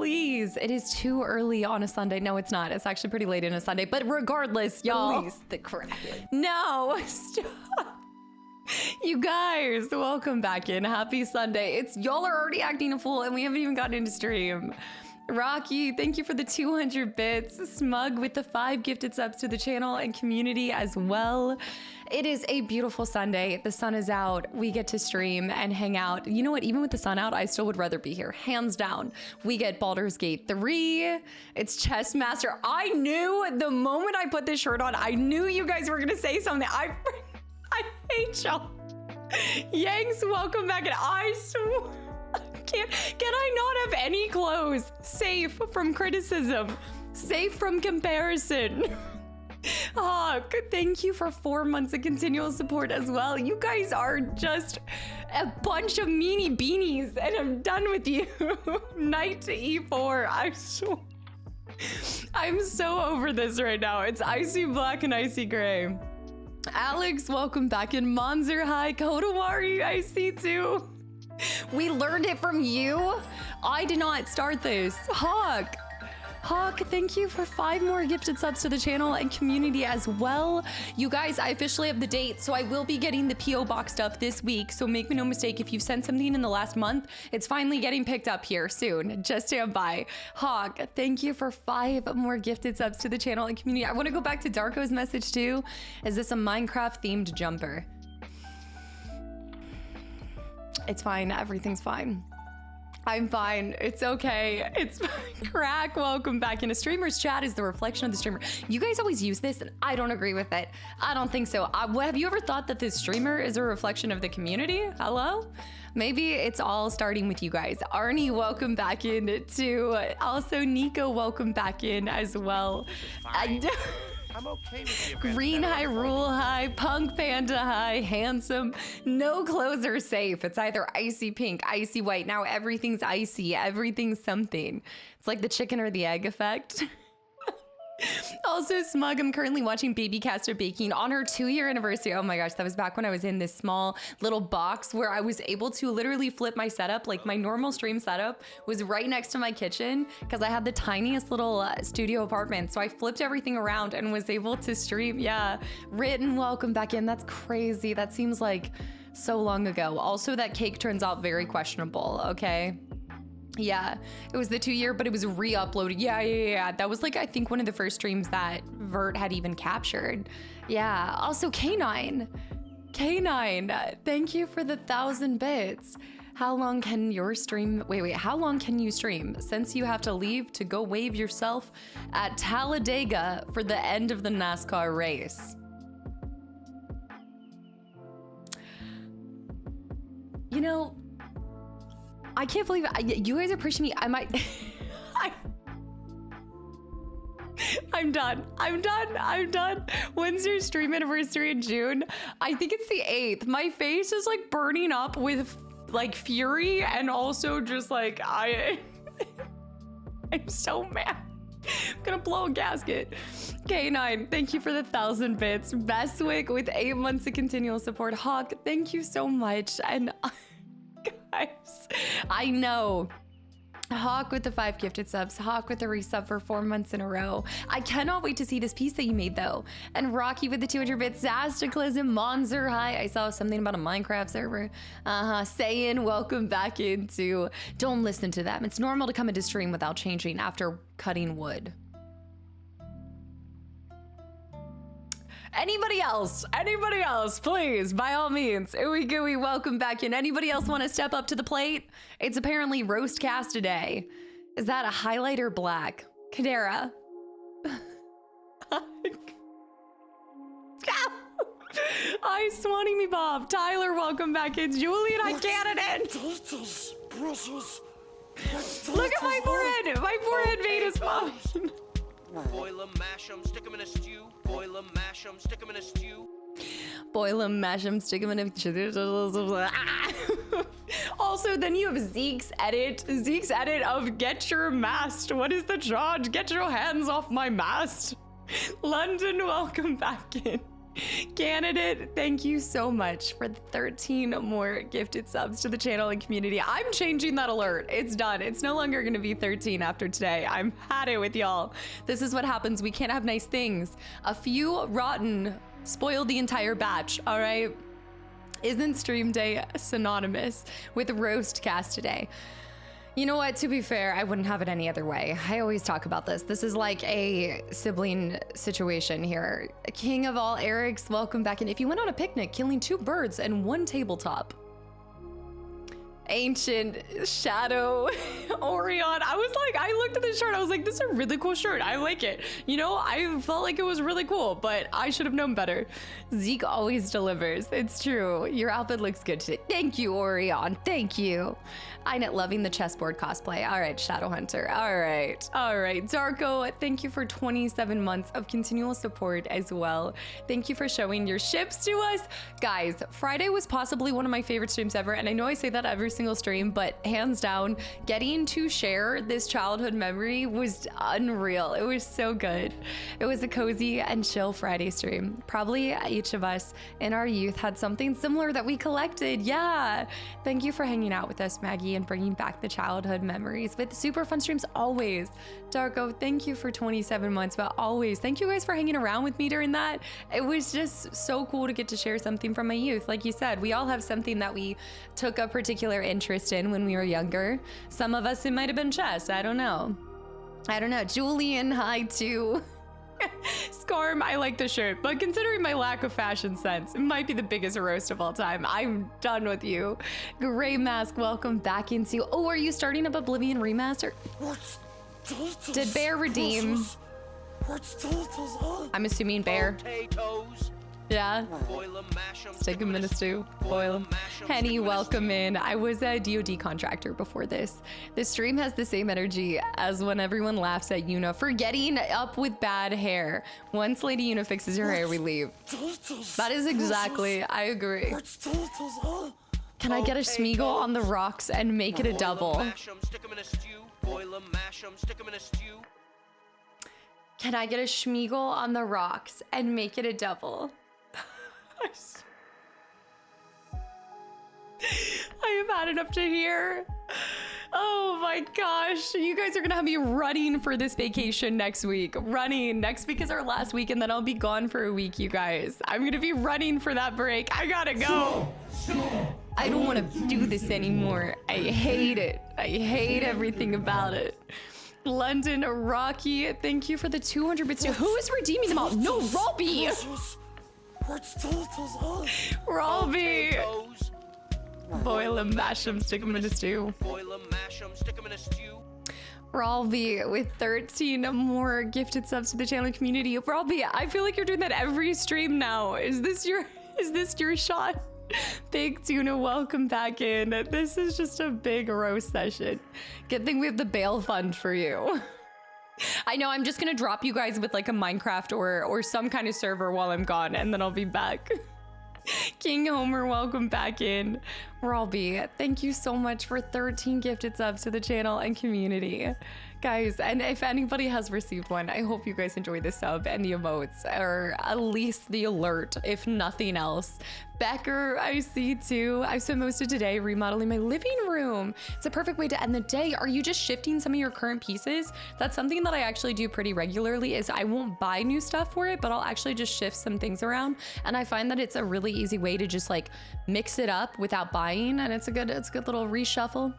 please. It is too early on a Sunday. No, it's not. It's actually pretty late in a Sunday. But regardless, y'all. Release the Kraken. No, stop. You guys, welcome back in. Happy Sunday. Y'all are already acting a fool and we haven't even gotten into stream. Rocky, thank you for the 200 bits. Smug with the 5 gifted subs to the channel and community as well. It is a beautiful Sunday. The sun is out. We get to stream and hang out. You know what? Even with the sun out, I still would rather be here. Hands down. We get Baldur's Gate 3. It's Chess Master. I knew the moment I put this shirt on, I knew you guys were going to say something. I hate y'all. Yanks, welcome back. And I swear. Can I not have any clothes? Safe from criticism. Safe from comparison. Hawk, thank you for 4 months of continual support as well. You guys are just a bunch of meanie beanies, and I'm done with you. Knight to E4. I swear. I'm so over this right now. It's icy black and icy gray. Alex, welcome back in. Monzer, hi. Kodawari, I see too. We learned it from you. I did not start this. Hawk, thank you for 5 more gifted subs to the channel and community as well. You guys, I officially have the date, so I will be getting the P.O. Box stuff this week. So make me no mistake, if you've sent something in the last month, it's finally getting picked up here soon. Just stand by. Hawk, thank you for 5 more gifted subs to the channel and community. I want to go back to Darko's message too. Is this a Minecraft themed jumper? It's fine. Everything's fine. I'm fine. It's okay. It's fine. Crack, welcome back in. A streamer's chat is the reflection of the streamer. You guys always use this, and I don't agree with it. I don't think so. Have you ever thought that this streamer is a reflection of the community? Hello? Maybe it's all starting with you guys. Arnie, welcome back in too. Also, Nico, welcome back in as well. I'm okay with you. Green Hyrule high, Punk Panda high, handsome. No clothes are safe. It's either icy pink, icy white. Now everything's icy. Everything's something. It's like the chicken or the egg effect. Also, Smug, I'm currently watching Baby Caster baking on her 2-year anniversary. Oh my gosh, that was back when I was in this small little box where I was able to literally flip my setup. Like my normal stream setup was right next to my kitchen because I had the tiniest little studio apartment. So I flipped everything around and was able to stream. Yeah, Written, welcome back in. That's crazy. That seems like so long ago. Also, that cake turns out very questionable, okay? Yeah, it was the 2-year, but it was re-uploaded. Yeah. That was like, I think one of the first streams that Vert had even captured. Yeah, also K9, thank you for the 1,000 bits. How long can your stream, wait, how long can you stream since you have to leave to go wave yourself at Talladega for the end of the NASCAR race? You know, I can't believe it. You guys are pushing me. I might. I'm done. When's your stream anniversary in June? I think it's the 8th. My face is like burning up with like fury and also just like I'm so mad. I'm gonna blow a gasket. K9, thank you for the 1,000 bits. Bestwick with 8 months of continual support. Hawk, thank you so much. And guys, I know. Hawk with the 5 gifted subs. Hawk with the resub for 4 months in a row. I cannot wait to see this piece that you made though. And Rocky with the 200 bits. Kastaclysm, Monzer high. I saw something about a Minecraft server. Saying welcome back into. Don't listen to them. It's normal to come into stream without changing after cutting wood. Anybody else, please, by all means. Ooey gooey, welcome back in. Anybody else want to step up to the plate? It's apparently roast cast today. Is that a highlighter black? Kadera. I Swanee me Bob. Tyler, welcome back in. Julian, I can't it in. Look at my forehead. My forehead vein is popping. Boil 'em, mash 'em, stick 'em in a stew. Boil 'em, mash 'em, stick 'em in a stew. Boil 'em, mash 'em, stick 'em in a... Also, then you have Zeke's edit of get your mast. What is the charge? Get your hands off my mast. London, welcome back in. Candidate, thank you so much for the 13 more gifted subs to the channel and community. I'm changing that alert. It's done. It's no longer going to be 13 after today. I'm had it with y'all. This is what happens. We can't have nice things. A few rotten spoiled the entire batch, all right? Isn't stream day synonymous with roast cast today? You know what, to be fair, I wouldn't have it any other way. I always talk about this. This is like a sibling situation here. King of all Erics, welcome back in. If you went on a picnic, killing 2 birds and 1 tabletop. Ancient Shadow Orion. I was like, I looked at this shirt, I was like, this is a really cool shirt. I like it. You know, I felt like it was really cool, but I should have known better. Zeke always delivers. It's true. Your outfit looks good today. Thank you, Orion. Thank you. Inet loving the chessboard cosplay. All right, Shadow Hunter. All right. All right. Darko, thank you for 27 months of continual support as well. Thank you for showing your ships to us. Guys, Friday was possibly one of my favorite streams ever, and I know I say that every single stream, but hands down, getting to share this childhood memory was unreal. It was so good. It was a cozy and chill Friday stream. Probably each of us in our youth had something similar that we collected. Yeah. Thank you for hanging out with us, Maggie, and bringing back the childhood memories with super fun streams always. Darko, thank you for 27 months, but always thank you guys for hanging around with me during that. It was just so cool to get to share something from my youth. Like you said, we all have something that we took a particular interest in when we were younger. Some of us, it might have been chess. I don't know. Julian, hi too. Scarm, I like the shirt, but considering my lack of fashion sense, it might be the biggest roast of all time. I'm done with you. Gray Mask, welcome back into... Oh, are you starting up Oblivion Remaster? Did Bear redeem? I'm assuming Bear. Potatoes. Yeah. Boil 'em, mash 'em, Stick 'em in a stew. Boil 'em. Henny, welcome in. I was a DoD contractor before this. The stream has the same energy as when everyone laughs at Yuna for getting up with bad hair. Once Lady Yuna fixes her hair, we leave. That is exactly, I agree. Can I get a Smeagol on the rocks and make it a double? Mash 'em, stick 'em in a stew. Boil 'em, mash 'em, stick 'em in a stew. Can I get a Smeagol on the rocks and make it a double? I have had it up to here. Oh my gosh. You guys are gonna have me running for this vacation next week. Running. Next week is our last week, and then I'll be gone for a week, you guys. I'm gonna be running for that break. I gotta go. I don't want to do this anymore. I hate it. I hate everything about it. London Rocky, thank you for the 200 bits. Who is redeeming them all? No, Robbie! Robbie! Potatoes. Boil them, mash them, stick them in a stew. Boil 'em, mash 'em, stick 'em in a stew. Ralby with 13 more gifted subs to the channel community. Ralby, I feel like you're doing that every stream now. Is this your shot? Big Tuna, welcome back in. This is just a big roast session. Good thing we have the bail fund for you. I know, I'm just gonna drop you guys with like a Minecraft or some kind of server while I'm gone, and then I'll be back. King Homer, welcome back in. Ralby, thank you so much for 13 gifted subs to the channel and community. Guys, and if anybody has received one, I hope you guys enjoy the sub and the emotes, or at least the alert, if nothing else. Becker, I see too. I've spent most of today remodeling my living room. It's a perfect way to end the day. Are you just shifting some of your current pieces? That's something that I actually do pretty regularly, is I won't buy new stuff for it, but I'll actually just shift some things around. And I find that it's a really easy way to just like mix it up without buying, and it's a good little reshuffle.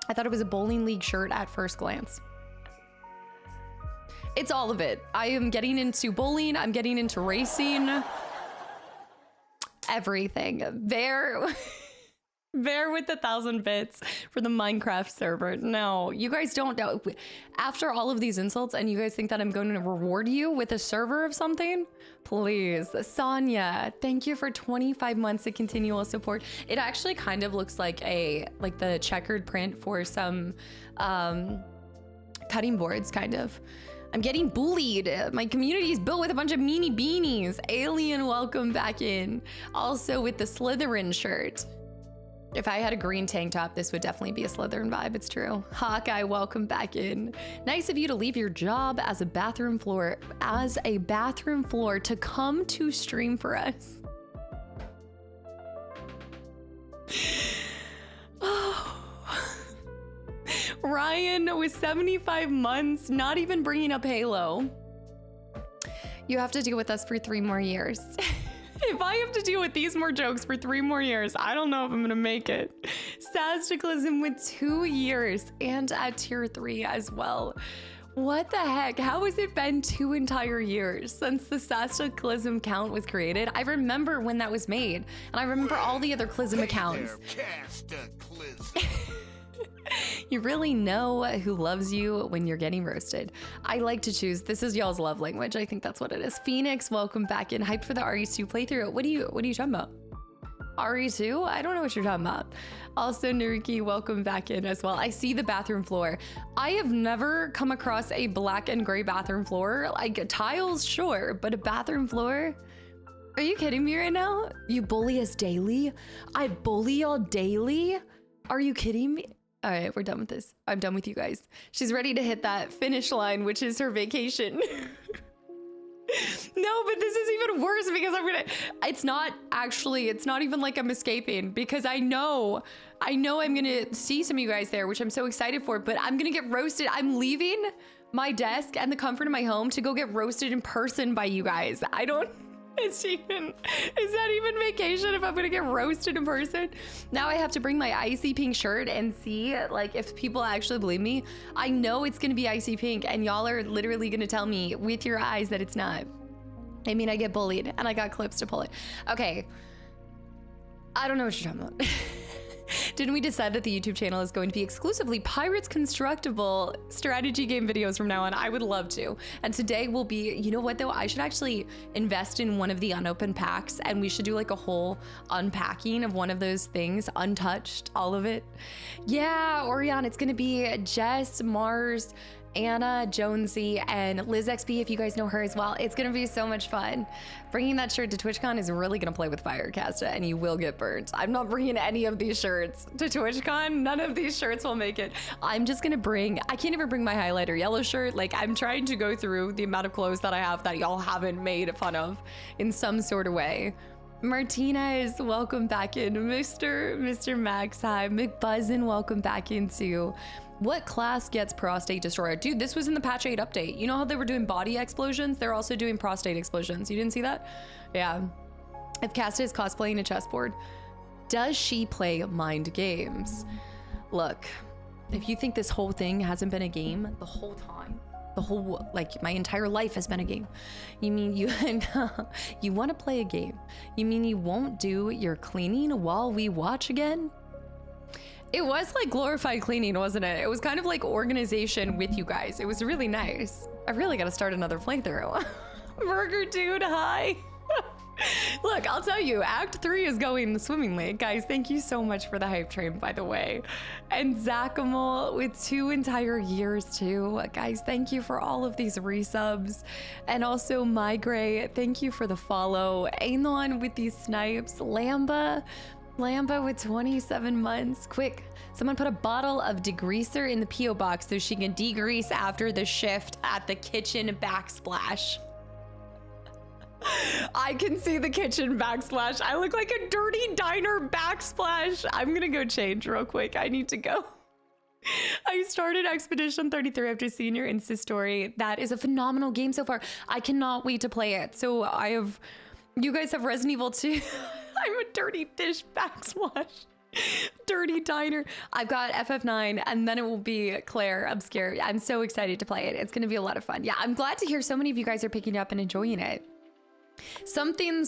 I thought it was a bowling league shirt at first glance. It's all of it. I am getting into bowling. I'm getting into racing. Everything. Bear with 1,000 bits for the Minecraft server. No, you guys don't know. After all of these insults, and you guys think that I'm going to reward you with a server of something? Please. Sonia, thank you for 25 months of continual support. It actually kind of looks like the checkered print for some cutting boards, kind of. I'm getting bullied. My community is built with a bunch of meanie beanies. Alien, welcome back in. Also with the Slytherin shirt. If I had a green tank top, this would definitely be a Slytherin vibe. It's true. Hawkeye, welcome back in. Nice of you to leave your job as a bathroom floor to come to stream for us. Oh. Ryan with 75 months, not even bringing up Halo. You have to deal with us for 3 more years. If I have to deal with these more jokes for 3 more years, I don't know if I'm gonna make it. Kastaclysm with 2 years and at tier 3 as well. What the heck? How has it been 2 entire years since the Kastaclysm count was created? I remember when that was made, and I remember all the other Clysm accounts. You really know who loves you when you're getting roasted. I like to choose. This is y'all's love language. I think that's what it is. Phoenix, welcome back in. Hyped for the RE2 playthrough. What are you talking about? RE2? I don't know what you're talking about. Also, Naruki, welcome back in as well. I see the bathroom floor. I have never come across a black and gray bathroom floor. Like tiles, sure, but a bathroom floor? Are you kidding me right now? You bully us daily? I bully y'all daily? Are you kidding me? All right, we're done with this. I'm done with you guys. She's ready to hit that finish line, which is her vacation. No, but this is even worse because it's not even like I'm escaping, because I know I'm gonna see some of you guys there, which I'm so excited for, but I'm gonna get roasted. I'm leaving my desk and the comfort of my home to go get roasted in person by you guys. Is that even vacation if I'm gonna get roasted in person? Now I have to bring my icy pink shirt and see like if people actually believe me. I know it's gonna be icy pink and y'all are literally gonna tell me with your eyes that it's not. I mean, I get bullied and I got clips to pull it. Okay. I don't know what you're talking about. Didn't we decide that the YouTube channel is going to be exclusively Pirates Constructible strategy game videos from now on? I would love to. And today will be, you know what though? I should actually invest in one of the unopened packs and we should do like a whole unpacking of one of those things, untouched, all of it. Yeah, Orion, it's gonna be Jess, Mars, Anna, Jonesy, and Liz XP, if you guys know her as well. It's gonna be so much fun. Bringing that shirt to TwitchCon is really gonna play with fire, Casta, and you will get burnt. I'm not bringing any of these shirts to TwitchCon. None of these shirts will make it. I'm just gonna I can't even bring my highlighter yellow shirt. Like, I'm trying to go through the amount of clothes that I have that y'all haven't made fun of in some sort of way. Martinez, welcome back in. Mr. Max, hi. McBuzzin, welcome back in too. What class gets prostate destroyer? Dude, this was in the patch 8 update. You know how they were doing body explosions? They're also doing prostate explosions. You didn't see that? Yeah. If Casta is cosplaying a chessboard, does she play mind games? Look, if you think this whole thing hasn't been a game the whole time, like my entire life has been a game, you mean you want to play a game? You mean you won't do your cleaning while we watch again? It was like glorified cleaning, wasn't it? It was kind of like organization with you guys. It was really nice. I really got to start another playthrough. Burger Dude, hi. Look, I'll tell you, Act 3 is going swimmingly. Guys, thank you so much for the hype train, by the way. And Zachamal with 2 entire years too. Guys, thank you for all of these resubs. And also My Gray, thank you for the follow. Anon with these snipes. Lamba with 27 months. Quick, someone put a bottle of degreaser in the P.O. box so she can degrease after the shift at the kitchen backsplash. I can see the kitchen backsplash. I look like a dirty diner backsplash. I'm gonna go change real quick. I need to go. I started Expedition 33 after seeing your Insta story. That is a phenomenal game so far. I cannot wait to play it. So you guys have Resident Evil 2. I'm a dirty dish backsplash. Dirty diner. I've got FF9 and then it will be Claire Obscure. I'm so excited to play it. It's gonna be a lot of fun. Yeah, I'm glad to hear so many of you guys are picking it up and enjoying it. Something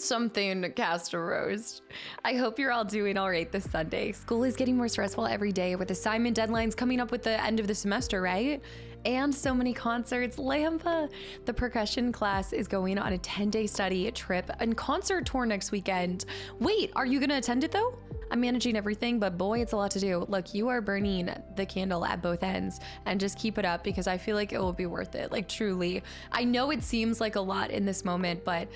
Casta Roast. I hope you're all doing all right this Sunday. School is getting more stressful every day with assignment deadlines coming up with the end of the semester, right? And so many concerts. Lampa, the percussion class, is going on a 10-day study trip and concert tour next weekend. Wait, are you gonna attend it though? I'm managing everything, but boy, it's a lot to do. Look, you are burning the candle at both ends, and just keep it up because I feel like it will be worth it. Like truly, I know it seems like a lot in this moment, but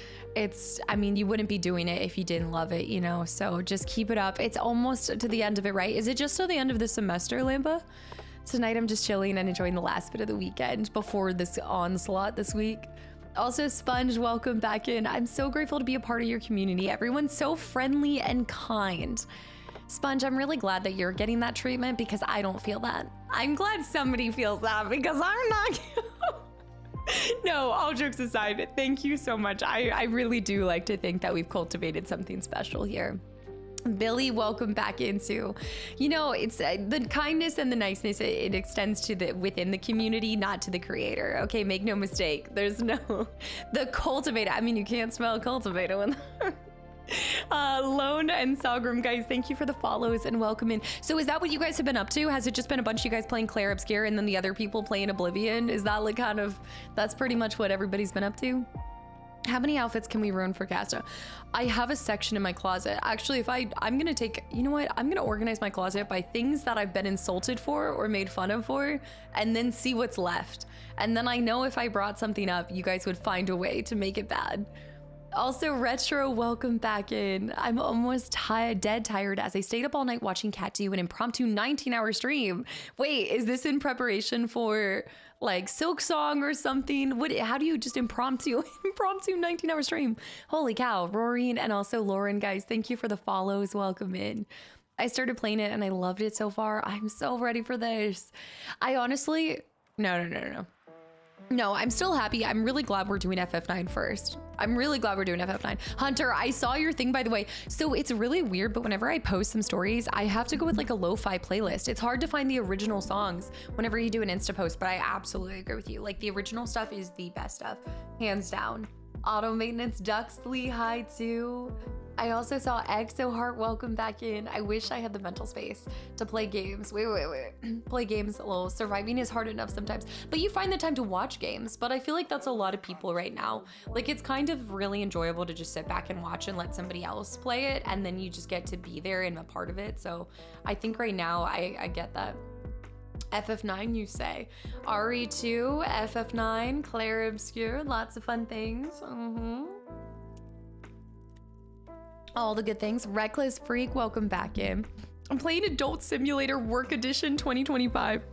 I mean, you wouldn't be doing it if you didn't love it, you know? So just keep it up. It's almost to the end of it, right? Is it just till the end of the semester, Lampa? Tonight I'm just chilling and enjoying the last bit of the weekend before this onslaught this week. Also, Sponge, welcome back in. I'm so grateful to be a part of your community. Everyone's so friendly and kind. Sponge, I'm really glad that you're getting that treatment because I don't feel that. I'm glad somebody feels that because I'm not. No, all jokes aside, thank you so much. I really do like to think that we've cultivated something special here. Billy, welcome back into, you know, it's the kindness and the niceness, it extends to the within the community, not to the creator. Okay, make no mistake. There's no, the cultivator. I mean, you can't smell cultivator when Lone and Salgrim, guys, thank you for the follows and welcome in. So is that what you guys have been up to? Has it just been a bunch of you guys playing Claire Obscure and then the other people playing Oblivion? Is that like kind of, that's pretty much what everybody's been up to? How many outfits can we ruin for Casta? I have a section in my closet. Actually, if I'm gonna take, you know what? I'm gonna organize my closet by things that I've been insulted for or made fun of for, and then see what's left. And then I know if I brought something up, you guys would find a way to make it bad. Also, Retro, welcome back in. I'm almost dead tired as I stayed up all night watching Cat do an impromptu 19-hour stream. Wait, is this in preparation for like Silk Song or something? How do you just impromptu 19-hour stream? Holy cow. Rory and also Lauren, guys, thank you for the follows. Welcome in. I started playing it and I loved it so far. I'm so ready for this. I honestly, no, I'm still happy. I'm really glad we're doing FF9 first. I'm really glad we're doing FF9. Hunter, I saw your thing, by the way. So it's really weird, but whenever I post some stories, I have to go with like a lo-fi playlist. It's hard to find the original songs whenever you do an Insta post, but I absolutely agree with you. Like the original stuff is the best stuff, hands down. Auto maintenance, Duxley, hi too. I also saw Exo Heart, welcome back in. I wish I had the mental space to play games. Wait. Play games, well, surviving is hard enough sometimes, but you find the time to watch games. But I feel like that's a lot of people right now. Like it's kind of really enjoyable to just sit back and watch and let somebody else play it. And then you just get to be there and a part of it. So I think right now I get that. FF9, you say. RE2, FF9, Claire Obscure, lots of fun things. All the good things. Reckless Freak, welcome back in. I'm playing Adult Simulator Work Edition 2025.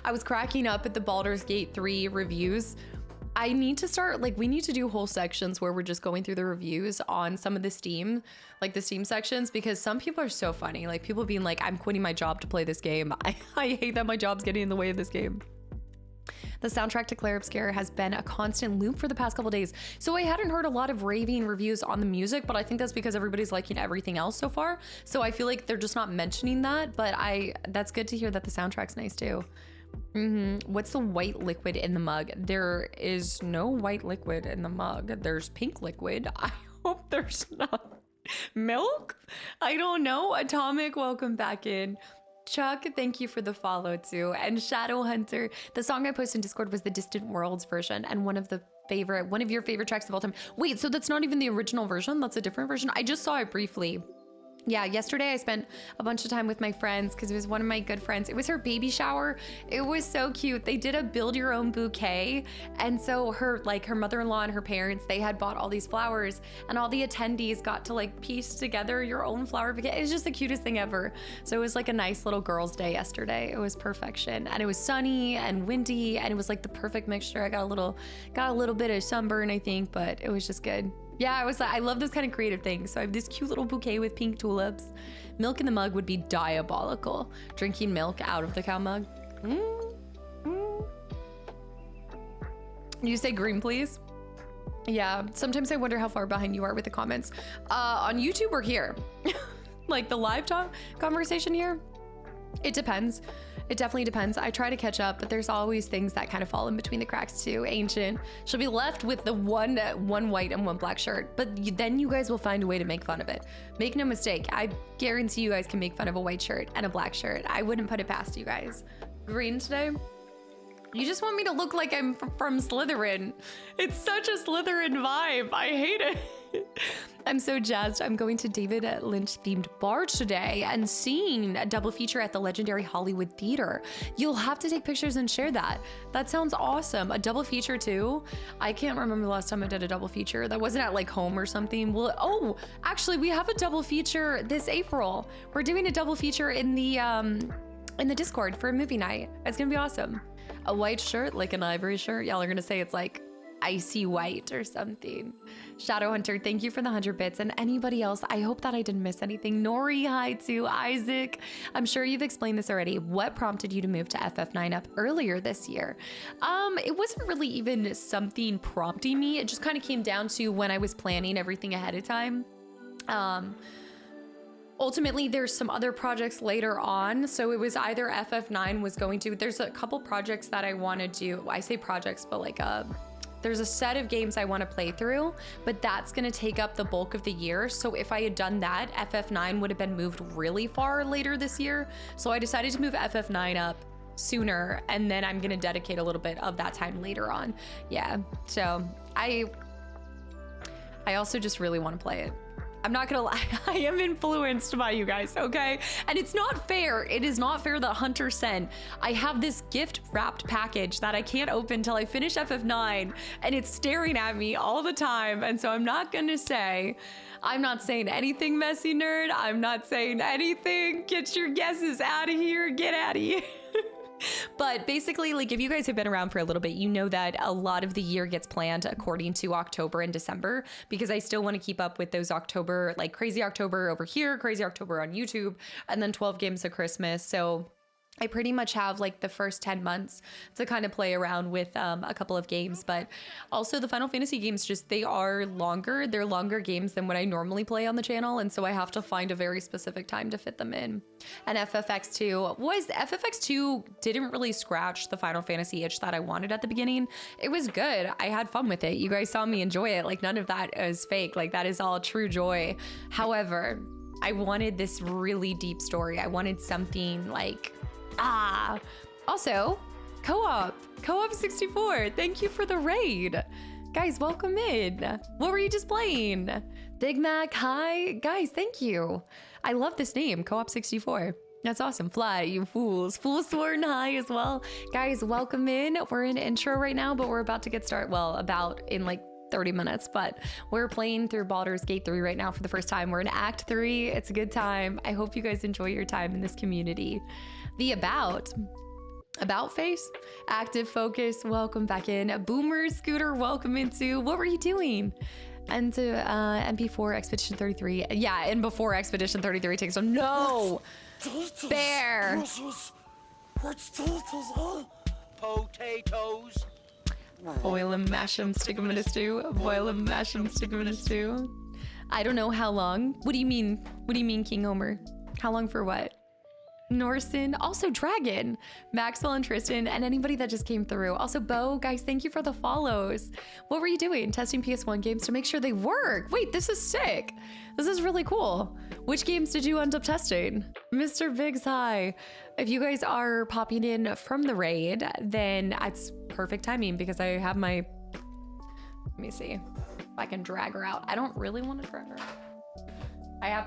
I was cracking up at the Baldur's Gate 3 reviews. I need to start, like, we need to do whole sections where we're just going through the reviews on some of the Steam, like the Steam sections, because some people are so funny. Like people being like, I'm quitting my job to play this game. I hate that my job's getting in the way of this game. The soundtrack to Claire Obscure has been a constant loop for the past couple days. So I hadn't heard a lot of raving reviews on the music, but I think that's because everybody's liking everything else so far. So I feel like they're just not mentioning that, but that's good to hear that the soundtrack's nice too. What's the white liquid in the mug? There is no white liquid in the mug. There's pink liquid. I hope there's not milk. I don't know. Atomic, welcome back in. Chuck, thank you for the follow too. And Shadow Hunter, the song I posted in Discord was the Distant Worlds version and one of your favorite tracks of all time. Wait, so that's not even the original version? That's a different version? I just saw it briefly. Yeah, yesterday I spent a bunch of time with my friends because it was one of my good friends. It was her baby shower. It was so cute. They did a build your own bouquet. And so her mother-in-law and her parents, they had bought all these flowers and all the attendees got to like piece together your own flower bouquet. It was just the cutest thing ever. So it was like a nice little girls' day yesterday. It was perfection. And it was sunny and windy and it was like the perfect mixture. I got a little bit of sunburn, I think, but it was just good. Yeah, I love those kind of creative things. So I have this cute little bouquet with pink tulips. Milk in the mug would be diabolical. Drinking milk out of the cow mug. You say green, please? Yeah, sometimes I wonder how far behind you are with the comments. On YouTube or here? Like the live talk conversation here? It depends. It definitely depends. I try to catch up, but there's always things that kind of fall in between the cracks too. Ancient. She'll be left with the one white and one black shirt, but then you guys will find a way to make fun of it. Make no mistake. I guarantee you guys can make fun of a white shirt and a black shirt. I wouldn't put it past you guys. Green today? You just want me to look like I'm from Slytherin. It's such a Slytherin vibe. I hate it. I'm so jazzed. I'm going to David Lynch themed bar today and seeing a double feature at the legendary Hollywood Theater. You'll have to take pictures and share that. That sounds awesome. A double feature too. I can't remember the last time I did a double feature. That wasn't at like home or something. Well, oh, actually we have a double feature this April. We're doing a double feature in the Discord for a movie night. It's gonna be awesome. A white shirt, like an ivory shirt. Y'all are gonna say it's like icy white or something. Shadow Hunter, thank you for the 100 bits. And anybody else, I hope that I didn't miss anything. Nori, hi to Isaac. I'm sure you've explained this already. What prompted you to move to FF9 up earlier this year? It wasn't really even something prompting me. It just kind of came down to when I was planning everything ahead of time. Ultimately, there's some other projects later on. So it was either FF9 was going to, there's a couple projects that I want to do. I say projects, but like there's a set of games I want to play through, but that's going to take up the bulk of the year. So if I had done that, FF9 would have been moved really far later this year. So I decided to move FF9 up sooner, and then I'm going to dedicate a little bit of that time later on. Yeah, so I also just really want to play it. I'm not gonna lie, I am influenced by you guys, okay? And it's not fair. It is not fair that Hunter sent. I have this gift wrapped package that I can't open till I finish FF9, and it's staring at me all the time. And so I'm not gonna say, I'm not saying anything, messy nerd. I'm not saying anything. Get your guesses out of here. Get out of here. But basically, like, if you guys have been around for a little bit, you know that a lot of the year gets planned according to October and December, because I still want to keep up with those October, like crazy October over here, crazy October on YouTube, and then 12 games of Christmas. So I pretty much have like the first 10 months to kind of play around with a couple of games, but also the Final Fantasy games, just they are longer. They're longer games than what I normally play on the channel. And so I have to find a very specific time to fit them in. And FFX2 didn't really scratch the Final Fantasy itch that I wanted at the beginning. It was good. I had fun with it. You guys saw me enjoy it. Like, none of that is fake. Like, that is all true joy. However, I wanted this really deep story. I wanted something like, also, Co-op 64, thank you for the raid. Guys, welcome in. What were you just playing? Big Mac, hi. Guys, thank you. I love this name, Co-op 64. That's awesome. Fly, you fools. Fool Sworn, hi as well. Guys, welcome in. We're in intro right now, but we're about to get started. Well, about in like 30 minutes, but we're playing through Baldur's Gate 3 right now for the first time. We're in Act 3. It's a good time. I hope you guys enjoy your time in this community. The about face, active focus, welcome back in. Boomer Scooter, welcome into. What were you doing? And to MP4 Expedition 33. Yeah, and before Expedition 33 takes on. No! Bear! Potatoes. Boil 'em, mash 'em, stick 'em in a stew. Boil 'em, mash 'em, stick 'em in a stew. I don't know how long. What do you mean? What do you mean, King Homer? How long for what? Norson, also Dragon, Maxwell and Tristan, and anybody that just came through. Also Bo, guys, thank you for the follows. What were you doing? Testing PS1 games to make sure they work. Wait, this is sick. This is really cool. Which games did you end up testing? Mr. Biggs, hi. If you guys are popping in from the raid, then it's perfect timing because I have my, let me see if I can drag her out. I don't really want to drag her out. I'm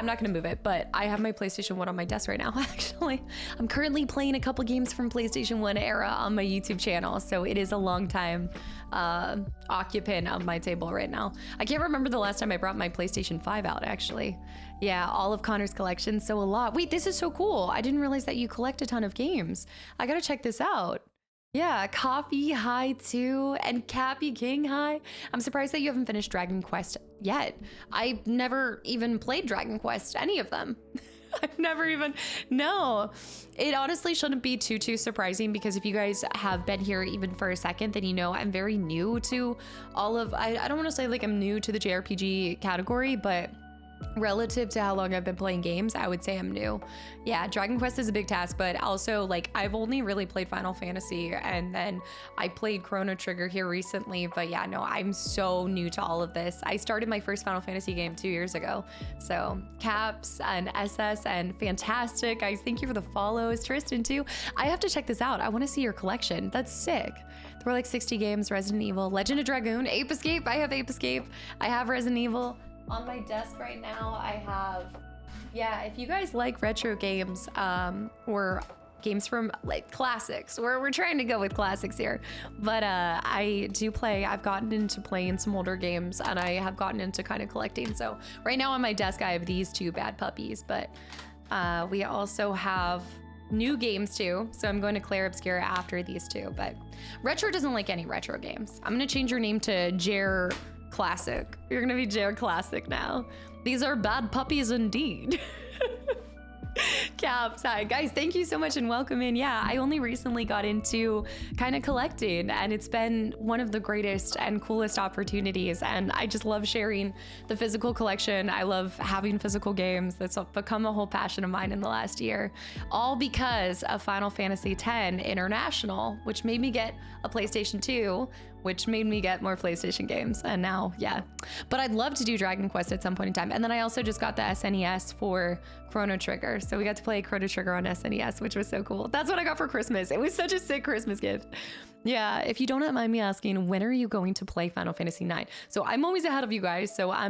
not gonna move it, but I have my PlayStation 1 on my desk right now, actually. I'm currently playing a couple games from PlayStation 1 era on my YouTube channel, so it is a long time occupant of my table right now. I can't remember the last time I brought my PlayStation 5 out, actually. Yeah, all of Connor's collection, so a lot. Wait, this is so cool. I didn't realize that you collect a ton of games. I gotta check this out. Yeah, Coffee, hi too, and Cappy King, hi. I'm surprised that you haven't finished Dragon Quest yet. I've never even played Dragon Quest, any of them. I've never even, no. It honestly shouldn't be too surprising because if you guys have been here even for a second, then you know I'm very new to all of, I don't want to say like I'm new to the JRPG category, but relative to how long I've been playing games, I would say I'm new. Yeah, Dragon Quest is a big task, but also like I've only really played Final Fantasy and then I played Chrono Trigger here recently, but yeah, no, I'm so new to all of this. I started my first Final Fantasy game 2 years ago. So Caps and SS and fantastic. Guys, thank you for the follows. Tristan too. I have to check this out. I want to see your collection. That's sick. There were like 60 games, Resident Evil, Legend of Dragoon, Ape Escape. I have Ape Escape. I have Resident Evil. On my desk right now, I have, yeah, if you guys like retro games, or games from like classics, we're trying to go with classics here, but I do play, I've gotten into playing some older games, and I have gotten into kind of collecting. So right now on my desk, I have these two bad puppies, but we also have new games too. So I'm going to Claire Obscura after these two, but Retro doesn't like any retro games. I'm gonna change your name to Jer Classic. You're gonna be Jer Classic now. These are bad puppies indeed. Caps, hi guys, thank you so much and welcome in. Yeah, I only recently got into kind of collecting, and it's been one of the greatest and coolest opportunities, and I just love sharing the physical collection. I love having physical games. That's become a whole passion of mine in the last year, all because of Final Fantasy X International, which made me get a PlayStation 2, which made me get more PlayStation games. And now, yeah. But I'd love to do Dragon Quest at some point in time. And then I also just got the SNES for Chrono Trigger. So we got to play Chrono Trigger on SNES, which was so cool. That's what I got for Christmas. It was such a sick Christmas gift. Yeah, if you don't mind me asking, when are you going to play Final Fantasy IX? So I'm always ahead of you guys. So I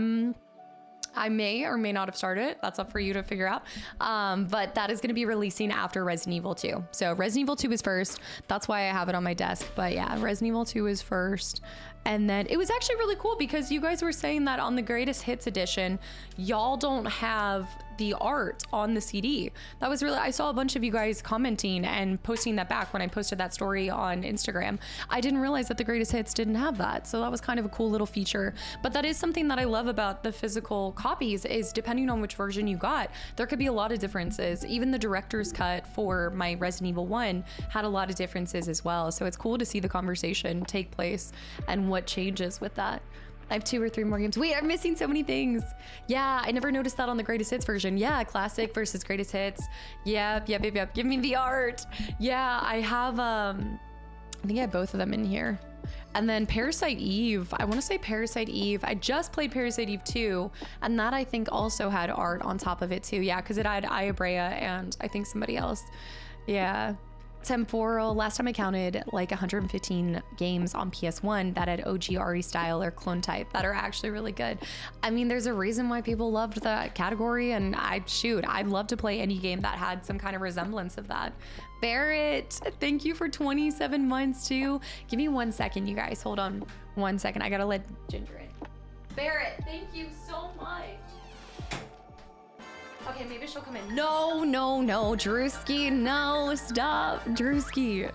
may or may not have started. That's up for you to figure out. But that is going to be releasing after Resident Evil 2. So Resident Evil 2 is first. That's why I have it on my desk. But yeah, Resident Evil 2 is first. And then it was actually really cool because you guys were saying that on the Greatest Hits edition, y'all don't have the art on the CD. That was really, I saw a bunch of you guys commenting and posting that back when I posted that story on Instagram. I didn't realize that the Greatest Hits didn't have that. So that was kind of a cool little feature. But that is something that I love about the physical copies, is depending on which version you got, there could be a lot of differences. Even the director's cut for my Resident Evil 1 had a lot of differences as well. So it's cool to see the conversation take place and what changes with that. I have 2 or 3 more games. Wait, I'm missing so many things. Yeah, I never noticed that on the Greatest Hits version. Yeah, Classic versus Greatest Hits. Yep. Give me the art. Yeah, I have, I think I have both of them in here. And then Parasite Eve. I want to say Parasite Eve. I just played Parasite Eve 2, and that I think also had art on top of it too. Yeah, because it had Aya Brea and I think somebody else. Yeah. Temporal, last time I counted like 115 games on PS1 that had OG RE style or clone type that are actually really good. I mean, there's a reason why people loved that category, and I'd love to play any game that had some kind of resemblance of that. Barrett, thank you for 27 months too. Give me 1 second, you guys. Hold on 1 second. I gotta let Ginger in. Barrett, thank you so much. Okay, maybe she'll come in. No, Drewski, no, stop, Drewski.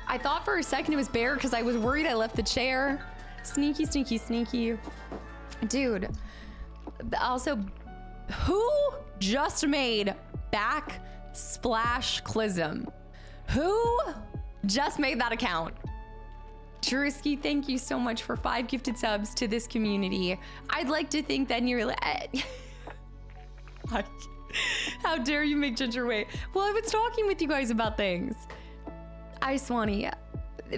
I thought for a second it was Bear because I was worried I left the chair. Sneaky. Dude, also, who just made Backsplashclysm? Who just made that account? Drewski, thank you so much for 5 gifted subs to this community. I'd like to think that you're like, how dare you make Ginger wait? Well, I've been talking with you guys about things. Swanee,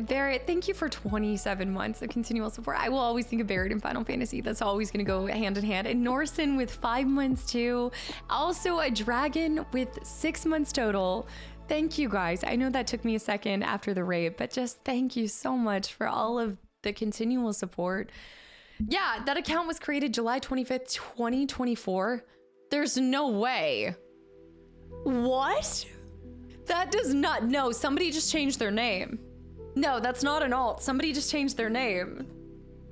Barrett, thank you for 27 months of continual support. I will always think of Barrett in Final Fantasy. That's always going to go hand in hand. And Norson with 5 months too. Also a dragon with 6 months total. Thank you guys. I know that took me a second after the raid, but just thank you so much for all of the continual support. Yeah, that account was created July 25th, 2024. There's no way. What? That does not, no, somebody just changed their name. No, that's not an alt. Somebody just changed their name.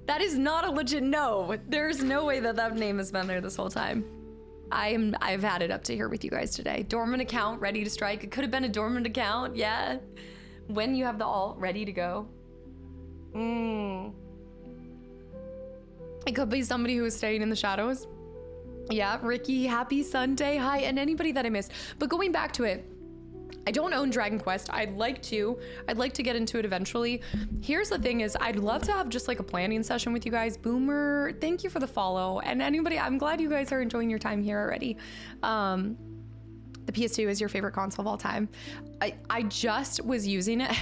That is not a legit, no. There's no way that that name has been there this whole time. I've had it up to here with you guys today. Dormant account, ready to strike. It could have been a dormant account, yeah. When you have the alt ready to go. It could be somebody who is staying in the shadows. Yeah, Ricky, happy Sunday. Hi, and anybody that I missed. But going back to it, I don't own Dragon Quest. I'd like to get into it eventually. Here's the thing is, I'd love to have just like a planning session with you guys. Boomer, thank you for the follow. And anybody, I'm glad you guys are enjoying your time here already. The PS2 is your favorite console of all time. I just was using it.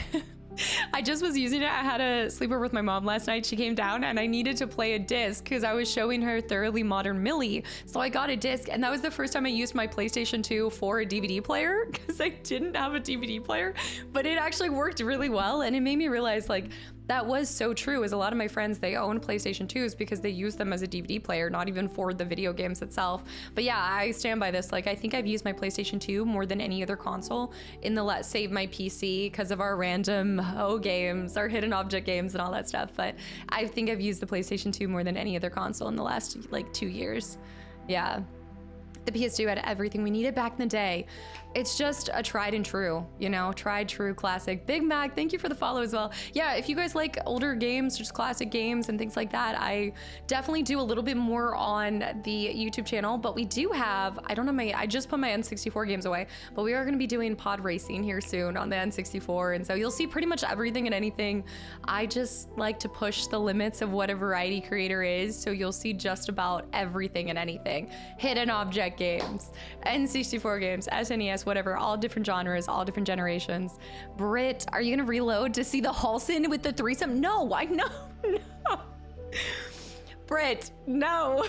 I had a sleepover with my mom last night. She came down and I needed to play a disc because I was showing her Thoroughly Modern Millie. So I got a disc, and that was the first time I used my PlayStation 2 for a DVD player because I didn't have a DVD player, but it actually worked really well. And it made me realize like That was so true, as a lot of my friends, they own PlayStation 2s because they use them as a DVD player, not even for the video games itself. But yeah, I stand by this. Like, I think I've used my PlayStation 2 more than any other console in the Let's Save My PC because of our random games, our hidden object games and all that stuff. But I think I've used the PlayStation 2 more than any other console in the last like 2 years. Yeah. The PS2 had everything we needed back in the day. It's just a tried and true, you know, tried true classic. Big Mac, thank you for the follow as well. Yeah, if you guys like older games, just classic games and things like that, I definitely do a little bit more on the YouTube channel, but we do have, I don't know, I just put my N64 games away, but we are gonna be doing pod racing here soon on the N64. And so you'll see pretty much everything and anything. I just like to push the limits of what a variety creator is. So you'll see just about everything and anything. Hidden object games, N64 games, SNES, whatever, all different genres, all different generations. Britt, are you gonna reload to see the Halson with the threesome? No, I know, no. Britt, no.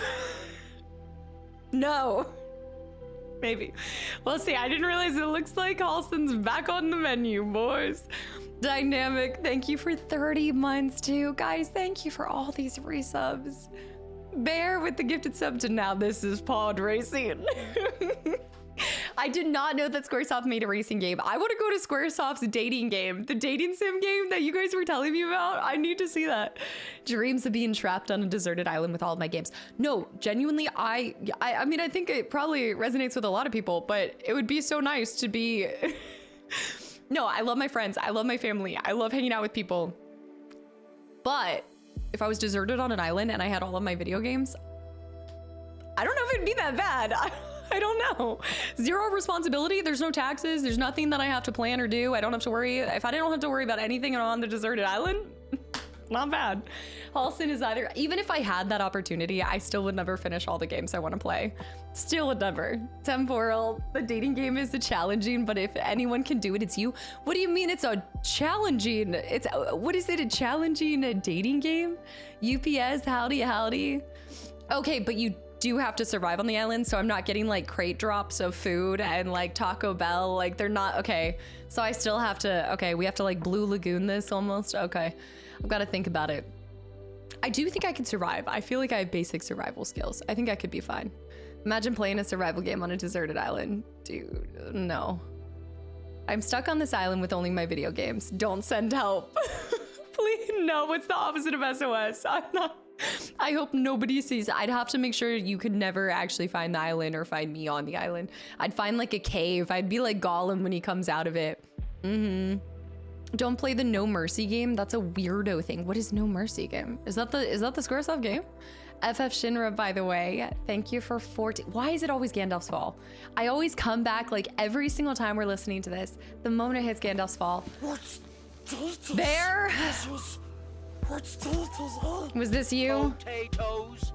No. Maybe. We'll see. I didn't realize it looks like Halson's back on the menu, boys. Dynamic, thank you for 30 months too. Guys, thank you for all these resubs. Bear with the gifted sub to now this is pod racing. I did not know that Squaresoft made a racing game. I want to go to Squaresoft's dating game, the dating sim game that you guys were telling me about. I need to see that. Dreams of being trapped on a deserted island with all of my games. No, genuinely, I mean, I think it probably resonates with a lot of people, but it would be so nice to be... No, I love my friends. I love my family. I love hanging out with people. But if I was deserted on an island and I had all of my video games, I don't know if it'd be that bad. I don't know. Zero responsibility. There's no taxes. There's nothing that I have to plan or do. I don't have to worry. If I don't have to worry about anything on the deserted island, not bad. Halson is either, even if I had that opportunity, I still would never finish all the games I want to play. Still would never. Temporal, the dating game is challenging, but if anyone can do it, it's you. What do you mean it's a challenging? It's, what is it, a challenging dating game? UPS, howdy, howdy. Okay, but you do have to survive on the island, so I'm not getting like crate drops of food and like Taco Bell, like they're not, okay. So I still have to, okay, we have to like Blue Lagoon this almost, okay. I've got to think about it. I do think I could survive. I feel like I have basic survival skills. I think I could be fine. Imagine playing a survival game on a deserted island. Dude, no. I'm stuck on this island with only my video games. Don't send help. Please, no, what's the opposite of SOS? I'm not. I hope nobody sees. I'd have to make sure you could never actually find the island or find me on the island. I'd find like a cave. I'd be like Gollum when he comes out of it. Don't play the No Mercy game. That's a weirdo thing. What is No Mercy game? Is that the Squaresoft game? FF Shinra, by the way, thank you for 14. Why is it always Gandalf's Fall? I always come back like every single time we're listening to this. The moment it hits Gandalf's Fall. Bear. Was this you? Potatoes.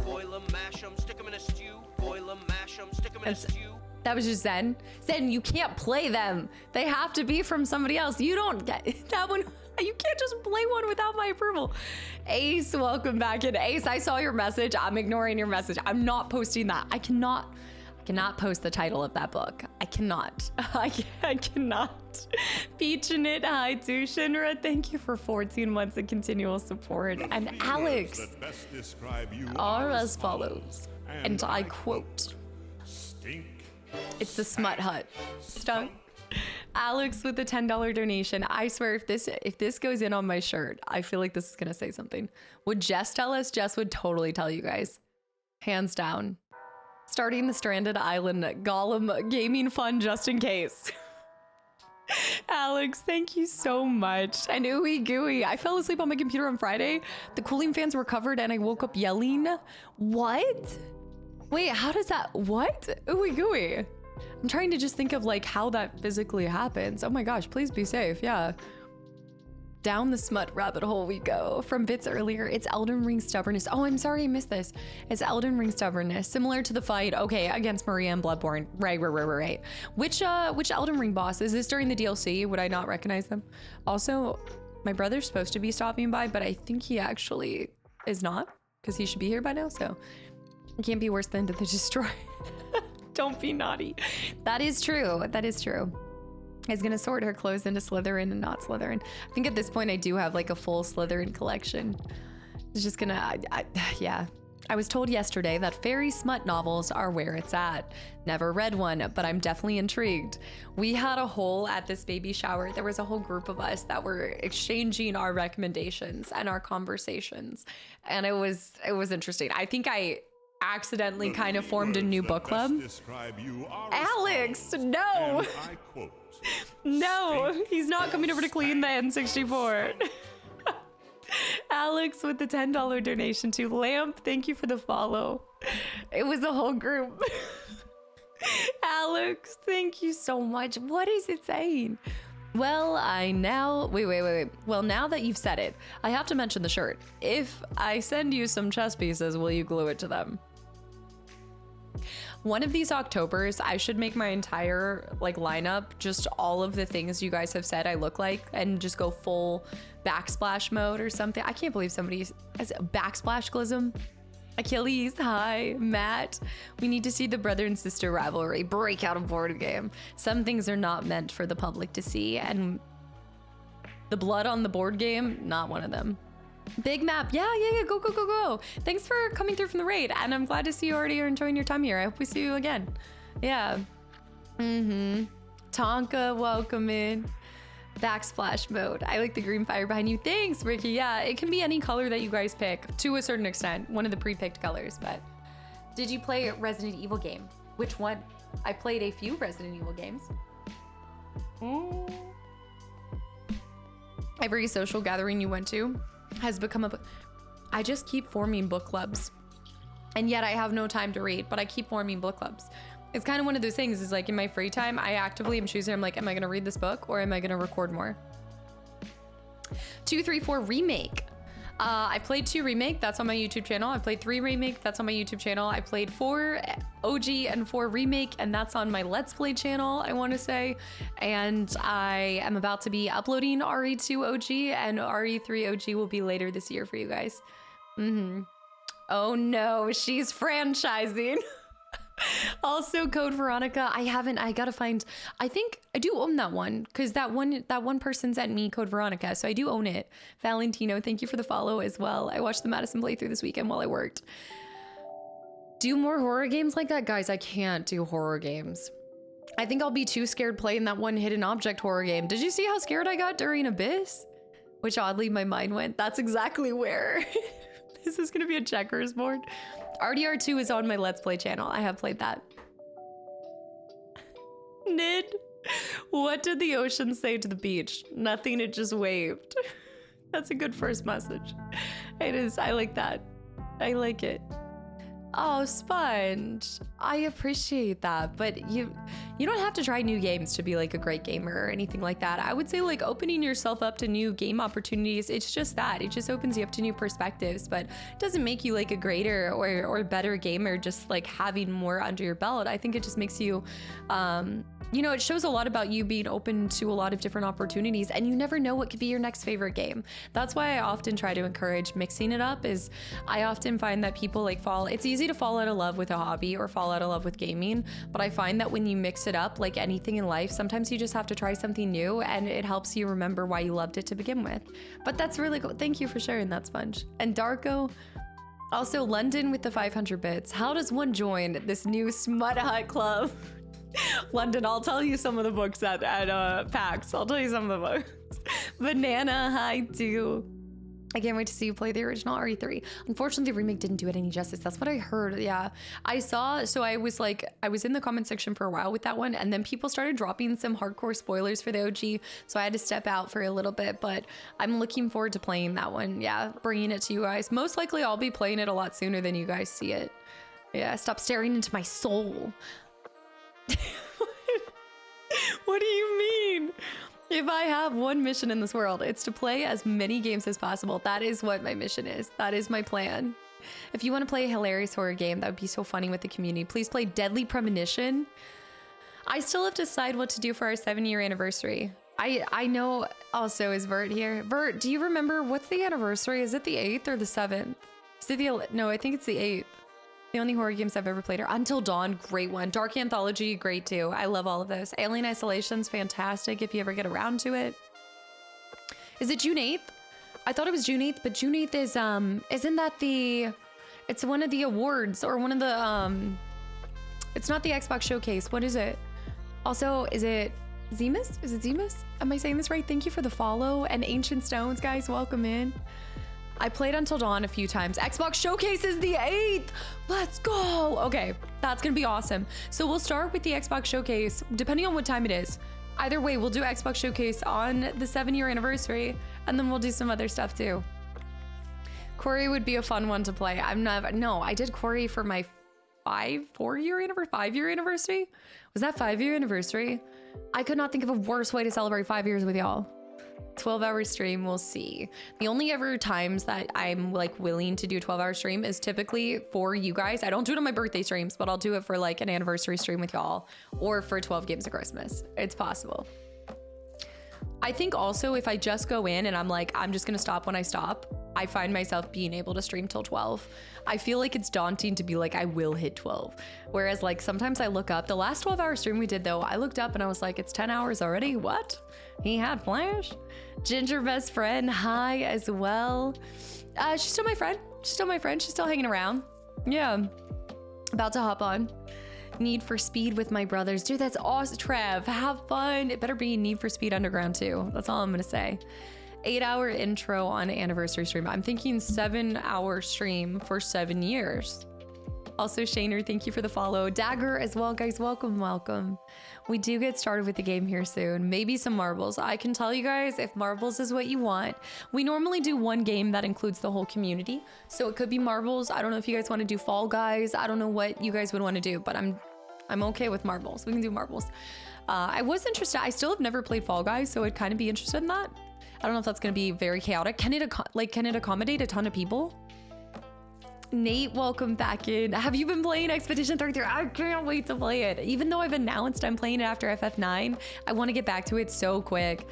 Boil 'em, mash 'em, stick 'em in a stew. Boil 'em, mash 'em, stick 'em in a stew. That was just Zen. Zen, you can't play them. They have to be from somebody else. You don't get that one. You can't just play one without my approval. Ace, welcome back in. Ace, I saw your message. I'm ignoring your message. I'm not posting that. I cannot post the title of that book. I cannot. I cannot. Peach in it. Hi to Shinra. Thank you for 14 months of continual support. And Alex are as follows. And I quote, it's the Smut Hut. Stunk. Alex with the $10 donation. I swear if this goes in on my shirt, I feel like this is gonna say something. Would Jess tell us? Jess would totally tell you guys. Hands down. Starting the stranded island Gollum gaming fun just in case. Alex, thank you so much. And ooey gooey. I fell asleep on my computer on Friday. The cooling fans were covered and I woke up yelling. What? Wait, how does that, what? Ooey gooey. I'm trying to just think of like how that physically happens. Oh my gosh, please be safe. Yeah. Down the smut rabbit hole we go. From bits earlier, it's Elden Ring stubbornness. Oh, I'm sorry I missed this. It's Elden Ring stubbornness, similar to the fight, okay, against Maria and Bloodborne. Right. Which Elden Ring boss? Is this during the DLC? Would I not recognize them? Also, my brother's supposed to be stopping by, but I think he actually is not, because he should be here by now, so it can't be worse than to destroy. Don't be naughty. That is true. That is true. is gonna sort her clothes into Slytherin and not Slytherin. I think at this point I do have like a full Slytherin collection. It's just gonna, yeah. I was told yesterday that fairy smut novels are where it's at. Never read one, but I'm definitely intrigued. We had at this baby shower, there was a whole group of us that were exchanging our recommendations and our conversations. And it was interesting. I think I accidentally kind of formed a new book club. Alex, no! No, he's not coming over to clean the N64. Alex with the $10 donation to Lamp. Thank you for the follow. It was a whole group. Alex, thank you so much. What is it saying? Well, wait. Well, now that you've said it, I have to mention the shirt. If I send you some chess pieces, will you glue it to them? One of these Octobers, I should make my entire like lineup, just all of the things you guys have said I look like, and just go full backsplash mode or something. I can't believe somebody has Backsplashclism. Achilles, hi. Matt, we need to see the brother and sister rivalry break out a board game. Some things are not meant for the public to see, and the blood on the board game, not one of them. Big map, yeah, go. Thanks for coming through from the raid, and I'm glad to see you already are enjoying your time here. I hope we see you again. Yeah. Tonka, welcome in. Backsplash mode. I like the green fire behind you. Thanks, Ricky. Yeah, it can be any color that you guys pick to a certain extent. One of the pre-picked colors, but did you play a Resident Evil game? Which one? I played a few Resident Evil games. Every social gathering you went to has become I just keep forming book clubs, and yet I have no time to read, but I keep forming book clubs. It's kind of one of those things, is like in my free time, I actively am choosing, I'm like, am I gonna read this book or am I gonna record more? 234 remake. I played 2 remake, that's on my YouTube channel. I played 3 remake, that's on my YouTube channel. I played 4 OG and 4 remake, and that's on my Let's Play channel, I want to say. And I am about to be uploading RE2 OG, and RE3 OG will be later this year for you guys. Oh no, she's franchising. Also, Code Veronica, I gotta find, I think I do own that one, because that one person sent me Code Veronica, so I do own it. Valentino, thank you for the follow as well. I watched the Madison playthrough this weekend while I worked. Do more horror games like that? Guys, I can't do horror games. I think I'll be too scared playing that one hidden object horror game. Did you see how scared I got during Abyss? Which oddly my mind went, that's exactly where. This is gonna be a checkers board. RDR2 is on my Let's Play channel. I have played that. Nid, what did the ocean say to the beach? Nothing, it just waved. That's a good first message. It is, I like that. I like it. Oh, Sponge, I appreciate that, but you don't have to try new games to be like a great gamer or anything like that. I would say like opening yourself up to new game opportunities, it's just that. It just opens you up to new perspectives, but it doesn't make you like a greater or better gamer just like having more under your belt. I think it just makes you, it shows a lot about you being open to a lot of different opportunities, and you never know what could be your next favorite game. That's why I often try to encourage mixing it up. Is I often find that people it's easy to fall out of love with a hobby or fall out of love with gaming, but I find that when you mix it up, like anything in life, sometimes you just have to try something new, and it helps you remember why you loved it to begin with. But that's really cool. Thank you for sharing that, Sponge. And Darko, also London with the 500 bits. How does one join this new Smut Hut Club? London, I'll tell you some of the books at PAX. I'll tell you some of the books. Banana, hi too. I can't wait to see you play the original RE3. Unfortunately, the remake didn't do it any justice. That's what I heard. Yeah, I saw. So I was in the comment section for a while with that one, and then people started dropping some hardcore spoilers for the OG. So I had to step out for a little bit, but I'm looking forward to playing that one. Yeah, bringing it to you guys. Most likely, I'll be playing it a lot sooner than you guys see it. Yeah, stop staring into my soul. What do you mean? If I have one mission in this world, it's to play as many games as possible. That is what my mission is. That is my plan. If you want to play a hilarious horror game, that would be so funny with the community, please play Deadly Premonition. I still have to decide what to do for our 7-year anniversary. I know also, is Vert here? Vert, do you remember what's the anniversary? Is it the 8th or the 7th? Is it no, I think it's the 8th. The only horror games I've ever played are Until Dawn, great one. Dark Anthology, great too. I love all of those. Alien Isolation's fantastic if you ever get around to it. Is it June 8th? I thought it was June 8th, but June 8th is, isn't that it's one of the awards or one of the, it's not the Xbox Showcase. What is it? Also, is it Zemus? Is it Zemus? Am I saying this right? Thank you for the follow. And Ancient Stones, guys, welcome in. I played Until Dawn a few times. Xbox Showcase is the 8th. Let's go. Okay, that's gonna be awesome. So we'll start with the Xbox Showcase, depending on what time it is. Either way, we'll do Xbox Showcase on the 7-year anniversary, and then we'll do some other stuff too. Quarry would be a fun one to play. I did Quarry for my 5-year anniversary. Was that 5-year anniversary? I could not think of a worse way to celebrate 5 years with y'all. 12-hour stream, we'll see. The only ever times that I'm like willing to do a 12-hour stream is typically for you guys. I don't do it on my birthday streams, but I'll do it for like an anniversary stream with y'all or for 12 games of Christmas. It's possible. I think also if I just go in and I'm like, I'm just gonna stop when I stop, I find myself being able to stream till 12. I feel like it's daunting to be like, I will hit 12. Whereas like sometimes I look up, the last 12-hour stream we did though, I looked up and I was like, it's 10 hours already? What? He had Flash? Ginger best friend, hi as well. She's still my friend. She's still hanging around. Yeah. About to hop on. Need for Speed with my brothers. Dude, that's awesome. Trev, have fun. It better be Need for Speed Underground too. That's all I'm gonna say. 8-hour intro on anniversary stream. I'm thinking 7-hour stream for 7 years. Also, Shaner, thank you for the follow. Dagger as well, guys. Welcome. We do get started with the game here soon. Maybe some marbles. I can tell you guys, if marbles is what you want, we normally do one game that includes the whole community. So it could be marbles. I don't know if you guys want to do Fall Guys. I don't know what you guys would want to do, but I'm okay with marbles. We can do marbles. I was interested. I still have never played Fall Guys, so I'd kind of be interested in that. I don't know if that's going to be very chaotic. Can it accommodate a ton of people? Nate, welcome back in. Have you been playing Expedition 33? I can't wait to play it. Even though I've announced I'm playing it after FF9, I want to get back to it so quick.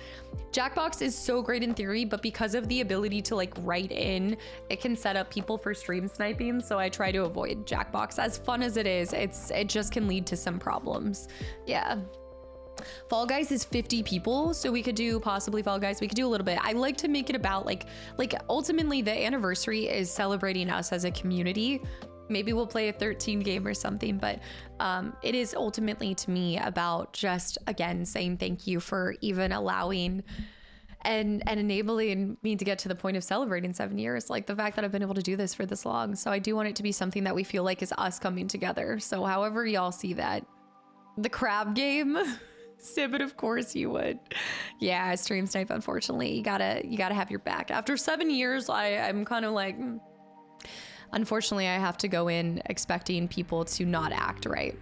Jackbox is so great in theory, but because of the ability to like write in, it can set up people for stream sniping. So I try to avoid Jackbox. As fun as it is, it just can lead to some problems. Yeah. Fall Guys is 50 people, so we could do possibly Fall Guys. We could do a little bit. I like to make it about like ultimately the anniversary is celebrating us as a community. Maybe we'll play a 13 game or something, but it is ultimately to me about just, again, saying thank you for even allowing and enabling me to get to the point of celebrating 7 years. Like the fact that I've been able to do this for this long. So I do want it to be something that we feel like is us coming together. So however y'all see that. The crab game. Sib, of course you would. Yeah, stream snipe, unfortunately. You gotta have your back. After 7 years, I'm kind of like, unfortunately, I have to go in expecting people to not act right.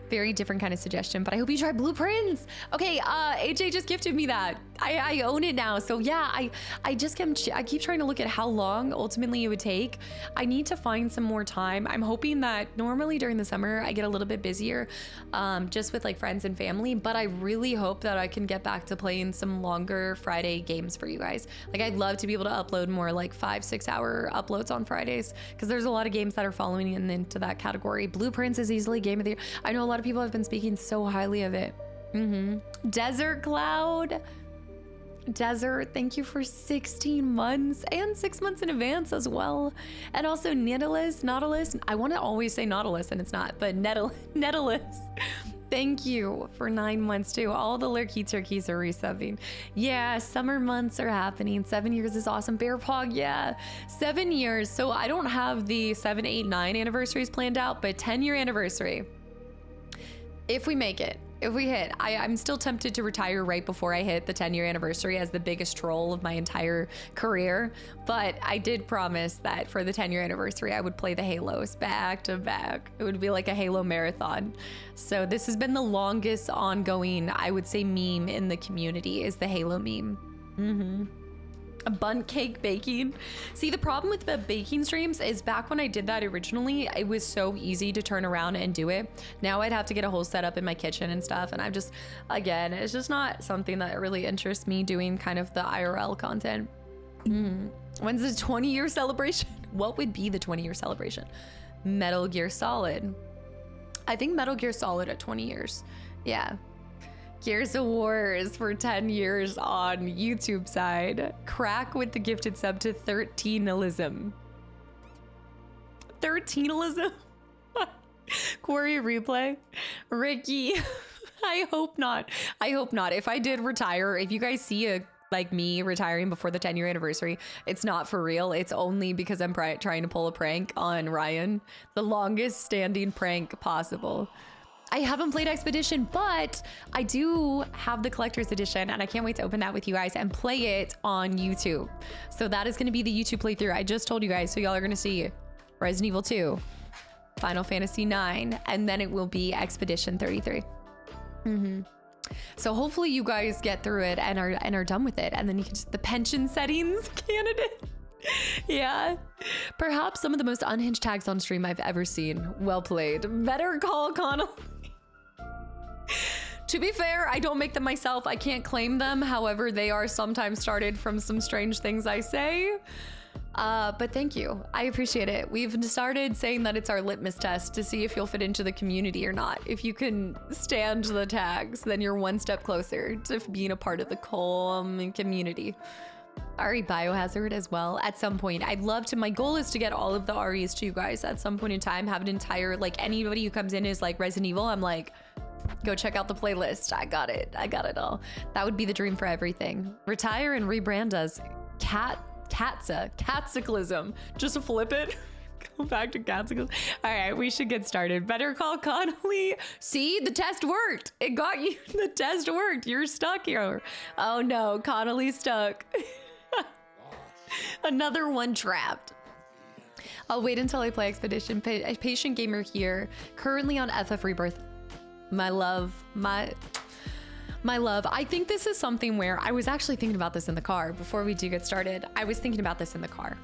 Very different kind of suggestion, but I hope you try Blueprints. Okay, AJ just gifted me that. I own it now. So yeah, I keep trying to look at how long ultimately it would take. I need to find some more time. I'm hoping that normally during the summer I get a little bit busier, just with like friends and family, but I really hope that I can get back to playing some longer Friday games for you guys. Like I'd love to be able to upload more like 5-6 hour uploads on Fridays, because there's a lot of games that are following into that category. Blueprints is easily game of the year. I know a lot of people have been speaking so highly of it. Desert Cloud. Desert, thank you for 16 months and 6 months in advance as well. And also Nautilus. I want to always say Nautilus and it's not, but Nautilus. Thank you for 9 months too. All the lurky turkeys are resubbing. Yeah, summer months are happening. 7 years is awesome. Bear Pog, yeah. 7 years. So I don't have the 7, 8, 9 anniversaries planned out, but 10-year anniversary. If we make it. If we hit, I'm still tempted to retire right before I hit the 10-year anniversary as the biggest troll of my entire career. But I did promise that for the 10-year anniversary, I would play the Halos back to back. It would be like a Halo marathon. So this has been the longest ongoing, I would say, meme in the community is the Halo meme. A bundt cake baking. See, the problem with the baking streams is back when I did that originally, it was so easy to turn around and do it. Now I'd have to get a whole setup in my kitchen and stuff. And I'm just, again, it's just not something that really interests me doing kind of the IRL content. When's the 20-year celebration? What would be the 20-year celebration? Metal Gear Solid. I think Metal Gear Solid at 20 years. Yeah. Gears of Wars for 10 years on YouTube side. Crack with the gifted sub to 13ilism. 13ilism? Quarry replay. Ricky. I hope not. I hope not. If I did retire, if you guys see a like me retiring before the 10-year anniversary, it's not for real. It's only because I'm trying to pull a prank on Ryan. The longest standing prank possible. I haven't played Expedition, but I do have the collector's edition and I can't wait to open that with you guys and play it on YouTube. So that is going to be the YouTube playthrough. I just told you guys, so y'all are going to see Resident Evil 2, Final Fantasy 9, and then it will be Expedition 33. So hopefully you guys get through it and are done with it, and then you can just the pension settings candidate. Yeah, perhaps some of the most unhinged tags on stream I've ever seen. Well played. Better Call Connell. To be fair, I don't make them myself. I can't claim them. However, they are sometimes started from some strange things I say. But thank you. I appreciate it. We've started saying that it's our litmus test to see if you'll fit into the community or not. If you can stand the tags, then you're one step closer to being a part of the community. RE Biohazard as well at some point. I'd love to, my goal is to get all of the REs to you guys at some point in time, have an entire, like anybody who comes in is like Resident Evil, I'm like, go check out the playlist. I got it all. That would be the dream for everything. Retire and rebrand as Kastaclysm. Just flip it. Go back to Kastaclysm. All right, we should get started. Better Call Connolly. See, the test worked. It got you. The test worked. You're stuck here. Oh no, Connolly's stuck. Another one trapped. I'll wait until I play Expedition. Patient gamer here. Currently on FF Rebirth. My love. My love. I think this is something where I was actually thinking about this in the car before we do get started. I was thinking about this in the car.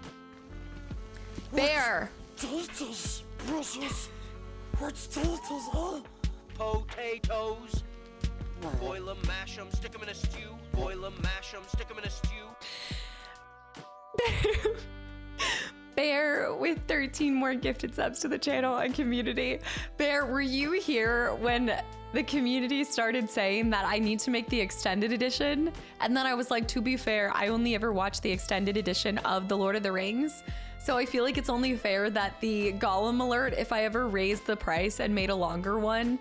Bear. Potatoes, precious. What's potatoes, huh? Potatoes. Boil 'em, mash 'em, stick 'em in a stew. Boil 'em, mash 'em, stick 'em in a stew. Bear with 13 more gifted subs to the channel and community. Bear, were you here when the community started saying that I need to make the extended edition? And then I was like, to be fair, I only ever watched the extended edition of The Lord of the Rings. So I feel like it's only fair that the Gollum alert, if I ever raised the price and made a longer one,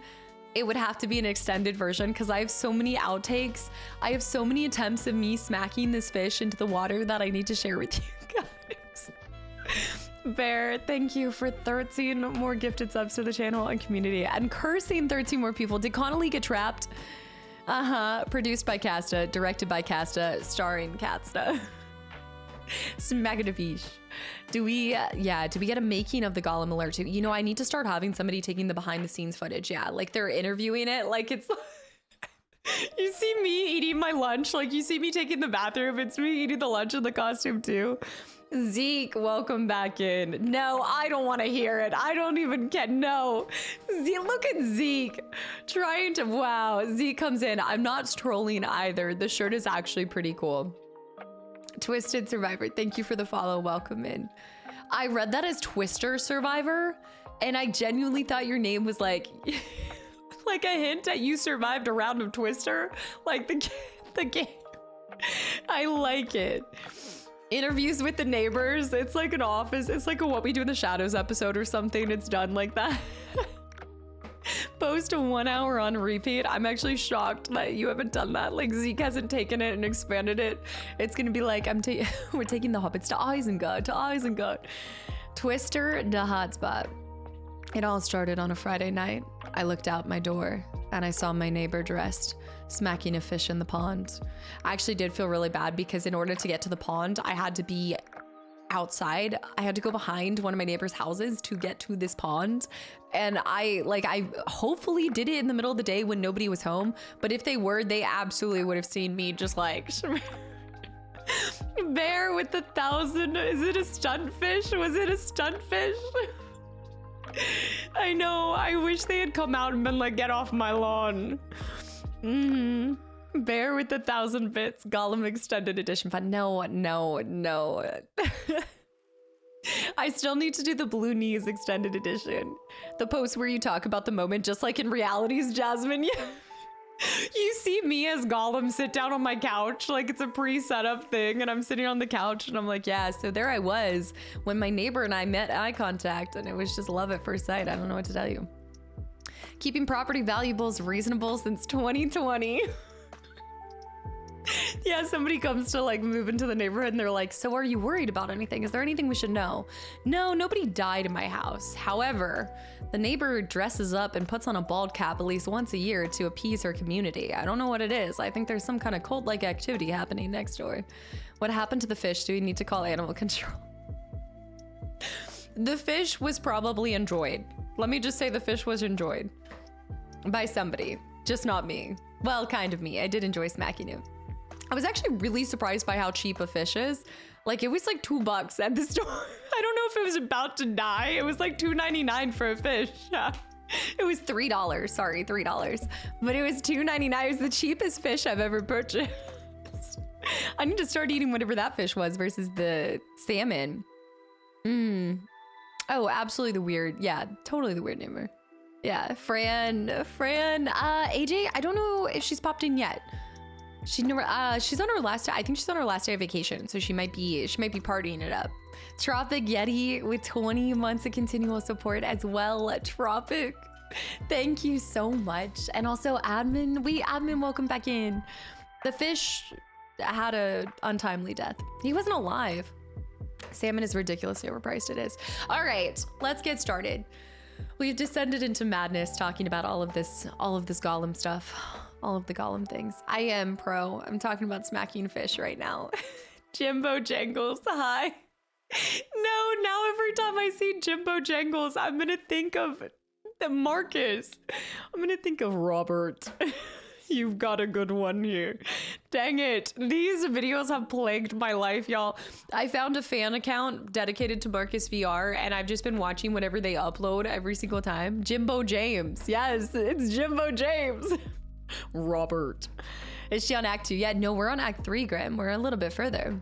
it would have to be an extended version because I have so many outtakes. I have so many attempts of me smacking this fish into the water that I need to share with you guys. Bear, thank you for 13 more gifted subs to the channel and community and cursing 13 more people. Did Connolly get trapped? Produced by Casta, directed by Casta, starring Casta. Smack it a fish. Do we get a making of the Gollum alert too? You know, I need to start having somebody taking the behind the scenes footage. Yeah, like they're interviewing it. Like it's, you see me eating my lunch. Like you see me taking the bathroom. It's me eating the lunch in the costume too. Zeke, welcome back in. No, I don't want to hear it. I don't even get, no. Look at Zeke trying to, wow. Zeke comes in. I'm not trolling either. The shirt is actually pretty cool. Twisted Survivor, thank you for the follow. Welcome in. I read that as Twister Survivor, and I genuinely thought your name was like, like a hint that you survived a round of Twister, like the game. I like it. Interviews with the neighbors. It's like an office. It's like a What We Do in the Shadows episode or something. It's done like that. Post a 1 hour on repeat. I'm actually shocked that you haven't done that. Like Zeke hasn't taken it and expanded it. It's gonna be like we're taking the hobbits to Isengard. Twister the hotspot. It all started on a Friday night. I looked out my door and I saw my neighbor dressed, smacking a fish in the pond. I actually did feel really bad because in order to get to the pond, I had to be outside. I had to go behind one of my neighbor's houses to get to this pond. And I hopefully did it in the middle of the day when nobody was home. But if they were, they absolutely would have seen me just like Bear with the 1,000. Is it a stunt fish? Was it a stunt fish? I know. I wish they had come out and been like, get off my lawn. Bear with the 1,000 bits. Gollum extended edition fun. No. I still need to do the Blue Knees extended edition. The post where you talk about the moment just like in realities, Jasmine. You see me as Gollum sit down on my couch like it's a pre-set up thing, and I'm sitting on the couch and I'm like, yeah, so there I was when my neighbor and I met eye contact, and it was just love at first sight. I don't know what to tell you. Keeping property valuables reasonable since 2020. Yeah, somebody comes to like move into the neighborhood and they're like, so are you worried about anything? Is there anything we should know? No, nobody died in my house. However, the neighbor dresses up and puts on a bald cap at least once a year to appease her community. I don't know what it is. I think there's some kind of cult-like activity happening next door. What happened to the fish? Do we need to call animal control? The fish was probably enjoyed. Let me just say the fish was enjoyed by somebody, just not me. Well, kind of me. I did enjoy smacking it. I was actually really surprised by how cheap a fish is. Like, it was like $2 at the store. I don't know if it was about to die. It was like $2.99 for a fish. Yeah. It was $3. Sorry, $3. But it was $2.99. It was the cheapest fish I've ever purchased. I need to start eating whatever that fish was versus the salmon. Oh, absolutely the weird. Yeah, totally the weird neighbor. Yeah, Fran, AJ, I don't know if she's popped in yet. She's on her last, I think she's on her last day of vacation, so she might be partying it up. Tropic Yeti with 20 months of continual support as well. Tropic, thank you so much. And also admin, welcome back in. The fish had a untimely death. He wasn't alive. Salmon is ridiculously overpriced, it is. All right, let's get started. We've descended into madness talking about all of this Gollum stuff. All of the Gollum things. I am pro. I'm talking about smacking fish right now. Jimbo Jangles, hi. No, now every time I see Jimbo Jangles, I'm gonna think of the Marcus. I'm gonna think of Robert. You've got a good one here. Dang it. These videos have plagued my life, y'all. I found a fan account dedicated to Marcus VR, and I've just been watching whatever they upload every single time. Jimbo James. Yes, it's Jimbo James. Robert. Is she on Act 2? Yeah, no, we're on Act 3, Grim. We're a little bit further.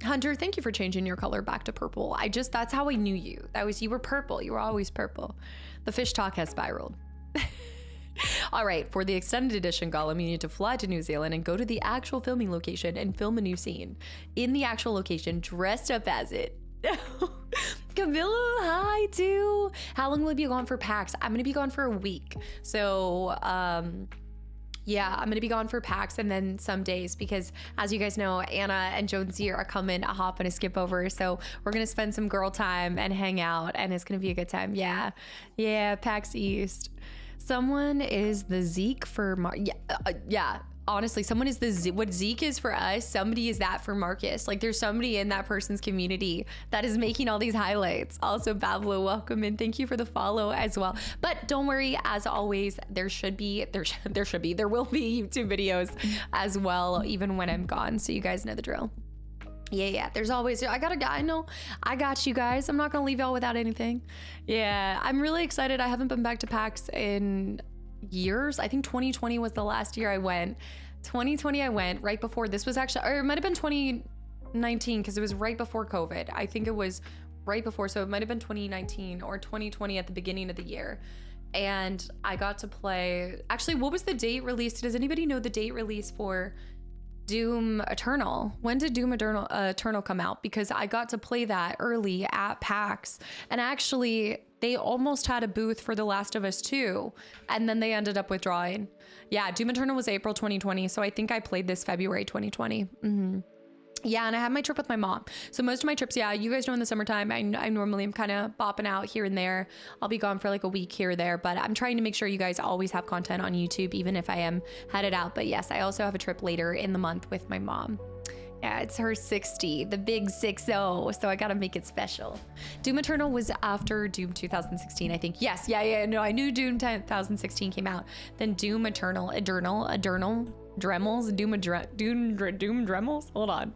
Hunter, thank you for changing your color back to purple. That's how I knew you. You were purple. You were always purple. The fish talk has spiraled. All right, for the extended edition Gollum, you need to fly to New Zealand and go to the actual filming location and film a new scene. In the actual location, dressed up as it. Camilla, hi too. How long will you be gone for PAX? I'm gonna be gone for a week. So, yeah, I'm gonna be gone for PAX and then some days because, as you guys know, Anna and Jonesy are coming a hop and a skip over. So we're gonna spend some girl time and hang out, and it's gonna be a good time. Yeah, PAX East. Someone is the Zeke for yeah. Honestly, someone is what Zeke is for us. Somebody is that for Marcus. Like, there's somebody in that person's community that is making all these highlights. Also, Pablo, welcome and thank you for the follow as well. But don't worry, as always, there will be YouTube videos as well, even when I'm gone. So you guys know the drill. Yeah, there's always, I got you guys. I'm not gonna leave y'all without anything. Yeah, I'm really excited. I haven't been back to PAX in years. I think 2020 was the last year I went. 2020 I went right before, this was actually, or it might have been 2019 because it was right before COVID. I think it was right before, so it might have been 2019 or 2020 at the beginning of the year. And I got to play, actually, what was the date released? Does anybody know the date release for Doom Eternal? When did Doom Eternal come out? Because I got to play that early at PAX, and actually they almost had a booth for The Last of Us 2, and then they ended up withdrawing. Yeah, Doom Eternal was April 2020, so I think I played this February 2020. Yeah, and I had my trip with my mom. So most of my trips, yeah, you guys know in the summertime, I normally am kind of bopping out here and there. I'll be gone for like a week here or there, but I'm trying to make sure you guys always have content on YouTube, even if I am headed out. But yes, I also have a trip later in the month with my mom. Yeah, it's her 60, the big 60, so I gotta make it special. Doom Eternal was after Doom 2016, I think. Yes, yeah, no, I knew Doom 2016 came out. Then Doom Eternal, Dremels? Doom Dremels? Hold on.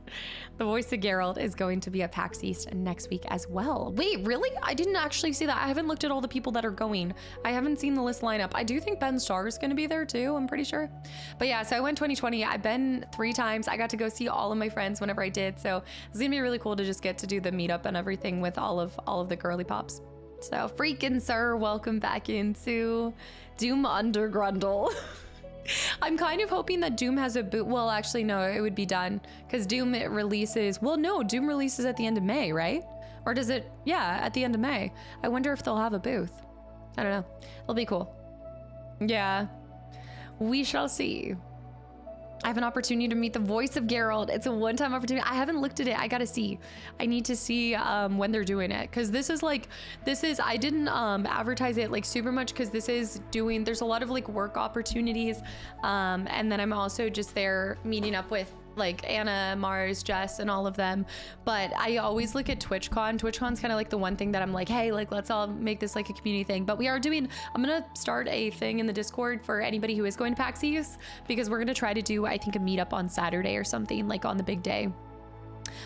The voice of Geralt is going to be at PAX East next week as well. Wait, really? I didn't actually see that. I haven't looked at all the people that are going. I haven't seen the list lineup. I do think Ben Starr is going to be there too, I'm pretty sure. But yeah, so I went 2020. I've been 3 times. I got to go see all of my friends whenever I did. So it's going to be really cool to just get to do the meetup and everything with all of the girly pops. So freaking sir, welcome back into Doom Undergrundle. I'm kind of hoping that Doom has a boot. Well, actually, no, it would be done because Doom releases. Well, no, Doom releases at the end of May, right? Or does it? Yeah, at the end of May. I wonder if they'll have a booth. I don't know. It'll be cool. Yeah, we shall see. I have an opportunity to meet the voice of Geralt. It's a one-time opportunity. I haven't looked at it. I gotta see. I need to see when they're doing it, because this is I didn't advertise it like super much because there's a lot of like work opportunities, and then I'm also just there meeting up with like Anna, Mars, Jess, and all of them. But I always look at TwitchCon. TwitchCon's kind of like the one thing that I'm like, hey, like let's all make this like a community thing. But I'm gonna start a thing in the Discord for anybody who is going to PAX East, because we're gonna try to do, I think, a meetup on Saturday or something, like on the big day.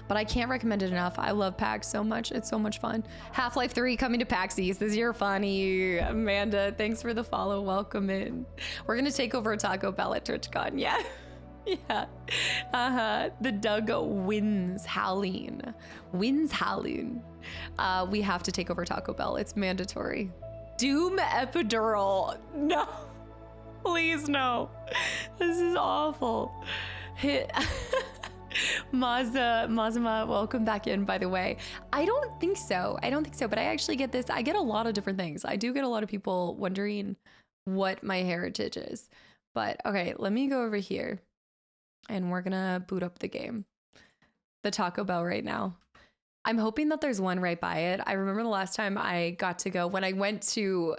But I can't recommend it enough. I love PAX so much. It's so much fun. Half-Life 3 coming to PAX East this year. Funny. Amanda, thanks for the follow. Welcome in. We're gonna take over a Taco Bell at TwitchCon. Yeah. Yeah. The Doug wins howling. We have to take over Taco Bell. It's mandatory. Doom epidural. No. Please no. This is awful. Hit. Mazama, welcome back in, by the way. I don't think so, but I actually get this. I get a lot of different things. I do get a lot of people wondering what my heritage is. But okay, let me go over here. And we're gonna boot up the game. The Taco Bell right now. I'm hoping that there's one right by it. I remember the last time I got to go, when I went to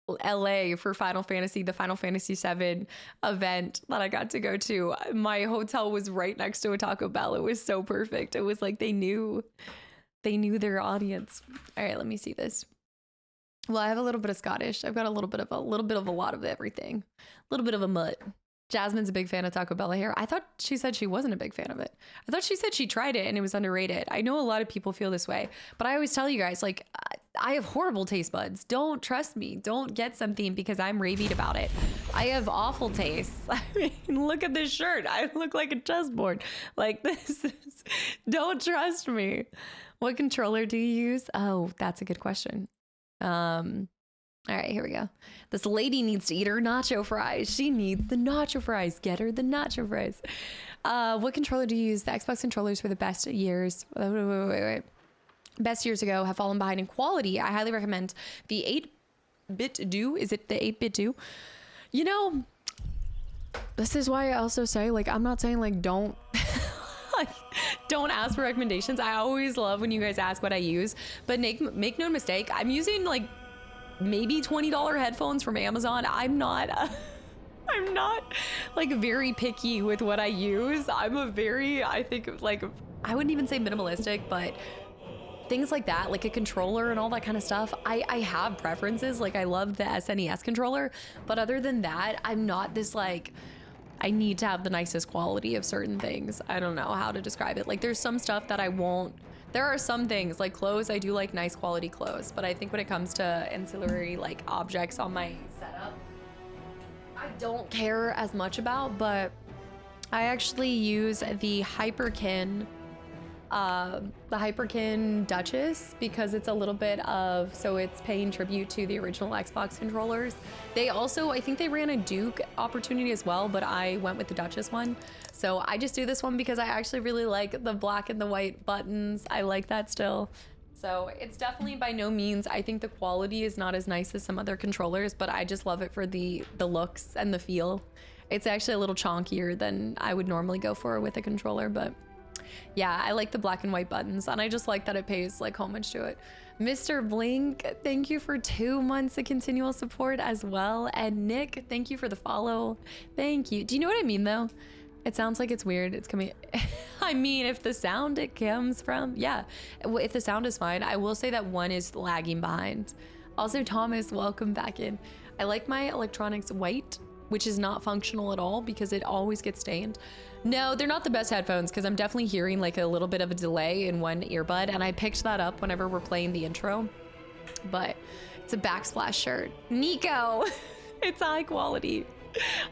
LA for Final Fantasy, the Final Fantasy VII event that I got to go to, my hotel was right next to a Taco Bell. It was so perfect. It was like they knew their audience. All right, let me see this. Well, I have a little bit of Scottish. I've got a little bit of a lot of everything. A little bit of a mutt. Jasmine's a big fan of Taco Bell here. I thought she said she wasn't a big fan of it. I thought she said she tried it and it was underrated. I know a lot of people feel this way, but I always tell you guys, like, I have horrible taste buds. Don't trust me. Don't get something because I'm raving about it. I have awful taste. I mean, look at this shirt. I look like a chessboard. Like this is, don't trust me. What controller do you use? Oh, that's a good question. All right, here we go. This lady needs to eat her nacho fries. She needs the nacho fries. Get her the nacho fries. What controller do you use? The Xbox controllers for the best years. Wait. Best years ago have fallen behind in quality. I highly recommend the 8-bit do. Is it the 8-bit do? You know, this is why I also say, like, I'm not saying like don't don't ask for recommendations. I always love when you guys ask what I use, but make no mistake, I'm using like maybe $20 headphones from Amazon. I'm not like very picky with what I use. I think like, I wouldn't even say minimalistic, but things like that, like a controller and all that kind of stuff, I have preferences. Like I love the SNES controller, but other than that, I'm not this like, I need to have the nicest quality of certain things. I don't know how to describe it. Like there's some stuff that I won't. There are some things like clothes, I do like nice quality clothes, but I think when it comes to ancillary like objects on my setup, I don't care as much about, but I actually use the Hyperkin Duchess because it's a little bit of, so it's paying tribute to the original Xbox controllers. They also, I think they ran a Duke opportunity as well, but I went with the Duchess one. So I just do this one because I actually really like the black and the white buttons. I like that still. So it's definitely by no means, I think the quality is not as nice as some other controllers, but I just love it for the looks and the feel. It's actually a little chonkier than I would normally go for with a controller, but yeah, I like the black and white buttons, and I just like that it pays like homage to it. Mr. Blink, thank you for 2 months of continual support as well. And Nick, thank you for the follow. Thank you. Do you know what I mean though? It sounds like it's weird. It's coming. I mean, if the sound it comes from, yeah. If the sound is fine, I will say that one is lagging behind. Also, Thomas, welcome back in. I like my electronics white. which is not functional at all because it always gets stained. No, they're not the best headphones because I'm definitely hearing like a little bit of a delay in one earbud, and I picked that up whenever we're playing the intro. But it's a backsplash shirt. Nico, it's high quality.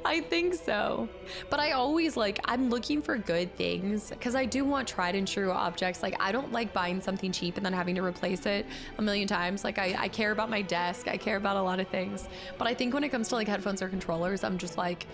I think so. But I always I'm looking for good things because I do want tried and true objects. Like, I don't like buying something cheap and then having to replace it a million times. Like, I care about my desk. I care about a lot of things. But I think when it comes to like headphones or controllers, I'm just like,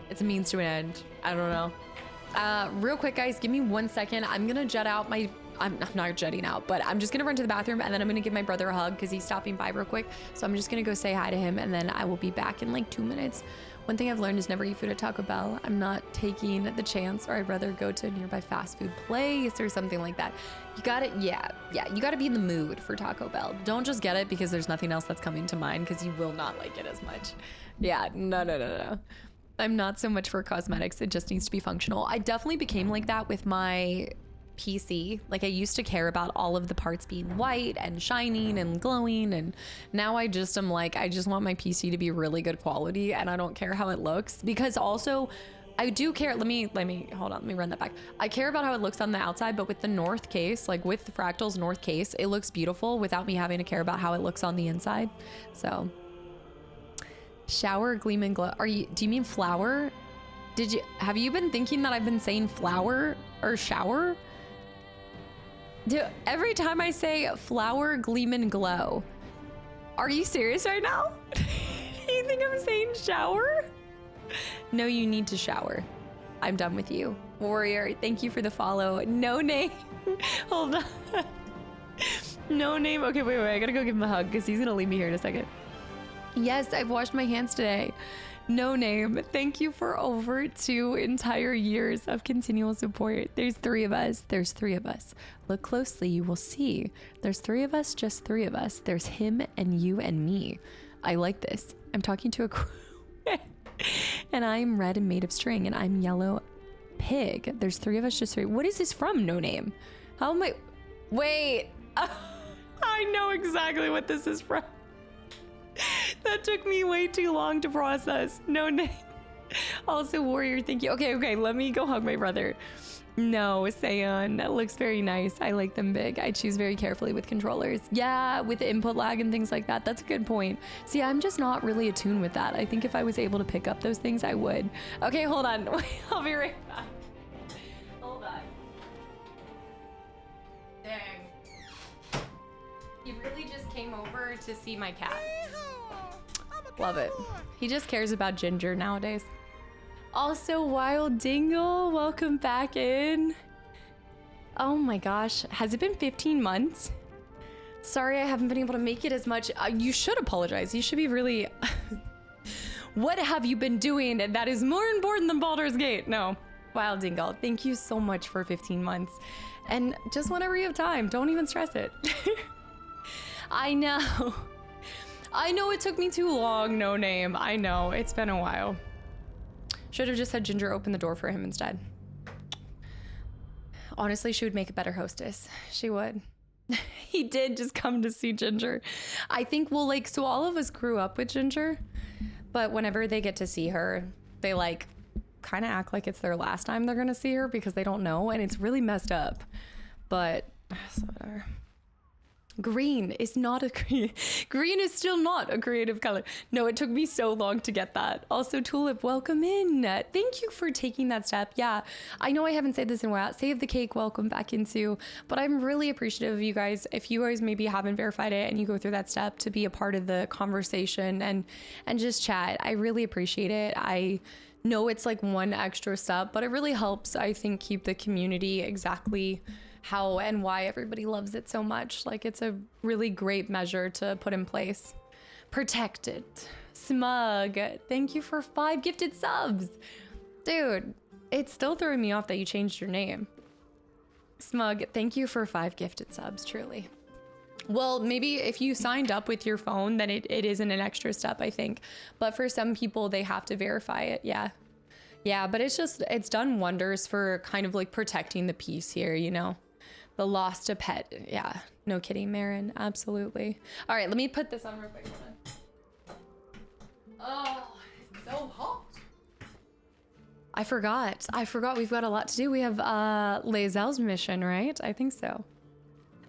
it's a means to an end. I don't know. Real quick, guys, give me 1 second. I'm gonna jet out my... I'm not jetting out, but I'm just gonna run to the bathroom and then I'm gonna give my brother a hug because he's stopping by real quick. So I'm just gonna go say hi to him and then I will be back in like 2 minutes. One thing I've learned is never eat food at Taco Bell. I'm not taking the chance, or I'd rather go to a nearby fast food place or something like that. You gotta, yeah, you gotta be in the mood for Taco Bell. Don't just get it because there's nothing else that's coming to mind because you will not like it as much. Yeah, no. I'm not so much for cosmetics. It just needs to be functional. I definitely became like that with my PC. Like, I used to care about all of the parts being white and shining and glowing, and now I just am like, I just want my PC to be really good quality and I don't care how it looks, because also I do care. Let me hold on, let me run that back. I care about how it looks on the outside, but with the North case, like with the Fractal's North case, it looks beautiful without me having to care about how it looks on the inside. So shower, gleam and glow. Do you mean flower? Have you been thinking that I've been saying flower or shower? Dude, every time I say flower, gleam and glow, are you serious right now? You think I'm saying shower? No, you need to shower. I'm done with you. Warrior, thank you for the follow. No name. Hold on. No name. Okay, wait. I gotta go give him a hug because he's gonna leave me here in a second. Yes, I've washed my hands today. No name. Thank you for over 2 entire years of continual support. There's 3 of us. There's 3 of us. Look closely, you will see. There's 3 of us, just 3 of us. There's him and you and me. I like this. I'm talking to a and I'm red and made of string, and I'm yellow pig. There's 3 of us, just 3. What is this from, No Name? How am I? Wait. I know exactly what this is from. That took me way too long to process. No name. Also, Warrior, thank you. Okay, let me go hug my brother. No, Sayon, that looks very nice. I like them big. I choose very carefully with controllers. Yeah, with the input lag and things like that. That's a good point. See, I'm just not really attuned with that. I think if I was able to pick up those things, I would. Okay, hold on. I'll be right back. Hold on. Dang. He really just came over to see my cat. Love it. He just cares about Ginger nowadays. Also, Wild Dingle, welcome back in. Oh my gosh, has it been 15 months? Sorry, I haven't been able to make it as much. You should apologize. You should be really... What have you been doing that is more important than Baldur's Gate? No. Wild Dingle, thank you so much for 15 months. And just whenever you have time, don't even stress it. I know. I know it took me too long, No Name. I know, it's been a while. Should have just had Ginger open the door for him instead. Honestly, she would make a better hostess. She would. He did just come to see Ginger. I think, well, like, so all of us grew up with Ginger, but whenever they get to see her, they like kind of act like it's their last time they're gonna see her because they don't know, and it's really messed up. But so whatever. Green is not a green is still not a creative color. No, it took me so long to get that. Also, Tulip, welcome in. Thank you for taking that step. Yeah, I know I haven't said this in a while. Save the cake, welcome back into, but I'm really appreciative of you guys. If you guys maybe haven't verified it and you go through that step to be a part of the conversation and just chat, I really appreciate it. I know it's like one extra step, but it really helps, I think, keep the community exactly how and why everybody loves it so much. Like, it's a really great measure to put in place. Protected. Smug, thank you for 5 gifted subs. Dude, it's still throwing me off that you changed your name. Smug, thank you for 5 gifted subs, truly. Well, maybe if you signed up with your phone, then it isn't an extra step, I think. But for some people, they have to verify it, yeah. Yeah, but it's done wonders for kind of like protecting the peace here, you know? The lost a pet. Yeah, no kidding, Marin. Absolutely. All right, let me put this on real quick. Oh, it's so so hot. I forgot. We've got a lot to do. We have Lae'zel's mission, right? I think so.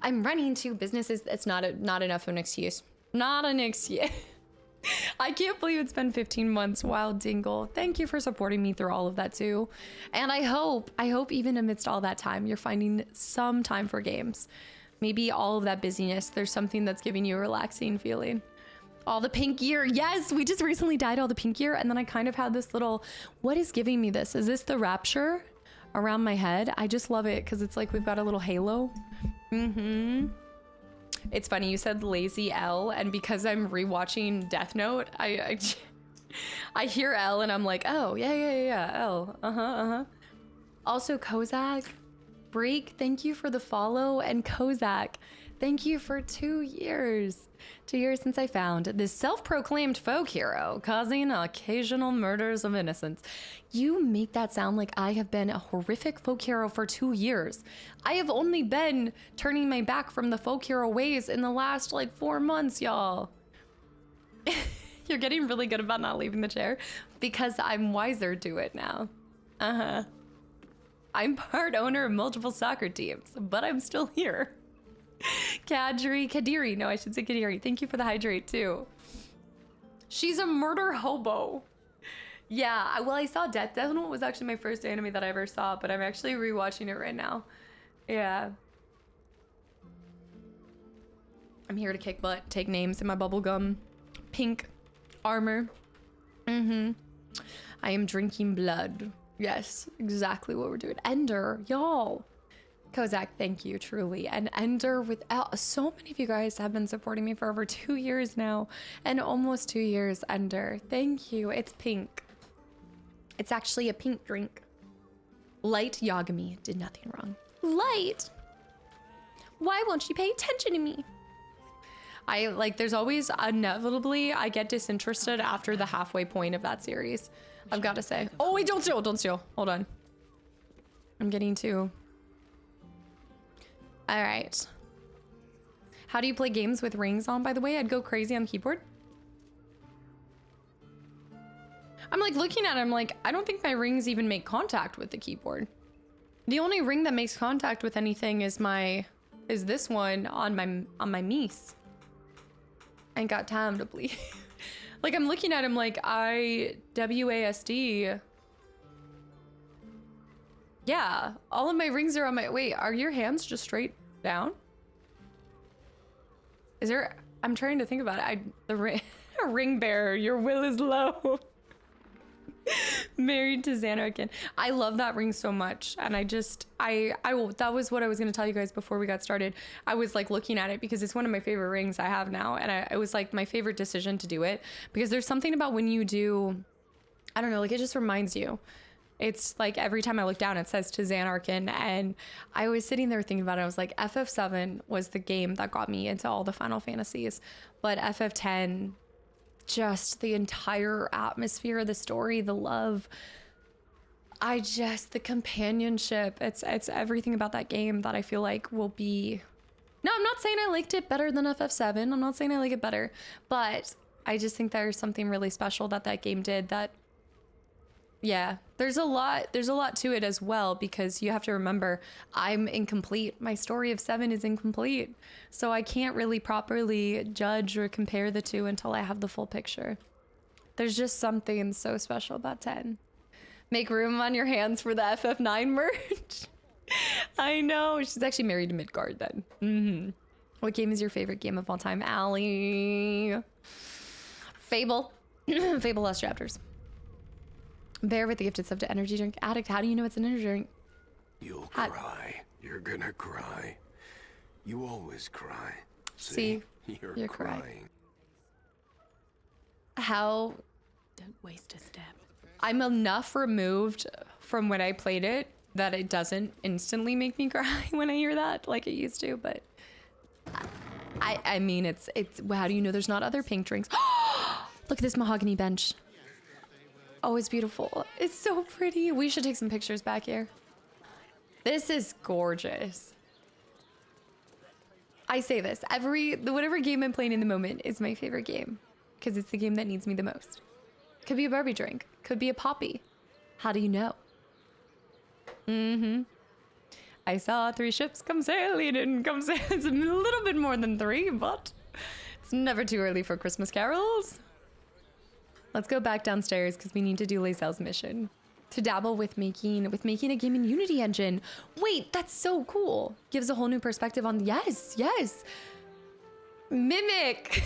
I'm running two businesses. It's not enough of an excuse. Not an excuse. I can't believe it's been 15 months. Wild Dingle. Thank you for supporting me through all of that too. And I hope even amidst all that time, you're finding some time for games. Maybe all of that busyness, there's something that's giving you a relaxing feeling. All the pink gear. Yes, we just recently dyed all the pink gear. And then I kind of had this little, what is giving me this? Is this the rapture around my head? I just love it because it's like we've got a little halo. It's funny you said lazy L, and because I'm rewatching Death Note, I hear L and I'm like, oh yeah, L. Also Kozak, Break, thank you for the follow, and Kozak, thank you for 2 years. 2 years since I found this self-proclaimed folk hero causing occasional murders of innocents. You make that sound like I have been a horrific folk hero for 2 years. I have only been turning my back from the folk hero ways in the last like 4 months, y'all. You're getting really good about not leaving the chair because I'm wiser to it now. I'm part owner of multiple soccer teams, but I'm still here. Kadiri, no, I should say Kadiri. Thank you for the hydrate too. She's a murder hobo. Yeah, well, I saw Death Note was actually my first anime that I ever saw, but I'm actually rewatching it right now. Yeah. I'm here to kick butt, take names in my bubblegum. Pink armor. I am drinking blood. Yes, exactly what we're doing. Ender, y'all. Kozak, thank you, truly. And Ender, without so many of you guys have been supporting me for over 2 years now, and almost 2 years, Ender. Thank you. It's pink. It's actually a pink drink. Light Yagami did nothing wrong. Light! Why won't you pay attention to me? There's always inevitably, I get disinterested after the halfway point of that series. I've got to say. Oh, wait, don't steal. Hold on. I'm getting too... All right. How do you play games with rings on, by the way? I'd go crazy on the keyboard. I'm like looking at it, I'm like, I don't think my rings even make contact with the keyboard. The only ring that makes contact with anything is this one on my niece. I ain't got time to bleed. Like I'm looking at him like WASD. Yeah, all of my rings are on my... Wait, are your hands just straight down? Is there... I'm trying to think about it. The ring bearer, your will is low. Married to Xanarkin. I love that ring so much. And that was what I was going to tell you guys before we got started. I was like looking at it because it's one of my favorite rings I have now. And it was like my favorite decision to do it. Because there's something about when you do... I don't know, like it just reminds you. It's like every time I look down, it says to Xanarkin, and I was sitting there thinking about it. I was like, FF7 was the game that got me into all the Final Fantasies, but FF10, just the entire atmosphere, the story, the love, the companionship, it's everything about that game that I feel like will be... No, I'm not saying I liked it better than FF7. I'm not saying I like it better, but I just think there's something really special that game did that... Yeah, there's a lot to it as well, because you have to remember I'm incomplete. My story of 7 is incomplete. So I can't really properly judge or compare the two until I have the full picture. There's just something so special about 10. Make room on your hands for the FF9 merch. I know. She's actually married to Midgard then. What game is your favorite game of all time? Allie. Fable. Fable Lost Chapters. Bear with the gifted sub to energy drink. Addict, how do you know it's an energy drink? You'll cry. You're gonna cry. You always cry. See? You're crying. How? Don't waste a step. I'm enough removed from when I played it that it doesn't instantly make me cry when I hear that like it used to, but I mean, it's how do you know there's not other pink drinks? Look at this mahogany bench. Oh, it's beautiful. It's so pretty. We should take some pictures back here. This is gorgeous. I say this, whatever game I'm playing in the moment is my favorite game because it's the game that needs me the most. Could be a Barbie drink. Could be a Poppy. How do you know? Mm-hmm. I saw 3 ships come sailing and come sailing. It's a little bit more than 3, but it's never too early for Christmas carols. Let's go back downstairs because we need to do Lae'zel's mission. To dabble with making a game in Unity engine. Wait, that's so cool. Gives a whole new perspective on, yes. Mimic.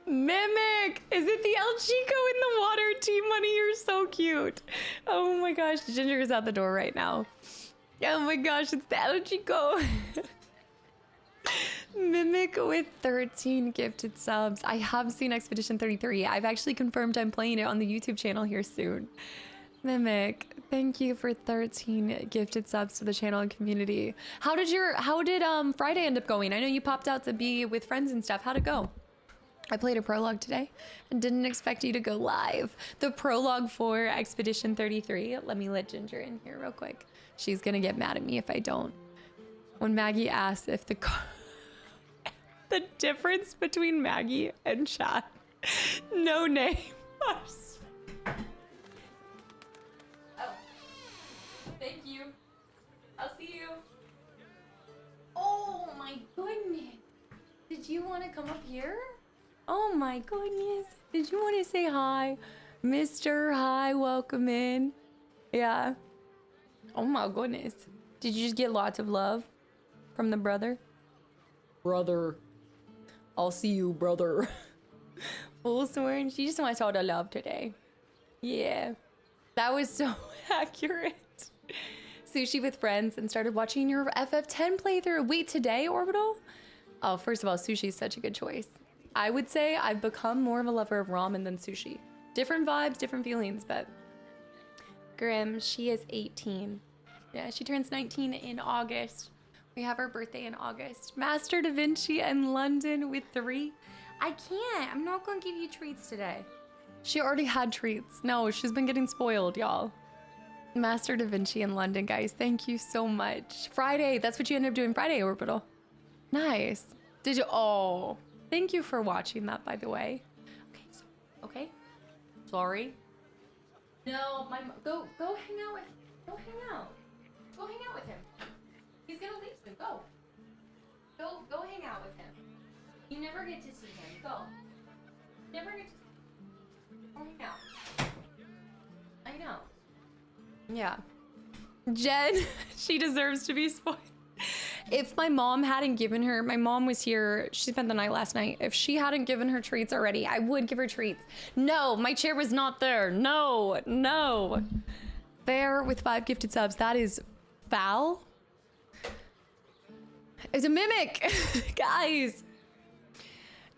Mimic! Is it the El Chico in the water? T-Money, you're so cute. Oh my gosh, Ginger is out the door right now. Oh my gosh, it's the El Chico. Mimic with 13 gifted subs. I have seen Expedition 33. I've actually confirmed I'm playing it on the YouTube channel here soon. Mimic, thank you for 13 gifted subs to the channel and community. How did Friday end up going? I know you popped out to be with friends and stuff. How'd it go? I played a prologue today and didn't expect you to go live. The prologue for Expedition 33. Let me let Ginger in here real quick. She's gonna get mad at me if I don't. When Maggie asks if the difference between Maggie and Chad. No name. Oh, thank you. I'll see you. Oh my goodness. Did you want to come up here? Oh my goodness. Did you want to say hi? Mr. Hi, welcome in. Yeah. Oh my goodness. Did you just get lots of love from the brother? Brother. I'll see you, brother. Full sworn. She just wants all the love today. Yeah. That was so accurate. Sushi with friends and started watching your FF10 playthrough. Wait, today, Orbital? Oh, first of all, sushi is such a good choice. I would say I've become more of a lover of ramen than sushi. Different vibes, different feelings, but... Grim, she is 18. Yeah, she turns 19 in August. We have her birthday in August. Master Da Vinci in London with 3. I can't. I'm not going to give you treats today. She already had treats. No, she's been getting spoiled, y'all. Master Da Vinci in London, guys. Thank you so much. Friday. That's what you ended up doing Friday, Orbital. Nice. Did you? Oh, thank you for watching that, by the way. Okay. Okay. Sorry. No, go hang out with. Go hang out. Go hang out with him. He's gonna leave soon. Go hang out with him. You never get to see him. Go. Never get to. Go hang out. I know. Yeah. Jen, she deserves to be spoiled. If my mom hadn't given her, my mom was here, she spent the night last night. If she hadn't given her treats already, I would give her treats. No, my chair was not there. No. Bear with 5 gifted subs. That is foul. It's a mimic, guys.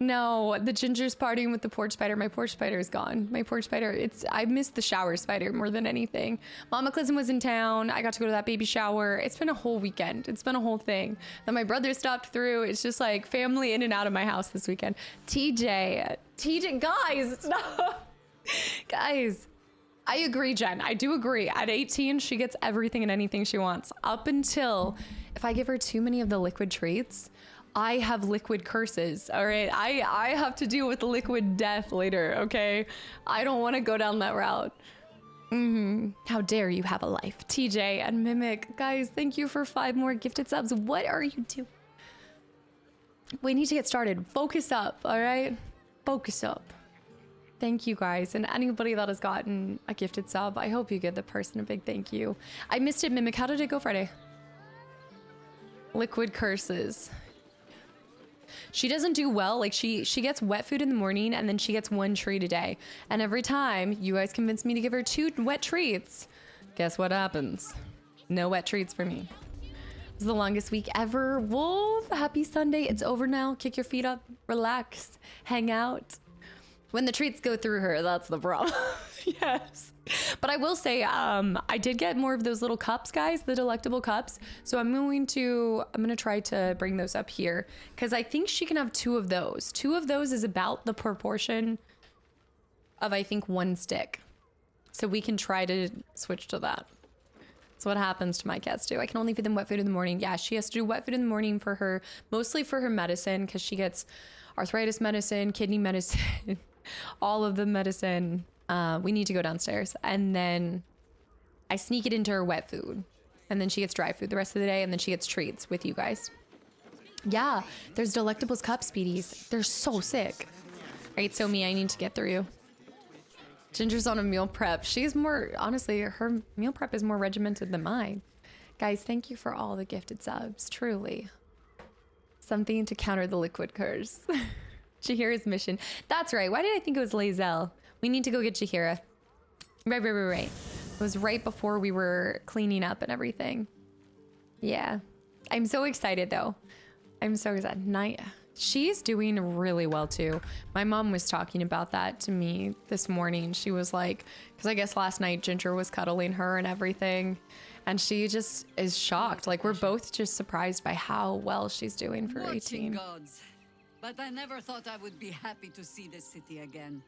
No, the Ginger's partying with the porch spider. My porch spider is gone. My porch spider, I missed the shower spider more than anything. Kastaclysm was in town. I got to go to that baby shower. It's been a whole weekend. It's been a whole thing. Then my brother stopped through. It's just like family in and out of my house this weekend. TJ, guys, stop. Guys, I agree, Jen. I do agree. At 18, she gets everything and anything she wants. Up until if I give her too many of the liquid treats, I have liquid curses, all right? I have to deal with the liquid death later, okay? I don't want to go down that route. How dare you have a life. TJ and Mimic, guys, thank you for 5 more gifted subs. What are you doing? We need to get started. Focus up, all right? Focus up. Thank you, guys. And anybody that has gotten a gifted sub, I hope you give the person a big thank you. I missed it, Mimic. How did it go Friday? Liquid curses. She doesn't do well. Like she gets wet food in the morning and then she gets 1 treat a day. And every time you guys convince me to give her 2 wet treats, guess what happens? No wet treats for me. It was the longest week ever. Wolf, happy Sunday. It's over now. Kick your feet up, relax, hang out. When the treats go through her, that's the problem. Yes. But I will say, I did get more of those little cups, guys, the delectable cups. So I'm going to try to bring those up here because I think she can have 2 of those. 2 of those is about the proportion of, I think, 1 stick. So we can try to switch to that. That's what happens to my cats too. I can only feed them wet food in the morning. Yeah, she has to do wet food in the morning for her, mostly for her medicine, because she gets arthritis medicine, kidney medicine, all of the medicine. We need to go downstairs. And then I sneak it into her wet food. And then she gets dry food the rest of the day, and then she gets treats with you guys. Yeah, there's Delectables Cup Speedies. They're so sick. Right, so me, I need to get through you. Ginger's on a meal prep. She's more, honestly, her meal prep is more regimented than mine. Guys, thank you for all the gifted subs, truly. Something to counter the liquid curse. Jahira's mission. That's right. Why did I think it was Lae'zel? We need to go get Jahira. Right. It was right before we were cleaning up and everything. Yeah. I'm so excited though. I'm so excited. She's doing really well too. My mom was talking about that to me this morning. She was like, because I guess last night Ginger was cuddling her and everything. And she just is shocked. Like, we're both just surprised by how well she's doing for 18. Gods. But I never thought I would be happy to see this city again.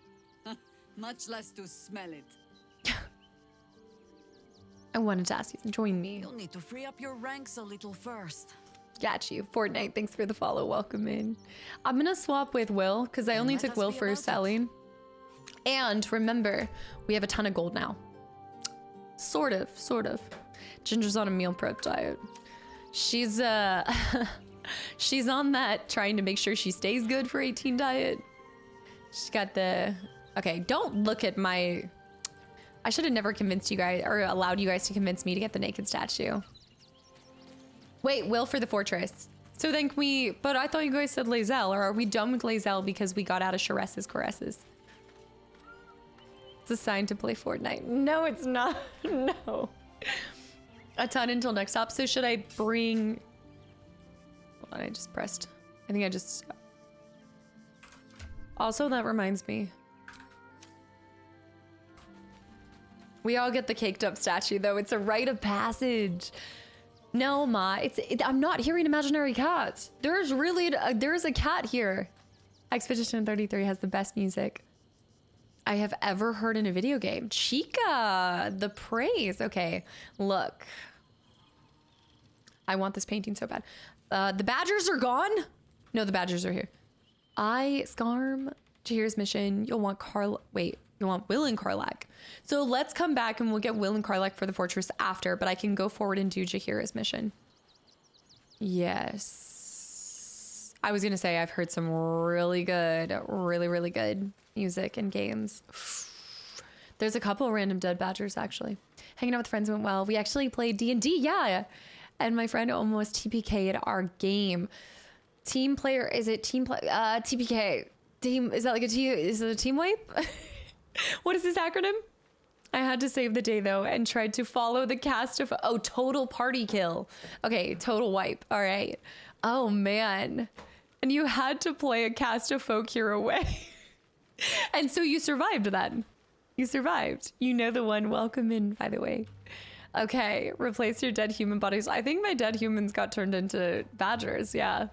Much less to smell it. I wanted to ask you to join me. You'll need to free up your ranks a little first. Got you. Fortnite, thanks for the follow. Welcome in. I'm gonna swap with Will because I only took Will for selling. And remember, we have a ton of gold now. Sort of. Ginger's on a meal prep diet. She's she's on that trying to make sure she stays good for 18 diet. She's got the, okay, don't look at my, I should have never convinced you guys or allowed you guys to convince me to get the naked statue. Wait, Will for the fortress. So then but I thought you guys said Lae'zel, or are we done with Lae'zel because we got out of Sharess's caresses? It's a sign to play Fortnite. No, it's not. No. A ton until next stop. So should I bring... Hold on, I just pressed. I think I just... Also, that reminds me. We all get the caked up statue, though. It's a rite of passage. No, Ma. I'm not hearing imaginary cats. There's really... there's a cat here. Expedition 33 has the best music I have ever heard in a video game. Chica, the praise. Okay, look. I want this painting so bad. The badgers are gone. No, the badgers are here. Scarm, Jahir's mission. You'll want you want Will and Karlak. So let's come back and we'll get Will and Karlak for the fortress after, but I can go forward and do Jahira's mission. Yes. I was gonna say I've heard some really good, really good music and games. There's a couple random dead badgers actually. Hanging out with friends went well. We actually played D&D, yeah. And my friend almost TPK'd our game. Team player, is it team play? TPK. Team, is that like is it a team wipe? What is this acronym? I had to save the day though and tried to follow the cast of, total party kill. Okay, total wipe, all right. Oh man. And you had to play a cast of folk hero way. And so you survived then. You survived. You know the one. Welcome in, by the way. Okay, replace your dead human bodies. I think my dead humans got turned into badgers, yeah.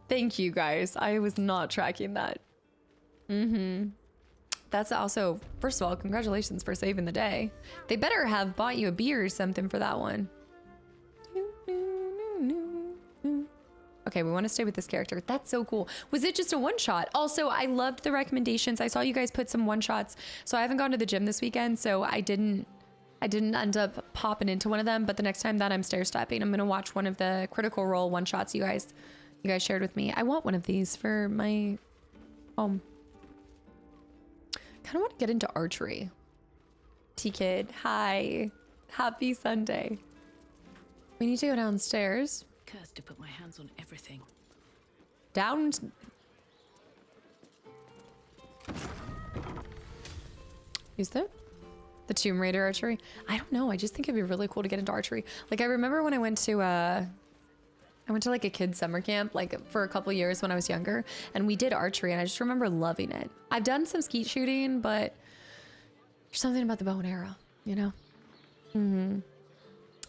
Thank you, guys. I was not tracking that. That's also, first of all, congratulations for saving the day. They better have bought you a beer or something for that one. Okay, we want to stay with this character. That's so cool. Was it just a one-shot? Also, I loved the recommendations. I saw you guys put some one-shots. So I haven't gone to the gym this weekend, so I didn't end up popping into one of them. But the next time that I'm stair-stepping, I'm going to watch one of the Critical Role one-shots you guys shared with me. I want one of these for my home. Kind of want to get into archery. T-Kid, hi. Happy Sunday. We need to go downstairs. Cursed to put my hands on everything. Down. Is there? The Tomb Raider archery? I don't know. I just think it'd be really cool to get into archery. Like I remember when I went to like a kid's summer camp, like for a couple years when I was younger, and we did archery, and I just remember loving it. I've done some skeet shooting, but there's something about the bow and arrow, you know?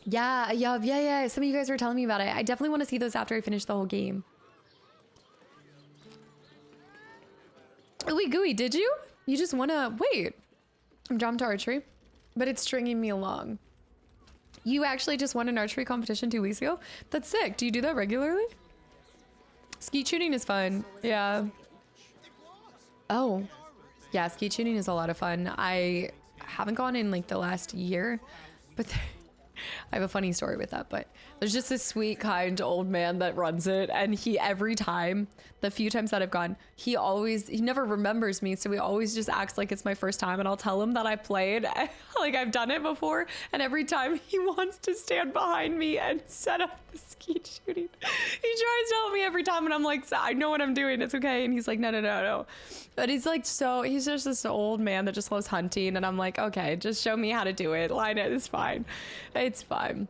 Yeah. Some of you guys were telling me about it. I definitely want to see those after I finish the whole game. Ooey gooey, did you? You just want to wait. I'm drawn to archery, but it's stringing me along. You actually just won an archery competition 2 weeks ago? That's sick. Do you do that regularly? Skeet shooting is fun. Yeah. Oh. Yeah, skeet shooting is a lot of fun. I haven't gone in like the last year, but I have a funny story with that, but there's just this sweet, kind old man that runs it, and he, every time, the few times that I've gone, he never remembers me, so he always just acts like it's my first time, and I'll tell him that I played, like I've done it before, and every time he wants to stand behind me and set up the skeet shooting. He tries to help me every time, and I'm like, I know what I'm doing, it's okay, and he's like, no. But he's like, he's just this old man that just loves hunting, and I'm like, okay, just show me how to do it, line it, it's fine. It's fine.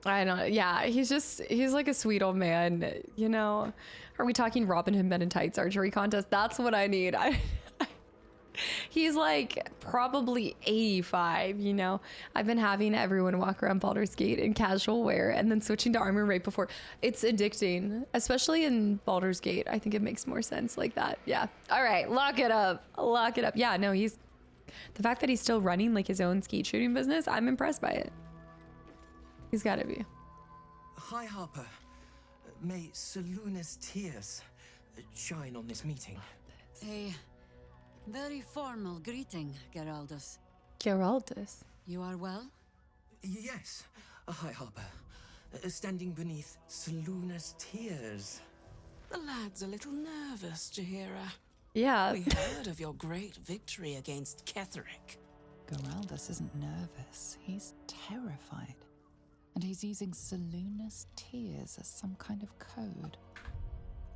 I don't know. Yeah, he's like a sweet old man, you know. Are we talking Robin Hood Men in Tights archery contest? That's what I need. He's like probably 85, you know. I've been having everyone walk around Baldur's Gate in casual wear and then switching to armor right before. It's addicting, especially in Baldur's Gate. I think it makes more sense like that. Yeah. All right, lock it up. Lock it up. Yeah, no, the fact that he's still running like his own skeet shooting business, I'm impressed by it. He's got to be. Hi, Harper. May Seluna's tears shine on this meeting. A very formal greeting, Geraldus. Geraldus? You are well? Yes. Hi, Harper. Standing beneath Seluna's tears. The lad's a little nervous, Jahira. Yeah. We heard of your great victory against Ketheric. Geraldus isn't nervous. He's terrified. And he's using Seluna's tears as some kind of code.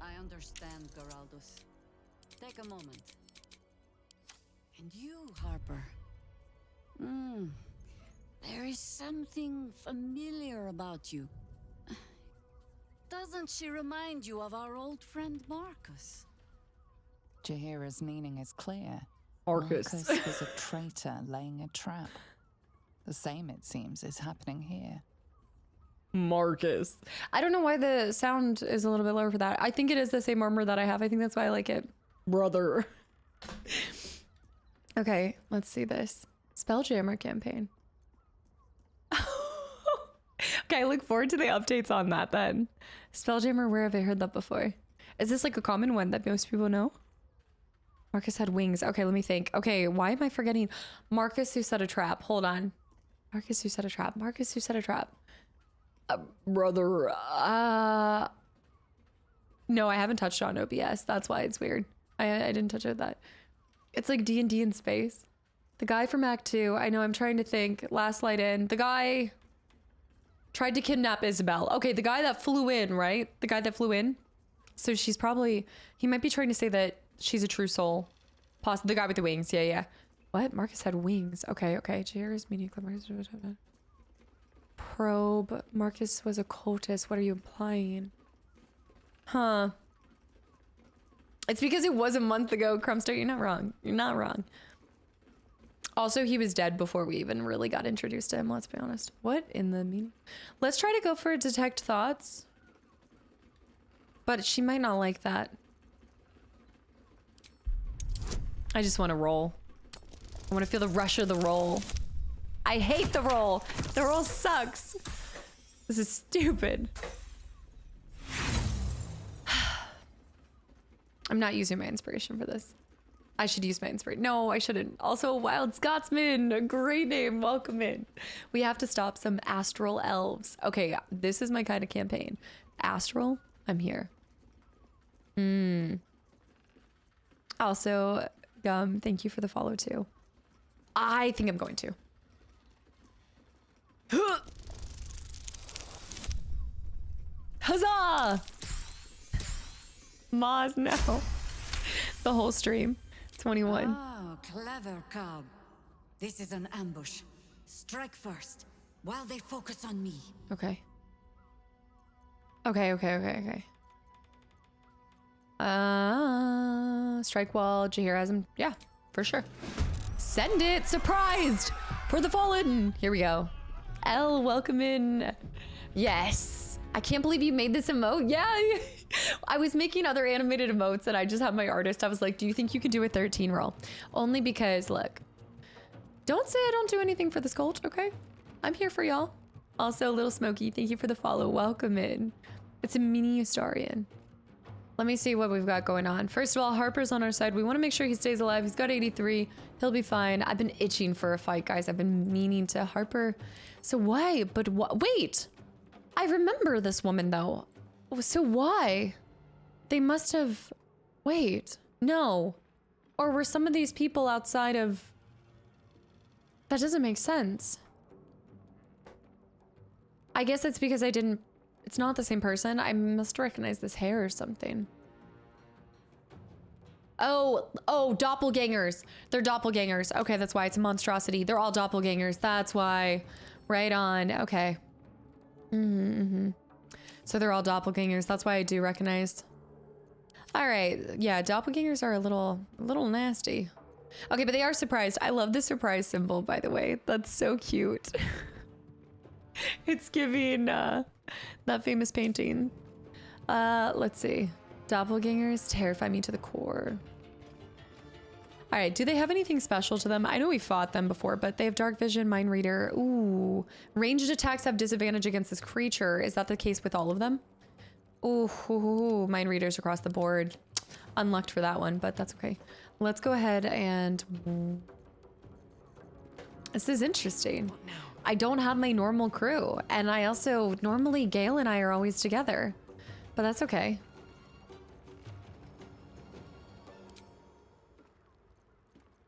I understand, Geraldus. Take a moment. And you, Harper. There is something familiar about you. Doesn't she remind you of our old friend Marcus? Jahira's meaning is clear. Marcus was a traitor laying a trap. The same, it seems, is happening here. Marcus. I don't know why the sound is a little bit lower for that. I think it is the same armor that I have. I think that's why I like it. Brother. Okay, let's see this. Spelljammer campaign. Okay, I look forward to the updates on that then. Spelljammer, where have I heard that before? Is this like a common one that most people know? Marcus had wings. Okay, let me think. Okay, why am I forgetting? Marcus who set a trap. Hold on. Marcus who set a trap. Marcus who set a trap. Brother. No, I haven't touched on OBS. That's why it's weird. I didn't touch it that. It's like D&D in space. The guy from Act 2. I know, I'm trying to think. Last Light In. The guy tried to kidnap Isabel. Okay, the guy that flew in, right? The guy that flew in. So she's probably... He might be trying to say that she's a true soul. The guy with the wings. Yeah. What? Marcus had wings. Okay. Jahira's media club. Probe. Marcus was a cultist. What are you implying? Huh. It's because it was a month ago, Crumster. You're not wrong. You're not wrong. Also, he was dead before we even really got introduced to him, let's be honest. What in the meaning? Let's try to go for detect thoughts. But she might not like that. I just want to roll. I want to feel the rush of the roll. I hate the roll. The roll sucks. This is stupid. I'm not using my inspiration for this. I should use my inspiration. No, I shouldn't. Also, Wild Scotsman, a great name. Welcome in. We have to stop some astral elves. Okay, this is my kind of campaign. Astral, I'm here. Also, thank you for the follow too. I think I'm going to. Huzzah! Maz now. The whole stream. 21. Oh, clever cub. This is an ambush. Strike first, while they focus on me. Okay. Strike while Jahira has him. Yeah, for sure. Send it! Surprised! For the fallen! Here we go. L, welcome in. Yes. I can't believe you made this emote. Yeah. I was making other animated emotes and I just had my artist. I was like, do you think you could do a 13 roll? Only because, look. Don't say I don't do anything for this cult, okay? I'm here for y'all. Also, Little Smokey, thank you for the follow. Welcome in. It's a mini Astarian. Let me see what we've got going on. First of all, Harper's on our side. We want to make sure he stays alive. He's got 83. He'll be fine. I've been itching for a fight, guys. I've been meaning to. Harper. So why? But what? Wait. I remember this woman, though. So why? They must have... Wait. No. Or were some of these people outside of... That doesn't make sense. I guess it's because I didn't... It's not the same person. I must recognize this hair or something. Oh, doppelgangers. They're doppelgangers. Okay, that's why it's a monstrosity. They're all doppelgangers. That's why. Right on. Okay. So they're all doppelgangers. That's why I do recognize. All right. Yeah, doppelgangers are a little nasty. Okay, but they are surprised. I love the surprise symbol, by the way. That's so cute. It's giving that famous painting. Let's see. Doppelgangers terrify me to the core. All right, do they have anything special to them? I know we fought them before, but they have dark vision, mind reader. Ranged attacks have disadvantage against this creature. Is that the case with all of them? Mind readers across the board. Unlucked for that one, but that's okay. Let's go ahead and... This is interesting. I don't have my normal crew, and I also... Normally, Gale and I are always together, but that's okay.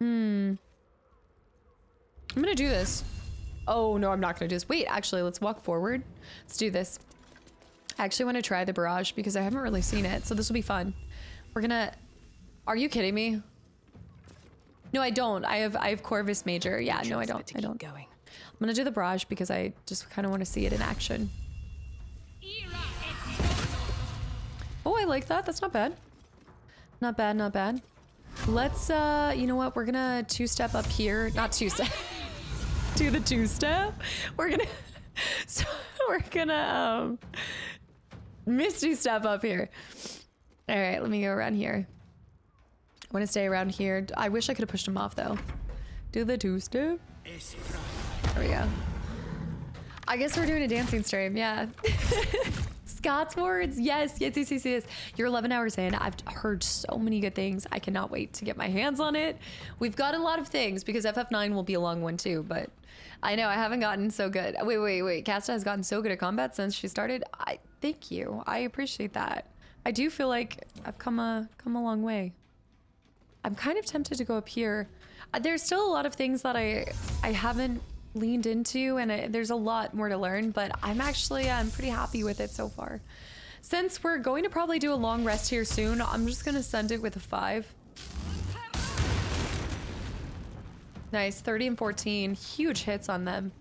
I'm gonna do this. Oh, no, I'm not gonna do this. Wait, actually, let's walk forward. Let's do this. I actually want to try the barrage because I haven't really seen it, so this will be fun. We're gonna... Are you kidding me? No, I don't. I have Corvus Major. Yeah, no, I don't. I don't. Going. I'm gonna do the barrage because I just kind of want to see it in action. Oh, I like that. That's not bad. Not bad, not bad. Let's, you know what? We're gonna two-step up here. Not two-step. Do the two-step. We're gonna... So we're gonna, Misty step up here. All right, let me go around here. I want to stay around here. I wish I could have pushed him off, though. Do the two-step. There we go. I guess we're doing a dancing stream, yeah. Scott's words, yes. You're 11 hours in. I've heard so many good things. I cannot wait to get my hands on it. We've got a lot of things because FF9 will be a long one too, but I know I haven't gotten so good. Wait. Casta has gotten so good at combat since she started. Thank you. I appreciate that. I do feel like I've come a long way. I'm kind of tempted to go up here. There's still a lot of things that I haven't leaned into, and there's a lot more to learn, but I'm pretty happy with it so far. Since we're going to probably do a long rest here soon, I'm just gonna send it with a 5. Nice, 30 and 14, huge hits on them.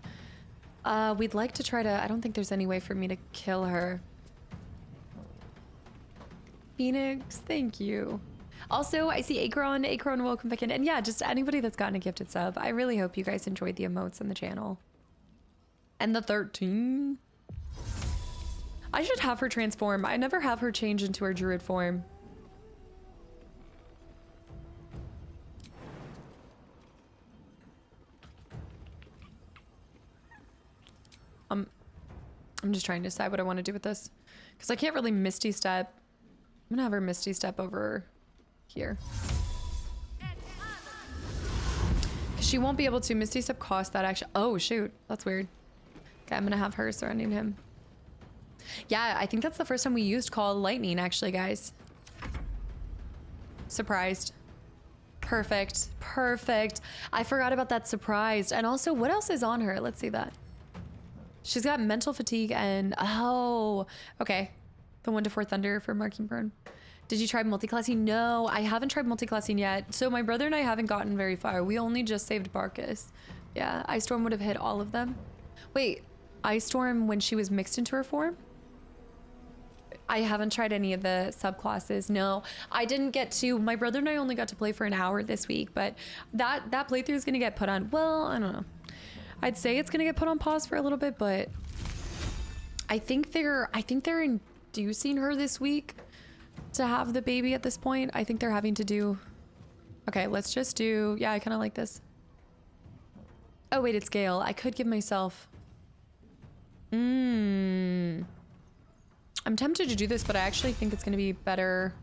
We'd like to try to... I don't think there's any way for me to kill her. Phoenix, thank you. Also, I see Akron. Akron, welcome back in. And yeah, just anybody that's gotten a gifted sub. I really hope you guys enjoyed the emotes on the channel. And the 13. I should have her transform. I never have her change into her druid form. I'm just trying to decide what I want to do with this. Because I can't really Misty Step. I'm gonna have her Misty Step over here. She won't be able to. Misty Step cost that action. Oh, shoot. That's weird. Okay, I'm gonna have her surrounding him. Yeah, I think that's the first time we used Call Lightning, actually, guys. Surprised. Perfect. Perfect. I forgot about that surprised. And also, what else is on her? Let's see that. She's got mental fatigue and... Oh, okay. The 1-4 Thunder for marking burn. Did you try multiclassing? No, I haven't tried multiclassing yet. So my brother and I haven't gotten very far. We only just saved Barkus. Yeah, Ice Storm would have hit all of them. Wait, Ice Storm when she was mixed into her form? I haven't tried any of the subclasses. No, I didn't get to. My brother and I only got to play for an hour this week, but that playthrough is gonna get put on. Well, I don't know. I'd say it's gonna get put on pause for a little bit, but I think they're inducing her this week to have the baby at this point. I think they're having to do... Okay, let's just do... Yeah, I kind of like this. Oh, wait, it's Gale. I could give myself... I'm tempted to do this, but I actually think it's gonna be better.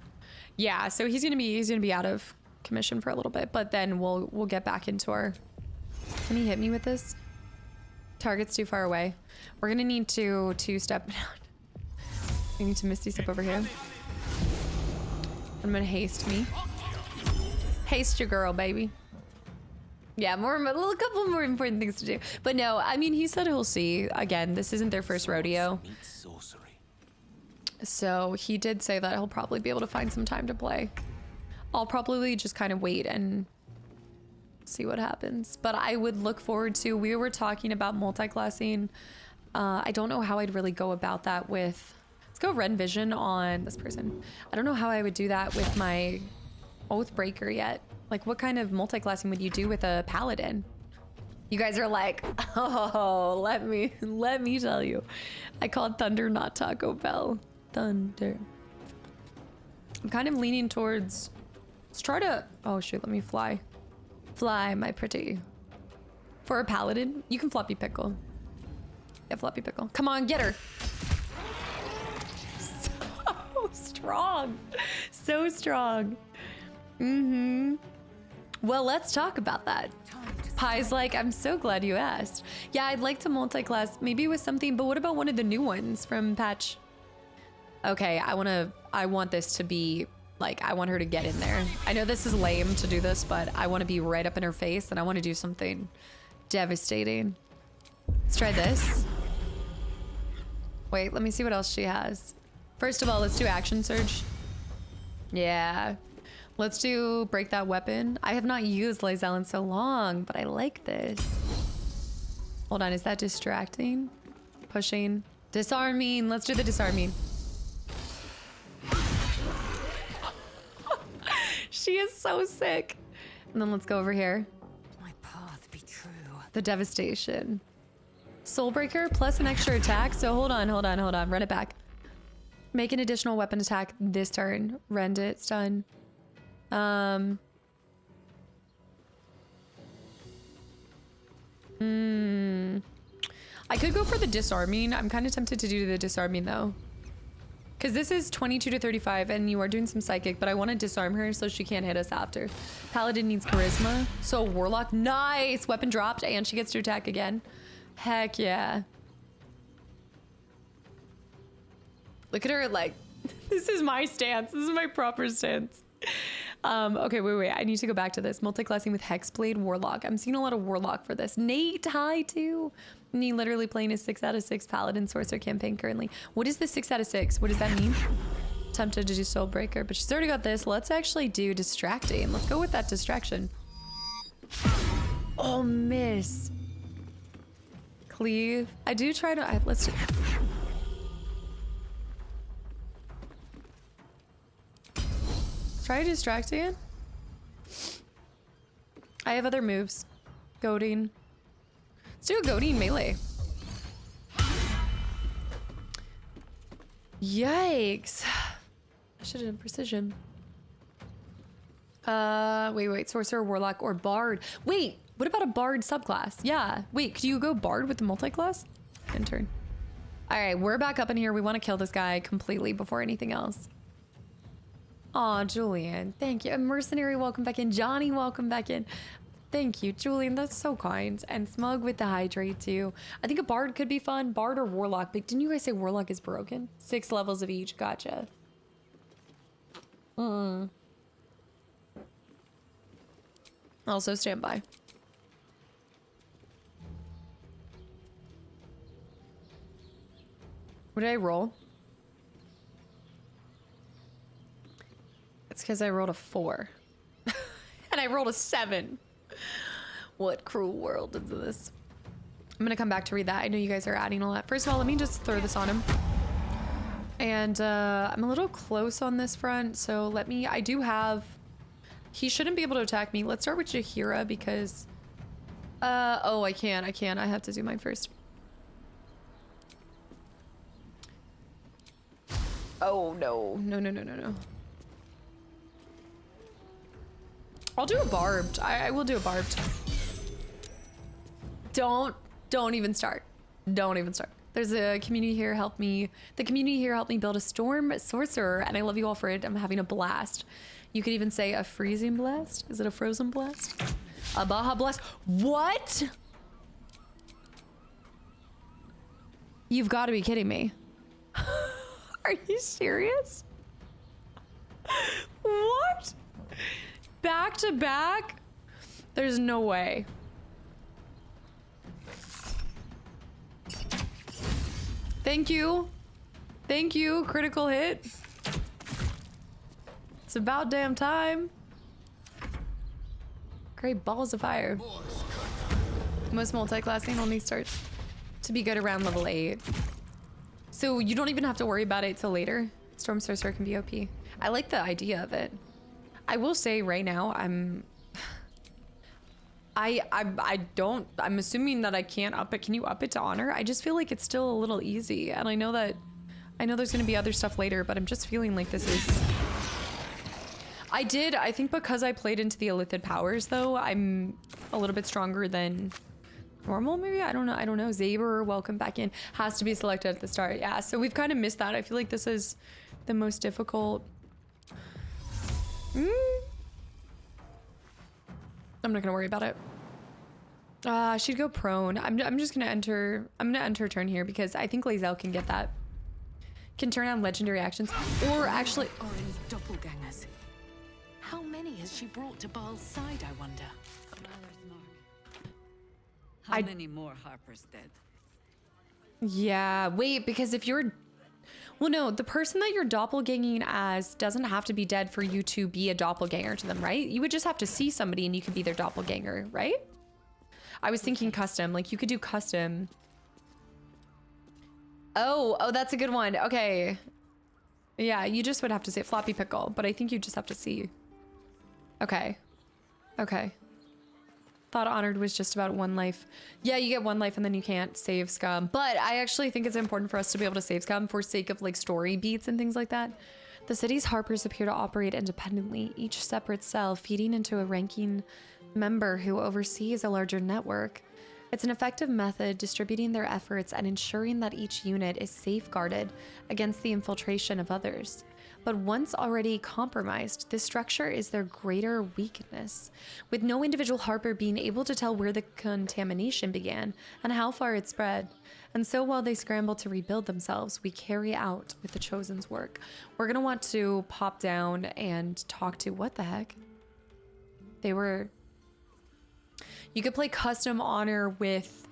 Yeah, so he's gonna be out of commission for a little bit, but then we'll get back into our. Can he hit me with this? Target's too far away. We're gonna need to two-step down. We need to Misty Step over here. I'm gonna haste me. Haste your girl, baby. Yeah, a couple more important things to do. But no, I mean, he said he'll see. Again, this isn't their first rodeo. So he did say that he'll probably be able to find some time to play. I'll probably just kind of wait and see what happens. But I would look forward to, we were talking about multi-classing. I don't know how I'd really go about that with, let's go Ren Vision on this person. I don't know how I would do that with my Oathbreaker yet. Like, what kind of multi-classing would you do with a paladin? You guys are like, oh, let me tell you. I called Thunder, not Taco Bell. Thunder. I'm kind of leaning towards, let's try to, oh shoot, let me fly. Fly, my pretty. For a paladin, you can floppy pickle. Yeah, floppy pickle. Come on, get her. So strong. So strong. Well, let's talk about that. Pie's like, I'm so glad you asked. Yeah, I'd like to multi-class, maybe with something, but what about one of the new ones from patch? Okay, I want this to be, like, I want her to get in there. I know this is lame to do this, but I want to be right up in her face, and I want to do something devastating. Let's try this. Wait, let me see what else she has. First of all, let's do Action Surge. Yeah. Let's do Break That Weapon. I have not used Lae'zel in so long, but I like this. Hold on, is that distracting? Pushing. Disarming. Let's do the disarming. She is so sick. And then let's go over here. My path be true. The devastation. Soulbreaker plus an extra attack. So hold on. Run it back. Make an additional weapon attack this turn. Rend it. Stun. I could go for the disarming. I'm kind of tempted to do the disarming though. Because this is 22 to 35 and you are doing some psychic, but I want to disarm her so she can't hit us after. Paladin needs charisma. So Warlock, nice! Weapon dropped and she gets to attack again. Heck yeah. Look at her like, this is my stance. This is my proper stance. Okay, wait. I need to go back to this. Multi-classing with Hexblade Warlock. I'm seeing a lot of Warlock for this. Nate, hi too. Me literally playing a 6 out of 6 Paladin Sorcerer campaign currently. What is the 6 out of 6? What does that mean? Tempted to do Soulbreaker, but she's already got this. Let's actually do Distracting. Let's go with that distraction. Oh, miss. Cleave. I do try to, let's do. Try distracting. I have other moves. Goading. Let's do a goading melee. Yikes. I should have done precision. Wait. Sorcerer, Warlock, or Bard. Wait, what about a Bard subclass? Yeah. Wait, could you go Bard with the multi-class? End turn. All right, we're back up in here. We want to kill this guy completely before anything else. Aw, Julian, thank you. Mercenary, welcome back in. Johnny, welcome back in. Thank you, Julian, that's so kind. And Smug with the hydrate too. I think a Bard could be fun. Bard or Warlock, but didn't you guys say Warlock is broken? 6 levels of each, gotcha. Also stand by. What did I roll? It's because I rolled a 4. And I rolled a 7. What cruel world is this? I'm gonna come back to read that. I know you guys are adding a lot. First of all, let me just throw this on him. And I'm a little close on this front, so let me, I do have, he shouldn't be able to attack me. Let's start with Jaheira because, oh, I can't. I have to do mine first. Oh, no. No. I'll do a barbed. I will do a barbed. Don't even start. Don't even start. There's a community here helped me. The community here helped me build a storm sorcerer, and I love you all for it. I'm having a blast. You could even say a freezing blast. Is it a frozen blast? A Baja blast. What? You've got to be kidding me. Are you serious? What? Back to back? There's no way. Thank you. Thank you. Critical hit. It's about damn time. Great balls of fire. Most multi-classing only starts to be good around level 8. So you don't even have to worry about it till later. Storm Sorcerer can be OP. I like the idea of it. I will say right now, I'm assuming that I can't up it. Can you up it to honor? I just feel like it's still a little easy. And I know there's gonna be other stuff later, but I'm just feeling like this is... I think because I played into the Illithid powers though, I'm a little bit stronger than normal maybe? I don't know. Zaber, welcome back in. Has to be selected at the start. Yeah, so we've kind of missed that. I feel like this is the most difficult. I'm not gonna worry about it. She'd go prone. I'm just gonna enter. I'm gonna enter turn here because I think Lae'zel can get that. Can turn on legendary actions, or actually. Orin's doppelgangers. How many has she brought to Baal's side, I wonder? How many more Harper's dead? Yeah, wait, because if you're... Well, no, the person that you're doppelganging as doesn't have to be dead for you to be a doppelganger to them, right? You would just have to see somebody and you could be their doppelganger, right? I was thinking custom, like you could do custom. Oh, that's a good one. Okay. Yeah, you just would have to say floppy pickle, but I think you just have to see. Okay. Thought honored was just about 1 life. Yeah, you get 1 life and then you can't save scum. But I actually think it's important for us to be able to save scum for sake of like story beats and things like that. The city's Harpers appear to operate independently, each separate cell feeding into a ranking member who oversees a larger network. It's an effective method distributing their efforts and ensuring that each unit is safeguarded against the infiltration of others. But once already compromised, this structure is their greater weakness, with no individual Harper being able to tell where the contamination began and how far it spread. And so while they scramble to rebuild themselves, we carry out with the Chosen's work. We're gonna want to pop down and talk to, what the heck? You could play custom honor with,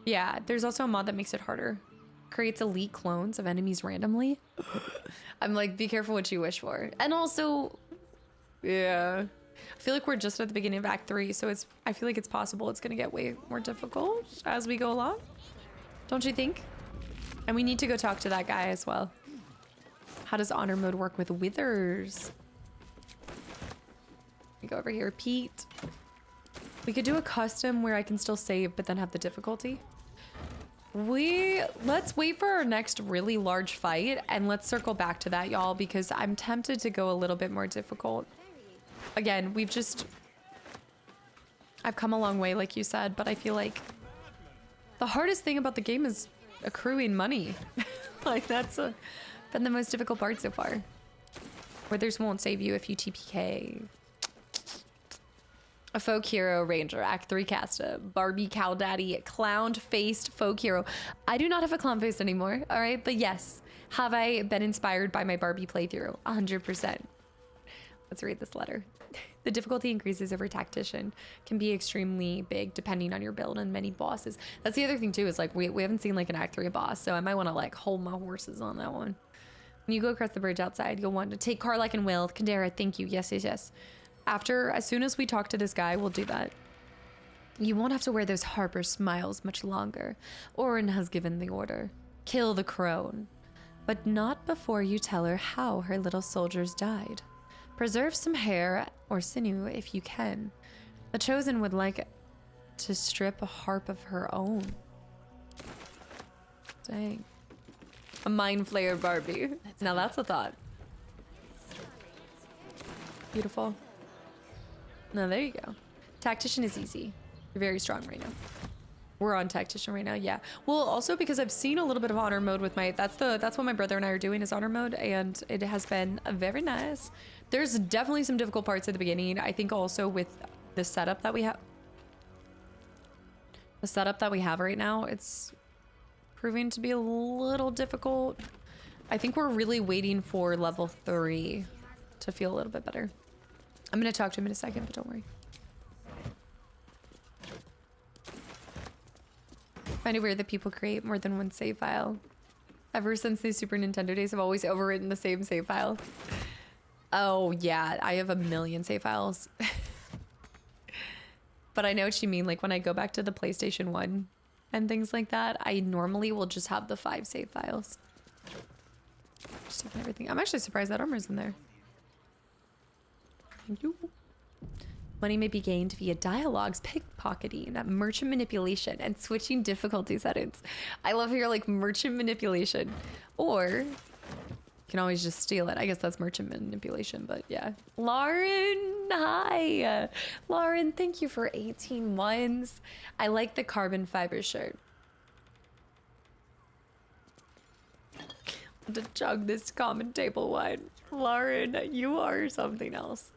yeah, there's also a mod that makes it harder. Creates elite clones of enemies randomly. I'm like, be careful what you wish for. And also, yeah, I feel like we're just at the beginning of Act 3, so I feel like it's possible it's gonna get way more difficult as we go along. Don't you think? And we need to go talk to that guy as well. How does honor mode work with withers? We go over here, Pete. We could do a custom where I can still save, but then have the difficulty. Let's wait for our next really large fight and let's circle back to that, y'all, because I'm tempted to go a little bit more difficult. Again, I've come a long way, like you said, but I feel like the hardest thing about the game is accruing money. Like that's been the most difficult part so far. Withers won't save you if you TPK. A folk hero ranger, Act 3 Casta, Barbie cow daddy, clown-faced folk hero. I do not have a clown face anymore, all right? But yes, have I been inspired by my Barbie playthrough? 100%. Let's read this letter. The difficulty increases over tactician. Can be extremely big depending on your build and many bosses. That's the other thing too, is like we haven't seen like an Act 3 boss, so I might want to like hold my horses on that one. When you go across the bridge outside, you'll want to take Karlach and Will. Kandera, thank you. Yes. As soon as we talk to this guy, we'll do that. You won't have to wear those Harper smiles much longer. Orin has given the order. Kill the crone. But not before you tell her how her little soldiers died. Preserve some hair or sinew if you can. The Chosen would like to strip a harp of her own. Dang. A mind flayer Barbie. Now that's a thought. Beautiful. No, there you go. Tactician is easy. You're very strong right now. We're on tactician right now, yeah. Well, also because I've seen a little bit of honor mode with my, that's what my brother and I are doing is honor mode, and it has been very nice. There's definitely some difficult parts at the beginning. I think also with the setup that we have, right now, it's proving to be a little difficult. I think we're really waiting for level 3 to feel a little bit better. I'm gonna talk to him in a second, but don't worry. Find it weird that people create more than one save file. Ever since the Super Nintendo days, I've always overwritten the same save file. Oh yeah, I have a million save files. But I know what you mean, like when I go back to the PlayStation 1 and things like that, I normally will just have the 5 save files. Just taking everything. I'm actually surprised that armor's in there. Thank you. Money may be gained via dialogues, pickpocketing, merchant manipulation, and switching difficulty settings. I love how you're like merchant manipulation. Or you can always just steal it. I guess that's merchant manipulation, but yeah. Lauren, hi. Lauren, thank you for 18 months. I like the carbon fiber shirt. To chug this common table wine. Lauren, you are something else.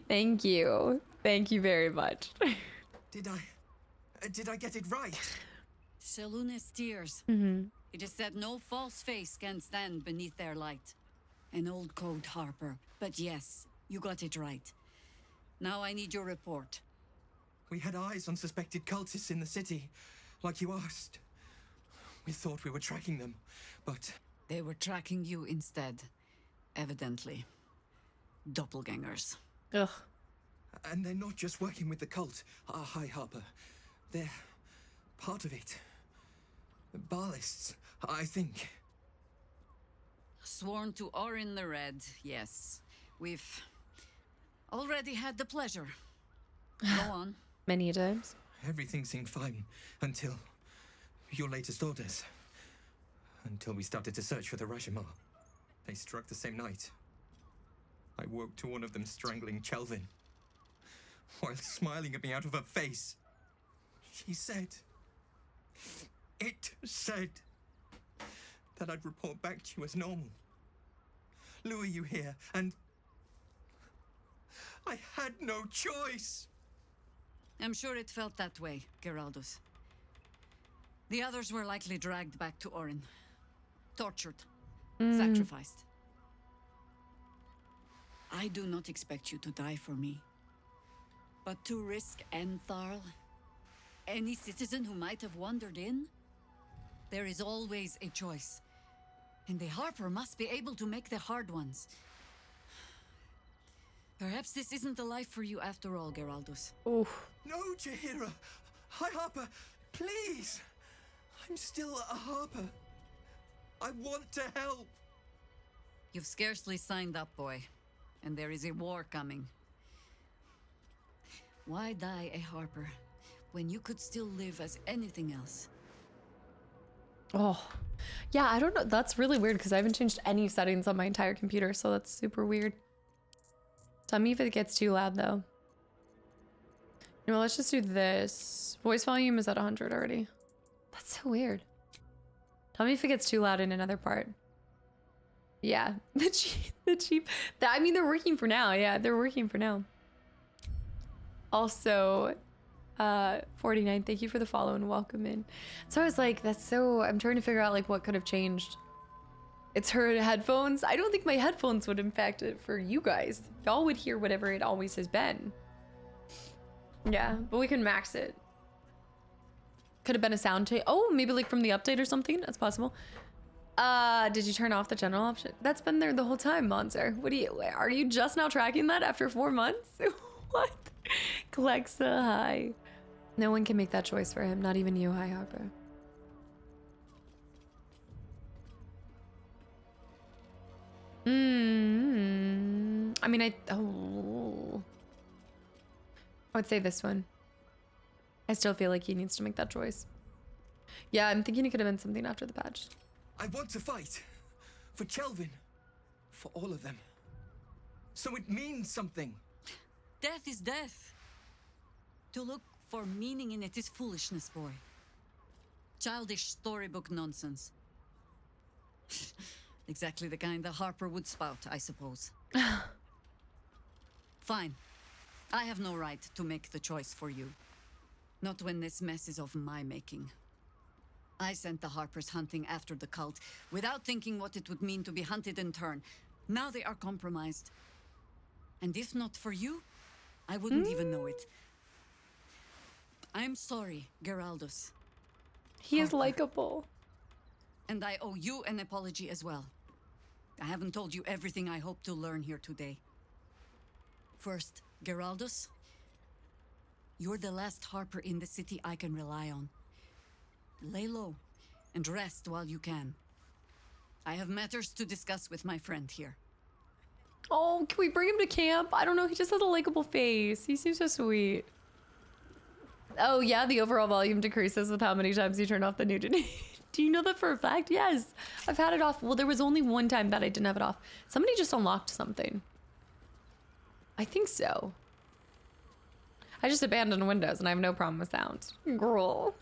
Thank you. Thank you very much. Did I get it right? Seluna's tears. It is said no false face can stand beneath their light. An old code, Harper. But yes, you got it right. Now I need your report. We had eyes on suspected cultists in the city, like you asked. We thought we were tracking them, but... They were tracking you instead. Evidently. Doppelgangers. Ugh. And they're not just working with the cult, High Harper. They're part of it. Ballists, I think. Sworn to Orin the Red, yes. We've already had the pleasure. Go on. Many times. Everything seemed fine until your latest orders. Until we started to search for the Rajamar. They struck the same night. I woke to one of them strangling Chelvin, while smiling at me out of her face. She said... It said... that I'd report back to you as normal. Lure you here, and... I had no choice! I'm sure it felt that way, Geraldus. The others were likely dragged back to Orin. Tortured. Sacrificed. I do not expect you to die for me. But to risk Entharl, any citizen who might have wandered in, there is always a choice. And the Harper must be able to make the hard ones. Perhaps this isn't the life for you after all, Geraldus. Oof. No, Jaheira! High Harper, please! I'm still a Harper. I want to help. You've scarcely signed up, boy. And there is a war coming. Why die a Harper when you could still live as anything else? Oh, yeah, I don't know. That's really weird because I haven't changed any settings on my entire computer, so that's super weird. Tell me if it gets too loud, though. You know, let's just do this. Voice volume is at 100 already. That's so weird. Tell me if it gets too loud in another part. Yeah, the cheap. I mean, they're working for now. Yeah, they're working for now. Also, 49, thank you for the follow and welcome in. So I was like, I'm trying to figure out like what could have changed. It's her headphones. I don't think my headphones would impact it for you guys. Y'all would hear whatever it always has been. Yeah, but we can max it. Could have been a sound change. Oh, maybe like from the update or something. That's possible. Did you turn off the general option? That's been there the whole time, Monster. Are you just now tracking that after 4 months? What? Clexa, hi. No one can make that choice for him, not even you, High Harper. I mean, I would say this one. I still feel like he needs to make that choice. Yeah, I'm thinking it could have been something after the patch. I want to fight. For Chelvin. For all of them. So it means something. Death is death. To look for meaning in it is foolishness, boy. Childish storybook nonsense. Exactly the kind the Harper would spout, I suppose. Fine. I have no right to make the choice for you. Not when this mess is of my making. I sent the Harpers hunting after the cult, without thinking what it would mean to be hunted in turn. Now they are compromised. And if not for you, I wouldn't even know it. I'm sorry, Geraldus. He is Harper. likable. And I owe you an apology as well. I haven't told you everything I hope to learn here today. First, Geraldus, you're the last Harper in the city I can rely on. Lay low and rest while you can. I have matters to discuss with my friend here. Oh, can we bring him to camp? I don't know. He just has a likable face. He seems so sweet. Oh, yeah. The overall volume decreases with how many times you turn off the nudity. Do you know that for a fact? Yes. I've had it off. Well, there was only one time that I didn't have it off. Somebody just unlocked something. I think so. I just abandoned Windows and I have no problem with sound. Girl.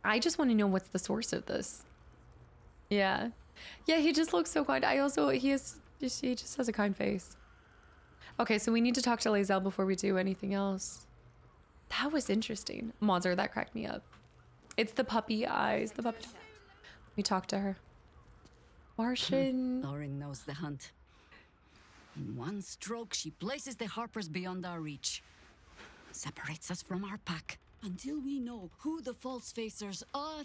I just want to know what's the source of this. Yeah. Yeah, he just looks so kind. He just has a kind face. Okay, so we need to talk to Lae'zel before we do anything else. That was interesting. Monster, that cracked me up. It's the puppy eyes, the puppy. Let me talk to her. Martian. Lauren knows the hunt. In one stroke, she places the Harpers beyond our reach. Separates us from our pack. Until we know who the false facers are,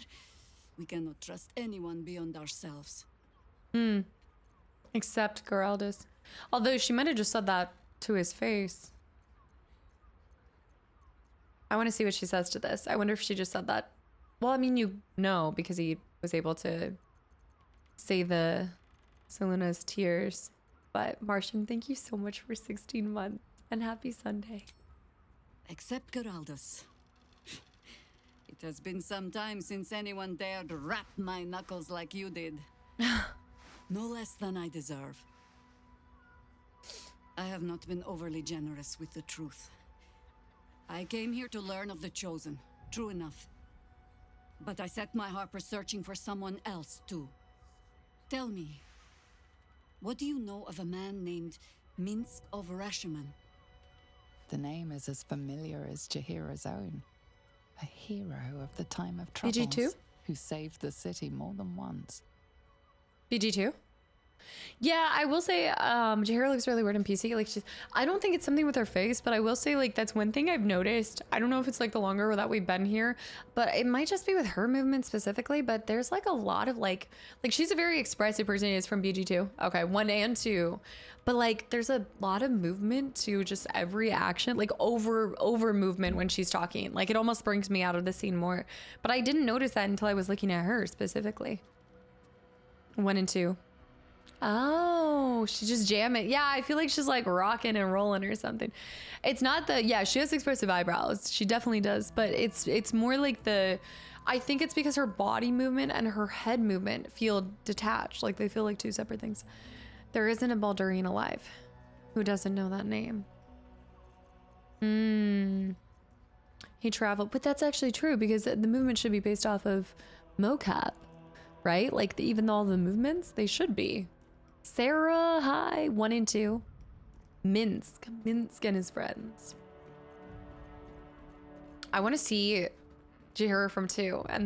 we cannot trust anyone beyond ourselves. Except Geraldus. Although she might have just said that to his face. I want to see what she says to this. I wonder if she just said that. Well, I mean, you know, because he was able to say the Selena's tears. But Martian, thank you so much for 16 months and happy Sunday. Except Geraldus. It has been some time since anyone dared rap my knuckles like you did. No less than I deserve. I have not been overly generous with the truth. I came here to learn of the Chosen, true enough. But I set my Harper searching for someone else, too. Tell me, what do you know of a man named Minsk of Rashomon? The name is as familiar as Jaheira's own. A hero of the time of troubles. BG2? Who saved the city more than once. BG2? Yeah, I will say, Jaheira looks really weird in PC. Like, I don't think it's something with her face, but I will say, like, that's one thing I've noticed. I don't know if it's, like, the longer that we've been here, but it might just be with her movement specifically, but there's, like, a lot of, like, she's a very expressive person. Is from BG2. Okay, 1 and 2. But, like, there's a lot of movement to just every action, like, over movement when she's talking. Like, it almost brings me out of the scene more. But I didn't notice that until I was looking at her specifically. 1 and 2. Oh, she just jam it. Yeah, I feel like she's like rocking and rolling or something. It's not the, yeah, she has expressive eyebrows. She definitely does, but it's more like I think it's because her body movement and her head movement feel detached. Like they feel like two separate things. There isn't a Baldurian alive. Who doesn't know that name? He traveled, but that's actually true because the movement should be based off of mocap, right? Like even though all the movements, they should be. Sarah, hi, 1 and 2. Minsk and his friends. I want to see Jaheira from 2. And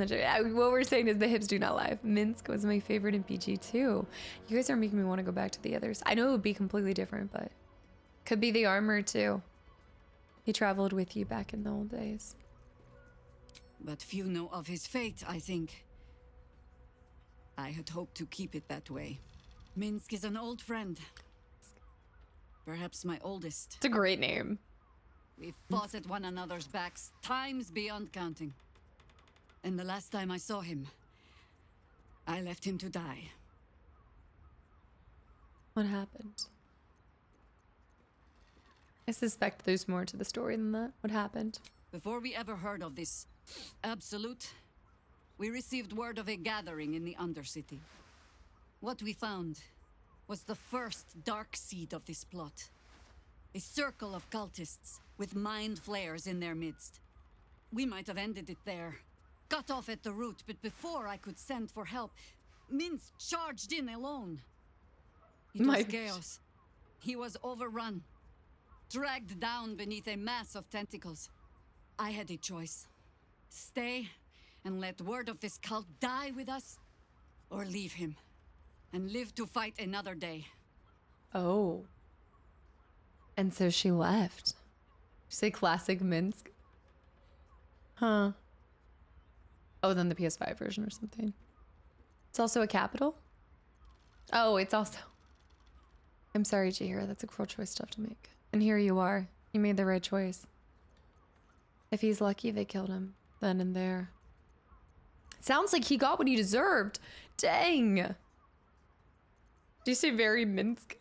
what we're saying is the hips do not lie. Minsk was my favorite in PG2. You guys are making me want to go back to the others. I know it would be completely different, but could be the armor too. He traveled with you back in the old days. But few know of his fate, I think. I had hoped to keep it that way. Minsk is an old friend. Perhaps my oldest. It's a great name. We've fought at one another's backs times beyond counting. And the last time I saw him, I left him to die. What happened? I suspect there's more to the story than that. What happened? Before we ever heard of this Absolute, we received word of a gathering in the Undercity. What we found was the first dark seed of this plot. A circle of cultists with mind flayers in their midst. We might have ended it there, cut off at the root, but before I could send for help, Minsk charged in alone. It was chaos. He was overrun, dragged down beneath a mass of tentacles. I had a choice. Stay and let word of this cult die with us, or leave him and live to fight another day. Oh. And so she left. Did you say classic Minsk? Huh. Oh, then the PS5 version or something. It's also a capital? Oh, it's also... I'm sorry, Jahira. That's a cruel choice to have to make. And here you are. You made the right choice. If he's lucky, they killed him. Then and there. Sounds like he got what he deserved. Dang. Did you say very Minsk?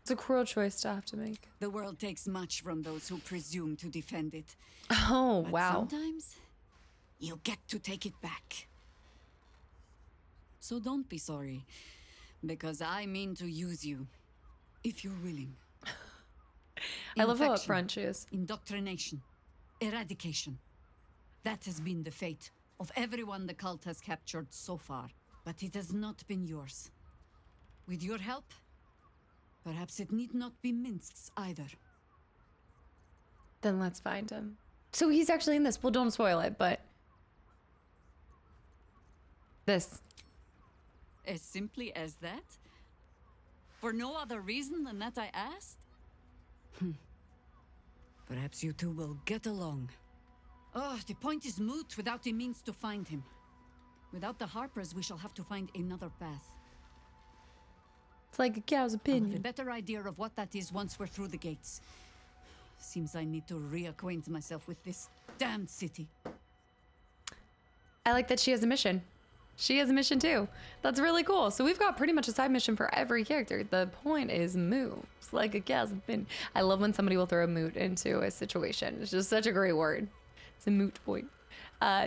It's a cruel choice to have to make. The world takes much from those who presume to defend it. Oh, But wow. sometimes you get to take it back. So don't be sorry, because I mean to use you, if you're willing. I love how Infection, upfront she is. Indoctrination, eradication. That has been the fate of everyone the cult has captured so far. But it has not been yours. With your help, perhaps it need not be Minsk's either. Then let's find him. So he's actually in this. Well, don't spoil it, but... This. As simply as that? For no other reason than that I asked? Perhaps you two will get along. Oh, the point is moot without a means to find him. Without the Harpers, we shall have to find another path. It's like a cow's I'll have a opinion. better idea of what that is once we're through the gates. Seems I need to reacquaint myself with this damned city. I like that she has a mission. She has a mission too. That's really cool. So we've got pretty much a side mission for every character. The point is moves. Like a cow's opinion. I love when somebody will throw a moot into a situation. It's just such a great word. It's a moot point.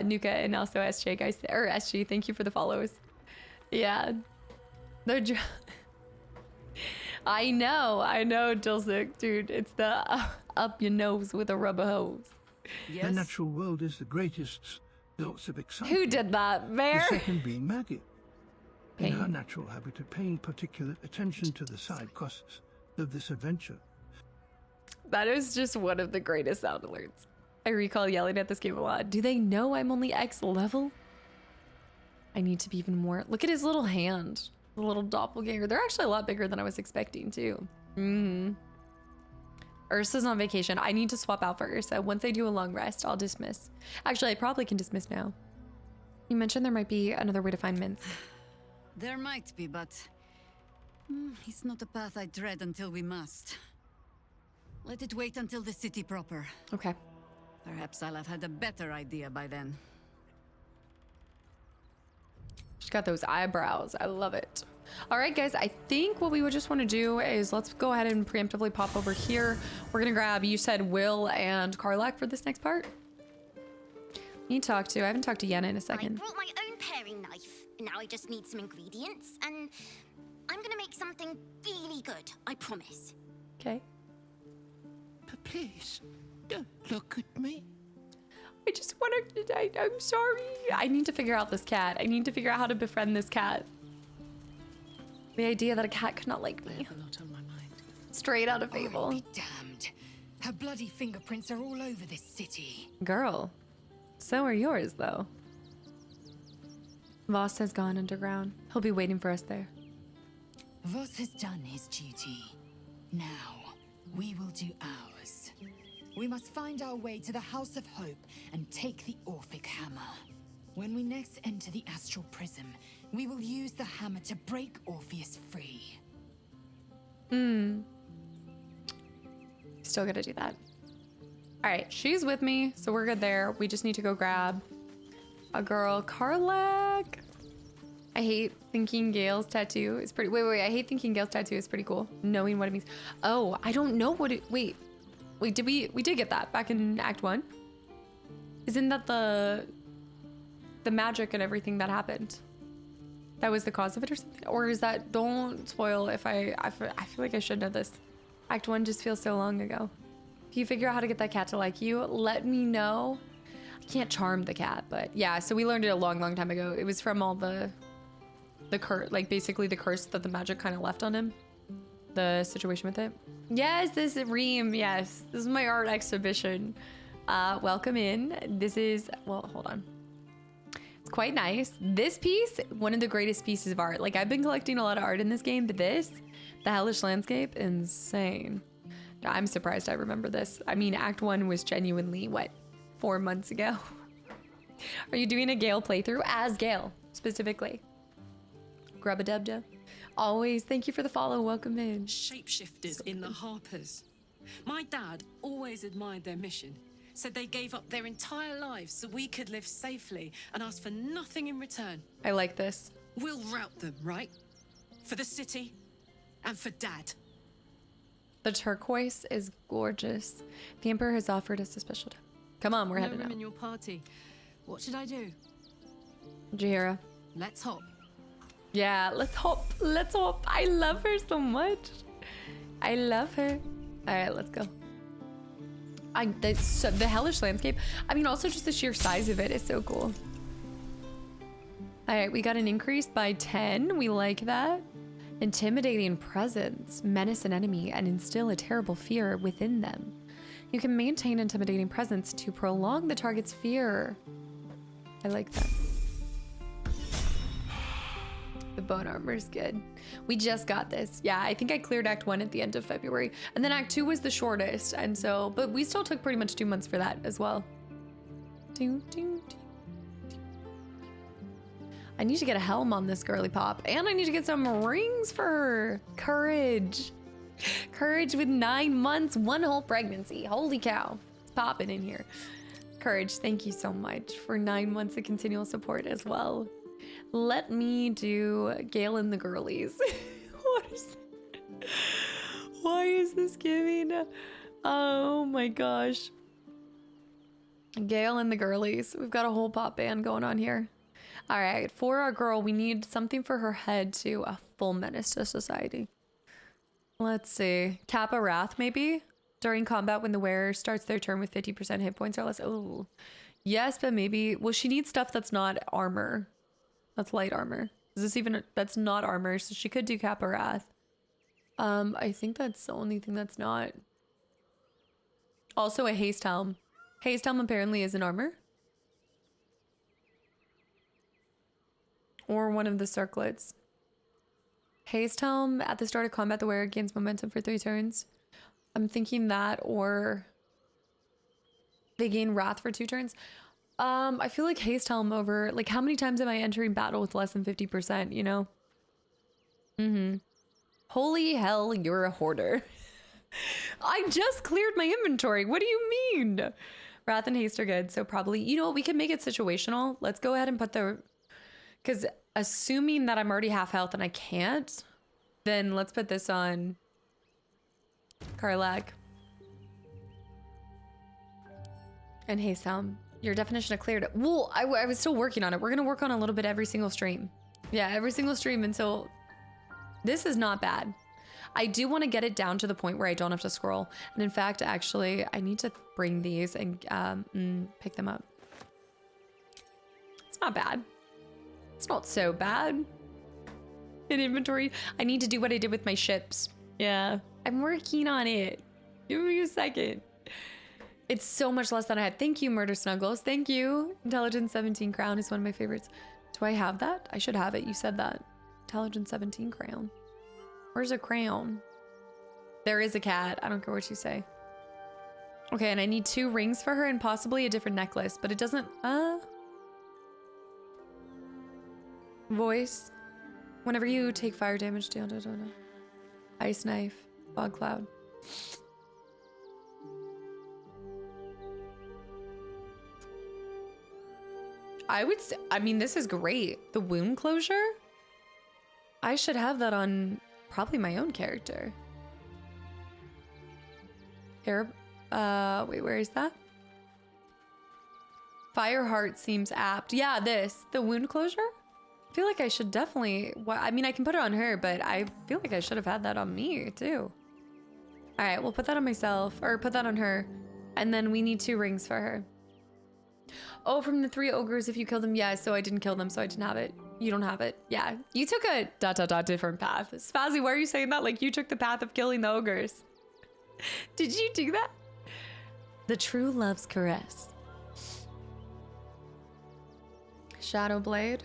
Nuka and also SJ guys, or SG, thank you for the follows. Yeah. They're I know, Dilsik, dude. It's the up your nose with a rubber hose. Yes? The natural world is the greatest source of excitement. Who did that, The Bear? second being Maggie. In her Pain. natural habit of paying particular attention to the side quests of this adventure. That is just one of the greatest sound alerts. I recall yelling at this game a lot. Do they know I'm only X level? I need to be even more. Look at his little hand. The little doppelganger. They're actually a lot bigger than I was expecting too. Ursa's on vacation. I need to swap out for Ursa. Once I do a long rest, I'll dismiss. Actually, I probably can dismiss now. You mentioned there might be another way to find Minsk. There might be, but it's not a path I tread until we must. Let it wait until the city proper. Okay. Perhaps I'll have had a better idea by then. She's got those eyebrows. I love it. All right, guys, I think what we would just want to do is let's go ahead and preemptively pop over here. We're going to grab, you said Will and Karlak for this next part. Need to talk to. I haven't talked to Yenna in a I second. brought my own paring knife. Now I just need some ingredients, and I'm gonna make something really good, I promise. Okay. But please, don't look at me. I just want to, I'm sorry. I need to figure out this cat. I need to figure out how to befriend this cat. The idea that a cat could not like I me. have a lot on my mind. Straight out of Oh, Fable. be damned. Her bloody fingerprints are all over this city. Girl. So are yours, though. Voss has gone underground. He'll be waiting for us there. Voss has done his duty. Now, we will do ours. We must find our way to the House of Hope and take the Orphic Hammer. When we next enter the Astral Prism, we will use the hammer to break Orpheus free. Still gotta do that. All right, she's with me, so we're good there. We just need to go grab a girl. Karlak. I hate thinking Gale's tattoo is pretty. Wait. I hate thinking Gale's tattoo is pretty cool. Knowing what it means. Oh, I don't know what it. Wait. Did we did get that back in Act 1? Isn't that the magic and everything that happened? That was the cause of it or something? Or is that, don't spoil if I feel like I should know this. Act 1 just feels so long ago. If you figure out how to get that cat to like you, let me know. I can't charm the cat, but yeah, so we learned it a long, long time ago. It was from all the curse, like basically the curse that the magic kind of left on him. The situation with it. Yes, this is Reem, yes. This is my art exhibition. Welcome in. This is, well, hold on. It's quite nice. This piece, one of the greatest pieces of art. Like, I've been collecting a lot of art in this game, but this, the hellish landscape, insane. I'm surprised I remember this. I mean, Act 1 was genuinely, what, 4 months ago? Are you doing a Gale playthrough? As Gale, specifically. Grub-a-dub-dub. Always, thank you for the follow, welcome in. Shapeshifters in the Harpers. My dad always admired their mission. Said they gave up their entire lives so we could live safely and asked for nothing in return. I like this. We'll rout them, right? For the city and for Dad. The turquoise is gorgeous. The Emperor has offered us a special time. Come on, we're heading out. in your party. What should I do? Jahira. Let's hop. Yeah, let's hop. Let's hop. I love her so much. I love her. All right, let's go. The hellish landscape. I mean, also just the sheer size of it is so cool. All right, we got an increase by 10. We like that. Intimidating presence, menace an enemy, and instill a terrible fear within them. You can maintain intimidating presence to prolong the target's fear. I like that. The bone armor is good. We just got this. Yeah, I think I cleared Act 1 at the end of February. And then Act 2 was the shortest. And so, but we still took pretty much 2 months for that as well. I need to get a helm on this girly pop. And I need to get some rings for her. Courage. Courage with 9 months, 1 whole pregnancy. Holy cow. It's popping in here. Courage, thank you so much for 9 months of continual support as well. Let me do Gale and the girlies. What is that? Why is this giving? Oh my gosh. Gale and the girlies. We've got a whole pop band going on here. All right, for our girl, we need something for her head to a full menace to society. Let's see. Kappa Wrath, maybe? During combat, when the wearer starts their turn with 50% hit points or less. Oh, yes, but maybe. Well, she needs stuff that's not armor. That's light armor. Is this even? That's not armor, so she could do Kappa Wrath. I think that's the only thing that's not. Also a haste helm. Haste helm apparently is an armor. Or one of the circlets. Haste helm, at the start of combat, the wearer gains momentum for 3 turns. I'm thinking that, or they gain wrath for 2 turns. I feel like haste helm over, like, how many times am I entering battle with less than 50%, you know? Holy hell, you're a hoarder. I just cleared my inventory. What do you mean? Wrath and haste are good, so probably, you know what, we can make it situational. Let's go ahead and put the, because assuming that I'm already half health and I can't, then let's put this on Karlak. And haste helm. Your definition of cleared. Well, I was still working on it. We're going to work on a little bit every single stream. Yeah, every single stream until... This is not bad. I do want to get it down to the point where I don't have to scroll. And in fact, actually, I need to bring these and pick them up. It's not bad. It's not so bad. In inventory, I need to do what I did with my ships. Yeah, I'm working on it. Give me a second. It's so much less than I had. Thank you, Murder Snuggles. Thank you. Intelligence 17 crown is one of my favorites. Do I have that? I should have it. You said that. Intelligence 17 crown. Where's a crown? There is a cat. I don't care what you say. Okay, and I need 2 rings for her and possibly a different necklace, but it doesn't... Voice. Whenever you take fire damage, Ice knife. Fog cloud. I would say, I mean, this is great. The wound closure? I should have that on probably my own character. Here, wait, where is that? Fireheart seems apt. Yeah, this, the wound closure? feel like I should definitely, well, I mean, I can put it on her, but I feel like I should have had that on me too. All right, we'll put that on myself, or put that on her. And then we need 2 rings for her. Oh, from the 3 ogres, if you kill them. Yeah, so I didn't kill them, so I didn't have it. You don't have it. Yeah, you took a ... different path. Spazzy, why are you saying that? Like you took the path of killing the ogres. Did you do that? The true love's caress. Shadow Blade.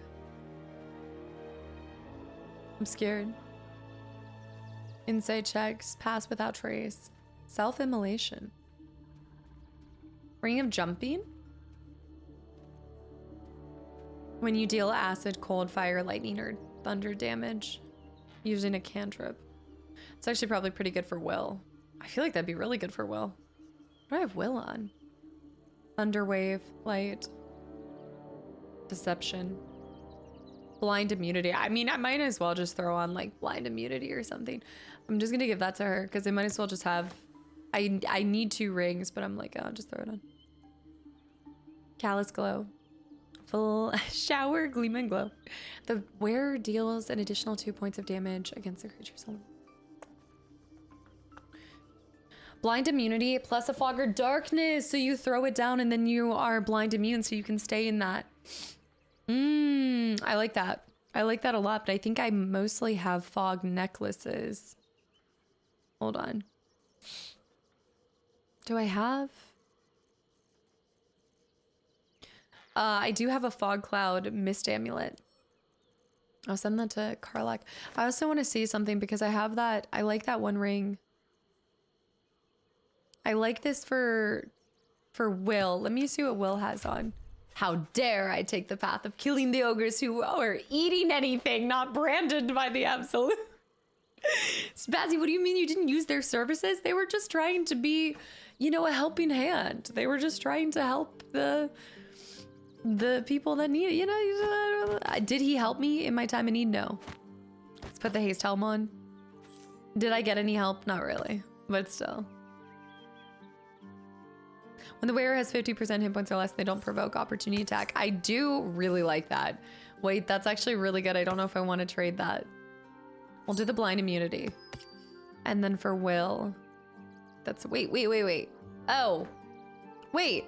I'm scared. Insight checks. Pass without trace. Self-immolation. Ring of Jumping. When you deal acid, cold, fire, lightning, or thunder damage using a cantrip. It's actually probably pretty good for Will. I feel like that'd be really good for Will. What do I have Will on? Thunder wave, light, deception, blind immunity. I mean, I might as well just throw on like blind immunity or something. I'm just gonna give that to her because I might as well just have. I need 2 rings, but I'm like, I'll just throw it on. Callous Glow. Full shower, gleam and glow. The wearer deals an additional 2 points of damage against the creature's home. Blind immunity plus a fogger darkness. So you throw it down and then you are blind immune so you can stay in that. I like that. I like that a lot, but I think I mostly have fog necklaces. Hold on. Do I have? I do have a fog cloud mist amulet. I'll send that to Karlak. I also want to see something because I have that. I like that one ring. I like this for Will. Let me see what Will has on. How dare I take the path of killing the ogres who are eating anything not branded by the Absolute. Spazzy, what do you mean you didn't use their services? They were just trying to be, you know, a helping hand. They were just trying to help the people that need it, you know. Did he help me in my time of need? No. Let's put the haste helm on. Did I get any help? Not really, but still. When the wearer has 50% hit points or less, they don't provoke opportunity attack. I do really like that. Wait, that's actually really good. I don't know if I want to trade that. We'll do the blind immunity. And then for Will, that's, wait. Oh, wait.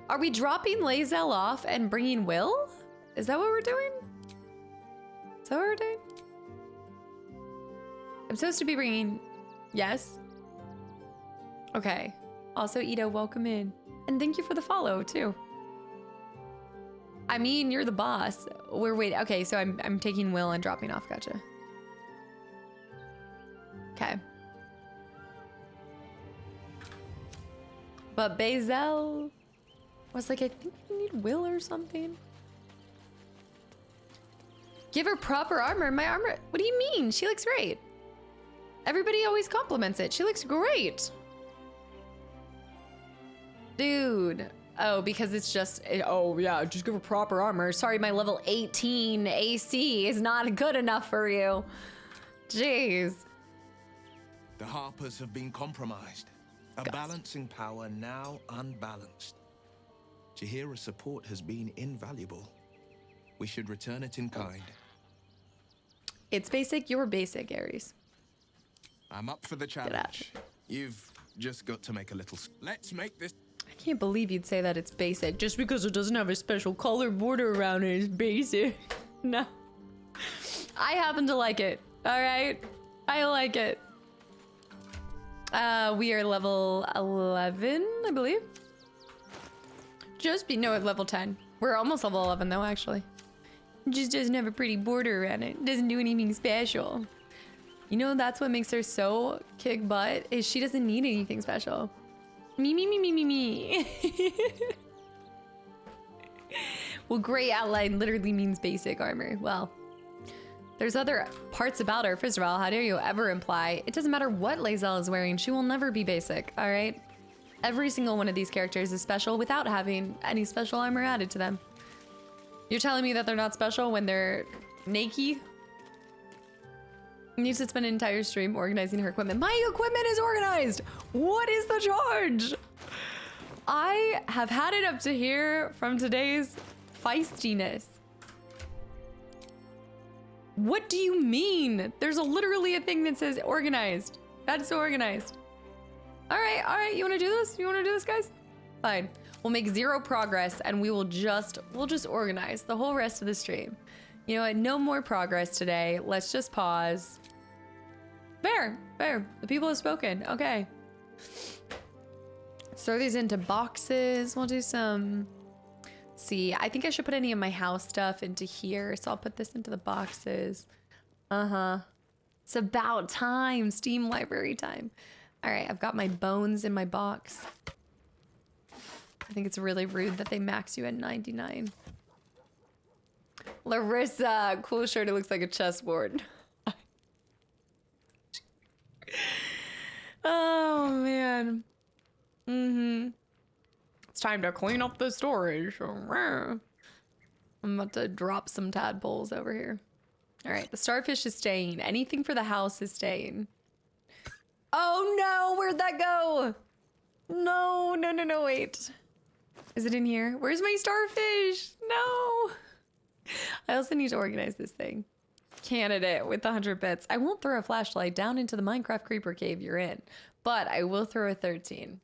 Are we dropping Lae'zel off and bringing Will? Is that what we're doing? Is that what we're doing? I'm supposed to be bringing, yes. Okay. Also, Ito, welcome in. And thank you for the follow, too. I mean, you're the boss. Wait, okay, so I'm taking Will and dropping off, gotcha. Okay. But Bazel was like, I think we need Will or something. Give her proper armor. My armor, what do you mean? She looks great. Everybody always compliments it. She looks great. Dude. Oh, because it's just, oh yeah, just give her proper armor. Sorry, my level 18 AC is not good enough for you. Jeez. The Harpers have been compromised. A balancing power now unbalanced. Jahira's support has been invaluable. We should return it in kind. It's basic, you're basic, Ares. I'm up for the challenge. You've just got to make a little... Let's make this... I can't believe you'd say that it's basic. Just because it doesn't have a special color border around it is basic. No. I happen to like it, all right? I like it. We are level 11, I believe. No, at level 10. We're almost level 11 though, actually. It just doesn't have a pretty border around it. It doesn't do anything special. You know, that's what makes her so kick butt, is she doesn't need anything special. Me. Well, gray outline literally means basic armor. Well, there's other parts about her. First of all, how dare you ever imply, it doesn't matter what Lae'zel is wearing, she will never be basic, all right? Every single one of these characters is special without having any special armor added to them. You're telling me that they're not special when they're naked? Needs to spend an entire stream organizing her equipment. My equipment is organized! What is the charge? I have had it up to here from today's feistiness. What do you mean? There's literally a thing that says organized. That's organized. All right. You want to do this? You want to do this, guys? Fine. We'll make 0 progress and we'll just organize the whole rest of the stream. You know what? No more progress today. Let's just pause. Fair. The people have spoken. Okay. Let's throw these into boxes. We'll do some... Let's see, I think I should put any of my house stuff into here. So I'll put this into the boxes. It's about time. Steam library time. All right, I've got my bones in my box. I think it's really rude that they max you at 99. Larissa, cool shirt. It looks like a chessboard. Oh, man. It's time to clean up the storage. I'm about to drop some tadpoles over here. All right, the starfish is staying. Anything for the house is staying. Oh no, where'd that go? No, wait. Is it in here? Where's my starfish? No. I also need to organize this thing. Candidate with 100 bits. I won't throw a flashlight down into the Minecraft creeper cave you're in, but I will throw a 13.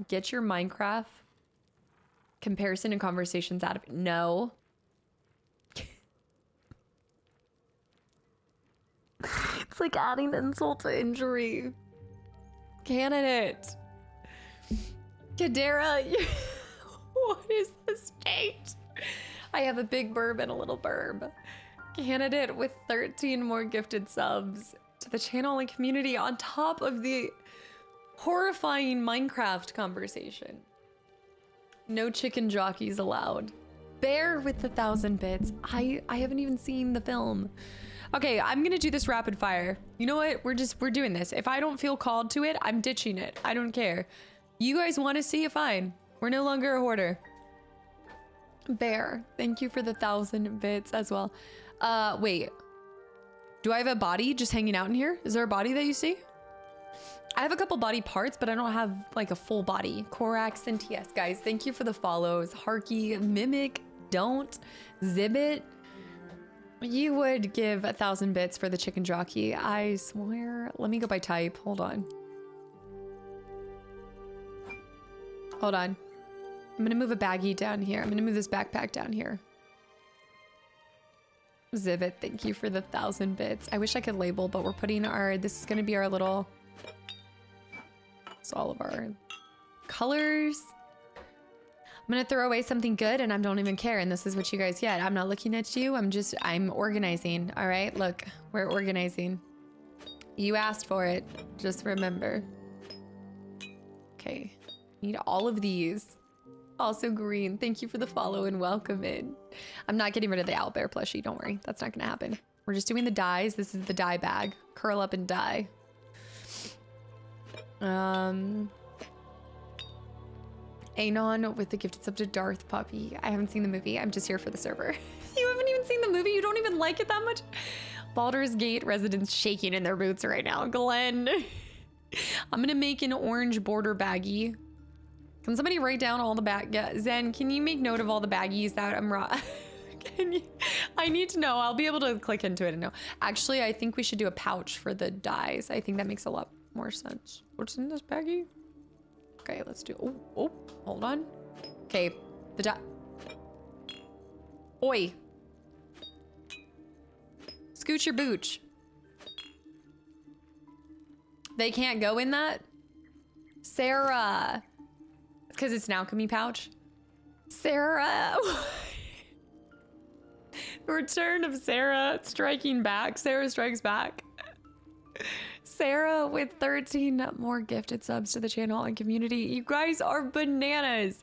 Get your Minecraft comparison and conversations out of it. No. It's like adding insult to injury. Candidate. Kadera, what is the state? I have a big burb and a little burb. Candidate with 13 more gifted subs to the channel and community on top of the horrifying Minecraft conversation. No chicken jockeys allowed. Bear with the 1,000 bits. I haven't even seen the film. Okay, I'm gonna do this rapid fire. You know what? We're doing this. If I don't feel called to it, I'm ditching it. I don't care. You guys want to see it? Fine. We're no longer a hoarder. Bear, thank you for the 1,000 bits as well. Wait. Do I have a body just hanging out in here? Is there a body that you see? I have a couple body parts, but I don't have like a full body. Korax and TS, guys, thank you for the follows. Harky, Mimic, Don't, Zibbit. You would give 1,000 bits for the chicken jockey. I swear. Let me go by type. Hold on. I'm gonna move a baggie down here. I'm gonna move this backpack down here. Zibbit, thank you for the 1,000 bits. I wish I could label, but we're putting this is gonna be our little, it's all of our colors. I'm gonna throw away something good and I don't even care, and this is what you guys get. I'm not looking at you, I'm organizing, all right? Look, we're organizing. You asked for it, just remember. Okay, need all of these. Also green, thank you for the follow and welcome in. I'm not getting rid of the owlbear plushie, don't worry. That's not gonna happen. We're just doing the dyes. This is the dye bag. Curl up and dye. Anon with the gifted sub to Darth Puppy. I haven't seen the movie. I'm just here for the server. You haven't even seen the movie? You don't even like it that much? Baldur's Gate residents shaking in their boots right now. Glenn. I'm gonna make an orange border baggie. Can somebody write down all the Zen, can you make note of all the baggies that I'm raw? I need to know. I'll be able to click into it and know. Actually, I think we should do a pouch for the dyes. I think that makes a lot more sense. What's in this baggie? Okay, let's do, oh, hold on. Okay, the dye. Oi. Scoot your booch. They can't go in that? Sarah. It's because it's an alchemy pouch. Sarah. The return of Sarah striking back. Sarah strikes back. Sarah with 13 more gifted subs to the channel and community. You guys are bananas.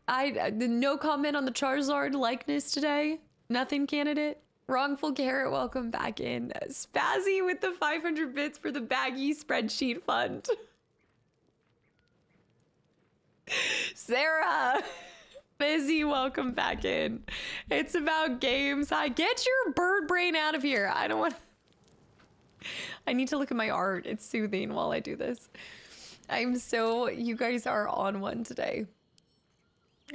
No comment on the Charizard likeness today. Nothing, candidate. Wrongful Carrot, welcome back in. Spazzy with the 500 bits for the baggy spreadsheet fund. Sarah. Busy, welcome back in. It's about games. Hi, get your bird brain out of here. I don't want... I need to look at my art. It's soothing while I do this. You guys are on one today.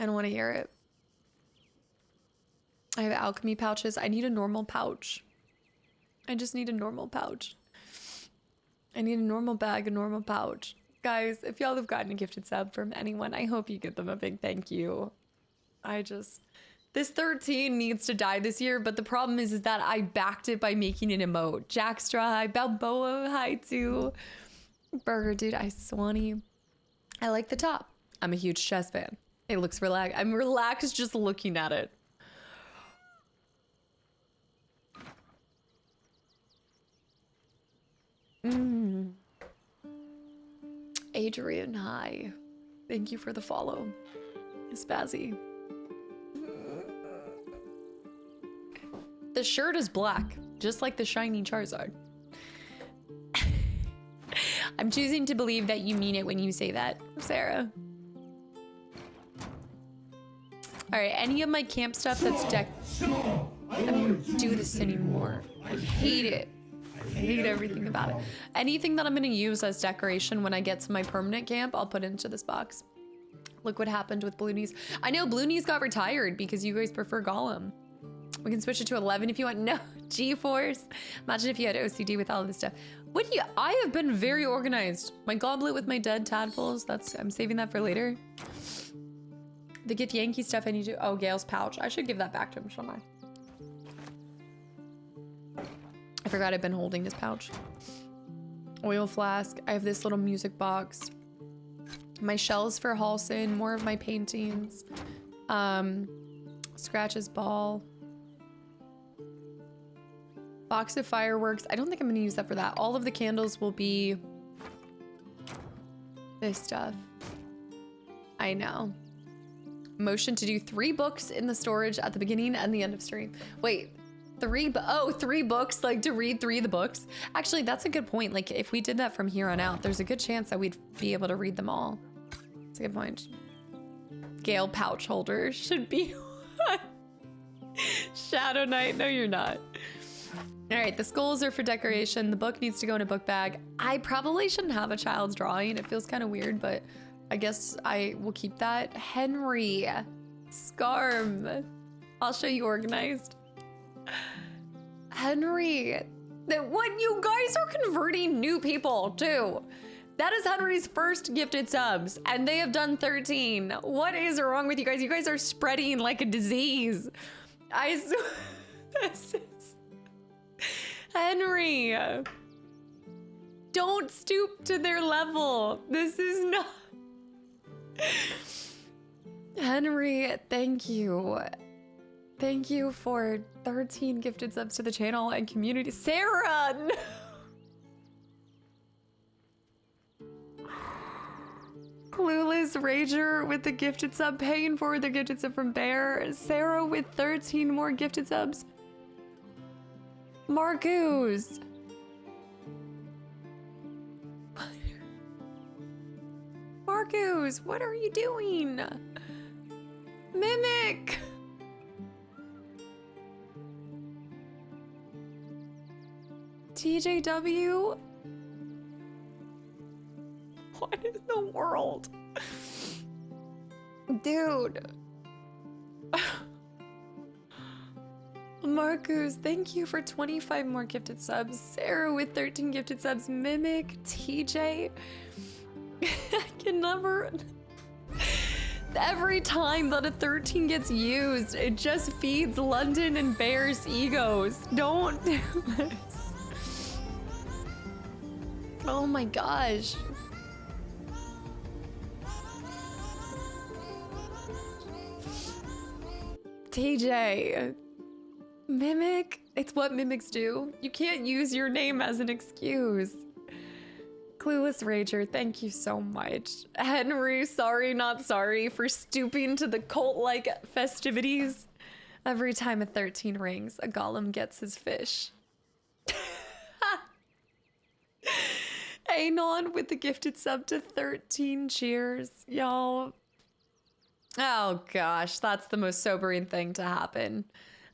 I don't want to hear it. I have alchemy pouches. I need a normal pouch. I just need a normal pouch. I need a normal bag, a normal pouch. Guys, if y'all have gotten a gifted sub from anyone, I hope you give them a big thank you. This 13 needs to die this year, but the problem is that I backed it by making an emote. Jackstra, hi. Balboa, hi too. Burger, dude, I Swanee. I like the top. I'm a huge chess fan. It looks relaxed. I'm relaxed just looking at it. Adrian, hi. Thank you for the follow. Spazzy. The shirt is black, just like the shiny Charizard. I'm choosing to believe that you mean it when you say that, Sarah. All right, any of my camp stuff that's decked. I don't want to do this anymore. I hate it. I hate everything about it. Anything that I'm going to use as decoration when I get to my permanent camp, I'll put into this box. Look what happened with Bloonies. I know Bloonies got retired because you guys prefer Gollum. We can switch it to 11 if you want. No, G-Force. Imagine if you had OCD with all of this stuff. What do you? I have been very organized. My goblet with my dead tadpoles. I'm saving that for later. The Get Yankee stuff I need to. Oh, Gale's pouch. I should give that back to him, shouldn't I forgot I've been holding his pouch. Oil flask. I have this little music box. My shells for Halson. More of my paintings. Scratch's ball. Box of fireworks. I don't think I'm going to use that for that. All of the candles will be this stuff. I know. Motion to do 3 books in the storage at the beginning and the end of stream. Wait, 3 books, like to read 3 of the books. Actually, that's a good point. Like if we did that from here on out, there's a good chance that we'd be able to read them all. That's a good point. Gale pouch holder should be Shadow Knight. No, you're not. All right, the skulls are for decoration. The book needs to go in a book bag. I probably shouldn't have a child's drawing. It feels kind of weird, but I guess I will keep that. Henry, Scarm. I'll show you organized. Henry, what? You guys are converting new people too. That is Henry's first gifted subs, and they have done 13. What is wrong with you guys? You guys are spreading like a disease. This is... Henry, don't stoop to their level. This is not... Henry, thank you. Thank you for 13 gifted subs to the channel and community. Sarah! No. Clueless Rager with the gifted sub, paying for the gifted sub from Bear. Sarah with 13 more gifted subs. Marcus. Marcus, what are you doing? Mimic. TJW? What in the world? Dude. Marcus, thank you for 25 more gifted subs. Sarah with 13 gifted subs. Mimic, TJ. I can never... Every time that a 13 gets used, it just feeds London and Bear's egos. Don't do this. Oh my gosh. TJ. Mimic? It's what mimics do. You can't use your name as an excuse. Clueless Rager, thank you so much. Henry, sorry not sorry for stooping to the cult-like festivities. Every time a 13 rings, a golem gets his fish. Anon with the gifted sub to 13 cheers, y'all. Oh gosh, that's the most sobering thing to happen.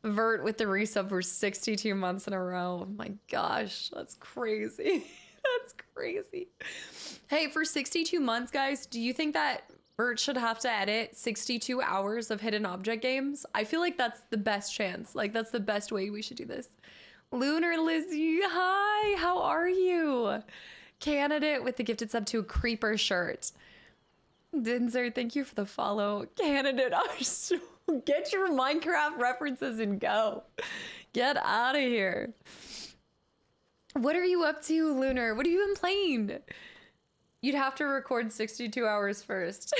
Vert with the resub for 62 months in a row. Oh my gosh, that's crazy. That's crazy. Hey, for 62 months, guys, do you think that Bert should have to edit 62 hours of hidden object games. I feel like that's the best chance. Like, that's the best way we should do this. Lunar Lizzie, hi, how are you? Candidate with the gifted sub to a creeper shirt. Dinzer, thank you for the follow. Candidate, get your Minecraft references and go. Get out of here. What are you up to, Lunar? What have you been playing? You'd have to record 62 hours first.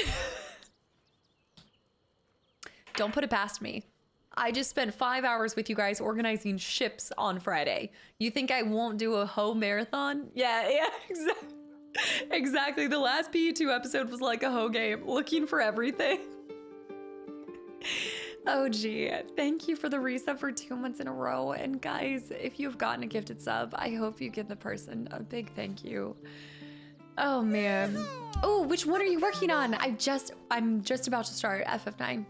Don't put it past me. I just spent 5 hours with you guys organizing ships on Friday. You think I won't do a hoe marathon? Yeah, exactly. The last PE2 episode was like a hoe game, looking for everything. Oh gee, thank you for the resub for 2 months in a row. And guys, if you've gotten a gifted sub, I hope you give the person a big thank you. Oh man. Oh, which one are you working on? I'm just about to start FF9.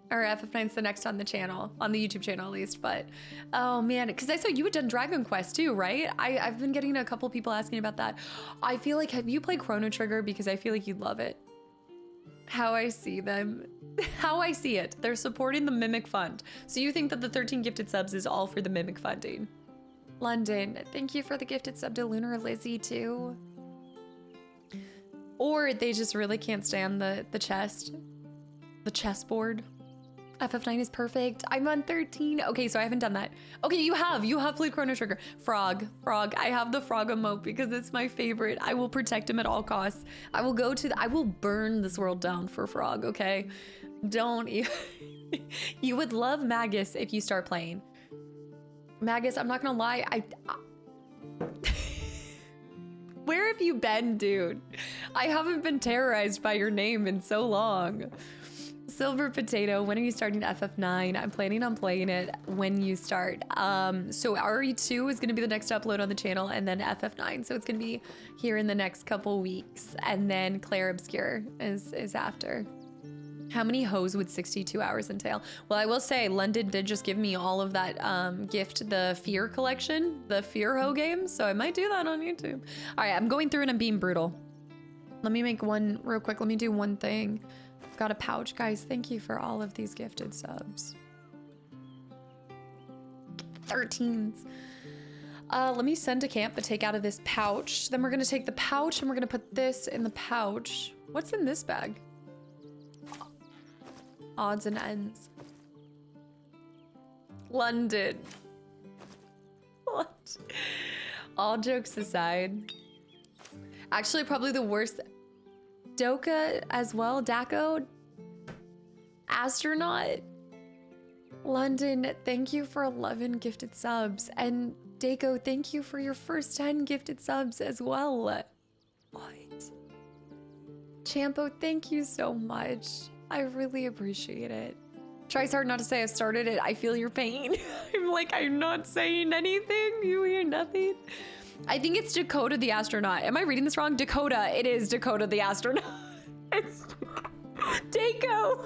Or FF9's the next on the channel, on the YouTube channel at least, but oh man, because I saw you had done Dragon Quest too, right? I've been getting a couple people asking about that. I feel like, have you played Chrono Trigger? Because I feel like you'd love it. How I see them, how I see it, they're supporting the Mimic Fund. So you think that the 13 gifted subs is all for the Mimic funding. London, thank you for the gifted sub to Lunar Lizzie too. Or they just really can't stand the chessboard. FF9 is perfect. I'm on 13. Okay, so I haven't done that. Okay, you have played Chrono Trigger. Frog. I have the frog emote because it's my favorite. I will protect him at all costs. I will burn this world down for Frog, okay? Don't even. You would love Magus if you start playing. Magus, I'm not gonna lie, where have you been, dude? I haven't been terrorized by your name in so long. Silver Potato, when are you starting FF9? I'm planning on playing it when you start. So RE2 is going to be the next upload on the channel, and then FF9. So it's going to be here in the next couple weeks. And then Claire Obscure is after. How many hoes would 62 hours entail? Well, I will say London did just give me all of that gift, the Fear collection, the Fear hoe games. So I might do that on YouTube. All right, I'm going through and I'm being brutal. Let me make one real quick. Let me do one thing. I've got a pouch. Guys, thank you for all of these gifted subs. 13s. Let me send to camp the take out of this pouch. Then we're going to take the pouch and we're going to put this in the pouch. What's in this bag? Odds and ends. London. What? All jokes aside. Actually, probably the worst. Doka as well. Daco. Astronaut. London, thank you for 11 gifted subs. And Daco, thank you for your first 10 gifted subs as well. What? Champo, thank you so much. I really appreciate it. Tries hard not to say I started it. I feel your pain. I'm not saying anything. You hear nothing. I think it's Dakota the astronaut. Am I reading this wrong? Dakota. It is Dakota the astronaut. It's Daco.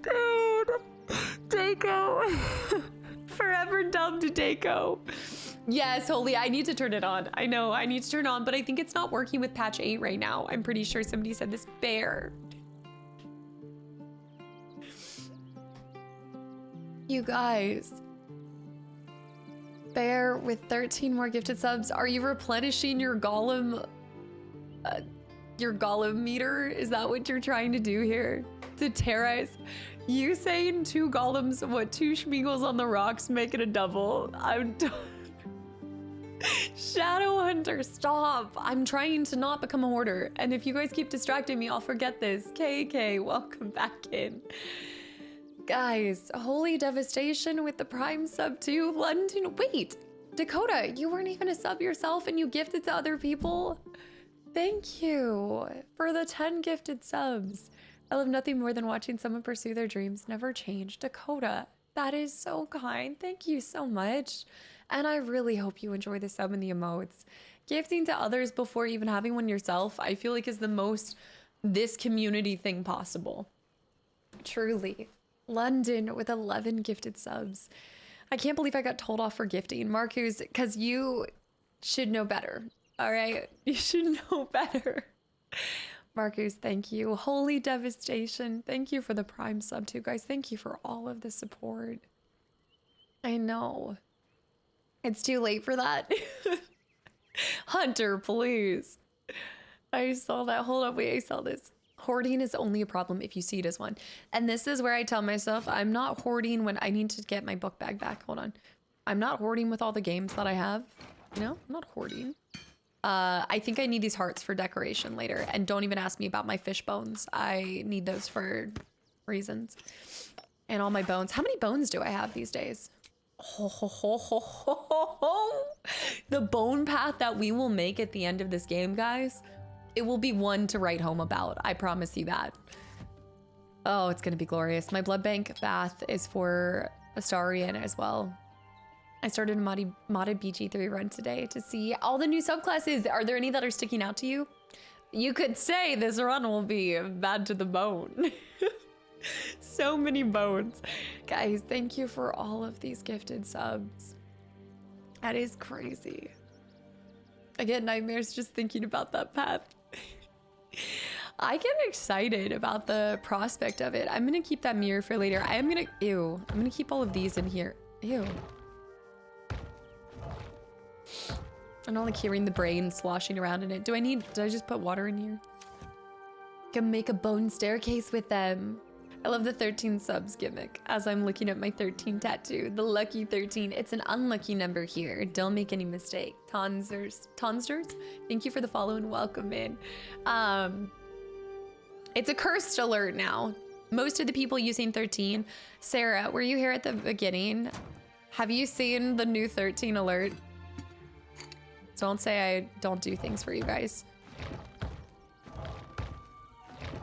Dude. Daco. Forever dubbed Daco. Yes, Holy, I need to turn it on. I know, I need to turn it on, but I think it's not working with patch 8 right now. I'm pretty sure somebody said this. Bear. You guys. Bear with 13 more gifted subs. Are you replenishing your golem meter? Is that what you're trying to do here? To terrorize? You saying 2 golems, what, 2 Schmeagles on the rocks make it a double? I'm done. Shadowhunter, stop. I'm trying to not become a hoarder. And if you guys keep distracting me, I'll forget this. KK, welcome back in. Guys, Holy Devastation with the Prime sub too. London, wait. Dakota, you weren't even a sub yourself and you gifted to other people? Thank you for the 10 gifted subs. I love nothing more than watching someone pursue their dreams. Never change. Dakota, that is so kind. Thank you so much. And I really hope you enjoy the sub and the emotes. Gifting to others before even having one yourself, I feel like is the most this community thing possible. Truly. London with 11 gifted subs. I can't believe I got told off for gifting. Marcus, because you should know better. All right? You should know better. Marcus, thank you. Holy Devastation. Thank you for the Prime sub too, guys. Thank you for all of the support. I know. It's too late for that. Hunter, please. I saw that. Hold up, wait, I saw this. Hoarding is only a problem if you see it as one. And this is where I tell myself I'm not hoarding when I need to get my book bag back. Hold on. I'm not hoarding with all the games that I have. You know, I'm not hoarding. I think I need these hearts for decoration later. And don't even ask me about my fish bones. I need those for reasons. And all my bones. How many bones do I have these days? The bone path that we will make at the end of this game, guys, it will be one to write home about. I promise you that. Oh, it's gonna be glorious. My blood bank bath is for Astarian as well. I started a modded BG3 run today to see all the new subclasses. Are there any that are sticking out to you? You could say this run will be bad to the bone. So many bones. Guys, thank you for all of these gifted subs. That is crazy. I get nightmares just thinking about that path. I get excited about the prospect of it. I'm gonna keep that mirror for later. I'm gonna keep all of these in here. Ew. I don't like hearing the brain sloshing around in it. Did I just put water in here? Can make a bone staircase with them. I love the 13 subs gimmick as I'm looking at my 13 tattoo. The lucky 13. It's an unlucky number here. Don't make any mistake. Tonsters, thank you for the follow and welcome in. It's a cursed alert now. Most of the people using 13. Sarah, were you here at the beginning? Have you seen the new 13 alert? Don't say I don't do things for you guys.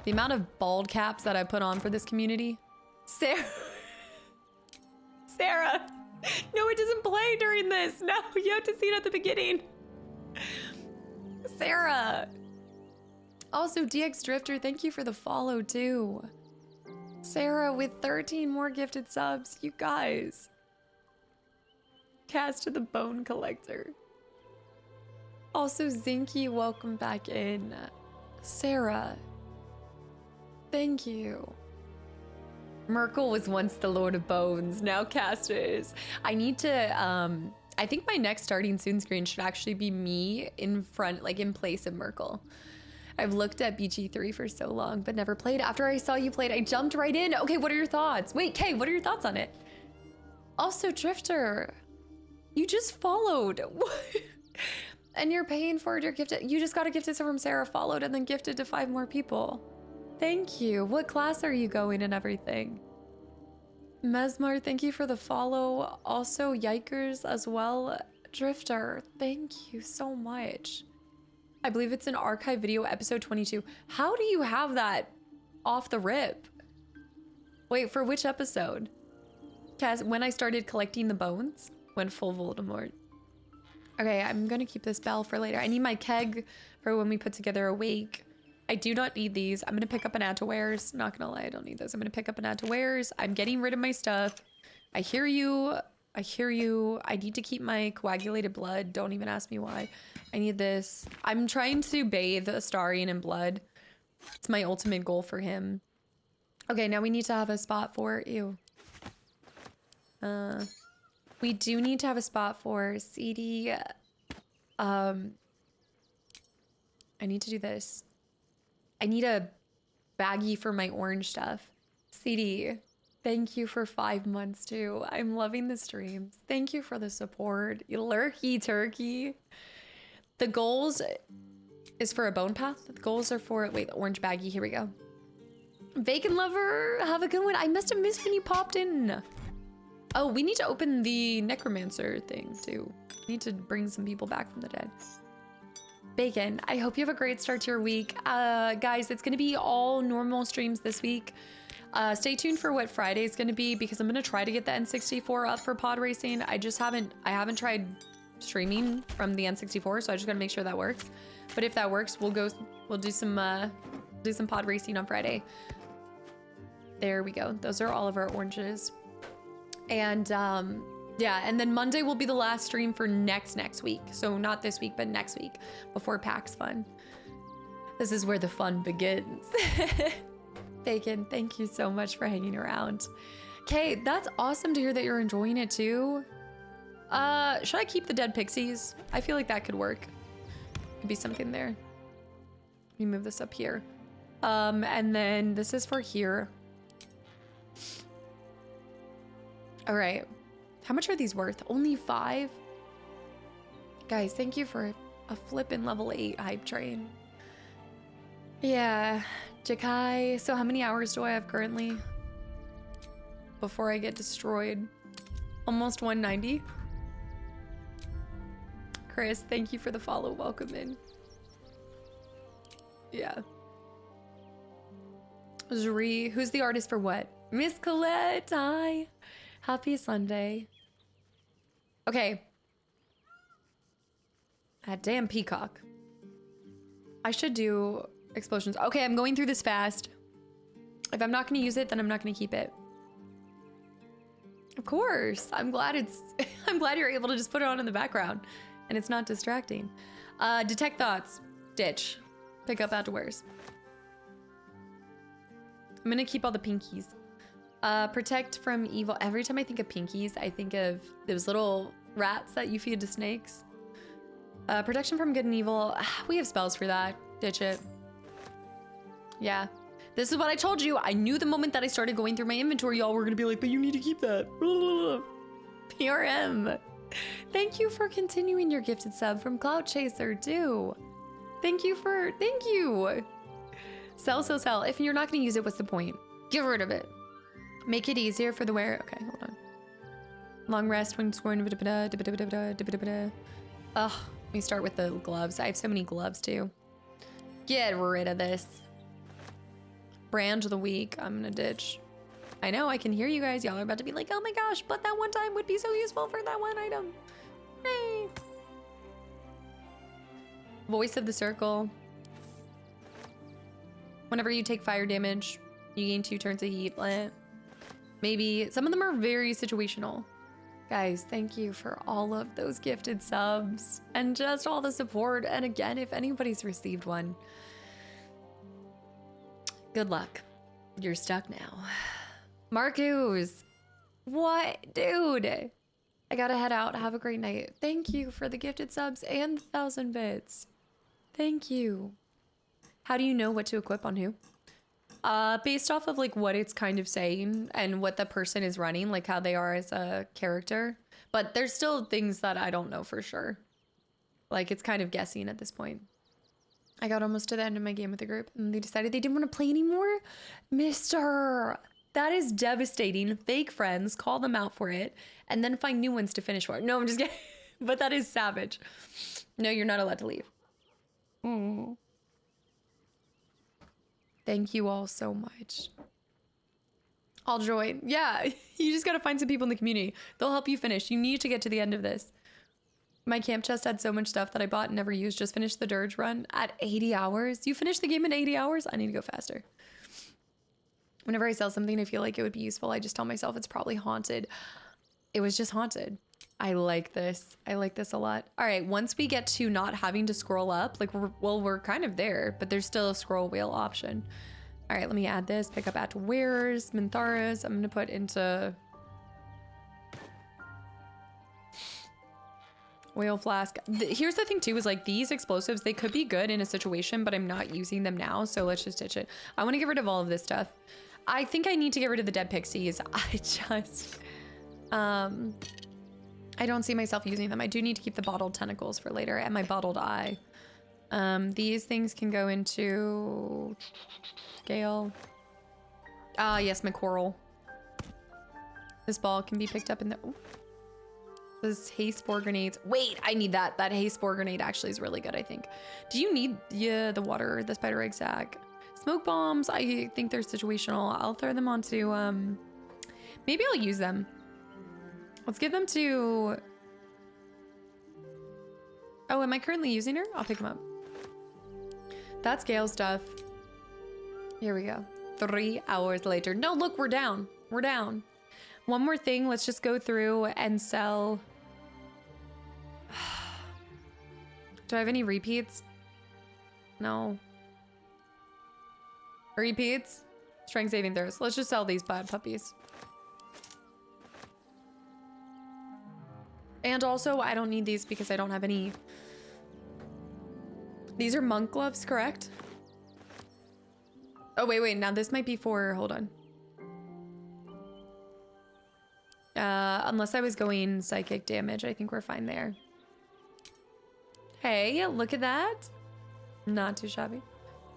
The amount of bald caps that I put on for this community. Sarah. No, it doesn't play during this. No, you have to see it at the beginning. Sarah. Also, DX Drifter, thank you for the follow too. Sarah with 13 more gifted subs. You guys. Cast to the Bone Collector. Also, Zinky, welcome back in. Sarah. Thank you. Merkel was once the Lord of Bones, now Cast is. I need to, I think my next starting soon screen should actually be me in front, like in place of Merkel. I've looked at BG3 for so long, but never played. After I saw you played, I jumped right in. Okay, what are your thoughts? Wait, Kay, what are your thoughts on it? Also, Drifter, you just followed. And you're paying for it, you're gifted. You just got a gifted from Sarah, followed, and then gifted to 5 more people. Thank you. What class are you going and everything? Mesmar, thank you for the follow. Also, Yikers as well. Drifter, thank you so much. I believe it's an archive video, episode 22. How do you have that off the rip? Wait, for which episode? Kaz, when I started collecting the bones? When full Voldemort. Okay, I'm gonna keep this bell for later. I need my keg for when we put together a wake. I do not need these. I'm gonna pick up an add to wares. Not gonna lie, I don't need those. I'm gonna pick up an add to wares. I'm getting rid of my stuff. I hear you. I hear you. I need to keep my coagulated blood. Don't even ask me why. I need this. I'm trying to bathe Astarian in blood. It's my ultimate goal for him. Okay, now we need to have a spot for... Ew. We do need to have a spot for CD. I need to do this. I need a baggie for my orange stuff. CD, thank you for 5 months too. I'm loving the streams. Thank you for the support. You lurky turkey. The goals is for a bone path. The goals are for, wait, the orange baggie. Here we go. Bacon lover, have a good one. I must have missed when you popped in. Oh, we need to open the necromancer thing too. We need to bring some people back from the dead. Bacon, I hope you have a great start to your week. Guys, it's gonna be all normal streams this week. Stay tuned for what Friday is gonna be because I'm gonna try to get the N64 up for pod racing. I haven't tried streaming from the N64, so I just gotta make sure that works. But if that works, we'll do some pod racing on Friday. There we go. Those are all of our oranges. And yeah, and then Monday will be the last stream for next week. So not this week, but next week before PAX Fun. This is where the fun begins. Bacon, thank you so much for hanging around. Okay, that's awesome to hear that you're enjoying it too. Should I keep the dead pixies? I feel like that could work. Could be something there. Let me move this up here. And then this is for here. All right. How much are these worth? Only 5? Guys, thank you for a flippin' level 8 hype train. Yeah, Jakai. So how many hours do I have currently before I get destroyed? Almost 190. Chris, thank you for the follow. Welcome in. Yeah. Zuri, who's the artist for what? Miss Colette, hi. Happy Sunday. Okay. That damn peacock. I should do explosions. Okay, I'm going through this fast. If I'm not going to use it, then I'm not going to keep it. Of course. I'm glad I'm glad you're able to just put it on in the background and it's not distracting. Detect thoughts. Ditch. Pick up outdoors. I'm going to keep all the pinkies. Protect from evil. Every time I think of pinkies, I think of those little rats that you feed to snakes. Protection from good and evil. We have spells for that. Ditch it. Yeah. This is what I told you. I knew the moment that I started going through my inventory, y'all were going to be like, but you need to keep that. PRM. Thank you for continuing your gifted sub from Cloud Chaser, too. Thank you. Sell. If you're not going to use it, what's the point? Get rid of it. Make it easier for the wearer. Okay, hold on. Long rest when scoring. Ugh. Let me start with the gloves. I have so many gloves too. Get rid of this. Brand of the week. I'm gonna ditch. I know, I can hear you guys. Y'all are about to be like, oh my gosh, but that one time would be so useful for that one item. Hey. Voice of the circle. Whenever you take fire damage, you gain 2 turns of heat. Maybe some of them are very situational. Guys, thank you for all of those gifted subs and just all the support. And again, if anybody's received one, good luck. You're stuck now. Marcus, what? Dude, I gotta head out. Have a great night. Thank you for the gifted subs and the 1,000 bits. Thank you. How do you know what to equip on who? Based off of like what it's kind of saying and what the person is running, like how they are as a character. But there's still things that I don't know for sure. Like it's kind of guessing at this point. I got almost to the end of my game with the group and they decided they didn't want to play anymore. Mister, that is devastating. Fake friends, call them out for it, and then find new ones to finish for. No, I'm just kidding. But that is savage. No, you're not allowed to leave. Mm. Thank you all so much. I'll join. Yeah, you just gotta find some people in the community. They'll help you finish. You need to get to the end of this. My camp chest had so much stuff that I bought and never used. Just finished the Dirge run at 80 hours. You finished the game in 80 hours? I need to go faster. Whenever I sell something I feel like it would be useful, I just tell myself it's probably haunted. It was just haunted. I like this. I like this a lot. All right, once we get to not having to scroll up, like we're kind of there, but there's still a scroll wheel option. All right, let me add this. Pick up at wearers, Mintharas. I'm gonna put into oil flask. Here's the thing too, is like these explosives, they could be good in a situation, but I'm not using them now, so let's just ditch it. I want to get rid of all of this stuff. I think I need to get rid of the dead pixies. I don't see myself using them. I do need to keep the bottled tentacles for later and my bottled eye. These things can go into scale. Ah, yes, my coral. This ball can be picked up in the... Ooh. This haste spore grenades. Wait, I need that. That haste spore grenade actually is really good, I think. Do you need the water, the spider egg sac? Smoke bombs, I think they're situational. I'll throw them onto, maybe I'll use them. Let's give them to... Oh, am I currently using her? I'll pick them up. That's Gale stuff. Here we go. 3 hours later. No, look, we're down. We're down. One more thing. Let's just go through and sell... Do I have any repeats? No. Repeats. Strength saving throws. Let's just sell these bad puppies. And also, I don't need these because I don't have any. These are monk gloves, correct? Oh, wait. Now this might be for, hold on. Unless I was going psychic damage, I think we're fine there. Hey, look at that. Not too shabby.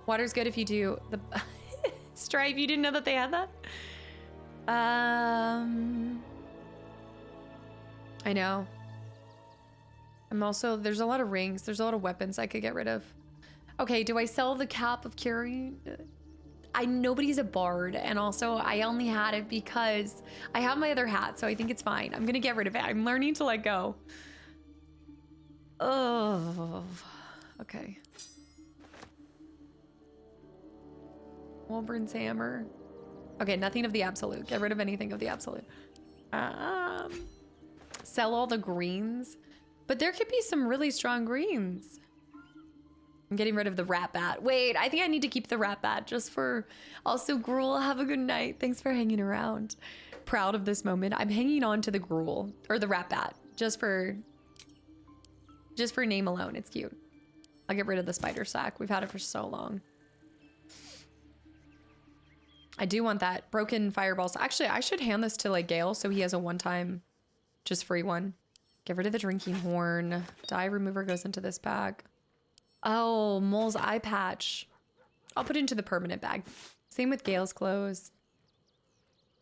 Water's good if you do the stripe. You didn't know that they had that? I know. I'm also, there's a lot of rings. There's a lot of weapons I could get rid of. Okay, do I sell the cap of carrying? Nobody's a bard, and also I only had it because I have my other hat, so I think it's fine. I'm gonna get rid of it. I'm learning to let go. Oh, okay. Walburn's hammer. Okay, nothing of the absolute. Get rid of anything of the absolute. Sell all the greens. But there could be some really strong greens. I'm getting rid of the rat bat. Wait, I think I need to keep the rat bat just for... Also, Gruel, have a good night. Thanks for hanging around. Proud of this moment. I'm hanging on to the Gruel, or the rat bat, just for name alone. It's cute. I'll get rid of the spider sack. We've had it for so long. I do want that. Broken fireballs. Actually, I should hand this to like Gale so he has a one-time just free one. Get rid of the drinking horn. Dye remover goes into this bag. Oh, Mole's eye patch. I'll put it into the permanent bag. Same with Gale's clothes.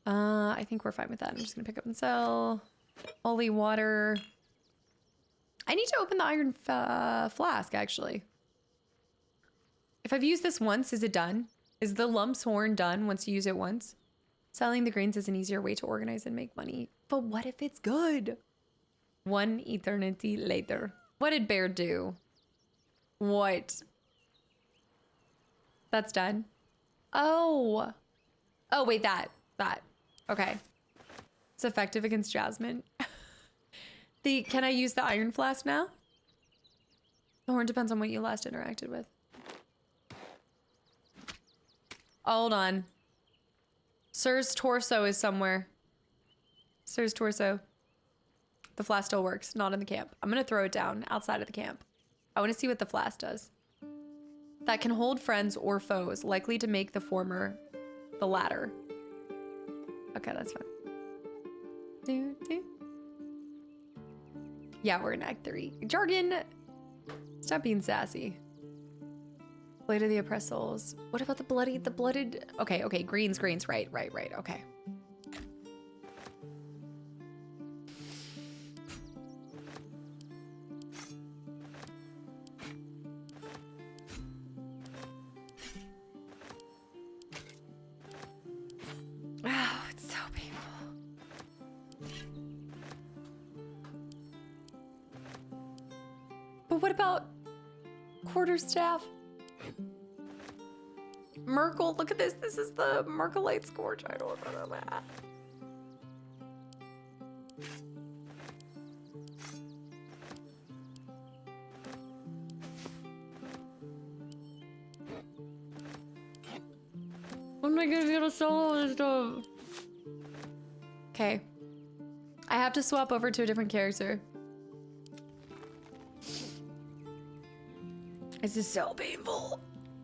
I think we're fine with that. I'm just gonna pick up and sell. Holy water. I need to open the iron flask, actually. If I've used this once, is it done? Is the lump's horn done once you use it once? Selling the grains is an easier way to organize and make money. But what if it's good? One eternity later. What did Bear do? What? That's done. Oh. Oh, wait, that. Okay. It's effective against Jasmine. Can I use the iron flask now? The horn depends on what you last interacted with. Hold on. Sir's torso is somewhere. Sir's torso. The flask still works, not in the camp. I'm gonna throw it down outside of the camp. I wanna see what the flask does. That can hold friends or foes, likely to make the former the latter. Okay, that's fine. Yeah, we're in Act 3. Jargon! Stop being sassy. Blade of the oppressed souls. What about the blooded? Okay, greens, right, okay. Oh, it's so painful. But what about quarterstaff? Merkel, look at this. This is the Merkelite Scourge. I don't know that. When am I gonna be able to sell all this stuff? Okay. I have to swap over to a different character. This is so painful.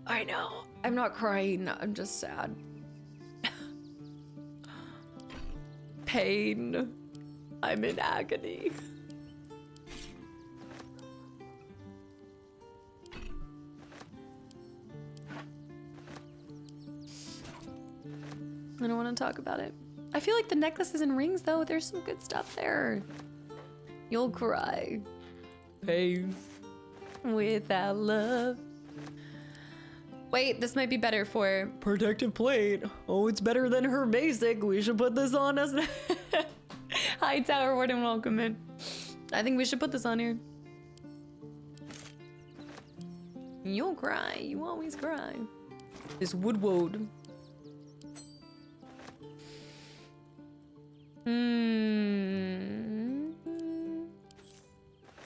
I know. I'm not crying. I'm just sad. Pain. I'm in agony. I don't want to talk about it. I feel like the necklaces and rings, though, there's some good stuff there. You'll cry. Pain. Without love. Wait, this might be better for protective plate. Oh, it's better than her basic. We should put this on us. Hi, Tower Warden, welcome in. I think we should put this on here. You'll cry. You always cry. This wood.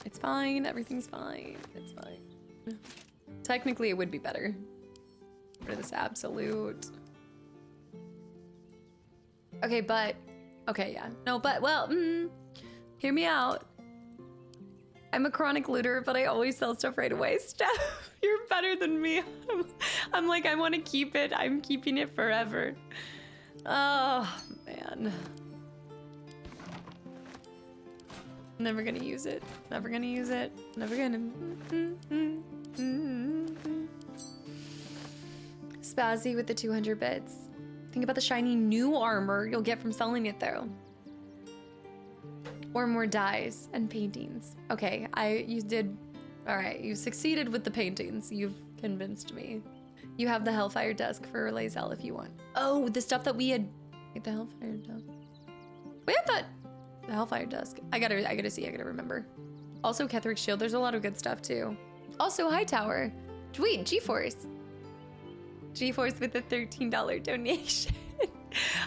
It's fine. Everything's fine. It's fine. Technically, it would be better. Rid of Jesus, absolute. Okay, but... Okay, yeah. No, but, well, hear me out. I'm a chronic looter, but I always sell stuff right away. Steph, you're better than me. I'm like, I want to keep it. I'm keeping it forever. Oh, man. Never gonna use it. Never gonna use it. Never gonna... Spazzy with the 200 bits. Think about the shiny new armor you'll get from selling it, though. Or more dyes and paintings. Okay, you did... Alright, you succeeded with the paintings. You've convinced me. You have the Hellfire Dusk for Lae'zel if you want. Oh, the stuff that we had... Wait, the Hellfire Dusk. Wait, I thought... The Hellfire Dusk. I gotta see, I gotta remember. Also, Ketheric's Shield. There's a lot of good stuff, too. Also, Hightower. Wait, GeForce. GeForce with a $13 donation.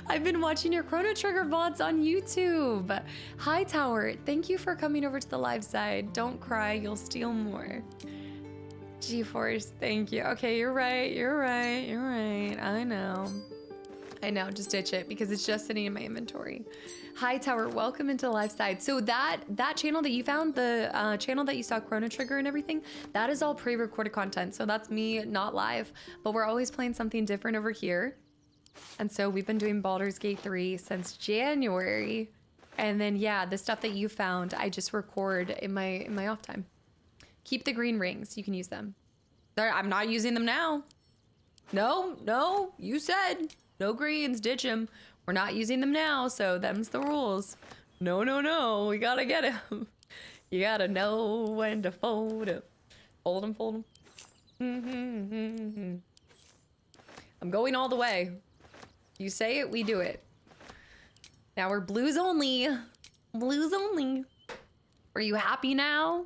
I've been watching your Chrono Trigger VODs on YouTube. Hightower, thank you for coming over to the live side. Don't cry, you'll steal more. GeForce, thank you. Okay, you're right, you're right, you're right. I know, just ditch it because it's just sitting in my inventory. Hightower, welcome into the live side. So that channel that you found, the channel that you saw Chrono Trigger and everything, that is all pre-recorded content. So that's me not live, but we're always playing something different over here. And so we've been doing Baldur's Gate 3 since January. And then yeah, the stuff that you found, I just record in my off time. Keep the green rings, you can use them. I'm not using them now. No, you said no greens, ditch them. We're not using them now, so them's the rules. No, we gotta get him. You gotta know when to fold him. Fold him. I'm going all the way. You say it, we do it. Now we're blues only. Blues only. Are you happy now?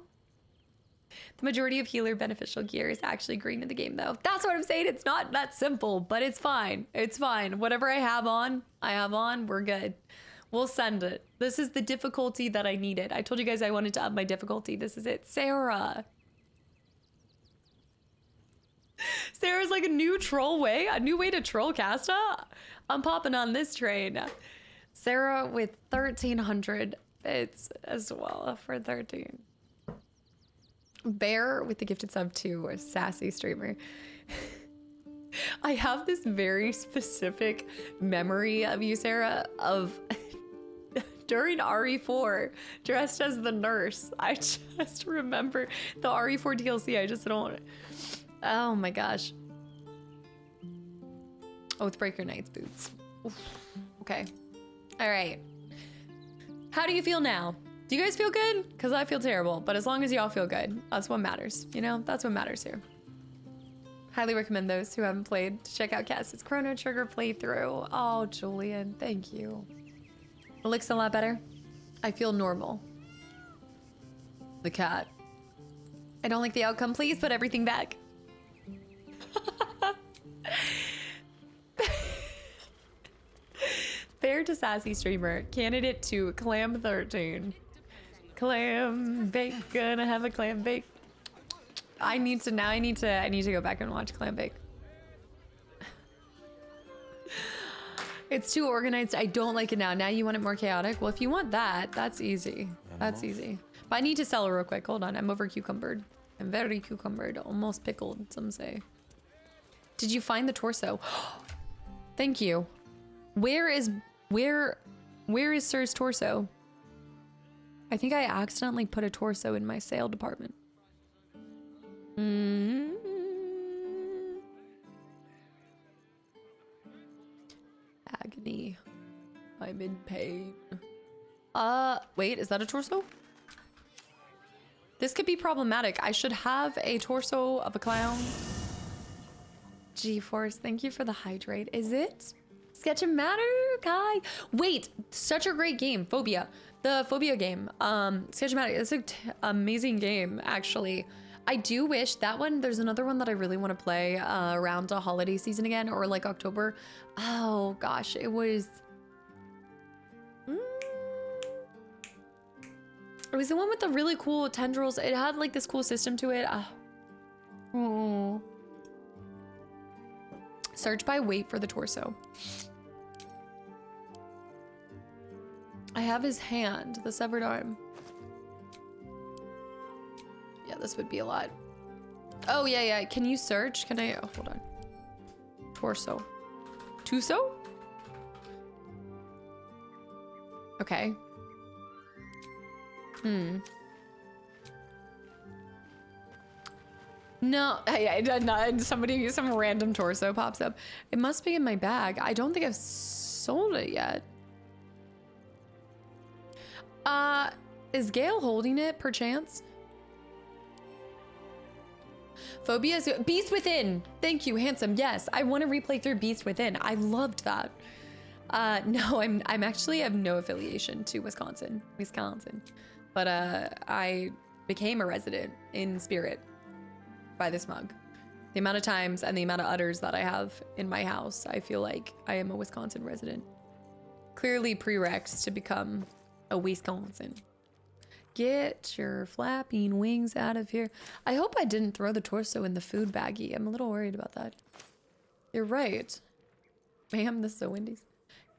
The majority of healer beneficial gear is actually green in the game, though. That's what I'm saying. It's not that simple, but it's fine. It's fine. Whatever I have on, we're good. We'll send it. This is the difficulty that I needed. I told you guys I wanted to up my difficulty. This is it. Sarah. Sarah's like a new way to troll Casta. I'm popping on this train. Sarah with 1,300 bits as well for 13. Bear with the gifted sub to a sassy streamer. I have this very specific memory of you, Sarah, of during RE4, dressed as the nurse. I just remember the RE4 DLC. I just don't. Oh my gosh. Oathbreaker Knight's boots. Oof. Okay. All right. How do you feel now? Do you guys feel good? Because I feel terrible, but as long as y'all feel good, that's what matters. You know, that's what matters here. Highly recommend those who haven't played to check out Cass's Chrono Trigger playthrough. Oh, Julian, thank you. It looks a lot better. I feel normal. The cat. I don't like the outcome. Please put everything back. Fair to sassy streamer. Candidate to Clam 13. Clam bake, gonna have a clam bake. I need to go back and watch Clam Bake. It's too organized. I don't like it now. Now you want it more chaotic? Well, if you want that, that's easy. That's easy. But I need to sell it real quick. Hold on. I'm over cucumbered. I'm very cucumbered. Almost pickled, some say. Did you find the torso? Thank you. Where is Sir's torso? I think I accidentally put a torso in my sale department. Agony. I'm in pain. Wait, is that a torso? This could be problematic. I should have a torso of a clown. GeForce, thank you for the hydrate. Is it? Sketch of Matter, Kai? Wait, such a great game. Phobia. The Phobia game. Sketch of Matter. It's an amazing game, actually. I do wish that one, there's another one that I really want to play around the holiday season again, or like October. Oh gosh, it was... It was the one with the really cool tendrils. It had like this cool system to it. Search by weight for the torso. I have his hand, the severed arm. Yeah, this would be a lot. Oh, yeah. Can you search? Can I? Oh, hold on. Torso. Tuso? Okay. No, I did not. Some random torso pops up. It must be in my bag. I don't think I've sold it yet. Is Gale holding it, perchance? Phobia's Beast Within. Thank you, handsome. Yes, I want to replay through Beast Within. I loved that. No, I'm actually have no affiliation to Wisconsin. But I became a resident in spirit by this mug. The amount of times and the amount of udders that I have in my house, I feel like I am a Wisconsin resident. Clearly prereqs to become a Wisconsin. Get your flapping wings out of here. I hope I didn't throw the torso in the food baggie. I'm a little worried about that. You're right. Ma'am, this is a Wendy's.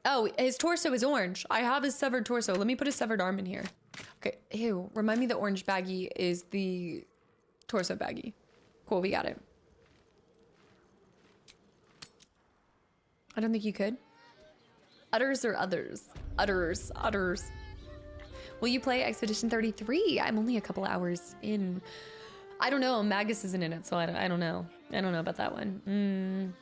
Oh, his torso is orange. I have his severed torso. Let me put his severed arm in here. Okay, ew. Remind me the orange baggie is the torso baggie. Cool, we got it. I don't think you could. Udders or others? Udders. Will you play Expedition 33? I'm only a couple hours in. I don't know. Magus isn't in it, so I don't know. I don't know about that one.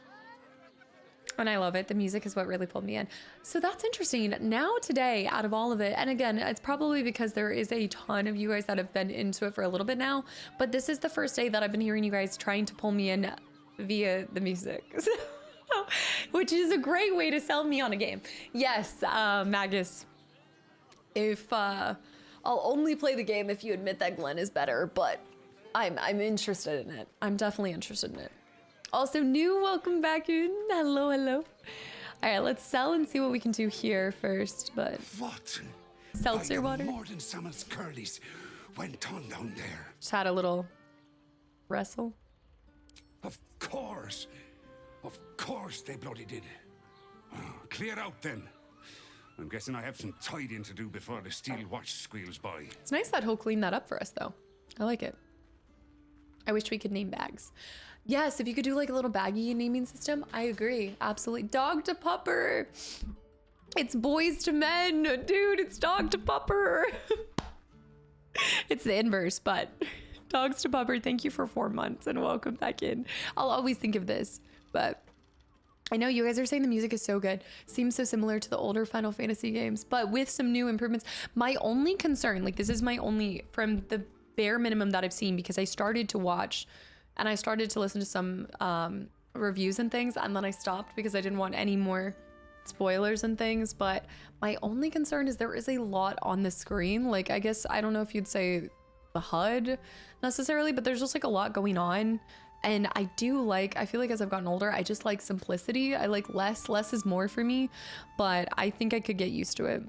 And I love it. The music is what really pulled me in. So that's interesting. Now today, out of all of it, and again, it's probably because there is a ton of you guys that have been into it for a little bit now, but this is the first day that I've been hearing you guys trying to pull me in via the music. Which is a great way to sell me on a game. Yes, Magus. If I'll only play the game if you admit that Glenn is better, but I'm interested in it. I'm definitely interested in it. Also, new, welcome back in. Hello. All right, let's sell and see what we can do here first. But what? Seltzer water. More than some of curlies went on down there. Just had a little wrestle. Of course they bloody did. Clear out then. I'm guessing I have some tidying to do before the steel watch squeals by. It's nice that he'll clean that up for us, though. I like it. I wish we could name bags. Yes, if you could do like a little baggy naming system, I agree. Absolutely. Dog to pupper. It's boys to men. Dude, it's dog to pupper. It's the inverse, but dogs to pupper, thank you for 4 months and welcome back in. I'll always think of this, but I know you guys are saying the music is so good. Seems so similar to the older Final Fantasy games, but with some new improvements. My only concern, like this is my only, from the bare minimum that I've seen, because I started to watch and I started to listen to some reviews and things, and then I stopped because I didn't want any more spoilers and things. But my only concern is there is a lot on the screen. Like, I guess, I don't know if you'd say the HUD necessarily, but there's just like a lot going on. And I do like, I feel like as I've gotten older, I just like simplicity. I like less is more for me, but I think I could get used to it.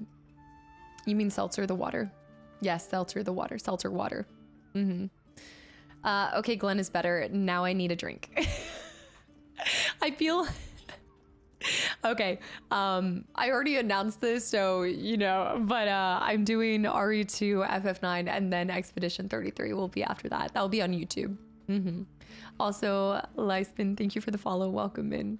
You mean seltzer the water? Yes, seltzer the water, seltzer water. Okay, Glenn is better. Now I need a drink. I feel, okay. I already announced this, so, you know, but I'm doing RE2, FF9, and then Expedition 33 will be after that. That'll be on YouTube. Also, Lyston, thank you for the follow. Welcome in.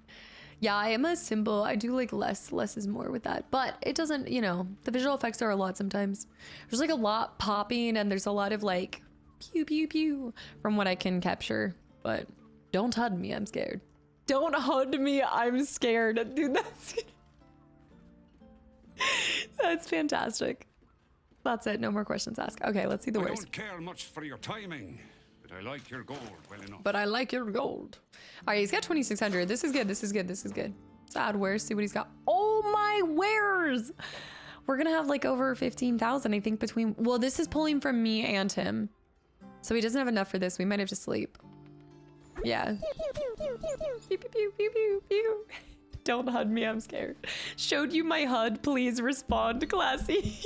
Yeah, I am a symbol. I do like less is more with that, but it doesn't, you know, the visual effects are a lot sometimes. There's like a lot popping and there's a lot of like pew pew pew from what I can capture, but don't HUD me, I'm scared. Don't HUD me, I'm scared. Dude, that's fantastic. That's it, no more questions asked. Okay, let's see the worst. I don't care much for your timing. I like your gold well enough. But I like your gold. All right, he's got 2,600. This is good. This is good. Sad wares. See what he's got. Oh my wares. We're going to have like over 15,000, I think, between. Well, this is pulling from me and him. So he doesn't have enough for this. We might have to sleep. Yeah. Pew, pew, pew, pew, pew, pew. Don't HUD me. I'm scared. Showed you my HUD. Please respond, classy.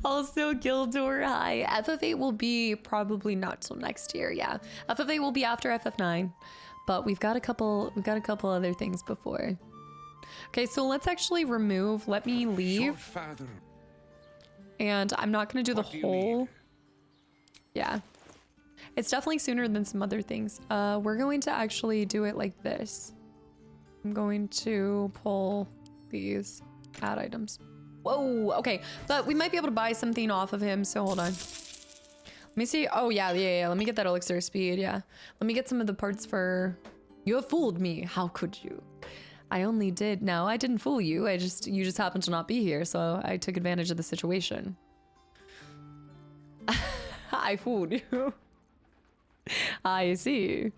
Also, Gildor, hi. FF8 will be probably not till next year, yeah. FF8 will be after FF9, but we've got a couple other things before. Okay, so let's actually remove. Let me leave. And I'm not gonna do the whole. Yeah, it's definitely sooner than some other things. We're going to actually do it like this. I'm going to pull these add items. Whoa, okay, but we might be able to buy something off of him, so hold on. Let me see. Oh yeah, let me get that elixir speed. Yeah, let me get some of the parts for. You have fooled me. How could you? I only did. No, I didn't fool you. You just happened to not be here, so I took advantage of the situation. I fooled you. I see.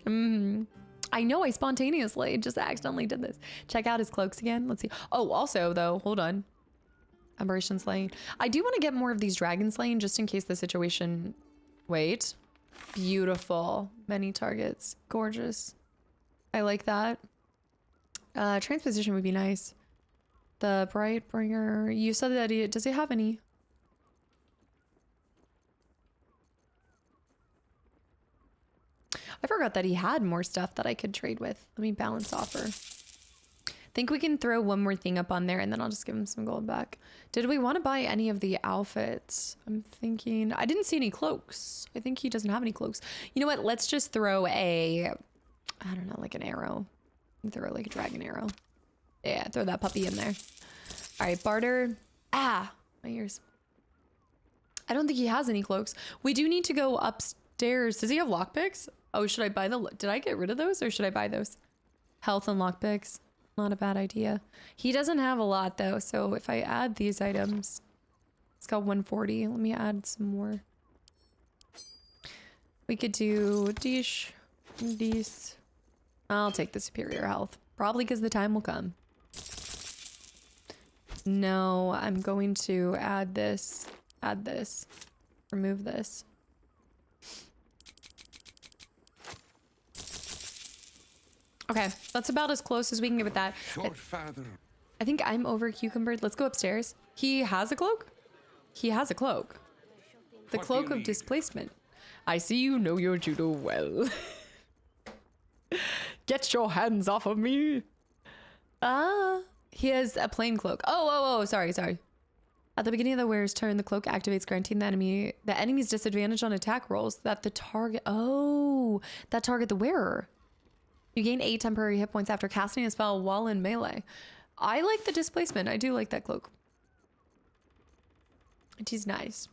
I know I spontaneously just accidentally did this. Check out his cloaks again. Let's see. Oh, also though, hold on. Aberration slaying. I do want to get more of these dragon slaying just in case the situation. Wait. Beautiful. Many targets. Gorgeous. I like that. Transposition would be nice. The Brightbringer. You said that does he have any? I forgot that he had more stuff that I could trade with. Let me balance offer. Think we can throw one more thing up on there and then I'll just give him some gold back. Did we want to buy any of the outfits? I'm thinking, I didn't see any cloaks. I think he doesn't have any cloaks. You know what? Let's just throw I don't know, like an arrow. Throw like a dragon arrow. Yeah, throw that puppy in there. All right, barter. Ah, my ears. I don't think he has any cloaks. We do need to go upstairs. Does he have lockpicks? Oh, should I buy did I get rid of those or should I buy those? Health and lockpicks. Not a bad idea. He doesn't have a lot though, so if I add these items, it's got 140. Let me add some more. We could do these. I'll take the superior health. Probably because the time will come. No, I'm going to add this, remove this. Okay, that's about as close as we can get with that. I think I'm over cucumbered. Let's go upstairs. He has a cloak? He has a cloak. The cloak of displacement. I see you know your judo well. Get your hands off of me. He has a plain cloak. Oh, sorry. At the beginning of the wearer's turn, the cloak activates, granting the enemy's disadvantage on attack rolls that target the wearer. You gain 8 temporary hit points after casting a spell while in melee. I like the displacement. I do like that cloak. It is nice.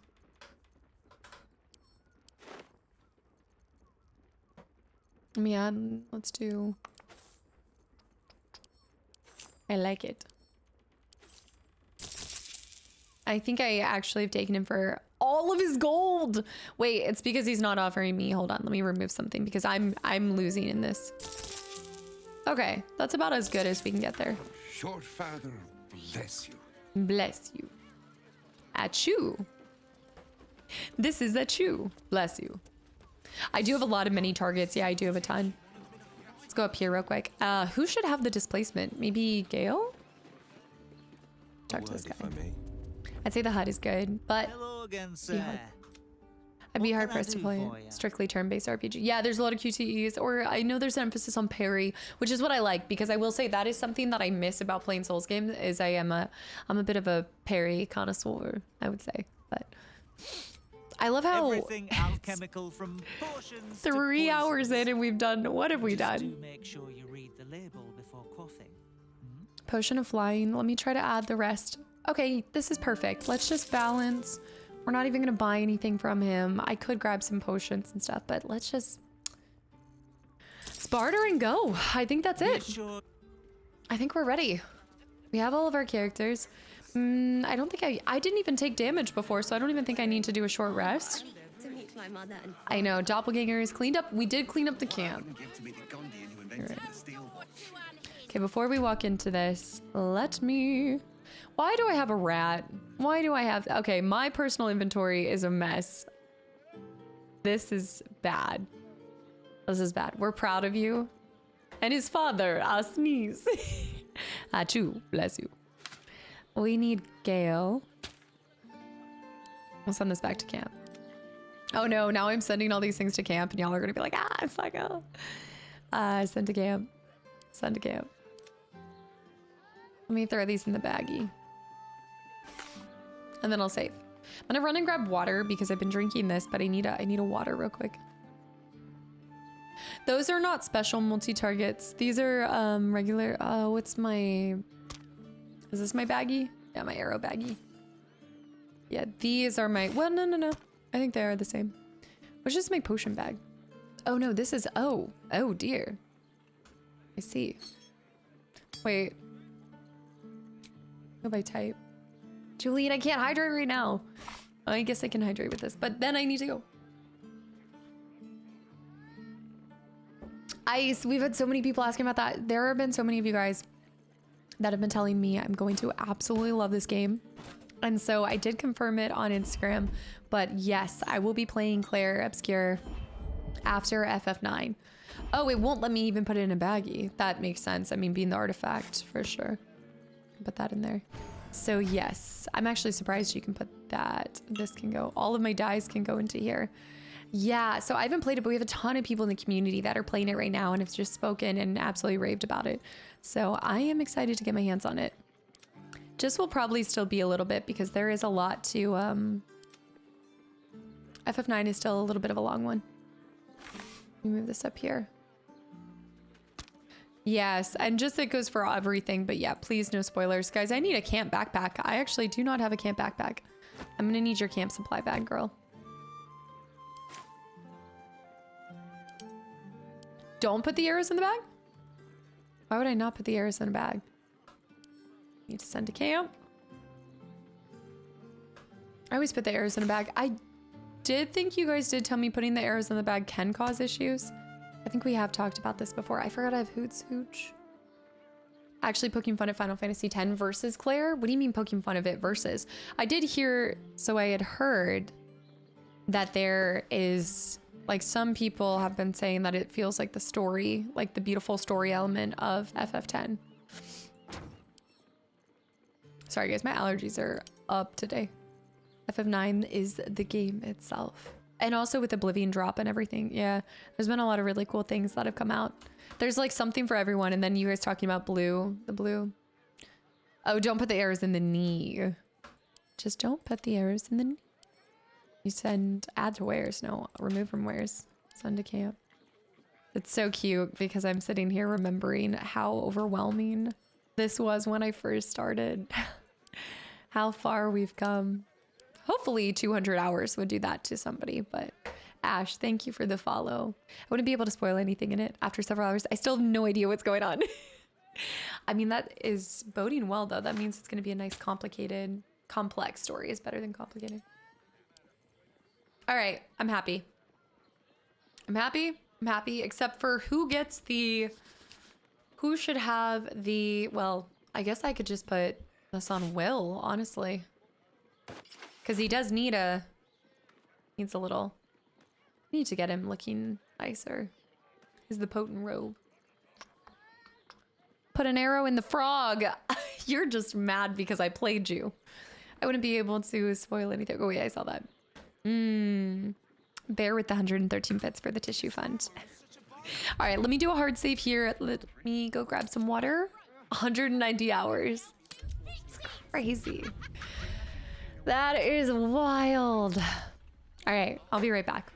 Let me add, let's do. I like it. I think I actually have taken him for all of his gold. Wait, it's because he's not offering me. Hold on, let me remove something because I'm losing in this. Okay, that's about as good as we can get there. Short father, bless you. Bless you. Achoo. This is achoo. Bless you. I do have a lot of mini targets. Yeah, I do have a ton. Let's go up here real quick. Who should have the displacement? Maybe Gale? Talk to this guy. I'd say the HUD is good, but hello again, sir. I'd be hard pressed to play strictly turn-based RPG. Yeah, there's a lot of QTEs, or I know there's an emphasis on parry, which is what I like because I will say that is something that I miss about playing Souls games. Is I'm a bit of a parry connoisseur, I would say, but I love how everything alchemical from potions 3 hours in and we've done. What have we done? Do make sure you read the label before quaffing. Potion of flying. Let me try to add the rest. Okay, this is perfect. Let's just balance. We're not even gonna buy anything from him. I could grab some potions and stuff, but let's just barter and go. I think that's it. I think we're ready. We have all of our characters. I don't think I didn't even take damage before, so I don't even think I need to do a short rest. I know, doppelgangers cleaned up. We did clean up the camp. Right. Okay, before we walk into this, why do I have a rat? Why do I have... Okay, my personal inventory is a mess. This is bad. This is bad. We're proud of you. And his father, I'll sneeze. Achoo, bless you. We need Gale. We'll send this back to camp. Oh no, now I'm sending all these things to camp and y'all are gonna be like, it's like, oh. Send to camp. Send to camp. Let me throw these in the baggie. And then I'll save. I'm gonna run and grab water because I've been drinking this, but I need a water real quick. Those are not special multi-targets. These are regular. What's my... Is this my baggie? Yeah, my arrow baggie. Yeah, these are my... Well, no. I think they are the same. Which is my potion bag? Oh no, this is... Oh dear. I see. Wait. Go by type. Julian, I can't hydrate right now. I guess I can hydrate with this, but then I need to go. Ice, we've had so many people asking about that. There have been so many of you guys that have been telling me I'm going to absolutely love this game. And so I did confirm it on Instagram, but yes, I will be playing Claire Obscure after FF9. Oh, it won't let me even put it in a baggie. That makes sense. I mean, being the artifact for sure. Put that in there. So yes, I'm actually surprised you can put that. This can go, all of my dyes can go into here. Yeah, so I haven't played it, but we have a ton of people in the community that are playing it right now and have just spoken and absolutely raved about it. So I am excited to get my hands on it. Just will probably still be a little bit because there is a lot to, FF9 is still a little bit of a long one. Let me move this up here. Yes, and just it goes for everything, but yeah, please no spoilers. Guys, I need a camp backpack. I actually do not have a camp backpack. I'm gonna need your camp supply bag, girl. Don't put the arrows in the bag? Why would I not put the arrows in a bag? Need to send to camp. I always put the arrows in a bag. I did think you guys did tell me putting the arrows in the bag can cause issues. I think we have talked about this before. I forgot I have Hoots Hooch. Actually poking fun at Final Fantasy X versus Claire? What do you mean poking fun of it versus? I did hear, so I had heard that there is, like some people have been saying that it feels like the story, like the beautiful story element of FF10. Sorry guys, my allergies are up today. FF9 is the game itself. And also with Oblivion drop and everything. Yeah, there's been a lot of really cool things that have come out. There's like something for everyone. And then you guys talking about blue, the blue. Oh, don't put the arrows in the knee. Just don't put the arrows in the knee. You send add to wares. No, remove from wares. Send to camp. It's so cute because I'm sitting here remembering how overwhelming this was when I first started. How far we've come. Hopefully 200 hours would do that to somebody, but Ash, thank you for the follow. I wouldn't be able to spoil anything in it after several hours. I still have no idea what's going on. I mean, that is boding well though. That means it's going to be a nice complicated, complex story is better than complicated. All right, I'm happy. I'm happy, except for who gets the, who should have the, well, I guess I could just put this on Will, honestly. Because he does need a, needs a little, need to get him looking nicer. He's the potent robe. Put an arrow in the frog. You're just mad because I played you. I wouldn't be able to spoil anything. Oh yeah, I saw that. Bear with the 113 bits for the tissue fund. All right, let me do a hard save here. Let me go grab some water. 190 hours. It's crazy. That is wild. All right, I'll be right back.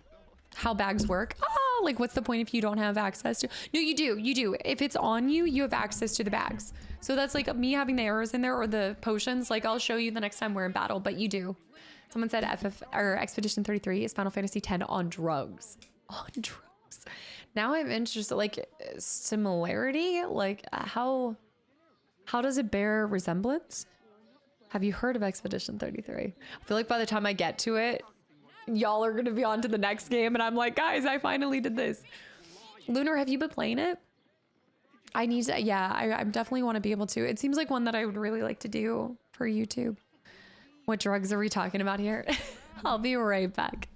How bags work? Oh, like what's the point if you don't have access to? No, you do. If it's on you, you have access to the bags. So that's like me having the arrows in there or the potions. Like I'll show you the next time we're in battle, but you do. Someone said Expedition 33 is Final Fantasy X on drugs. On drugs. Now I'm interested, like similarity, like how does it bear resemblance? Have you heard of Expedition 33? I feel like by the time I get to it, y'all are gonna be on to the next game and I'm like, guys, I finally did this. Lunar, have you been playing it? I need to, yeah, I definitely want to be able to. It seems like one that I would really like to do for YouTube. What drugs are we talking about here? I'll be right back.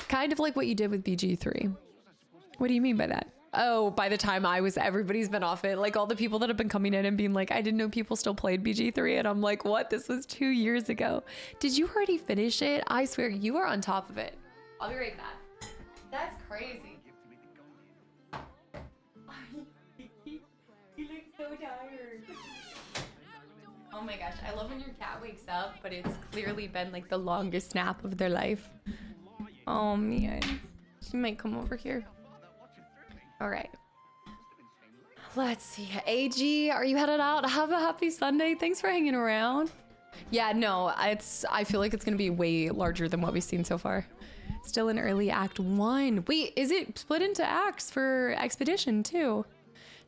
Kind of like what you did with BG3. What do you mean by that? Oh, by the time everybody's been off it. Like all the people that have been coming in and being like, I didn't know people still played BG3. And I'm like, what? This was 2 years ago. Did you already finish it? I swear you are on top of it. I'll be right back. That's crazy. tired. Oh my gosh, I love when your cat wakes up, but it's clearly been like the longest nap of their life. Oh man. She might come over here. All right. Let's see. AG, are you headed out? Have a happy Sunday. Thanks for hanging around. Yeah, no, I feel like it's gonna be way larger than what we've seen so far. Still in early Act 1. Wait, is it split into acts for Expedition too?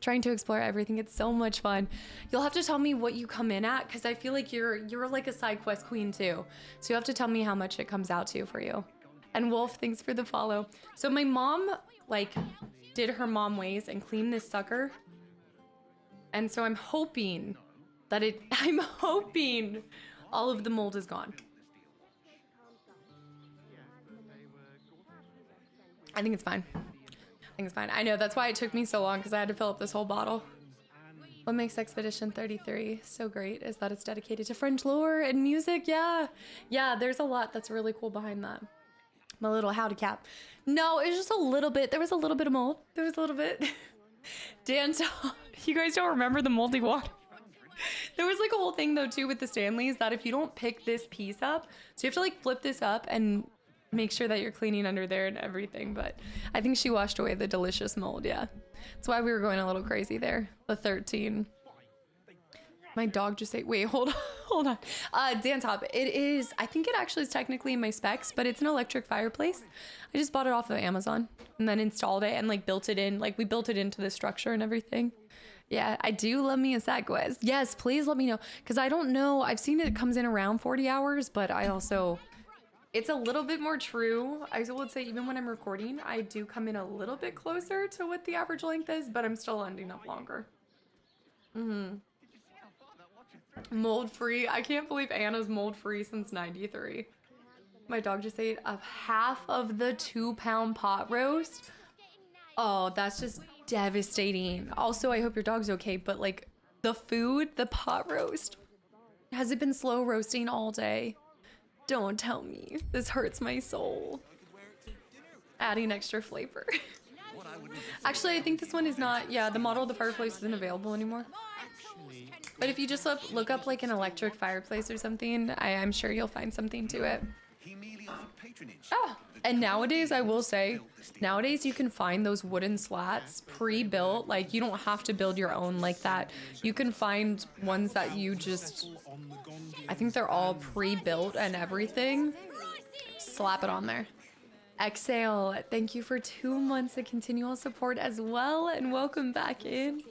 Trying to explore everything. It's so much fun. You'll have to tell me what you come in at, because I feel like you're like a side quest queen too. So you have to tell me how much it comes out to for you. And Wolf, thanks for the follow. So my mom like did her mom ways and cleaned this sucker. And so I'm hoping that I'm hoping all of the mold is gone. I think it's fine. I think it's fine. I know, that's why it took me so long, because I had to fill up this whole bottle. What makes Expedition 33 so great is that it's dedicated to French lore and music. Yeah, there's a lot that's really cool behind that. My little howdy cap. No, it's just a little bit. There was a little bit of mold. There was a little bit. Dan, you guys don't remember the moldy water? There was like a whole thing though too with the Stanleys that if you don't pick this piece up, so you have to like flip this up and make sure that you're cleaning under there and everything. But I think she washed away the delicious mold. Yeah, that's why we were going a little crazy there. The 13. My dog just ate. Wait, hold on. Dan Top, it is, I think it actually is technically in my specs, but it's an electric fireplace. I just bought it off of Amazon and then installed it and like built it in, like we built it into the structure and everything. Yeah, I do love me a side quest. Yes, please let me know, because I don't know. I've seen it comes in around 40 hours, but I also, it's a little bit more true. I would say even when I'm recording, I do come in a little bit closer to what the average length is, but I'm still ending up longer. Mold free. I can't believe Anna's mold free since 93. My dog just ate a half of the 2-pound pot roast. Oh, that's just devastating. Also, I hope your dog's okay, but like the food, the pot roast, has it been slow roasting all day? Don't tell me. This hurts my soul. Adding extra flavor. Actually, I think this one is not, yeah, the model of the fireplace isn't available anymore. But if you just look up like an electric fireplace or something, I'm sure you'll find something to it. Oh, and nowadays, I will say, nowadays you can find those wooden slats pre-built. Like you don't have to build your own like that. You can find ones that you just, I think they're all pre-built and everything. Slap it on there. Exhale, thank you for 2 months of continual support as well, and welcome back in.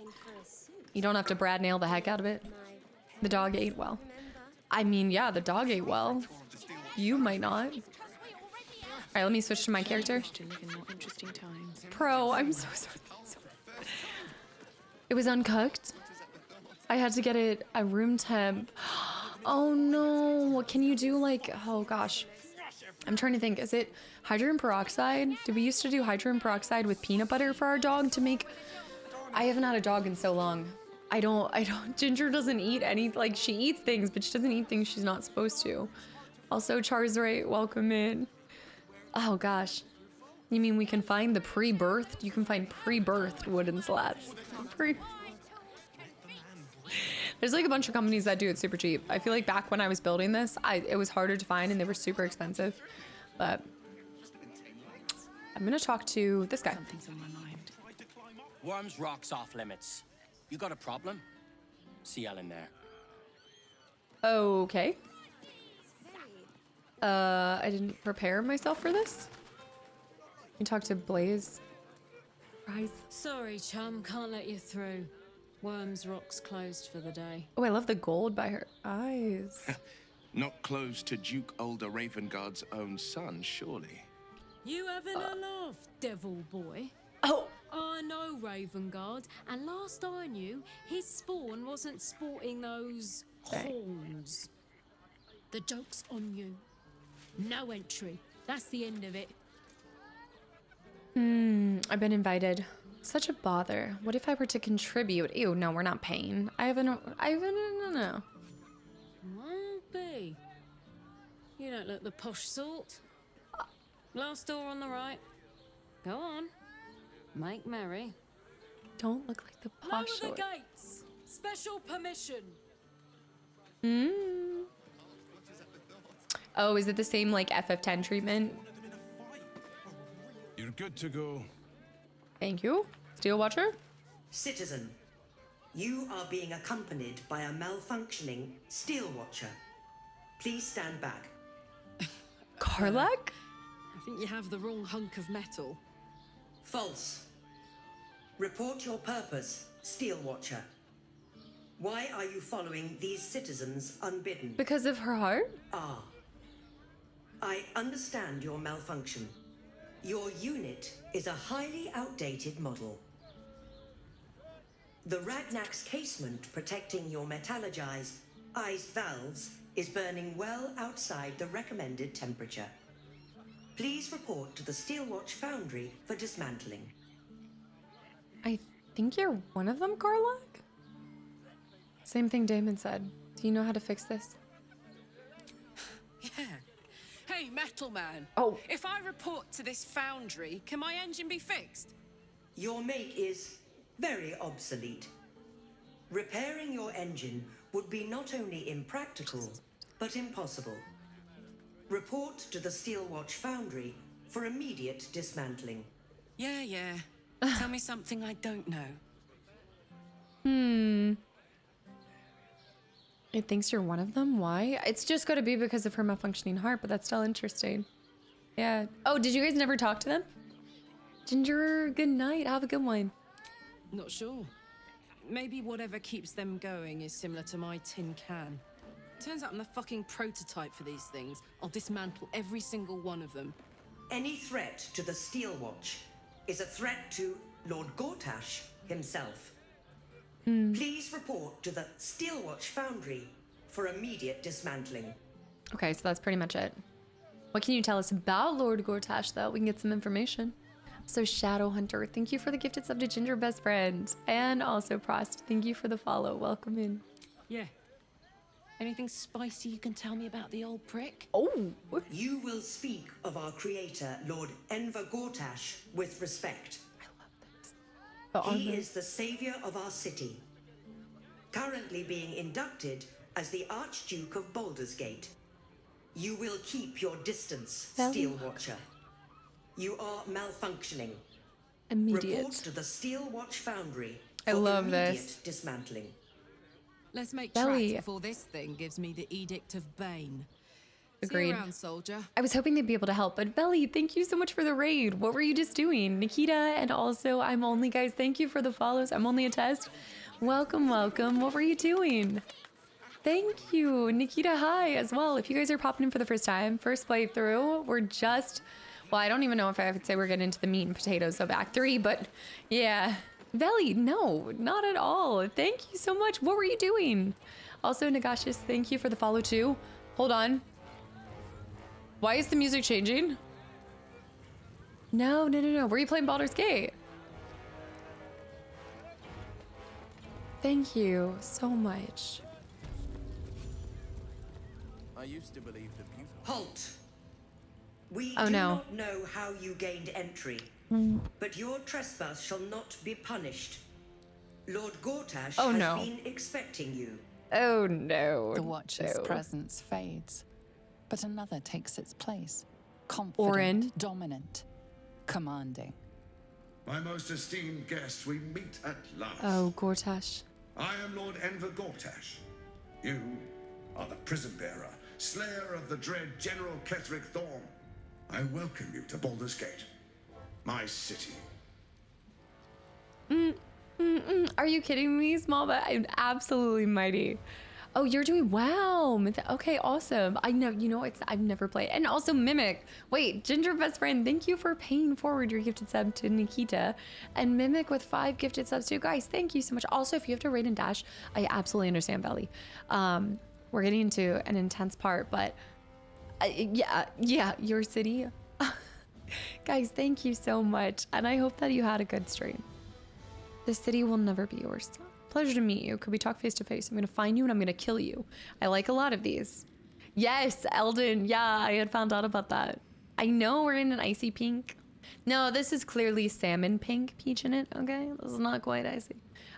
You don't have to Brad nail the heck out of it. The dog ate well. I mean, yeah, the dog ate well. You might not. All right, let me switch to my character. Pro, I'm so sorry. It was uncooked. I had to get it at room temp. Oh no, can you do like, oh gosh. I'm trying to think, is it hydrogen peroxide? Did we used to do hydrogen peroxide with peanut butter for our dog to make? I haven't had a dog in so long. I don't, Ginger doesn't eat any, like she eats things, but she doesn't eat things she's not supposed to. Also, Charzray, welcome in. Oh gosh. You mean we can find the pre-birthed? You can find pre-birthed wooden slats. There's like a bunch of companies that do it super cheap. I feel like back when I was building this, it was harder to find and they were super expensive. But I'm gonna talk to this guy. Something's on my mind. Worms rocks off limits. You got a problem? See Ellen there. Okay. I didn't prepare myself for this. You talk to Blaze. Rise. Sorry, chum, can't let you through. Worms Rock's closed for the day. Oh, I love the gold by her eyes. Not close to Duke Older Ravengard's own son, surely. You having a laugh, devil boy? Oh! I know Ravengard, and last I knew, his spawn wasn't sporting those horns. The joke's on you. No entry. That's the end of it. I've been invited. Such a bother. What if I were to contribute? Ew, no, we're not paying. No. Won't be. You don't look the posh sort. Last door on the right. Go on. Make merry. Don't look like the posh Lower sort. the gates. special permission. Mm. Oh, is it the same like FF10 treatment? You're good to go. Thank you. Steel Watcher? Citizen, you are being accompanied by a malfunctioning Steel Watcher. Please stand back. Karlak? I think you have the wrong hunk of metal. False. Report your purpose, Steel Watcher. Why are you following these citizens unbidden? Because of her heart? Ah. I understand your malfunction. Your unit is a highly outdated model. The Ragnak's casement protecting your metallurgized valves is burning well outside the recommended temperature. Please report to the Steelwatch Foundry for dismantling. I think you're one of them, Karlak? Same thing Damon said. Do you know how to fix this? Yeah. Hey, Metal Man. Oh. If I report to this foundry, can my engine be fixed? Your make is very obsolete. Repairing your engine would be not only impractical, but impossible. Report to the Steelwatch Foundry for immediate dismantling. Yeah. Tell me something I don't know. It thinks you're one of them? Why? It's just got to be because of her malfunctioning heart, but that's still interesting. Yeah. Oh, did you guys never talk to them? Ginger, good night. Have a good one. Not sure. Maybe whatever keeps them going is similar to my tin can. Turns out I'm the fucking prototype for these things. I'll dismantle every single one of them. Any threat to the Steelwatch is a threat to Lord Gortash himself. Please report to the Steelwatch Foundry for immediate dismantling. Okay, so that's pretty much it. What can you tell us about Lord Gortash, though? We can get some information. So Shadowhunter, thank you for the gifted sub to Ginger Best Friend. And also Prost, thank you for the follow. Welcome in. Yeah. Anything spicy you can tell me about the old prick? Oh! You will speak of our creator, Lord Enver Gortash, with respect. He is the savior of our city, currently being inducted as the Archduke of Baldur's Gate. You will keep your distance, Steel Watcher. You are malfunctioning. Immediate. Report to the Steelwatch Foundry I for love immediate this. dismantling. Let's make Belly. tracks before this thing gives me the Edict of Bane. Agreed. See you around, soldier. I was hoping they'd be able to help, but Belly, thank you so much for the raid. What were you just doing? Nikita, and also I'm Only, guys, thank you for the follows. I'm Only a Test. Welcome. What were you doing? Thank you. Nikita, hi, as well. If you guys are popping in for the first time, first playthrough, we're just, well, I don't even know if I would say we're getting into the meat and potatoes of Act 3, but yeah. Belly, no, not at all. Thank you so much. What were you doing? Also, Nagashis, thank you for the follow too. Hold on. Why is the music changing? No. Were you playing Baldur's Gate? Thank you so much. I used to believe the beauty. Halt! We Oh, do no. not know how you gained entry, but your trespass shall not be punished. Lord Gortash Oh, has no. been expecting you. Oh no. The Watcher's no. presence fades, but another takes its place. Confident, Orin. dominant, commanding. My most esteemed guest, we meet at last. Oh, Gortash. I am Lord Enver Gortash. You are the prison bearer, slayer of the dread General Ketheric Thorm. I welcome you to Baldur's Gate, my city. Are you kidding me, small? But I'm absolutely mighty. Oh, you're doing wow. Okay, awesome. I know, you know, I've never played. And also Mimic. Wait, Ginger Best Friend, thank you for paying forward your gifted sub to Nikita. And Mimic with 5 gifted subs too. Guys, thank you so much. Also, if you have to raid and dash, I absolutely understand, Belly. We're getting into an intense part, but yeah, your city. Guys, thank you so much. And I hope that you had a good stream. The city will never be yours. Pleasure to meet you. Could we talk face to face? I'm gonna find you and I'm gonna kill you. I like a lot of these. Yes, Eldon. Yeah, I had found out about that. I know we're in an icy pink. No, this is clearly salmon pink peach in it. Okay, this is not quite icy.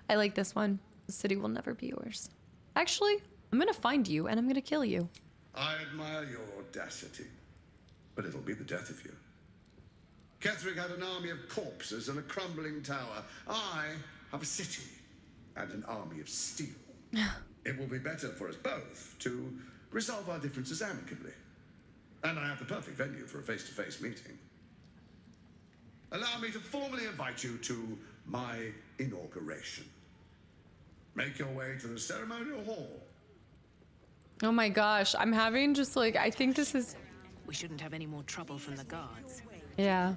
I like this one. The city will never be yours. Actually, I'm gonna find you and I'm gonna kill you. I admire your audacity, but it'll be the death of you. Ketheric had an army of corpses and a crumbling tower. I have a city and an army of steel. It will be better for us both to resolve our differences amicably. And I have the perfect venue for a face-to-face meeting. Allow me to formally invite you to my inauguration. Make your way to the ceremonial hall. Oh my gosh, I'm having just like, I think this is... We shouldn't have any more trouble from the guards. Yeah.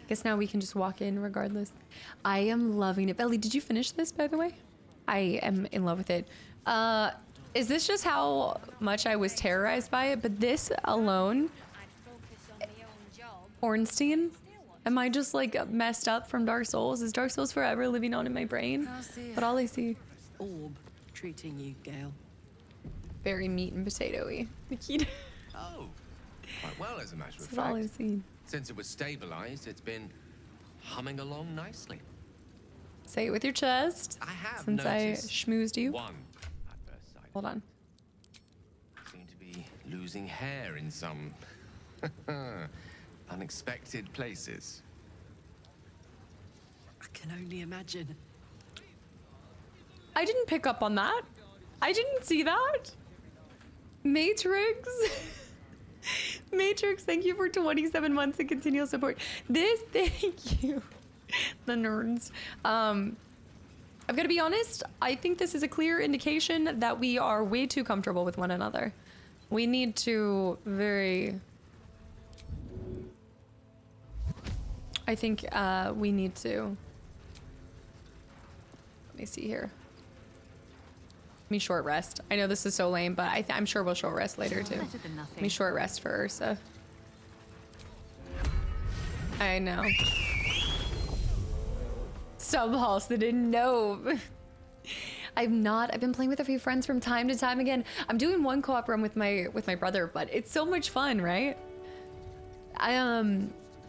Guess now we can just walk in regardless. I am loving it. Belly, did you finish this, by the way? I am in love with it. Is this just how much I was terrorized by it? But this alone... Ornstein? Am I just like messed up from Dark Souls? Is Dark Souls forever living on in my brain? But all I see... Orb treating you, Gale. Very meat and potato-y. Oh, quite well, as a matter of That's all I've fact. seen. Since it was stabilized, it's been humming along nicely. Say it with your chest. I have Since I noticed schmoozed you. one at first sight. Hold on. Seem to be losing hair in some unexpected places. I can only imagine. I didn't pick up on that. I didn't see that. Matrix. Matrix, thank you for 27 months of continual support. Thank you. The nerds. I've got to be honest, I think this is a clear indication that we are way too comfortable with one another. We need to I think we need to... Let me see here. Let me short rest. I know this is so lame, but I'm sure we'll short rest later too. Let me short rest for Ursa. I know. Subhulse, I didn't know. I've been playing with a few friends from time to time again. I'm doing one co-op run with my brother, but it's so much fun, right?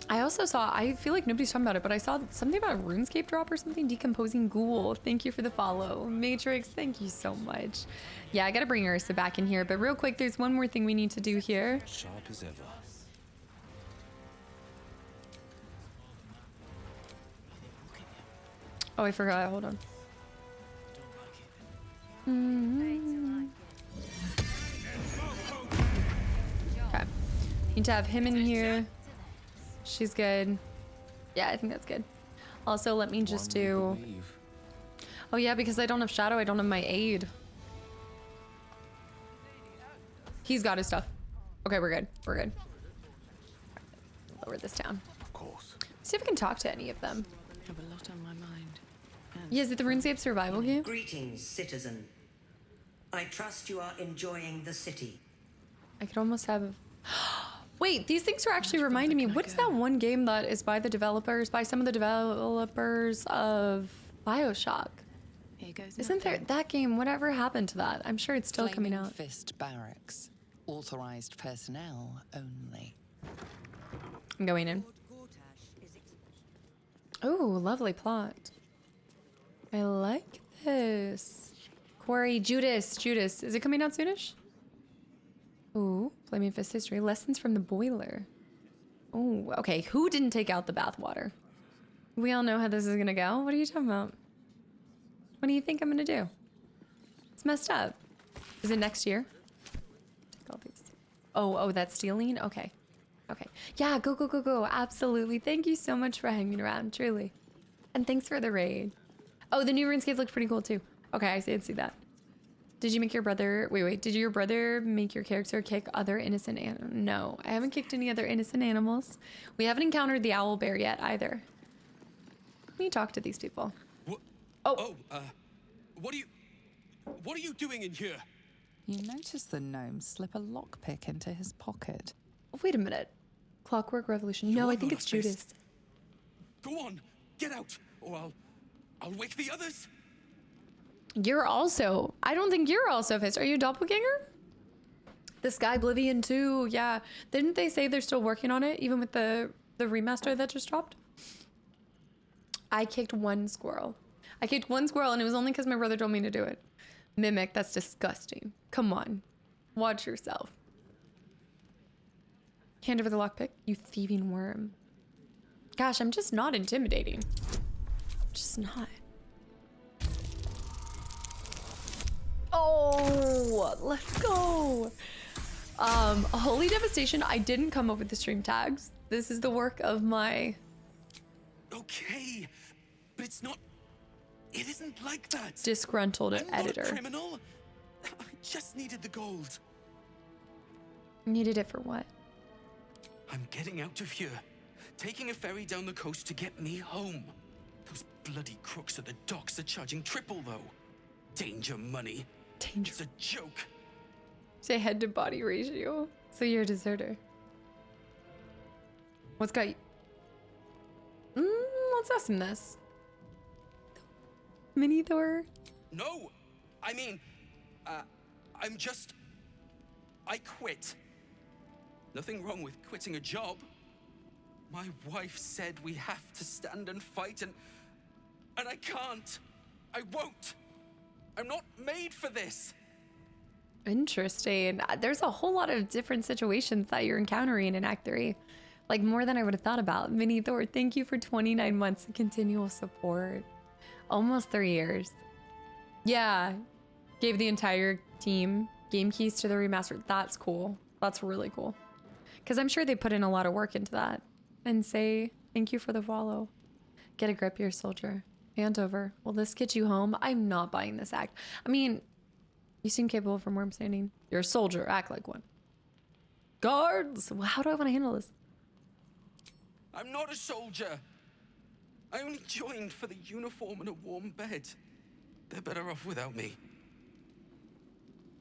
I also saw, I feel like nobody's talking about it, but I saw something about a RuneScape drop or something. Decomposing Ghoul. Thank you for the follow. Matrix, thank you so much. Yeah, I gotta bring Ursa back in here, but real quick, there's one more thing we need to do here. Sharp as ever. Oh, I forgot. Hold on. Okay. Need to have him in here. She's good. Yeah, I think that's good. Also, let me just do... Oh yeah, because I don't have Shadow, I don't have my aid. He's got his stuff. Okay, we're good. We're good. Lower this down. Of course. See if I can talk to any of them. I have a lot on my mind. Yeah, is it the RuneScape survival game? Greetings, citizen. I trust you are enjoying the city. I could almost have... Wait, these things are actually reminding me. What is that one game that is by some of the developers of BioShock? Here goes Isn't there that game? Whatever happened to that? I'm sure it's still coming Flaming out. Fist Barracks. Authorized personnel only. I'm going in. Oh, lovely plot. I like this. Quarry, Judas. Is it coming out soonish? Ooh, Flaming Fist history. Lessons from the boiler. Oh, okay. Who didn't take out the bathwater? We all know how this is gonna go. What are you talking about? What do you think I'm gonna do? It's messed up. Is it next year? Take all these. Oh, that's stealing? Okay. Okay. Yeah, go. Absolutely. Thank you so much for hanging around, truly. And thanks for the raid. Oh, the new RuneScape looked pretty cool too. Okay, I did see that. Did you make your brother... Wait. Did your brother make your character kick other innocent animals? No, I haven't kicked any other innocent animals. We haven't encountered the owl bear yet either. Let me talk to these people. What? What are you doing in here? You notice the gnome slip a lockpick into his pocket. Wait a minute. Clockwork Revolution. No, I think it's Judas. Go on, get out, or I'll wake the others. You're also... I don't think you're also Fist. Are you a doppelganger? The Sky Oblivion 2, yeah. Didn't they say they're still working on it, even with the remaster that just dropped? I kicked one squirrel. I kicked one squirrel and it was only because my brother told me to do it. Mimic, that's disgusting. Come on. Watch yourself. Hand over the lockpick, you thieving worm. Gosh, I'm just not intimidating. Just not. Oh, let's go. Holy Devastation, I didn't come up with the stream tags. This is the work of my... Okay, but it's not... It isn't like that. Disgruntled I'm editor. not a criminal. I just needed the gold. Needed it for what? I'm getting out of here. Taking a ferry down the coast to get me home. Those bloody crooks at the docks are charging triple, though. Danger money. Danger. It's a joke. Say head to body ratio. So you're a deserter. What's got you? Let's ask him this. Mini Thor? No, I mean, I'm just... I quit. Nothing wrong with quitting a job. My wife said we have to stand and fight, and I can't. I won't. I'm not made for this. Interesting. There's a whole lot of different situations that you're encountering in Act 3. Like more than I would have thought about. Mini Thor, thank you for 29 months of continual support. Almost 3 years. Yeah. Gave the entire team game keys to the remaster. That's cool. That's really cool. Because I'm sure they put in a lot of work into that. And say, thank you for the follow. Get a grip, your soldier. Hand over. Will this get you home? I'm not buying this act. I mean, you seem capable from where I'm standing. You're a soldier. Act like one. Guards! How do I want to handle this? I'm not a soldier. I only joined for the uniform and a warm bed. They're better off without me.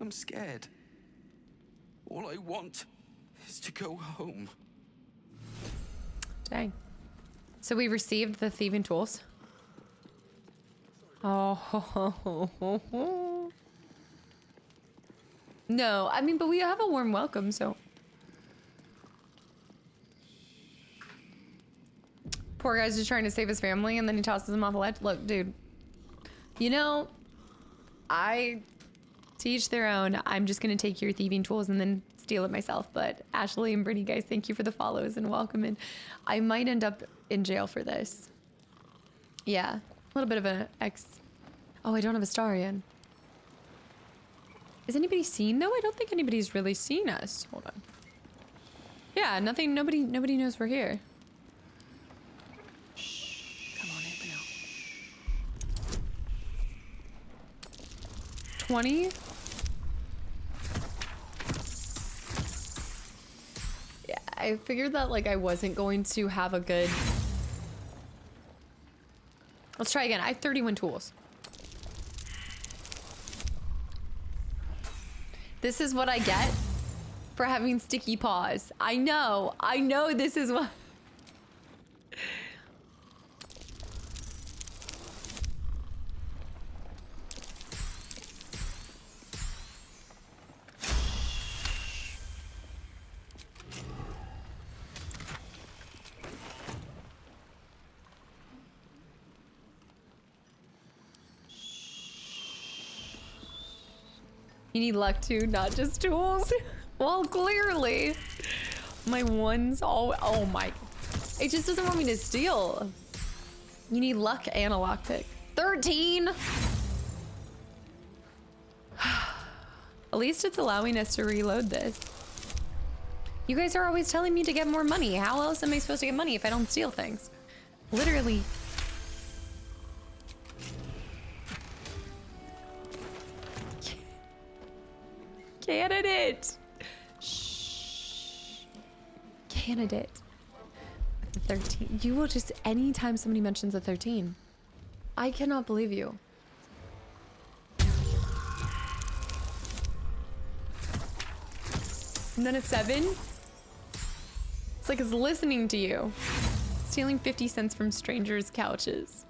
I'm scared. All I want is to go home. Dang. So we received the thieving tools. Oh. No, I mean, but we have a warm welcome, so. Poor guy's just trying to save his family and then he tosses him off a ledge. Look, dude. You know, I teach their own. I'm just going to take your thieving tools and then steal it myself. But Ashley and Brittany, guys, thank you for the follows and welcome. And I might end up in jail for this. Yeah, a little bit of an ex. Oh, I don't have a star yet. Is anybody seen though? I don't think anybody's really seen us. Hold on. Yeah, nothing. Nobody knows we're here. Come on, open up. 20. Yeah, I figured that like I wasn't going to have a good. Let's try again. I have 31 tools. This is what I get for having sticky paws. I know this is what. You need luck too, not just tools. Well, clearly. My one's all... Oh my... It just doesn't want me to steal. You need luck and a lockpick. 13! At least it's allowing us to reload this. You guys are always telling me to get more money. How else am I supposed to get money if I don't steal things? Literally. Candidate. Shh. Candidate. With the 13. You will just, anytime somebody mentions a 13. I cannot believe you. And then a 7. It's like it's listening to you. Stealing 50 cents from strangers' couches.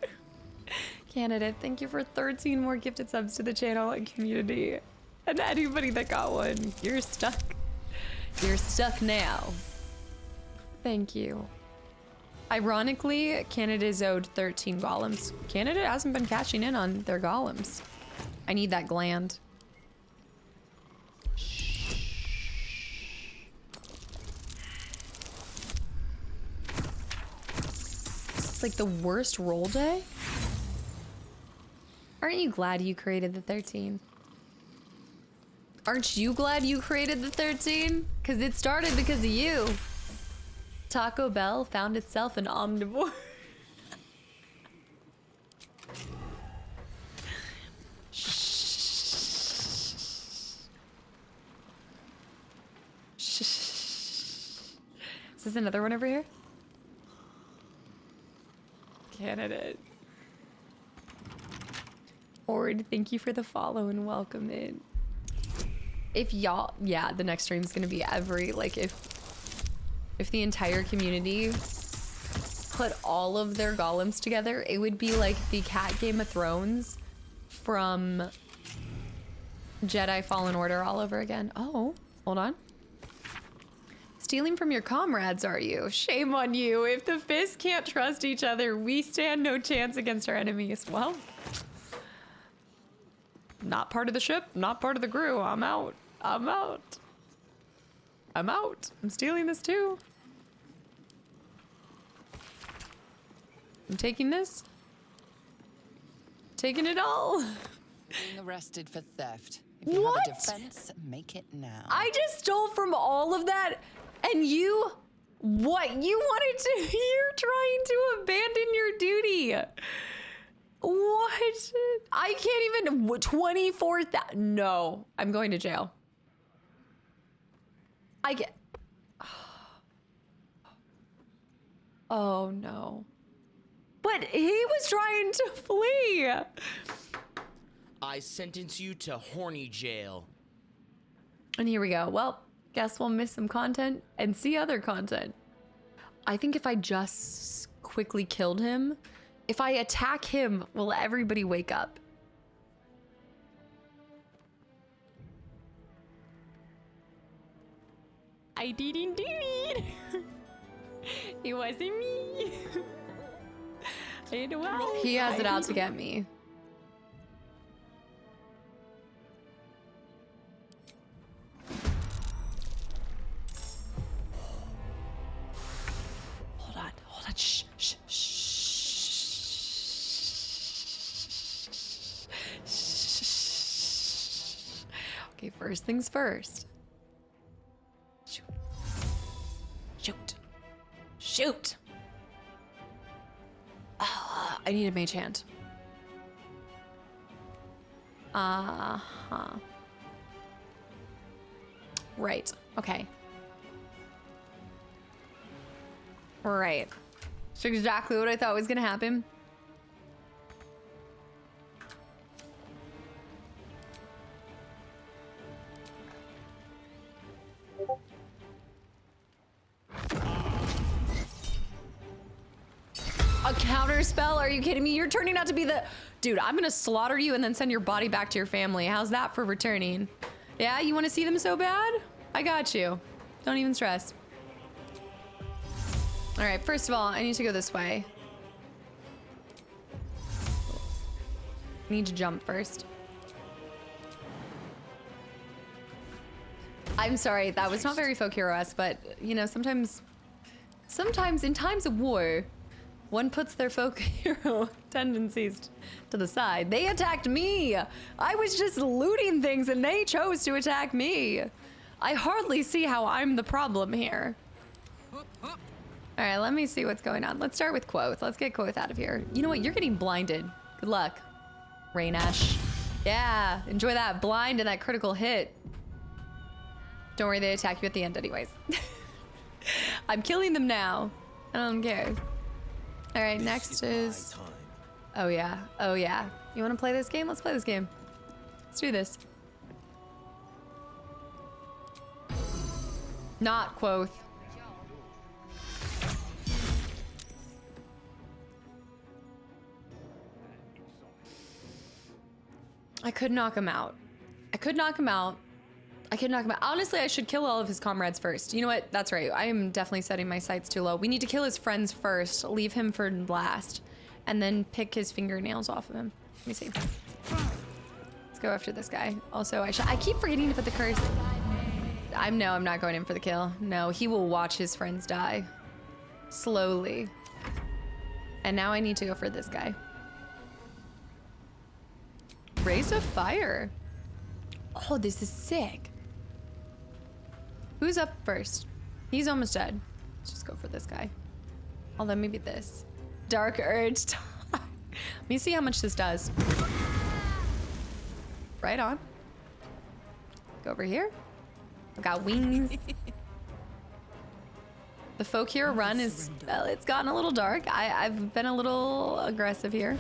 Candidate, thank you for 13 more gifted subs to the channel and community. And anybody that got one, you're stuck. You're stuck now. Thank you. Ironically, Canada's owed 13 golems. Canada hasn't been cashing in on their golems. I need that gland. It's like the worst roll day. Aren't you glad you created the 13? Aren't you glad you created the 13? Because it started because of you. Taco Bell found itself an omnivore. Is this another one over here? Candidate. Ord, thank you for the follow and welcome in. If y'all, yeah, the next stream is gonna be every, like, if the entire community put all of their golems together, it would be like the cat Game of Thrones from Jedi Fallen Order all over again. Oh, hold on. Stealing from your comrades, are you? Shame on you. If the fists can't trust each other, we stand no chance against our enemies. Well, not part of the ship, not part of the crew. I'm out. I'm out. I'm out. I'm stealing this too. I'm taking this. Taking it all. Being arrested for theft. If you What? have a defense, make it now. I just stole from all of that, and you, what? You wanted to, you're trying to abandon your duty. What? I can't even, 24,000, no, I'm going to jail. I get, oh no. But he was trying to flee. I sentence you to horny jail. And here we go. Well, guess we'll miss some content and see other content. I think if I just quickly killed him, if I attack him, will everybody wake up? I didn't do it. It wasn't me. He has it out to get me. Hold on, shh, shh, shh. Okay, first things first. Shoot. Shoot. Shoot. I need a mage hand. Uh-huh. Right, okay. Right. That's exactly what I thought was gonna happen. A counter spell? Are you kidding me? You're turning out to be the... Dude, I'm gonna slaughter you and then send your body back to your family. How's that for returning? Yeah, you wanna see them so bad? I got you. Don't even stress. All right, first of all, I need to go this way. I need to jump first. I'm sorry, that was not very folk hero-esque, but you know, sometimes in times of war, one puts their folk hero tendencies to the side. They attacked me. I was just looting things and they chose to attack me. I hardly see how I'm the problem here. All right, let me see what's going on. Let's start with Quoth. Let's get Quoth out of here. You know what? You're getting blinded. Good luck, Raynash. Yeah, enjoy that blind and that critical hit. Don't worry, they attack you at the end anyways. I'm killing them now. I don't care. All right, next is... Oh yeah, oh yeah. You wanna play this game? Let's play this game. Let's do this. Not Quoth. I could knock him out. I could knock him out, I could knock him out. Honestly, I should kill all of his comrades first. You know what? That's right. I am definitely setting my sights too low. We need to kill his friends first, leave him for last, and then pick his fingernails off of him. Let me see. Let's go after this guy. Also, I keep forgetting to put the curse. I'm not going in for the kill. No, he will watch his friends die. Slowly. And now I need to go for this guy. Raise of fire. Oh, this is sick. Who's up first? He's almost dead. Let's just go for this guy. Although maybe this. Dark Urge. Let me see how much this does. Right on. Go over here. I've got wings. The folk here run is, well, it's gotten a little dark. I've been a little aggressive here.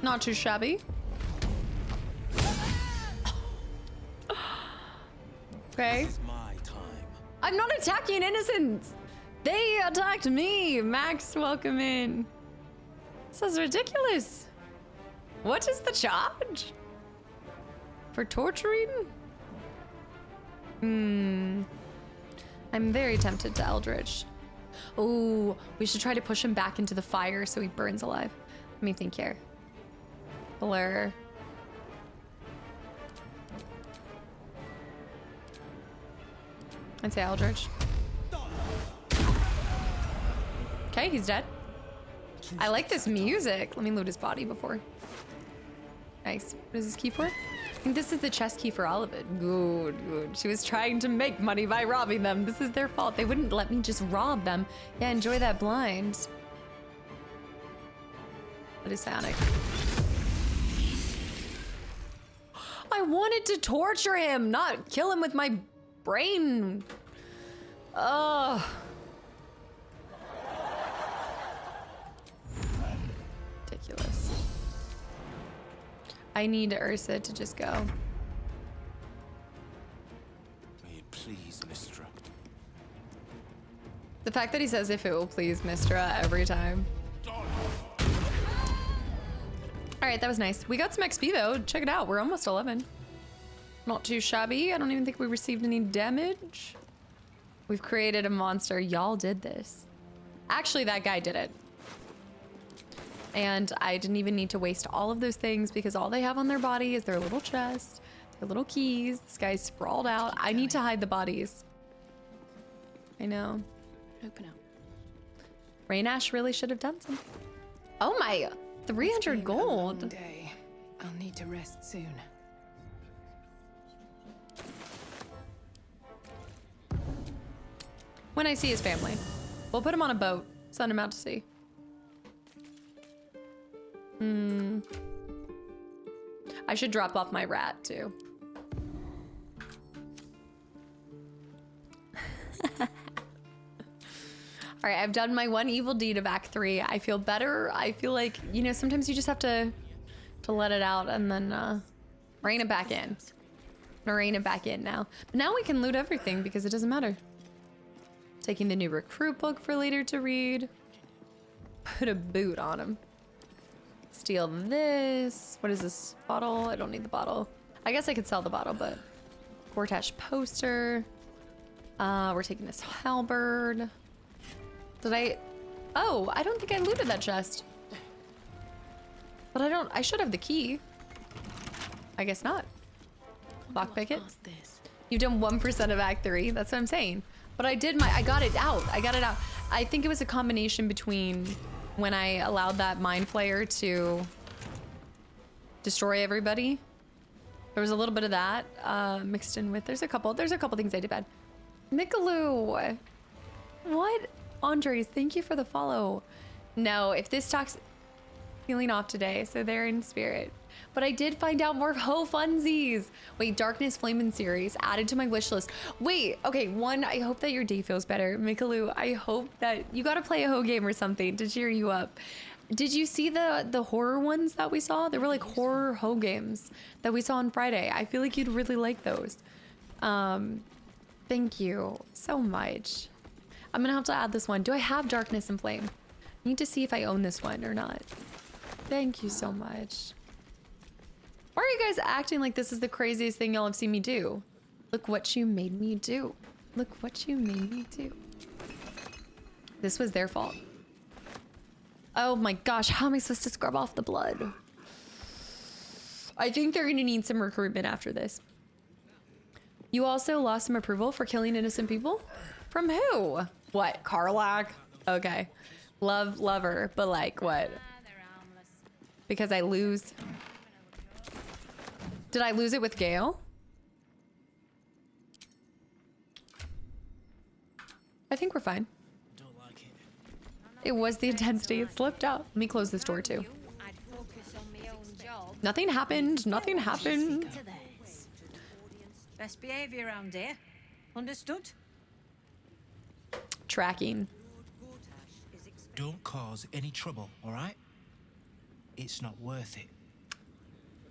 Not too shabby. Okay. I'm not attacking innocents. They attacked me. Max, welcome in. This is ridiculous. What is the charge? For torturing? I'm very tempted to Eldritch. Oh, we should try to push him back into the fire so he burns alive. Let me think here. Blur. I'd say Eldritch. Okay, he's dead. I like this music. Let me loot his body before. Nice. What is this key for? I think this is the chest key for all of it. Good, good. She was trying to make money by robbing them. This is their fault. They wouldn't let me just rob them. Yeah, enjoy that blind. That is Sonic. I wanted to torture him, not kill him with my brain. Ugh. Ridiculous. I need Ursa to just go. May it please, Mistra. The fact that he says if it will please Mistra every time. All right, that was nice. We got some XP though. Check it out. We're almost 11. Not too shabby. I don't even think we received any damage. We've created a monster. Y'all did this. Actually, that guy did it. And I didn't even need to waste all of those things because all they have on their body is their little chest, their little keys. This guy's sprawled out. I need to hide the bodies. I know. Open up. Raynash really should have done something. Oh my, 300 gold. Day. I'll need to rest soon. When I see his family, we'll put him on a boat, send him out to sea. I should drop off my rat too. All right, I've done my one evil deed of Act 3. I feel better. I feel like, you know, sometimes you just have to let it out and then rein it back in. I'm gonna rein it back in now. But now we can loot everything because it doesn't matter. Taking the new recruit book for later to read. Put a boot on him. Steal this. What is this? Bottle? I don't need the bottle. I guess I could sell the bottle, but... Gortash poster. We're taking this halberd. Did I... Oh, I don't think I looted that chest. But I should have the key. I guess not. Lockpick it. You've done 1% of Act 3. That's what I'm saying. But I got it out. I got it out. I think it was a combination between when I allowed that mind flayer to destroy everybody. There was a little bit of that mixed in with. There's a couple things I did bad. Mikaloo. What? Andres, thank you for the follow. No, if this talks feeling off today, so they're in spirit. But I did find out more Ho funsies. Wait, Darkness Flamin' series added to my wish list. Wait, okay, one, I hope that your day feels better. Mikaloo, I hope that you gotta play a Ho game or something to cheer you up. Did you see the horror ones that we saw? They were like horror Ho games that we saw on Friday. I feel like you'd really like those. Thank you so much. I'm gonna have to add this one. Do I have Darkness and Flame? I need to see if I own this one or not. Thank you so much. Why are you guys acting like this is the craziest thing y'all have seen me do? Look what you made me do. Look what you made me do. This was their fault. Oh my gosh, how am I supposed to scrub off the blood? I think they're gonna need some recruitment after this. You also lost some approval for killing innocent people? From who? What, Karlak? Okay. Lover, but like what? Because I lose. Did I lose it with Gale? I think we're fine. It was the intensity. It slipped out. Let me close this door too. Nothing happened. Nothing happened. Best behavior around here. Understood? Tracking. Don't cause any trouble, all right? It's not worth it.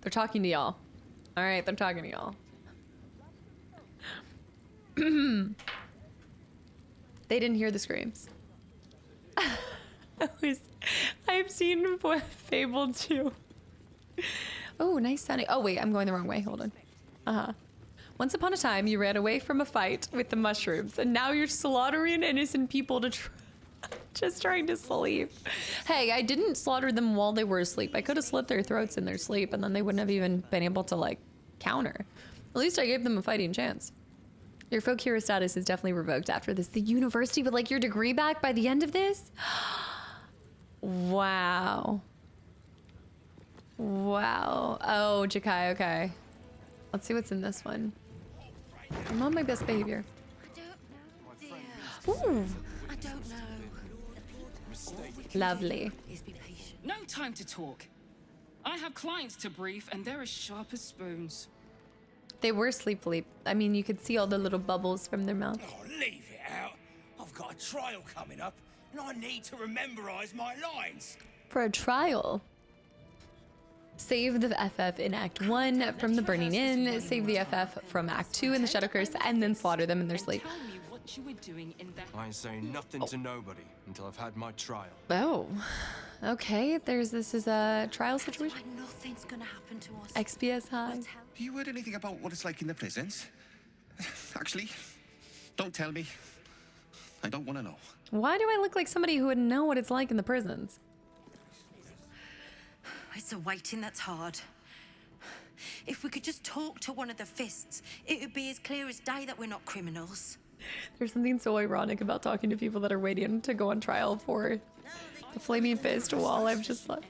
They're talking to y'all. All right, they're talking to y'all. They didn't hear the screams. I've seen Fable 2. Oh, nice sounding. Oh, wait, I'm going the wrong way. Hold on. Once upon a time, you ran away from a fight with the mushrooms, and now you're slaughtering innocent people to just trying to sleep. Hey, I didn't slaughter them while they were asleep. I could have slit their throats in their sleep, and then they wouldn't have even been able to, like, counter. At least I gave them a fighting chance. Your folk hero status is definitely revoked after this. The university would like your degree back by the end of this? Wow. Wow. Oh, Jakai, okay. Let's see what's in this one. I'm on my best behavior. Ooh. I don't know. Lovely. No time to talk. I have clients to brief, and they're as sharp as spoons. They were sleep. I mean, you could see all the little bubbles from their mouth. Oh, leave it out. I've got a trial coming up, and I need to rememberize my lines. For a trial. Save the FF in Act 1 from the Burning Inn, save the FF from Act 2 in the Shadow Curse, and then slaughter them in their sleep. I ain't saying nothing to nobody until I've had my trial. Oh, okay. This is a trial situation. Nothing's gonna happen to us. XPS high. You heard anything about what it's like in the prisons? Actually, don't tell me. I don't want to know. Why do I look like somebody who would know what it's like in the prisons? It's a waiting that's hard. If we could just talk to one of the fists, it would be as clear as day that we're not criminals. There's something so ironic about talking to people that are waiting to go on trial for the Flaming Fist while I'm just like...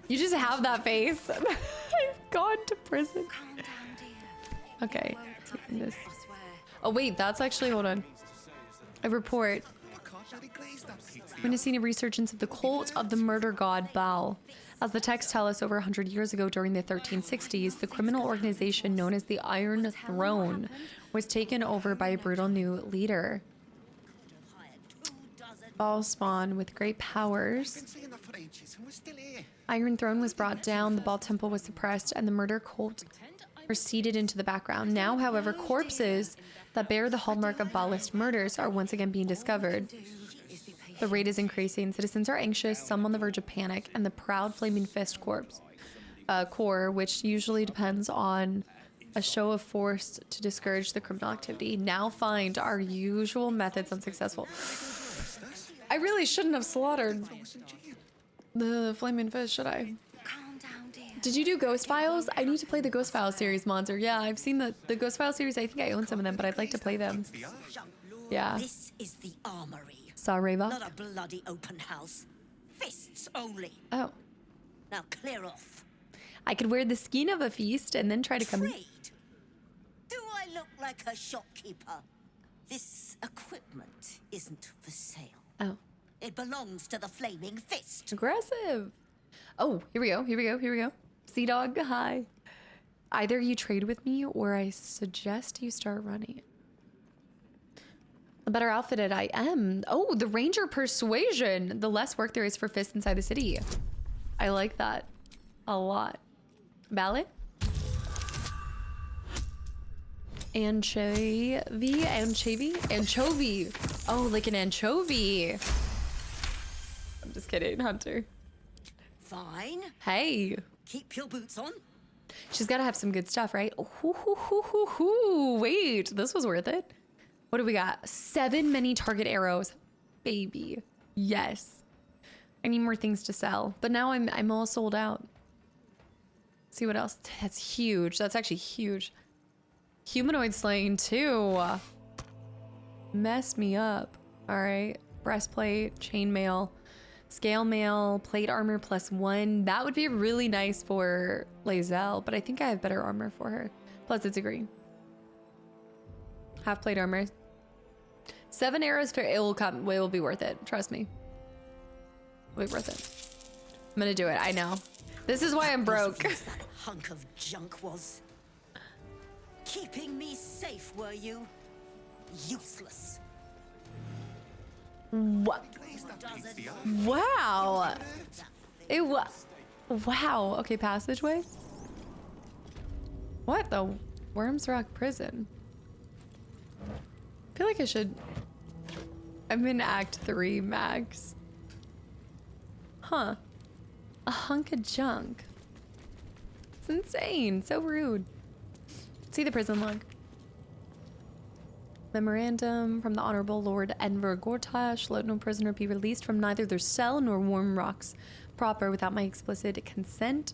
You just have that face. I've gone to prison. Okay. This. Oh wait, that's actually, hold on. A report. Witnessing a resurgence of the cult of the murder god Baal. As the texts tell us, over 100 years ago during the 1360s, the criminal organization known as the Iron Throne was taken over by a brutal new leader. Baal spawned with great powers. Iron Throne was brought down, the Baal Temple was suppressed, and the murder cult receded into the background. Now, however, corpses that bear the hallmark of Baalist murders are once again being discovered. The rate is increasing. Citizens are anxious, some on the verge of panic, and the proud Flaming Fist core, which usually depends on a show of force to discourage the criminal activity, now find our usual methods unsuccessful. I really shouldn't have slaughtered the Flaming Fist, should I? Did you do Ghost Files? I need to play the Ghost Files series, Monster. Yeah, I've seen the Ghost Files series. I think I own some of them, but I'd like to play them. Yeah. This is the armory. Sareva. Not a bloody open house. Fists only. Oh. Now clear off. I could wear the skin of a feast and then try to come. Trade. Do I look like a shopkeeper? This equipment isn't for sale. Oh. It belongs to the Flaming Fist. Aggressive. Oh, here we go. Sea Dog, hi. Either you trade with me or I suggest you start running. The better outfitted I am. Oh, the Ranger Persuasion. The less work there is for fists inside the city. I like that a lot. Ballet? Anchovy? Anchovy. Oh, like an anchovy. I'm just kidding, Hunter. Fine. Hey. Keep your boots on. She's got to have some good stuff, right? Ooh, wait, this was worth it. What do we got? 7 many target arrows. Baby. Yes. I need more things to sell. But now I'm all sold out. See what else? That's huge. That's actually huge. Humanoid slaying too. Messed me up. All right. Breastplate, chainmail, scale mail, plate armor +1. That would be really nice for Lae'zel, but I think I have better armor for her. Plus it's a green. Half plate armor. 7 arrows for it will come. It will be worth it. Trust me. It'll be worth it. I'm gonna do it. I know. This is why I'm broke. That hunk of junk was. Keeping me safe, were you? Useless. What? Wow. It was. Wow. Okay, passageway. What the? Worms Rock Prison. I feel like I should. I'm in Act 3 max. Huh. A hunk of junk. It's insane. So rude. See the prison log. Memorandum from the Honorable Lord Enver Gortash. Let no prisoner be released from neither their cell nor Warm Rocks proper without my explicit consent.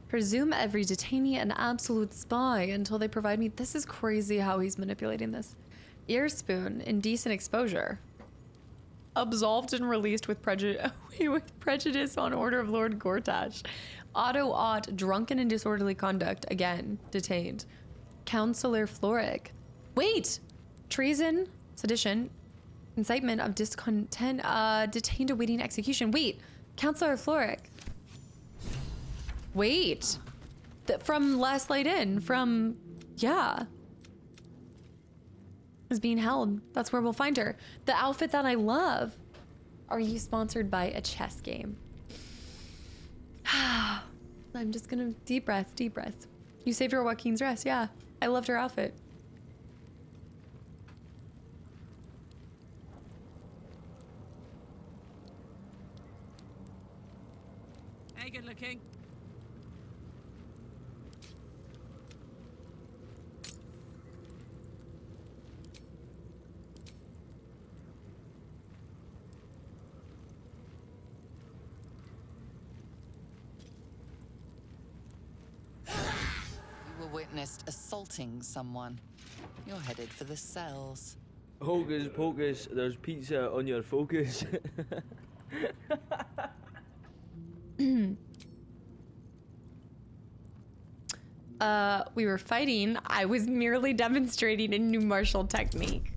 Presume every detainee an absolute spy until they provide me. This is crazy how he's manipulating this. Ear spoon, indecent exposure. Absolved and released with prejudice on order of Lord Gortash. Auto-Ot, drunken and disorderly conduct. Again, detained. Counselor Floric. Wait! Treason, sedition, incitement of discontent, detained awaiting execution. Wait, Counselor Floric. Wait. From Last Light In, from, yeah. Is being held. That's where we'll find her. The outfit that I love. Are you sponsored by a chess game? I'm just gonna deep breath, deep breath. You saved her Joaquin's dress, yeah. I loved her outfit. Hey, good looking. You were witnessed assaulting someone. You're headed for the cells. Hocus pocus, there's pizza on your focus. We were fighting. I was merely demonstrating a new martial technique.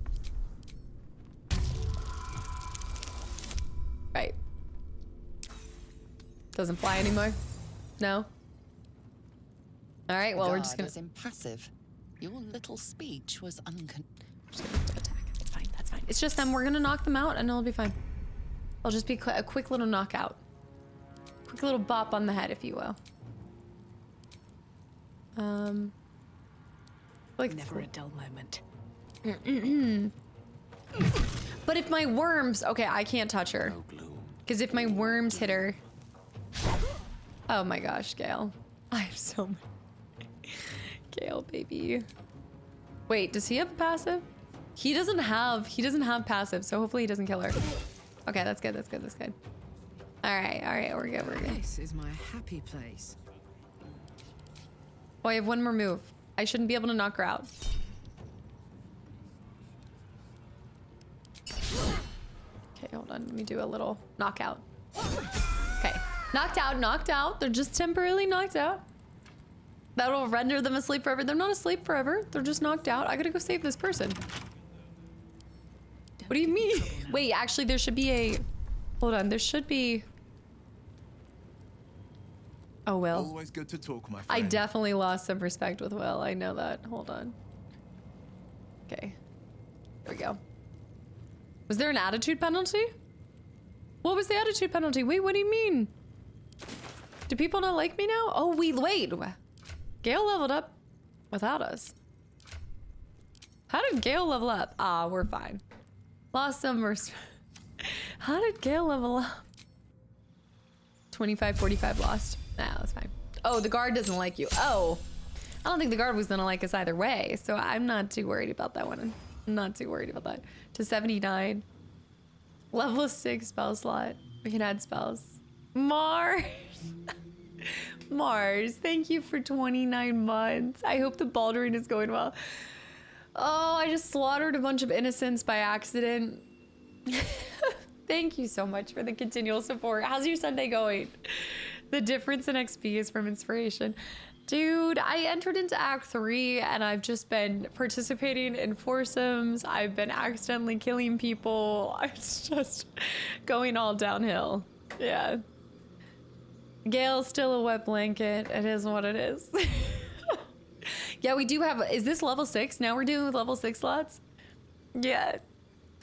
Right. Doesn't fly anymore? No? All right, well, we're just gonna... Guard is impassive. Your little speech was attack. It's fine, that's fine. It's just them. We're gonna knock them out and it'll be fine. I'll just be a quick little knockout. Quick little bop on the head, if you will. Like never a dull moment. But if my worms, okay, I can't touch her. Because if my worms hit her, oh my gosh, Gale, I have so many. Gale, baby. Wait, does he have a passive? He doesn't have passive, so hopefully he doesn't kill her. Okay, that's good. That's good. That's good. All right, we're good. We're good. This is my happy place. Oh, I have one more move. I shouldn't be able to knock her out. Okay, hold on. Let me do a little knockout. Okay, knocked out. They're just temporarily knocked out. That'll render them asleep forever. They're not asleep forever. They're just knocked out. I gotta go save this person. What do you mean? Wait, actually, there should be a... Hold on, there should be... Oh, Will. Always good to talk, my friend. I definitely lost some respect with Will. I know that. Hold on. Okay. There we go. Was there an attitude penalty? What was the attitude penalty? Wait, what do you mean? Do people not like me now? Oh, wait. Gale leveled up without us. How did Gale level up? Ah, we're fine. Lost some respect. How did Gale level up? 25, 45 lost. Nah, that's fine. Oh, the guard doesn't like you. Oh, I don't think the guard was gonna like us either way. So I'm not too worried about that one. I'm not too worried about that. To 79. Level 6 spell slot. We can add spells. Mars. Mars, thank you for 29 months. I hope the Baldurine is going well. Oh, I just slaughtered a bunch of innocents by accident. Thank you so much for the continual support. How's your Sunday going? The difference in XP is from inspiration. Dude, I entered into Act 3 and I've just been participating in foursomes. I've been accidentally killing people. It's just going all downhill. Yeah. Gale's still a wet blanket. It is what it is. Yeah, we do have, is this level 6? Now we're dealing with level 6 slots? Yeah.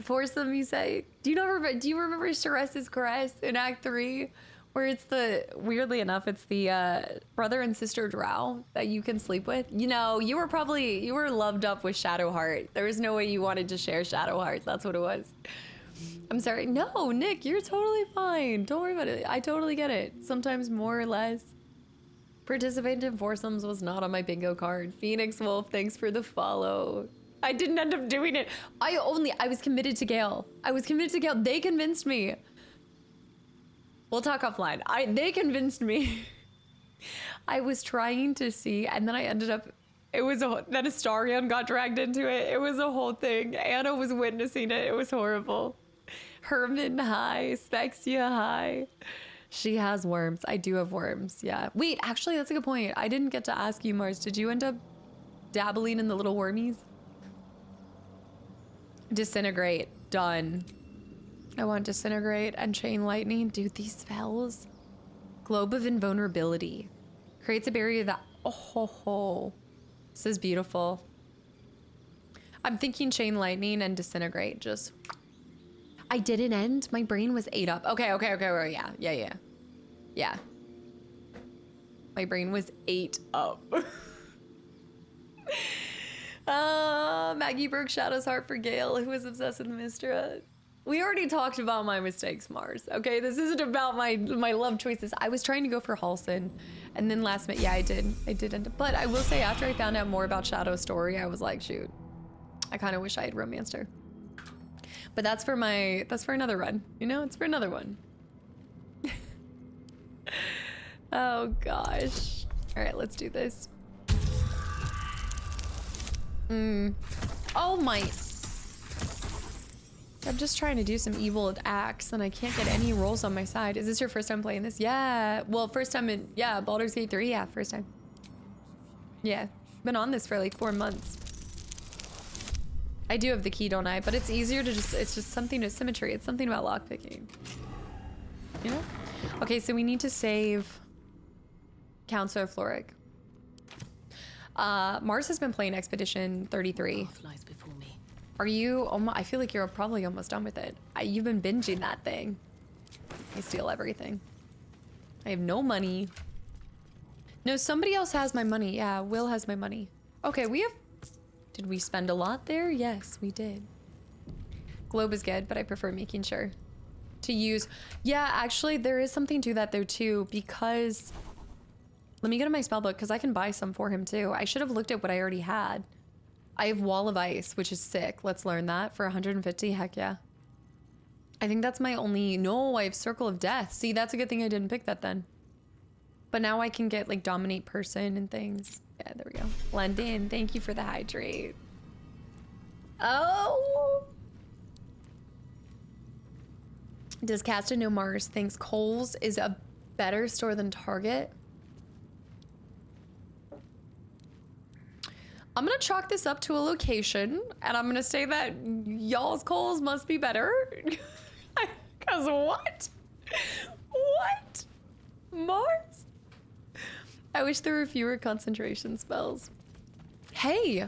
Foursome, you say? Do you remember Shares's Caress in Act 3? Where it's weirdly enough, it's the brother and sister drow that you can sleep with. You know, you were loved up with Shadowheart. There was no way you wanted to share Shadowheart. That's what it was. I'm sorry. No, Nick, you're totally fine. Don't worry about it. I totally get it. Sometimes more or less. Participating in foursomes was not on my bingo card. Phoenix Wolf, thanks for the follow. I didn't end up doing it. I was committed to Gale. I was committed to Gale. They convinced me. We'll talk offline. They convinced me. I was trying to see, and then I ended up, then Astarion got dragged into it. It was a whole thing. Anna was witnessing it. It was horrible. Herman, hi. Spexia, hi. She has worms. I do have worms, yeah. Wait, actually, that's a good point. I didn't get to ask you, Mars. Did you end up dabbling in the little wormies? Disintegrate. Done. I want Disintegrate and Chain Lightning. Dude, these spells. Globe of Invulnerability. Creates a barrier that... Oh, ho, ho. This is beautiful. I'm thinking Chain Lightning and Disintegrate. Just... I didn't end. My brain was 8 up. Okay. Yeah. My brain was 8 up. Maggie Burke Shadow's Heart for Gale, who was obsessed with Mystra. We already talked about my mistakes, Mars. Okay, this isn't about my love choices. I was trying to go for Halsin, and then last minute, yeah, I did end up. But I will say, after I found out more about Shadow's story, I was like, shoot, I kind of wish I had romanced her. But that's for another run. You know, it's for another one. Oh gosh. All right, let's do this. Oh my. I'm just trying to do some evil acts and I can't get any rolls on my side. Is this your first time playing this? Yeah. Well, first time in, yeah, Baldur's Gate 3. Yeah, first time. Yeah. Been on this for like 4 months. I do have the key, don't I? But it's easier to it's just something to symmetry. It's something about lockpicking. You know? Okay, so we need to save Counselor Floric. Mars has been playing Expedition 33. Lies before me. Are you, I feel like you're probably almost done with it. You've been binging that thing. I steal everything. I have no money. No, somebody else has my money. Yeah, Will has my money. Okay, did we spend a lot there? Yes, we did. Globe is good, but I prefer making sure to use. Yeah, actually, there is something to that though too, because let me go to my spellbook because I can buy some for him too. I should have looked at what I already had. I have Wall of Ice, which is sick. Let's learn that for 150. Heck yeah. I think that's my only, no, I have Circle of Death. See, that's a good thing I didn't pick that then. But now I can get like Dominate Person and things. Yeah, there we go. London, thank you for the hydrate. Oh. Does Casta know Mars thinks Kohl's is a better store than Target? I'm gonna chalk this up to a location, and I'm gonna say that y'all's Kohl's must be better. Cause what? What? Mars? I wish there were fewer concentration spells. Hey,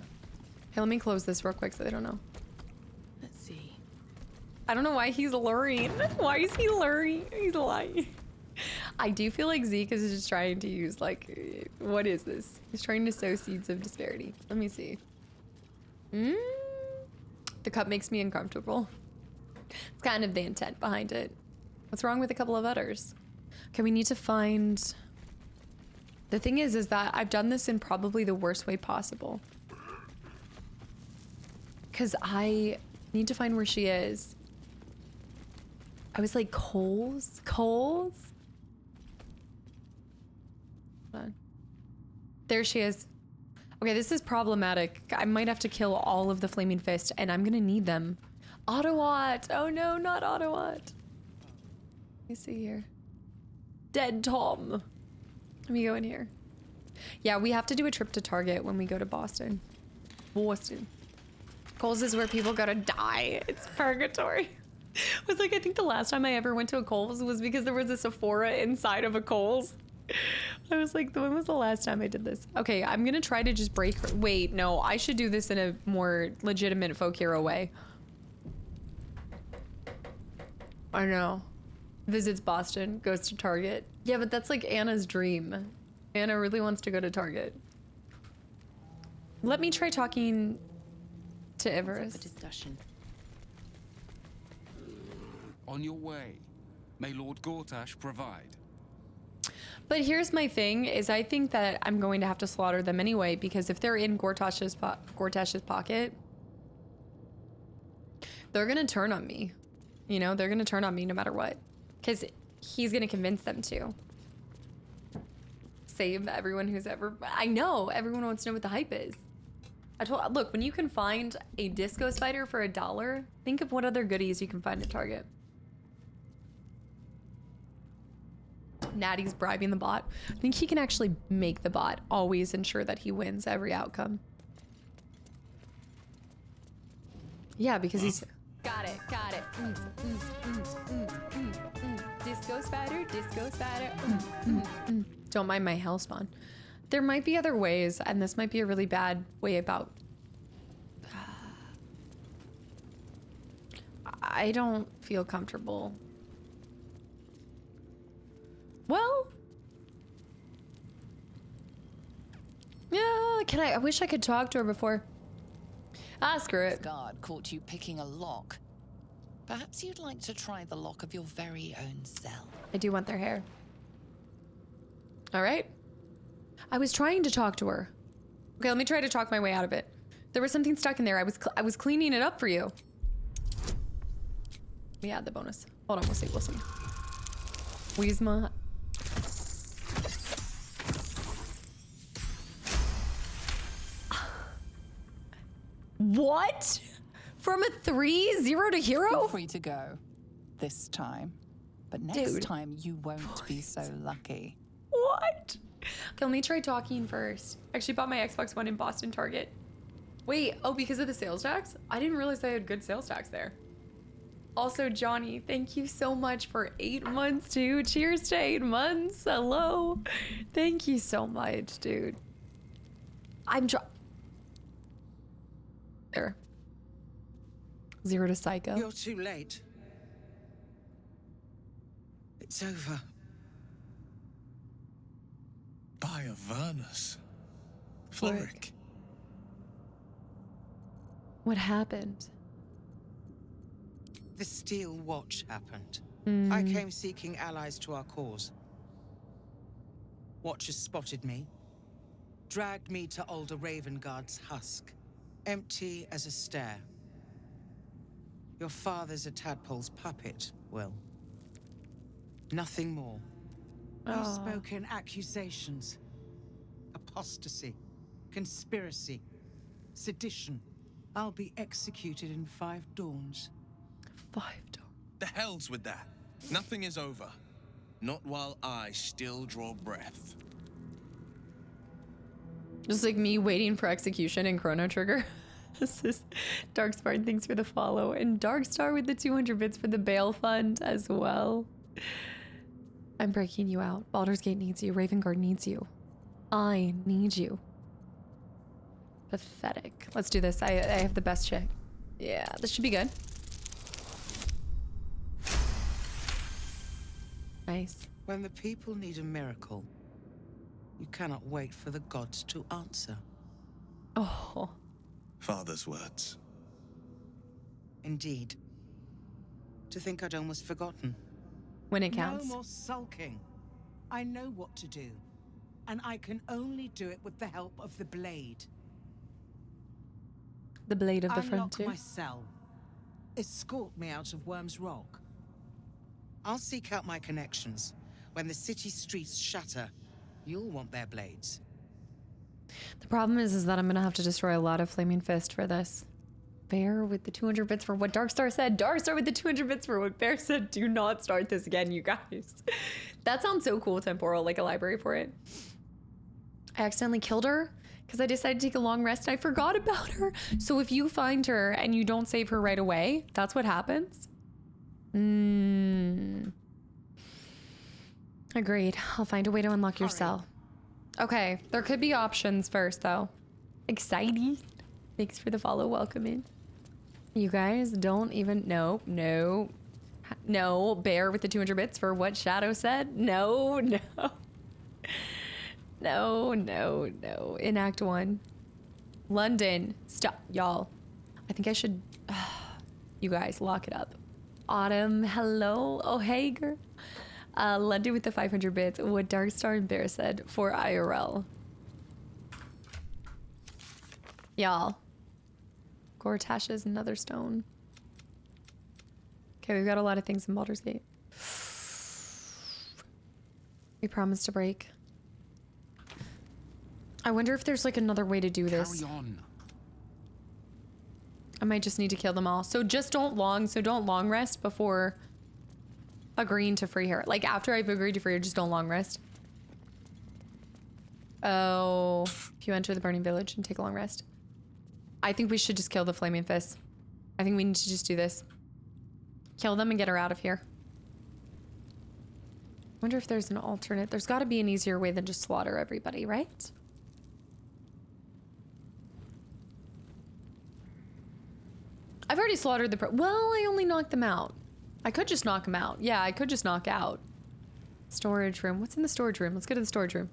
let me close this real quick so they don't know. Let's see. I don't know why he's luring. Why is he luring? He's lying. I do feel like Zeke is just trying to use like, what is this? He's trying to sow seeds of disparity. Let me see. The cup makes me uncomfortable. It's kind of the intent behind it. What's wrong with a couple of udders? Okay, we need to find... The thing is that I've done this in probably the worst way possible. Because I need to find where she is. I was like, coals? Coals? Hold on. There she is. Okay, this is problematic. I might have to kill all of the Flaming Fist, and I'm gonna need them. Ottawat! Oh no, not Ottawat. Let me see here. Dead Tom. Let me go in here. Yeah, we have to do a trip to Target when we go to Boston. Boston. Kohl's is where people gotta die. It's purgatory. I was like, I think the last time I ever went to a Kohl's was because there was a Sephora inside of a Kohl's. I was like, when was the last time I did this? Okay, I'm gonna try to just break her. Wait, no, I should do this in a more legitimate folk hero way. I know. Visits Boston, goes to Target. Yeah, but that's like Anna's dream. Anna really wants to go to Target. Let me try talking to Everest. Discussion. On your way. May Lord Gortash provide. But here's my thing, is I think that I'm going to have to slaughter them anyway, because if they're in Gortash's pocket, they're gonna turn on me. You know, they're gonna turn on me no matter what. Because he's gonna convince them to. Save everyone who's ever... I know, everyone wants to know what the hype is. Look, when you can find a disco spider for $1, think of what other goodies you can find at Target. Natty's bribing the bot. I think he can actually make the bot always ensure that he wins every outcome. Yeah, because he's... Got it, got it. Disco spider, disco spider. Don't mind my hell spawn. There might be other ways, and this might be a really bad way about... I don't feel comfortable. Well... Yeah, I wish I could talk to her before. Ah, screw it. Guard caught you picking a lock. Perhaps you'd like to try the lock of your very own cell. I do want their hair. All right. I was trying to talk to her. Okay, let me try to talk my way out of it. There was something stuck in there. I was cleaning it up for you. Let me add the bonus. Hold on, we'll see. Weezma. What? From a 3-0 to hero? You're free to go. This time. But next time you won't be so lucky. What? Okay, let me try talking first. Actually bought my Xbox One in Boston Target. Wait, oh, because of the sales tax? I didn't realize they had good sales tax there. Also, Johnny, thank you so much for 8 months, dude. Cheers to 8 months. Hello. Thank you so much, dude. There. 0 to Psycho. You're too late. It's over. By Avernus. Floric. What happened? The Steel Watch happened. I came seeking allies to our cause. Watchers spotted me, dragged me to Alder Ravengard's husk, empty as a stair. Your father's a tadpole's puppet, Will. Nothing more. Unspoken accusations. Apostasy. Conspiracy. Sedition. I'll be executed in 5 dawns. 5 dawns? The hell's with that. Nothing is over. Not while I still draw breath. Just like me waiting for execution in Chrono Trigger. This is Darksparn, thanks for the follow. And Darkstar with the 200 bits for the bail fund as well. I'm breaking you out. Baldur's Gate needs you. Ravengard needs you. I need you. Pathetic. Let's do this. I have the best chick. Yeah, this should be good. Nice. When the people need a miracle, you cannot wait for the gods to answer. Oh. Father's words. Indeed. To think I'd almost forgotten. When it counts. No more sulking. I know what to do, and I can only do it with the help of the blade. The blade of the Unlock frontier. my cell. Escort me out of Worm's Rock. I'll seek out my connections. When the city streets shatter, you'll want their blades. The problem is that I'm gonna have to destroy a lot of Flaming Fist for this. Bear with the 200 bits for what Darkstar said. Darkstar with the 200 bits for what Bear said. Do not start this again, you guys. That sounds so cool, Temporal, like a library for it. I accidentally killed her because I decided to take a long rest and I forgot about her. So if you find her and you don't save her right away, that's what happens. Agreed. I'll find a way to unlock your cell. Okay, there could be options first though. Exciting. Thanks for the follow. Welcome in. You guys don't even know. No. No. Bear with the 200 bits for what Shadow said. No, no. No, no, no. In Act 1. London. Stop. Y'all. I think I should... you guys, lock it up. Autumn. Hello. Oh, hey, girl. London with the 500 bits. What Darkstar and Bear said for IRL. Y'all. Gortash is another stone. Okay, we've got a lot of things in Baldur's Gate. We promised to break. I wonder if there's like another way to do this. Carry on. I might just need to kill them all. So just don't long rest before agreeing to free her. Like after I've agreed to free her, just don't long rest. Oh, if you enter the burning village and take a long rest. I think we should just kill the Flaming Fists. I think we need to just do this. Kill them and get her out of here. Wonder if there's an alternate. There's got to be an easier way than just slaughter everybody, right? I've already slaughtered the well, I only knocked them out. I could just knock them out. Yeah, I could just knock out. Storage room. What's in the storage room? Let's go to the storage room.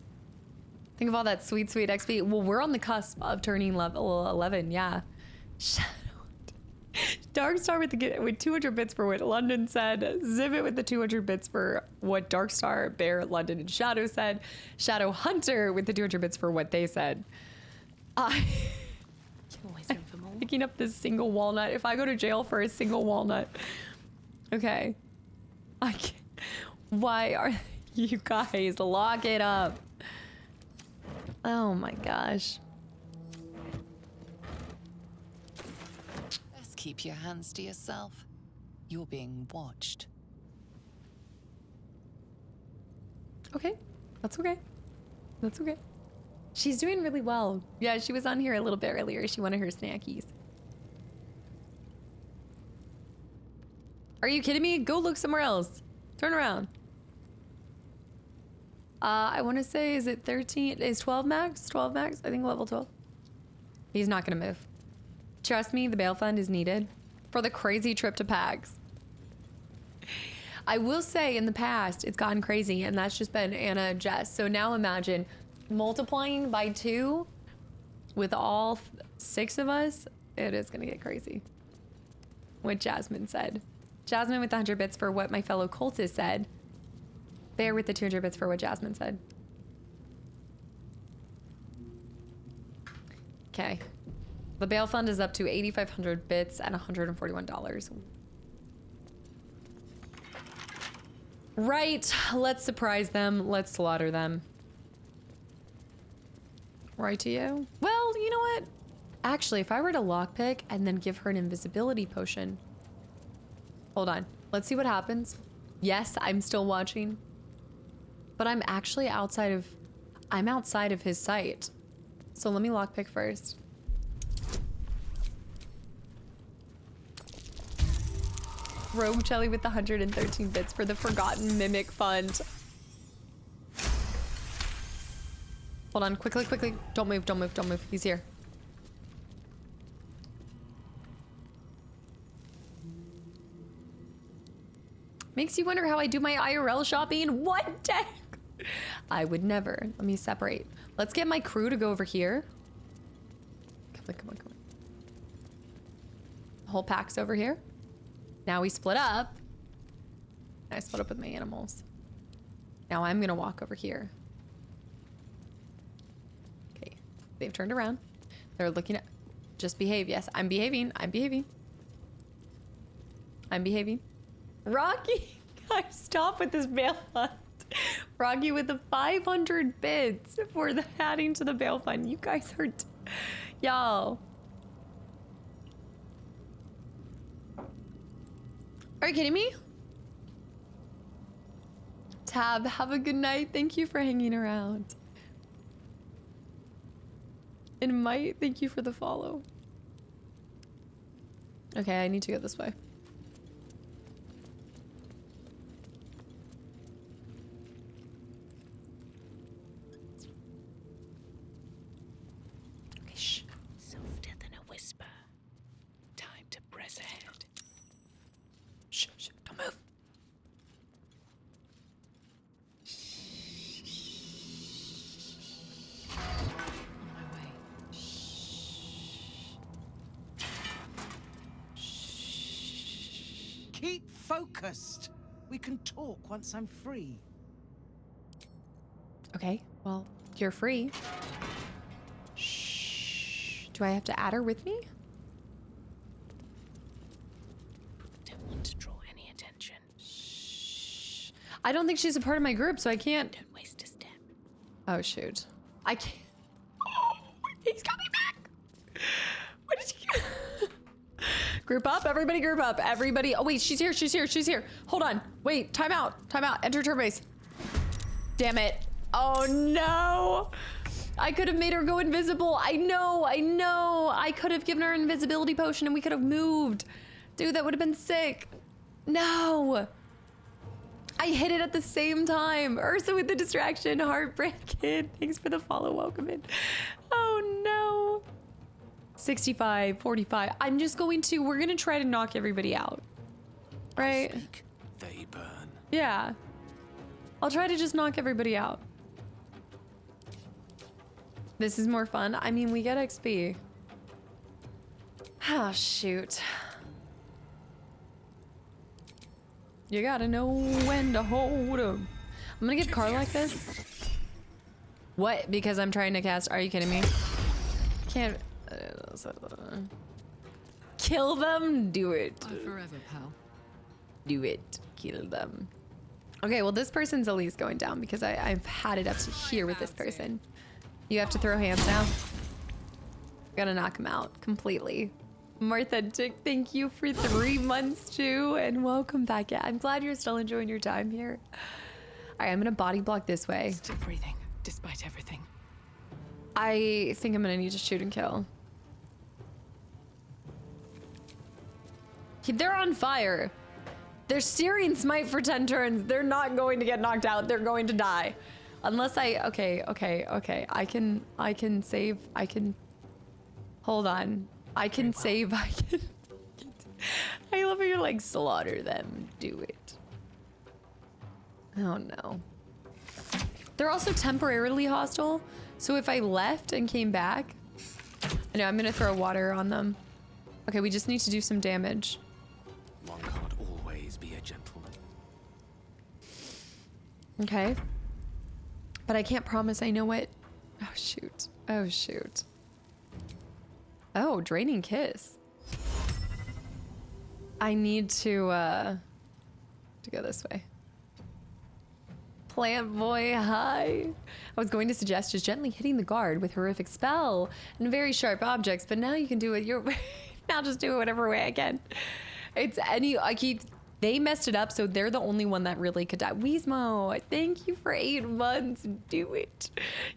Think of all that sweet, sweet XP. Well, we're on the cusp of turning level 11. Yeah. Shadow. Darkstar with 200 bits for what London said. Zivit with the 200 bits for what Darkstar, Bear, London, and Shadow said. Shadow Hunter with the 200 bits for what they said. Picking up this single walnut. If I go to jail for a single walnut. Okay. I can't. Why are you guys? Lock it up. Oh my gosh. Best keep your hands to yourself. You're being watched. Okay. That's okay. That's okay. She's doing really well. Yeah, she was on here a little bit earlier. She wanted her snackies. Are you kidding me? Go look somewhere else. Turn around. I want to say, is it 13? Is 12 max? 12 max? I think level 12. He's not going to move. Trust me, the bail fund is needed for the crazy trip to PAX. I will say in the past, it's gotten crazy, and that's just been Anna and Jess. So now imagine multiplying by 2 with all 6 of us. It is going to get crazy. What Jasmine said. Jasmine with the 100 bits for what my fellow cultist said. Bear with the 200 bits for what Jasmine said. Okay. The bail fund is up to 8,500 bits and $141. Right. Let's surprise them. Let's slaughter them. Right to you? Well, you know what? Actually, if I were to lockpick and then give her an invisibility potion. Hold on. Let's see what happens. Yes, I'm still watching. But I'm actually outside of his sight. So let me lockpick first. Rogue Jelly with the 113 bits for the Forgotten Mimic Fund. Hold on, quickly, quickly. Don't move, don't move, don't move. He's here. Makes you wonder how I do my IRL shopping. What day? I would never. Let me separate. Let's get my crew to go over here. Come on, come on, come on. The whole pack's over here. Now we split up. I split up with my animals. Now I'm gonna walk over here. Okay, they've turned around. They're looking at, just behave. Yes, I'm behaving. I'm behaving. I'm behaving. Rocky, guys, stop with this bail fund. Rocky with the 500 bids for the adding to the bail fund. You guys are, y'all. Are you kidding me? Tab, have a good night. Thank you for hanging around. And Might, thank you for the follow. Okay, I need to go this way. Okay, shh. Softer than a whisper. Time to press ahead. Shh, shh, don't move. Keep focused. We can talk once I'm free. Okay, well, you're free. Shh. Do I have to add her with me? Don't want to draw any attention. Shh. I don't think she's a part of my group, so I can't. Don't waste a step. Oh, shoot. I can't. Oh, he's coming back. What did you... Group up, everybody group up. Everybody. Oh, wait, she's here, she's here, she's here. Hold on. Wait, time out, time out. Enter turn base. Damn it. Oh, no. I could have made her go invisible. I know, I know. I could have given her an invisibility potion and we could have moved. Dude, that would have been sick. No. I hit it at the same time. Ursa with the distraction. Heartbreaking. Thanks for the follow. Welcome in. Oh, no. 65, 45. I'm just going to, we're going to try to knock everybody out. Right? Speak, they burn. Yeah. I'll try to just knock everybody out. This is more fun. I mean, we get XP. Oh, shoot. You gotta know when to hold 'em. I'm gonna give Carl like this. What? Because I'm trying to cast. Are you kidding me? Can't. Kill them? Do it. Forever, pal. Do it. Kill them. Okay, well, this person's at least going down because I've had it up to here with this person. You have to throw hands now. Gotta knock him out completely. Martha Tick, thank you for 3 months too, and welcome back. Yeah, I'm glad you're still enjoying your time here. All right, I'm gonna body block this way. Still breathing, despite everything. I think I'm gonna need to shoot and kill. They're on fire. They're Syrian smite for 10 turns. They're not going to get knocked out. They're going to die. Unless I, okay. I can save, I can, hold on. I can save, I can. I love how you're like, slaughter them, do it. Oh no. They're also temporarily hostile. So if I left and came back, I know I'm gonna throw water on them. Okay, we just need to do some damage. One can't always be a gentleman. Okay. But I can't promise I know it. Oh shoot. Oh shoot. Oh, draining kiss. I need to go this way. Plant boy, hi. I was going to suggest just gently hitting the guard with horrific spell and very sharp objects, but now you can do it your way. Now just do it whatever way I can. It's any, they messed it up, so they're the only one that really could die. Weezmo, thank you for 8 months. Do it.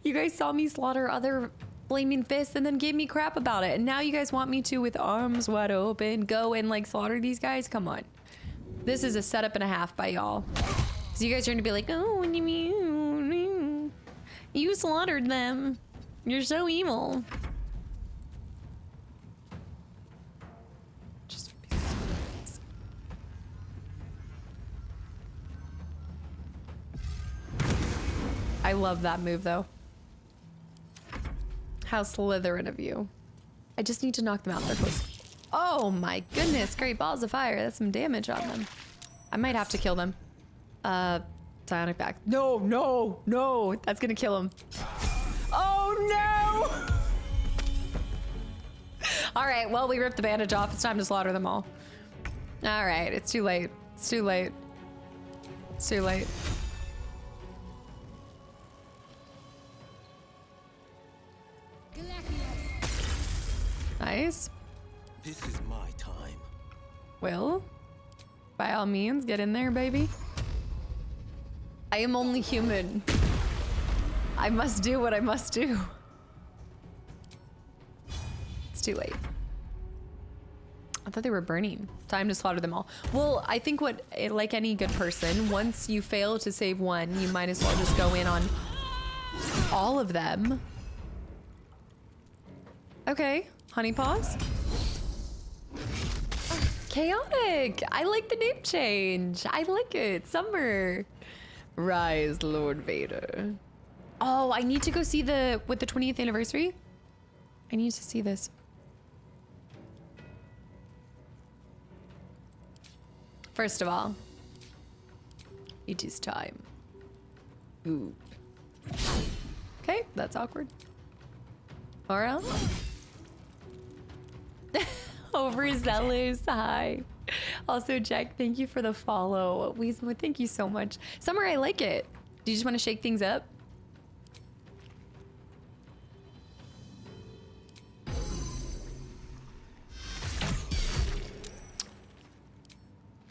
You guys saw me slaughter other flaming fists and then gave me crap about it. And now you guys want me to, with arms wide open, go and like slaughter these guys? Come on. This is a setup and a half by y'all. So you guys are gonna be like, oh, what do you mean? You slaughtered them. You're so evil. Just I love that move though. How Slytherin of you. I just need to knock them out. They're close. Oh my goodness, great balls of fire. That's some damage on them. I might have to kill them. Psionic back. No, no, no. That's gonna kill him. Oh no! All right, well, we ripped the bandage off. It's time to slaughter them all. All right, it's too late. It's too late. It's too late. Nice. This is my time. Well, by all means, get in there, baby. I am only human. I must do what I must do. It's too late. I thought they were burning. Time to slaughter them all. Well, I think like any good person, once you fail to save one, you might as well just go in on all of them. Okay, honey paws. Chaotic. I like the name change. I like it. Summer. Rise, Lord Vader. Oh, I need to go see with the 20th anniversary. I need to see this. First of all, it is time. Ooh. Okay, that's awkward. Laura? Overzealous, hi. Also, Jack, thank you for the follow. Weezmo, thank you so much. Summer, I like it. Do you just want to shake things up?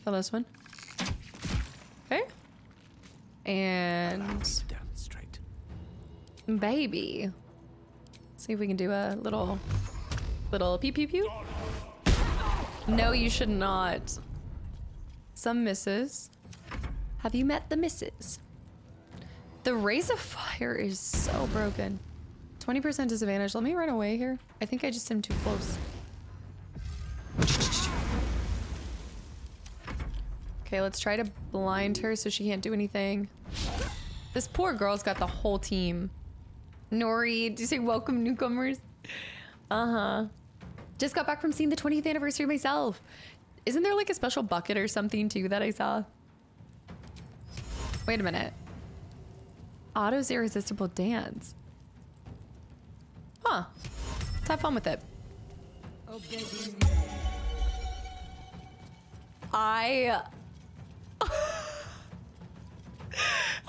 Kill this one. Okay. And Down straight. baby. See if we can do a little pew pew pew. No, you should not. Some misses. Have you met the misses? The Rays of Fire is so broken. 20% disadvantage. Let me run away here. I think I just am too close. Okay, let's try to blind her so she can't do anything. This poor girl's got the whole team. Nori, did you say welcome newcomers? Uh-huh. Just got back from seeing the 20th anniversary myself. Isn't there like a special bucket or something too that I saw? Wait a minute. Otto's irresistible dance. Huh. Let's have fun with it. I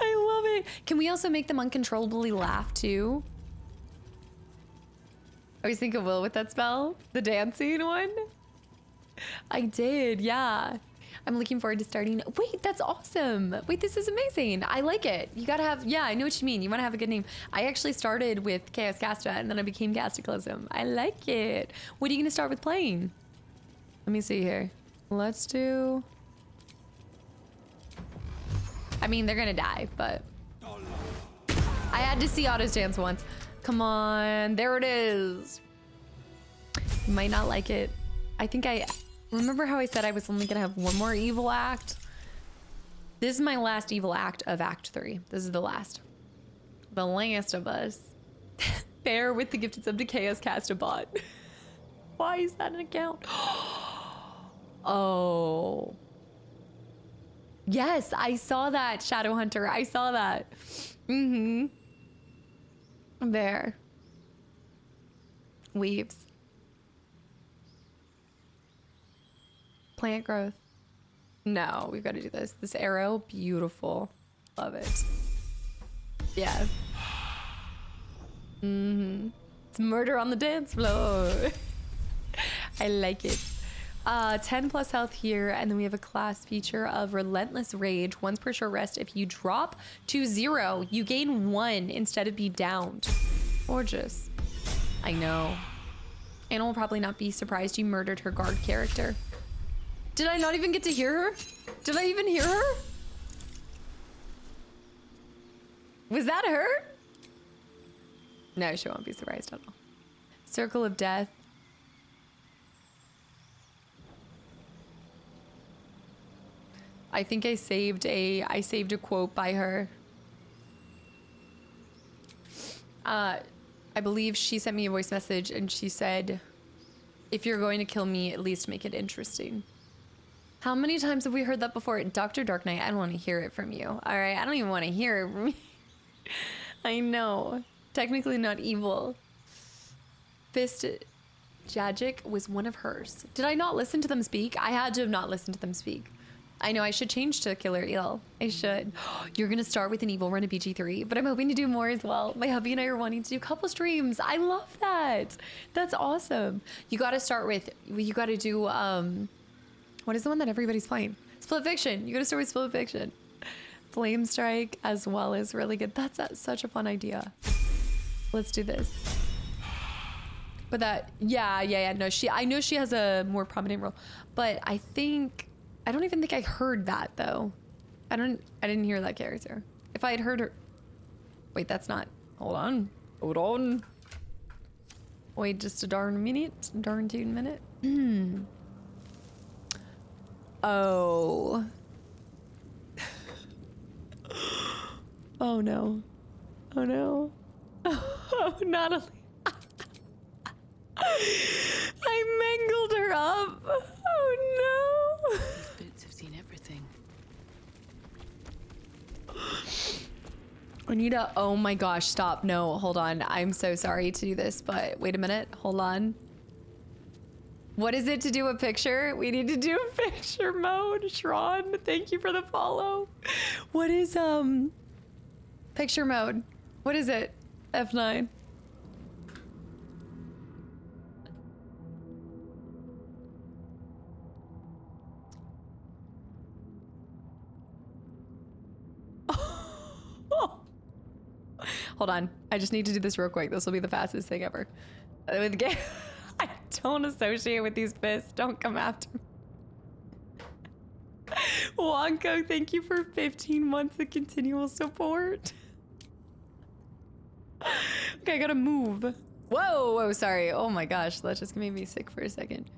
love it. Can we also make them uncontrollably laugh too? I always think of Will with that spell. The dancing one. I did, yeah. I'm looking forward to starting. Wait, that's awesome. Wait, this is amazing. I like it. You gotta have, yeah, I know what you mean. You wanna have a good name. I actually started with Chaos Casta and then I became Kastaclysm. I like it. What are you gonna start with playing? Let me see here. Let's do... I mean, they're gonna die, but... I had to see Otto's dance once. Come on, there it is. You might not like it. I think remember how I said I was only gonna have one more evil act? This is my last evil act of Act 3. This is the last. The last of us. Bear with the gifted sub to Chaos Cast a bot. Why is that an account? Oh. Yes, I saw that, Shadow Hunter. I saw that. Mm-hmm. There. Weaves. Plant growth. No, we've got to do this. This arrow, beautiful. Love it. Yeah. Mm-hmm. It's murder on the dance floor. I like it. 10 plus health here, and then we have a class feature of Relentless Rage. Once per short rest, if you drop to 0, you gain 1 instead of be downed. Gorgeous. I know. Anna will probably not be surprised you murdered her guard character. Did I not even get to hear her? Did I even hear her? Was that her? No, she won't be surprised at all. Circle of Death. I think I saved a quote by her. I believe she sent me a voice message and she said, if you're going to kill me, at least make it interesting. How many times have we heard that before? Dr. Dark Knight, I don't want to hear it from you. All right, I don't even want to hear it from you. I know. Technically not evil. Fist Jajic was one of hers. Did I not listen to them speak? I had to have not listened to them speak. I know I should change to Killer Eel. I should. You're going to start with an evil run of BG3, but I'm hoping to do more as well. My hubby and I are wanting to do couple streams. I love that. That's awesome. You got to start with, you got to do, what is the one that everybody's playing? Split Fiction. You got to start with Split Fiction. Flame Strike as well is really good. That's such a fun idea. Let's do this. But that, yeah. No, I know she has a more prominent role, but I don't even think I heard that though. I didn't hear that character. If I had heard her, wait, that's not, hold on. Wait just a darn minute. Oh. Oh no. Oh, Natalie. I mangled her up. Oh no. These boots have seen everything. Anita, oh my gosh, stop. No, hold on. I'm so sorry to do this, but wait a minute. Hold on. What is it to do a picture? We need to do a picture mode. Shron, thank you for the follow. What is picture mode? What is it? F9. Hold on. I just need to do this real quick. This will be the fastest thing ever. I don't associate with these fists. Don't come after me. Wonko, thank you for 15 months of continual support. Okay, I gotta move. Whoa, sorry. Oh my gosh, that just made me sick for a second.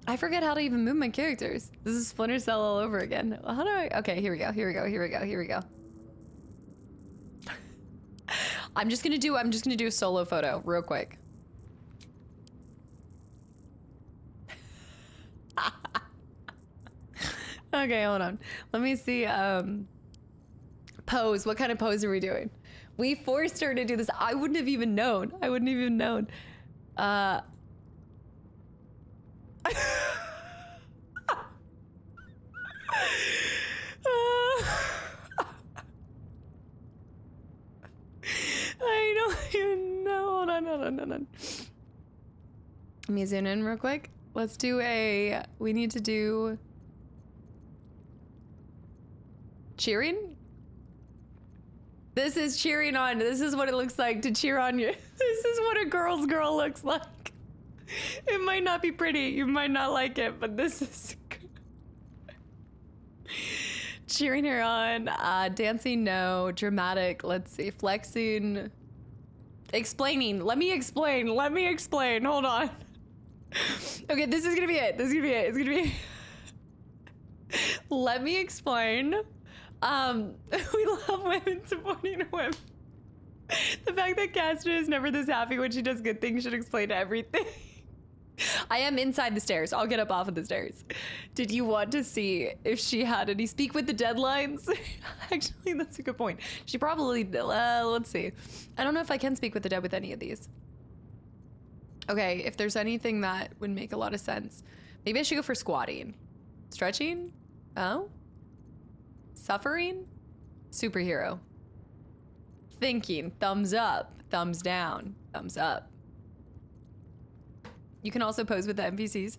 I forget how to even move my characters. This is Splinter Cell all over again. How do I? Okay, here we go. I'm just gonna do a solo photo real quick. Okay, hold on. Let me see. Pose. What kind of pose are we doing? We forced her to do this. I wouldn't have even known. I don't even know. Hold on. Let me zoom in real quick. Let's do we need to do cheering. This is cheering on. This is what it looks like to cheer on you. This is what a girl's girl looks like. It might not be pretty. You might not like it, but this is cheering her on. Dancing, no. Dramatic, let's see. Flexing. Explaining. Let me explain. Hold on. Okay, this is gonna be it. It's gonna be Let me explain. We love women supporting women. The fact that Castor is never this happy when she does good things should explain everything. I am inside the stairs. I'll get up off of the stairs. Did you want to see if she had any speak with the deadlines? Actually, that's a good point. She probably, let's see. I don't know if I can speak with the dead with any of these. Okay, if there's anything that would make a lot of sense. Maybe I should go for squatting. Stretching? Oh? Suffering? Superhero. Thinking. Thumbs up. Thumbs down. Thumbs up. You can also pose with the NPCs.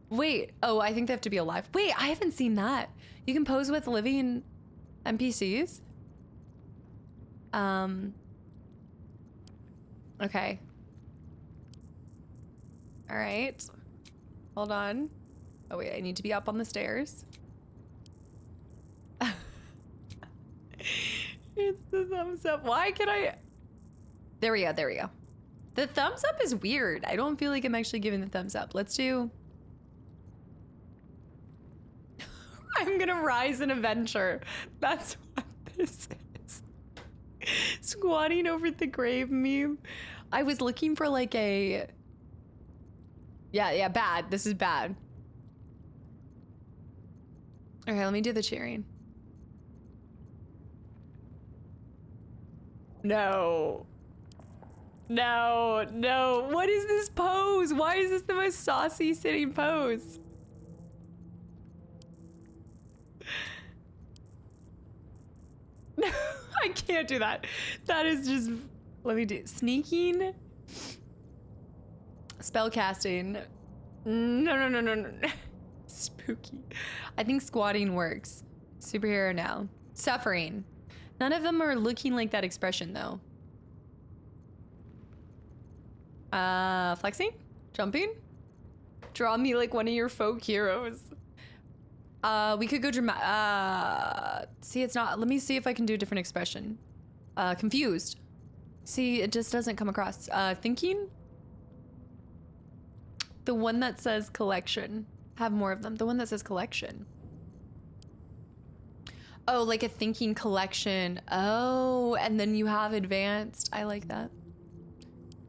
Wait. Oh, I think they have to be alive. Wait, I haven't seen that. You can pose with living NPCs? Okay. All right. Hold on. Oh, wait. I need to be up on the stairs. It's the thumbs up. Why can I? There we go. The thumbs up is weird. I don't feel like I'm actually giving the thumbs up. Let's do. I'm gonna rise and adventure. That's what this is. Squatting over the grave meme. I was looking for like a. Yeah, bad. This is bad. Okay, let me do the cheering. No. No, no. What is this pose? Why is this the most saucy sitting pose? No, I can't do that. That is just, let me do sneaking. Spell casting. No. Spooky. I think squatting works. Superhero now. Suffering. None of them are looking like that expression though. Flexing? Jumping? Draw me like one of your folk heroes. We could go see, it's not, let me see if I can do a different expression. Confused. See, it just doesn't come across. Thinking? The one that says collection. Have more of them. The one that says collection. Oh, like a thinking collection. Oh, and then you have advanced. I like that.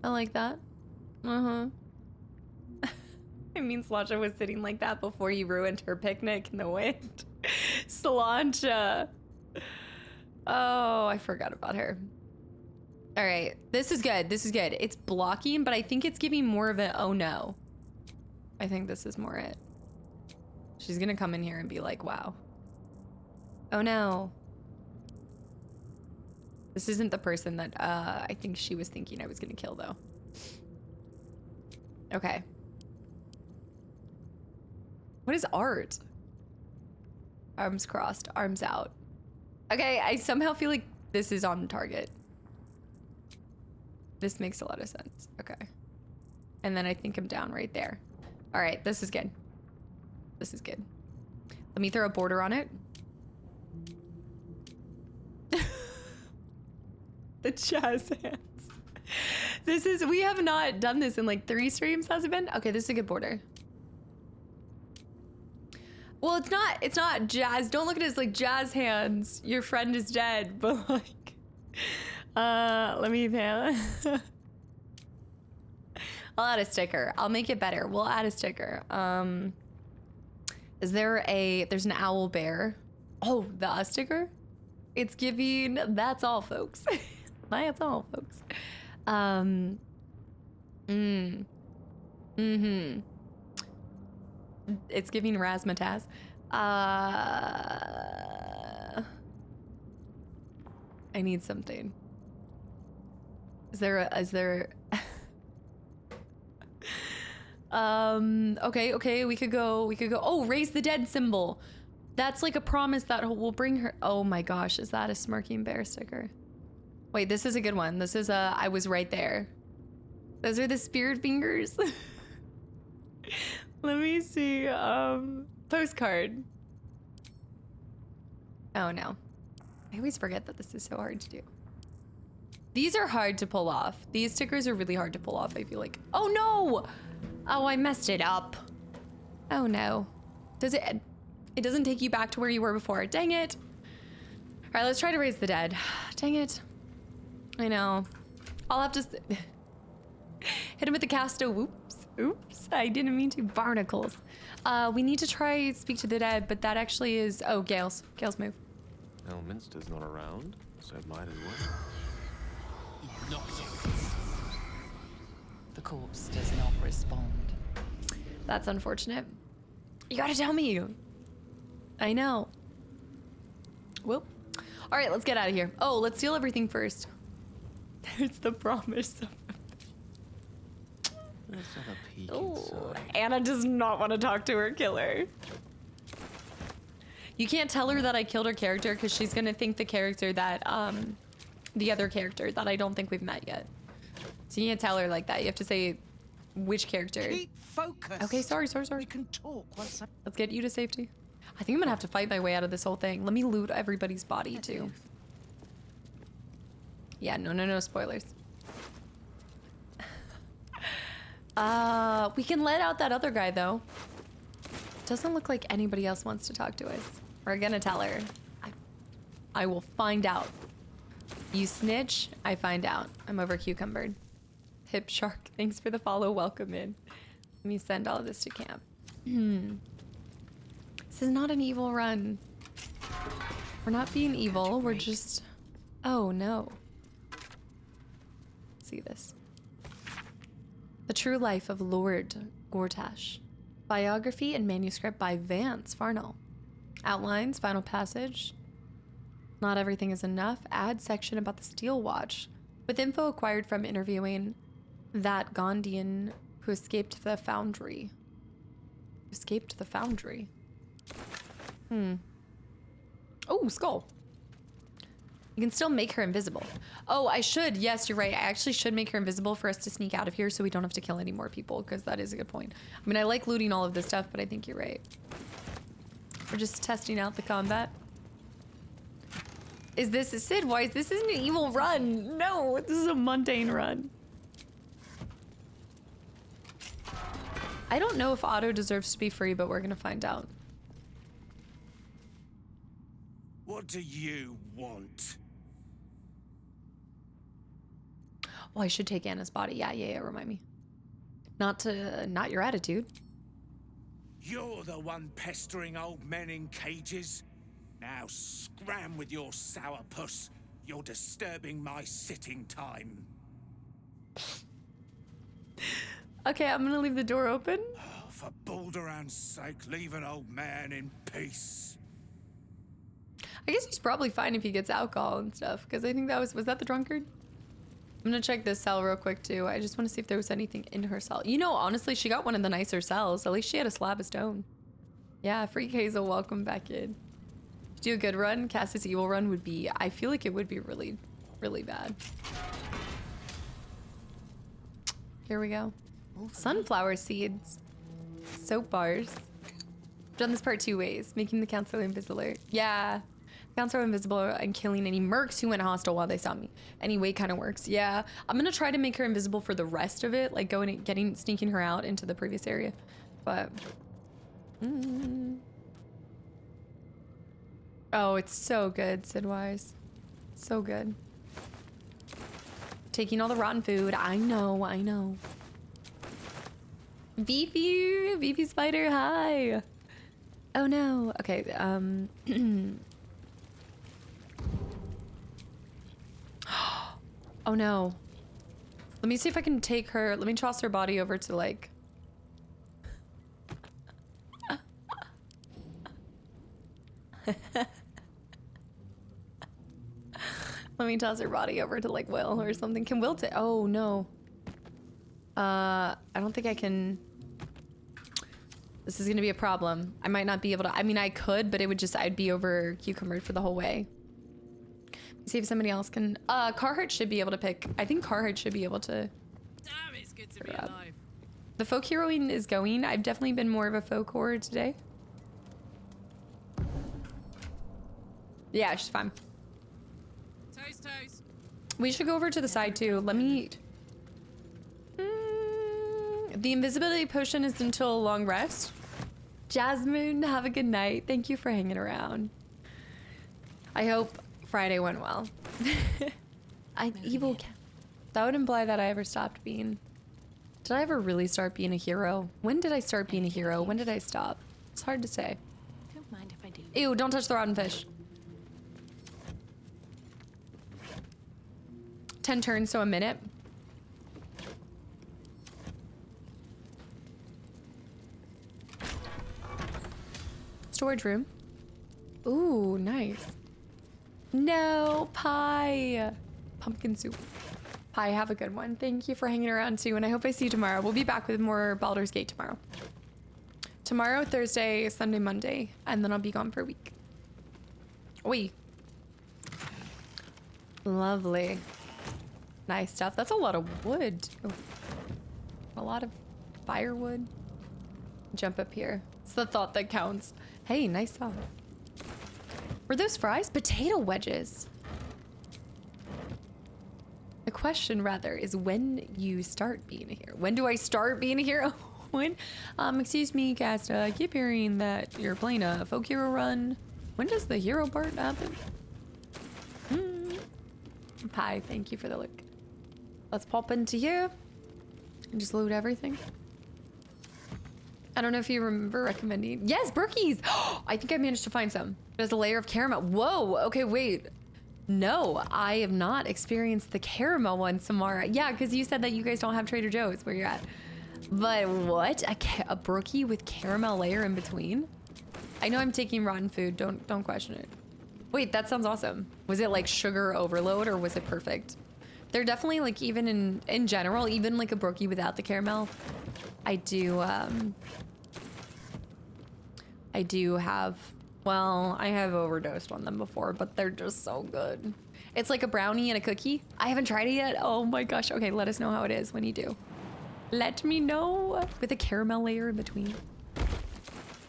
I like that. Uh-huh. I mean, Sláinte was sitting like that before you ruined her picnic in the wind. Sláinte. Oh, I forgot about her. All right, this is good. This is good. It's blocking, but I think it's giving more of an oh no. I think this is more it. She's gonna come in here and be like, wow. Oh no. This isn't the person that I think she was thinking I was gonna kill though. Okay. What is art? Arms crossed, arms out. Okay, I somehow feel like this is on target. This makes a lot of sense. Okay. And then I think I'm down right there. All right, this is good. This is good. Let me throw a border on it. The jazz hands. This is, we have not done this in like 3 streams, has it been? Okay, this is a good border. Well, it's not jazz. Don't look at it as like jazz hands. Your friend is dead, but like, let me, I'll add a sticker. I'll make it better. We'll add a sticker. Is there there's an owl bear. Oh, the sticker? It's giving, that's all, folks. That's all, folks. It's giving razzmatazz. I need something. Is there okay, we could go, oh, raise the dead symbol. That's like a promise that will bring her, oh my gosh, is that a smirking bear sticker? Wait, this is a good one. This is I was right there. Those are the spirit fingers. Let me see, postcard. Oh no. I always forget that this is so hard to do. These are hard to pull off. These stickers are really hard to pull off, I feel like. Oh no! Oh, I messed it up. Oh no. Does it doesn't take you back to where you were before. Dang it. All right, let's try to raise the dead. Dang it. I know. I'll have to hit him with the casto. Whoops. Oops. I didn't mean to. Barnacles. We need to try speak to the dead, but that actually is, oh, Gale's move. Elminster's not around, so it might as well. The corpse does not respond. That's unfortunate. You gotta tell me. I know. Whoop. All right, let's get out of here. Oh, let's steal everything first. There's the promise. Let's have a peek inside. Anna does not want to talk to her killer. You can't tell her that I killed her character because she's gonna think the character that, the other character that I don't think we've met yet. So you can't tell her like that. You have to say which character. Keep focused. Okay, sorry. We can talk once. Let's get you to safety. I think I'm gonna have to fight my way out of this whole thing. Let me loot everybody's body too. Yeah, no spoilers. We can let out that other guy though. Doesn't look like anybody else wants to talk to us. We're gonna tell her. I will find out. You snitch, I find out. I'm over cucumbered. Hip Shark, thanks for the follow. Welcome in. Let me send all of this to camp. This is not an evil run. We're not being evil. We're just... Oh, no. Let's see this. The True Life of Lord Gortash. Biography and manuscript by Vance Farnell. Outlines, final passage. Not everything is enough. Add section about the Steel Watch. With info acquired from interviewing that Gondian who escaped the Foundry. Escaped the Foundry? Oh, skull. You can still make her invisible. Oh, I should. Yes, you're right. I actually should make her invisible for us to sneak out of here so we don't have to kill any more people, because that is a good point. I mean, I like looting all of this stuff, but I think you're right. We're just testing out the combat. Is this a Sid? Why is this isn't an evil run? No, this is a mundane run. I don't know if Otto deserves to be free, but we're gonna find out. What do you want? Oh, I should take Anna's body. Yeah, remind me. Not your attitude. You're the one pestering old men in cages. Now scram with your sourpuss. You're disturbing my sitting time. Okay, I'm gonna leave the door open. Oh, for Balduran's sake, leave an old man in peace. I guess he's probably fine if he gets alcohol and stuff, because I think that was that the drunkard? I'm gonna check this cell real quick too. I just want to see if there was anything in her cell. You know, honestly, she got one of the nicer cells. At least she had a slab of stone. Yeah, Freak Hazel, welcome back in. Do a good run. Cass's evil run would be, I feel like it would be really, really bad. Here we go. Sunflower seeds. Soap bars. I've done this part 2 ways. Making the counselor invisible. Yeah. Counselor invisible and killing any mercs who went hostile while they saw me. Anyway, kind of works. Yeah. I'm gonna try to make her invisible for the rest of it. Like going and sneaking her out into the previous area. But... Oh, it's so good, Sidwise. So good. Taking all the rotten food. I know. Beefy Spider, hi. Oh no. Okay, oh no. Let me see if I can take her. Let me toss her body over to like... Let me toss her body over to like Will or something. Can Will take? Oh no. I don't think I can. This is gonna be a problem. I might not be able to. I mean, I could, but it would just, I'd be over cucumbered for the whole way. See if somebody else can. Carhartt should be able to pick. I think Carhartt should be able to. Damn, it's good to be alive. The folk heroine is going. I've definitely been more of a folk horror today. Yeah, she's fine. Toast. We should go over to the side too. Let me... The invisibility potion is until a long rest. Jasmine, have a good night. Thank you for hanging around. I hope Friday went well. I'm evil. That would imply that I ever stopped being... Did I ever really start being a hero? When did I start being a hero? When did I stop? It's hard to say. Don't mind if I do. Ew, don't touch the rotten fish. 10 turns, so a minute. Storage room. Ooh, nice. No, pie. Pumpkin soup. Pie, have a good one. Thank you for hanging around too, and I hope I see you tomorrow. We'll be back with more Baldur's Gate tomorrow. Tomorrow, Thursday, Sunday, Monday, and then I'll be gone for a week. Oi. Lovely. Nice stuff. That's a lot of wood. Oh. A lot of firewood. Jump up here. It's the thought that counts. Hey, nice stuff. Were those fries? Potato wedges. The question, rather, is when you start being a hero. When do I start being a hero? When? Excuse me, Casta. I keep hearing that you're playing a folk hero run. When does the hero part happen? Pie, thank you for the look. Let's pop into here and just load everything. I don't know if you remember recommending. Yes, Brookies. I think I managed to find some. There's a layer of caramel. Whoa. Okay, wait. No, I have not experienced the caramel one, Samara. Yeah, because you said that you guys don't have Trader Joe's where you're at. But what? A brookie with caramel layer in between? I know I'm taking rotten food. Don't question it. Wait, that sounds awesome. Was it like sugar overload or was it perfect? They're definitely like, even in general, even like a brookie without the caramel, I do have, well, I have overdosed on them before, but they're just so good. It's like a brownie and a cookie. I haven't tried it yet. Oh my gosh. Okay, let us know how it is when you do. Let me know. With a caramel layer in between.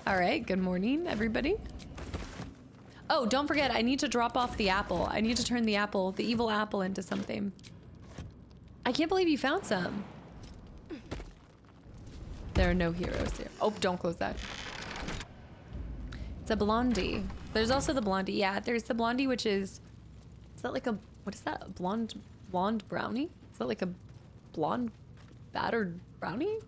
All right, good morning, everybody. Oh, don't forget, I need to drop off the apple. I need to turn the apple, the evil apple, into something. I can't believe you found some. There are no heroes here. Oh, don't close that. It's a blondie. There's also the blondie. Yeah, there's the blondie, which is that like a, what is that? A blonde brownie? Is that like a blonde battered brownie?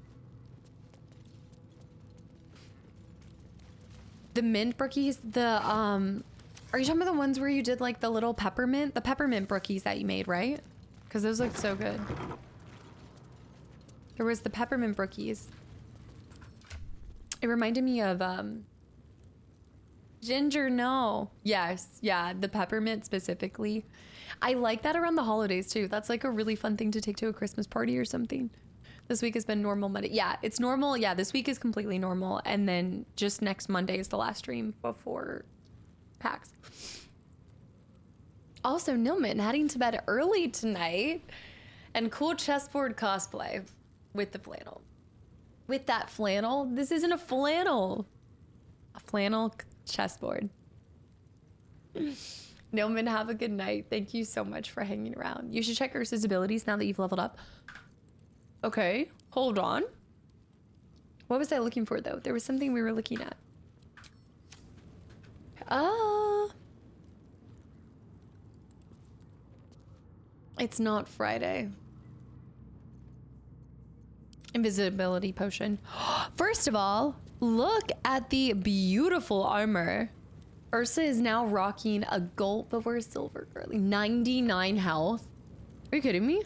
The mint brookies, are you talking about the ones where you did like the little peppermint? The peppermint brookies that you made, right? Because those look so good. There was the peppermint brookies. It reminded me of, ginger, no. Yes, yeah, the peppermint specifically. I like that around the holidays too. That's like a really fun thing to take to a Christmas party or something. This week has been normal Monday. Yeah, it's normal. Yeah, this week is completely normal. And then just next Monday is the last stream before PAX. Also, Nilman heading to bed early tonight. And cool chessboard cosplay with the flannel. With that flannel. This isn't a flannel. A flannel chessboard. Nilman, have a good night. Thank you so much for hanging around. You should check Ursa's abilities now that you've leveled up. Okay, hold on. What was I looking for though? There was something we were looking at. It's not Friday. Invisibility potion. First of all, look at the beautiful armor. Ursa is now rocking a gold, but where's Silver Girly? 99 health. Are you kidding me?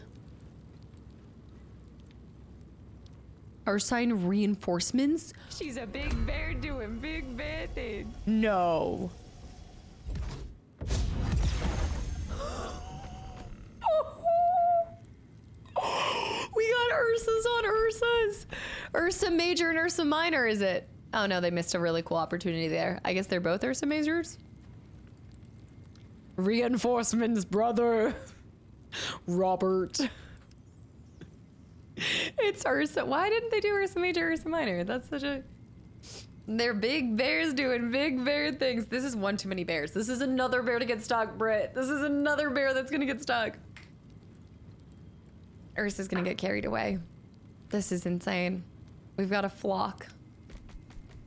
Ursine reinforcements? She's a big bear doing big bear things. No. We got Ursas on Ursas. Ursa Major and Ursa Minor, is it? Oh no, they missed a really cool opportunity there. I guess they're both Ursa Majors. Reinforcements, brother. Robert. It's Ursa. Why didn't they do Ursa Major, Ursa Minor? That's such a... They're big bears doing big bear things. This is one too many bears. This is another bear to get stuck, Britt. This is another bear that's gonna get stuck. Ursa's gonna get carried away. This is insane. We've got a flock.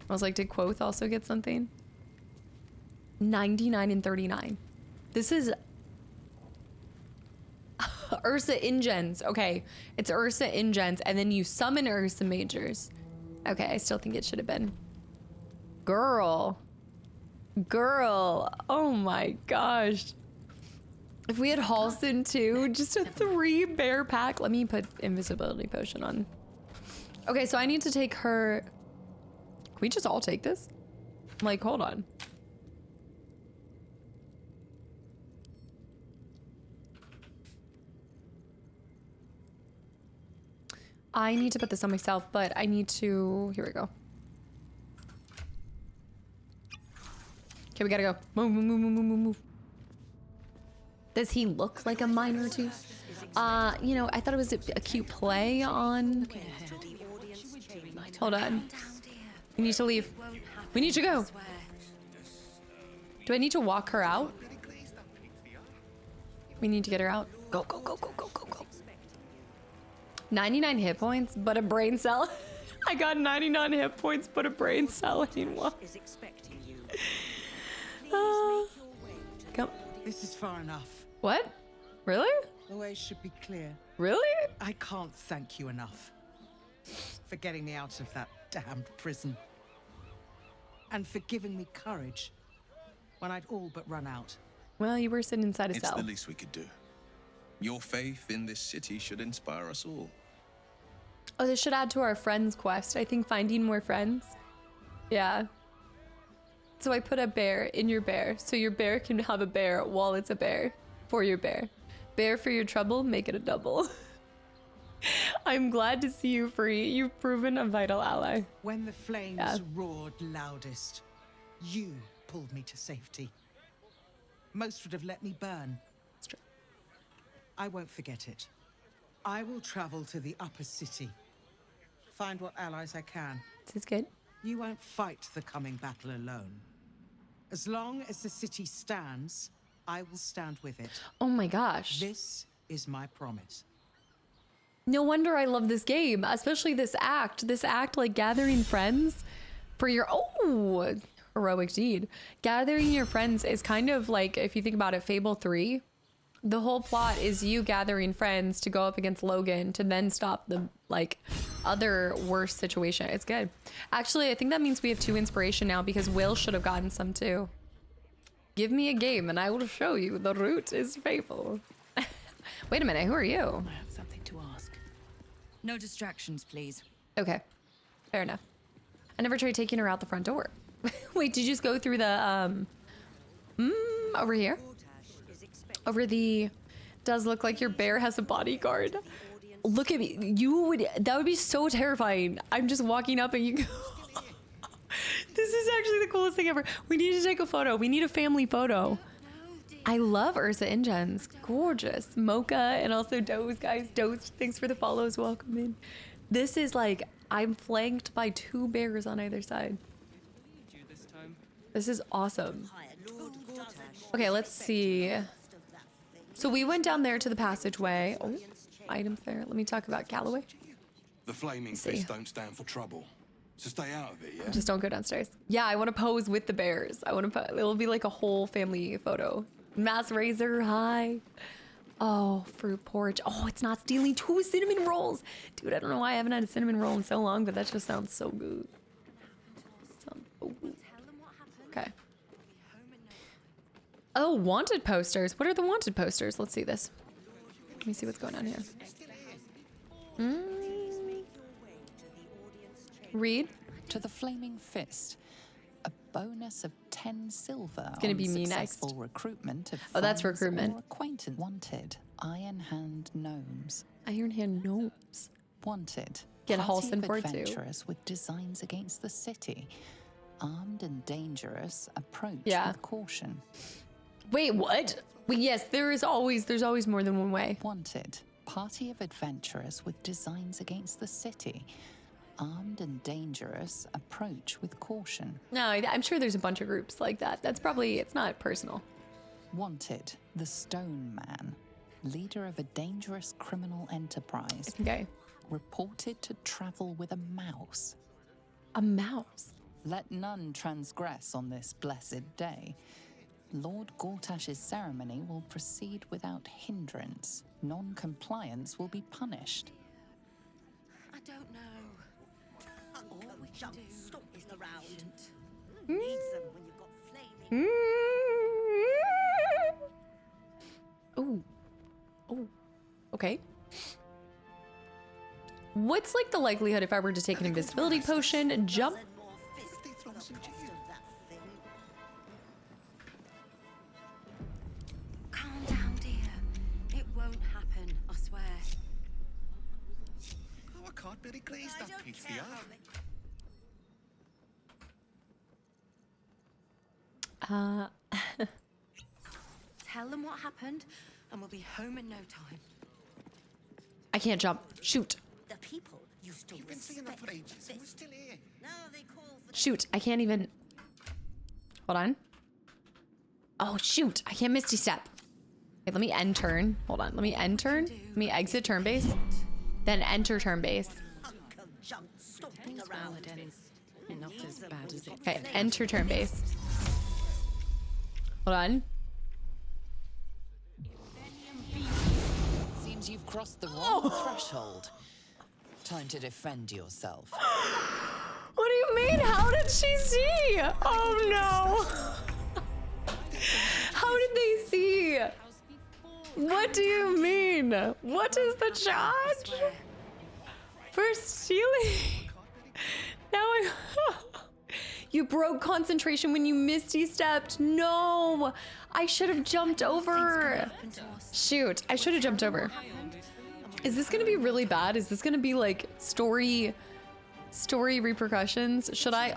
I was like, did Quoth also get something? 99 and 39. This is... Ursa Ingens. Okay, it's Ursa Ingens, and then you summon Ursa Majors. Okay, I still think it should have been. Girl. Girl. Oh my gosh. If we had Halston too, just a 3 bear pack. Let me put invisibility potion on. Okay, so I need to take her. Can we just all take this? Like, hold on. I need to put this on myself, but I need to, here we go. Okay, we gotta go. Move, move, move, move, move, move. Does he look like a minor too? You know, I thought it was a cute play on... Hold on. We need to leave. We need to go. Do I need to walk her out? We need to get her out. Go, go, go, go, go, go, go. 99 hit points, but a brain cell. I got 99 hit points, but a brain cell in one. Come. This is far enough. What? Really? The way should be clear. Really? I can't thank you enough. for getting me out of that damned prison. And for giving me courage when I'd all but run out. Well, you were sitting inside a It's cell. the least we could do. Your faith in this city should inspire us all. Oh, this should add to our friends quest. I think finding more friends. Yeah. So I put a bear in your bear, so your bear can have a bear while it's a bear for your bear. Bear for your trouble, make it a double. I'm glad to see you free. You've proven a vital ally. When the flames roared loudest, you pulled me to safety. Most would have let me burn. I won't forget it. I will travel to the upper city. Find what allies I can. This is good. You won't fight the coming battle alone. As long as the city stands, I will stand with it. Oh my gosh. This is my promise. No wonder I love this game, especially this act. This act, like gathering friends for your heroic deed. Gathering your friends is kind of like, if you think about it, Fable 3. The whole plot is you gathering friends to go up against Logan to then stop the like other worse situation. It's good. Actually, I think that means we have 2 inspiration now because Will should have gotten some too. Give me a game and I will show you the route is Fable. Wait a minute, who are you? I have something to ask. No distractions, please. Okay, fair enough. I never tried taking her out the front door. Wait, did you just go through the over here? Over the, does look like your bear has a bodyguard. Look at me, that would be so terrifying. I'm just walking up and you go, this is actually the coolest thing ever. We need to take a photo. We need a family photo. I love Ursa Ingens, gorgeous. Mocha and also Doze, guys. Doze, thanks for the follows, welcome in. This is like, I'm flanked by 2 bears on either side. This is awesome. Okay, let's see. So we went down there to the passageway. Oh, items there. Let me talk about Calloway. The flaming fists don't stand for trouble. So stay out of it, yeah? Just don't go downstairs. Yeah, I want to pose with the bears. I want to, it'll be like a whole family photo. Mass Razor, hi. Oh, fruit porch. Oh, it's not stealing 2 cinnamon rolls. Dude, I don't know why I haven't had a cinnamon roll in so long, but that just sounds so good. Sounds so good. Okay. Oh, wanted posters. What are the wanted posters? Let's see this. Let me see what's going on here. Read. To the Flaming Fist. A bonus of 10 silver. It's gonna be me next. Successful recruitment of that's friends recruitment. or acquaintance. Wanted. Iron Hand Gnomes. Iron Hand Gnomes. Wanted. Get Party Halston of for it too. adventurers with designs against the city. Armed and dangerous. Approach with caution. Wait, what? Well, yes, there's always more than one way. Wanted. Party of adventurers with designs against the city. Armed and dangerous. Approach with caution. No, I'm sure there's a bunch of groups like that. That's probably, it's not personal. Wanted. The Stone Man. Leader of a dangerous criminal enterprise. Okay. Reported to travel with a mouse. A mouse? Let none transgress on this blessed day. Lord Gortash's ceremony will proceed without hindrance. Non-compliance will be punished. I don't know. Jump, stomping around. Needs them when you've got flaming. Oh. Oh. Okay. What's like the likelihood if I were to take an invisibility potion and jump? Calm down, dear. It won't happen, I swear. Oh, I can't really glaze that piece for you. Tell them what happened, and we'll be home in no time. I can't jump. Shoot. The people used to respect for ages, and we're still here. Now they call for Shoot. I can't even. Hold on. Oh, shoot. I can't misty step. Okay, let me end turn. Hold on. Let me end turn. Let me exit turn base. Then enter turn base. jump, stomping around. Not as bad as it. Okay, enter turn base. Hold on. Seems you've crossed the wrong threshold. time to defend yourself. What do you mean? How did she see? Oh no. How did they see? What do you mean? What is the charge? For stealing? Now I... You broke concentration when you misty stepped. No, I should have jumped over. Shoot, I should have jumped over. Is this gonna be really bad? Is this gonna be like story repercussions? Should I?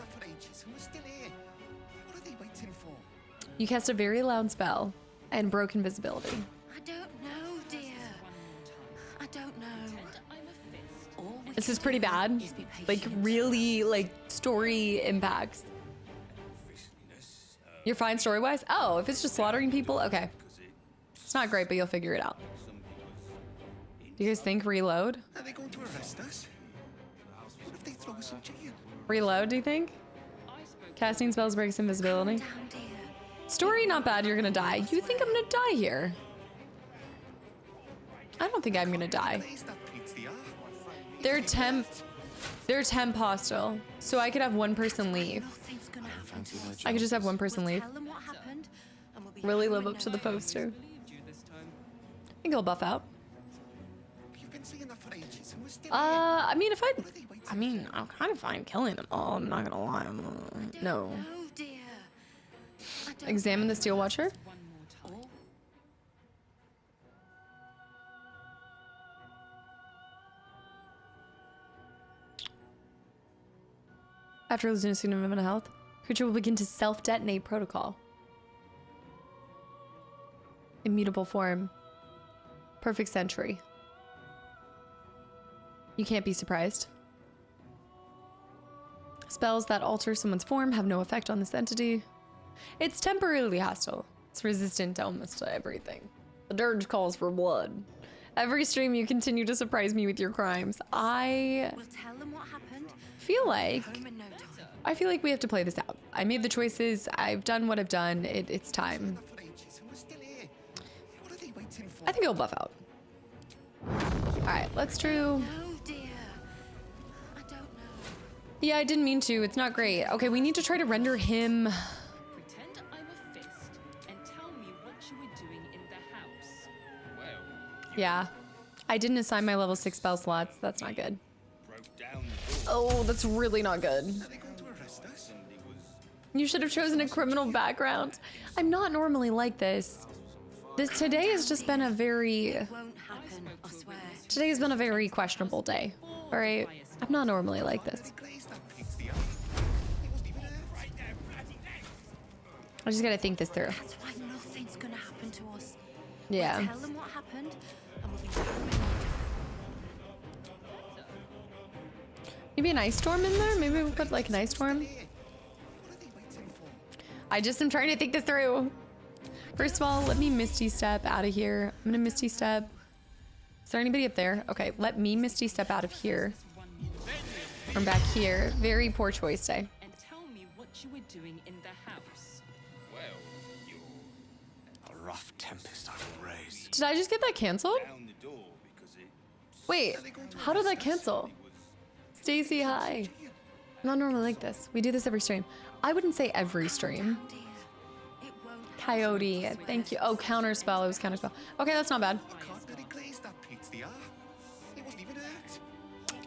You cast a very loud spell and broke invisibility. I don't know, dear. I don't know. This is pretty bad. Like really like story impacts. You're fine story-wise? Oh, if it's just slaughtering people, okay. It's not great, but you'll figure it out. Do you guys think reload? Are they going to arrest us? What if they throw us in jail? Reload, do you think? Casting spells breaks invisibility. Story not bad, you're gonna die. You think I'm gonna die here? I don't think I'm gonna die. They're temp hostile, so I could have one person leave. I could just have one person leave. Really live up to the poster. I think he'll buff out. I mean, I'm kind of fine killing them all. I'm not gonna lie. No. Examine the Steel Watcher. After losing a significant amount of health, creature will begin to self-detonate protocol. Immutable form. Perfect sentry. You can't be surprised. Spells that alter someone's form have no effect on this entity. It's temporarily hostile. It's resistant to almost everything. The dirge calls for blood. Every stream you continue to surprise me with your crimes. I feel like we have to play this out. I made the choices. I've done what I've done. It's time. I think it'll buff out. All right, let's do. Yeah, I didn't mean to. It's not great. Okay, we need to try to render him. Pretend I'm a fist and tell me what you were doing in the house. Well, Yeah, I didn't assign my level 6 spell slots. That's not good. Oh, that's really not good. You should have chosen a criminal background. I'm not normally like this. Today has just been a very... Today has been a very questionable day. All right, I'm not normally like this. I just gotta think this through. That's why nothing's gonna happen to us. Yeah. We'll tell them what happened, and we'll be paranoid. Maybe an ice storm in there? Maybe we'll put like an ice storm. I just am trying to think this through. First of all, let me Misty Step out of here. I'm gonna Misty Step. Is there anybody up there? Okay, let me Misty Step out of here. From back here. Very poor choice day. And tell me what you were doing in the house. A rough tempest I will raise. Did I just get that canceled? Wait, how did that cancel? Stacy, hi. I'm not normally like this. We do this every stream. I wouldn't say every stream. Coyote, thank you. Oh, counter spell. It was counter spell. Okay, that's not bad.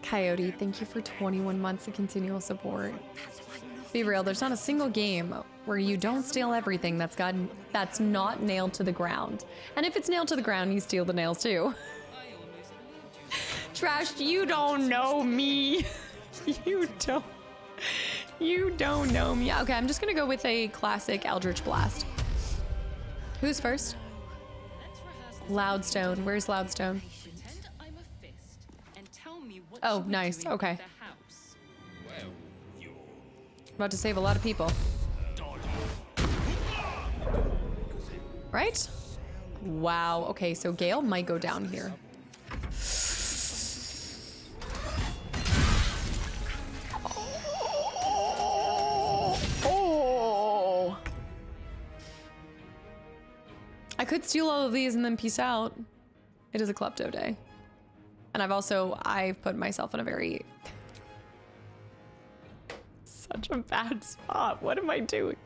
Coyote, thank you for 21 months of continual support. Be real, there's not a single game where you don't steal everything that's not nailed to the ground. And if it's nailed to the ground, you steal the nails too. Trash, you don't know me. You don't know me. Okay, I'm just gonna go with a classic Eldritch Blast. Who's first? Loudstone. Where's Loudstone? Oh, nice. Okay. About to save a lot of people. Right? Wow. Okay, so Gale might go down here. Oh. I could steal all of these and then peace out. It is a klepto day. And I've put myself in a very such a bad spot. What am I doing?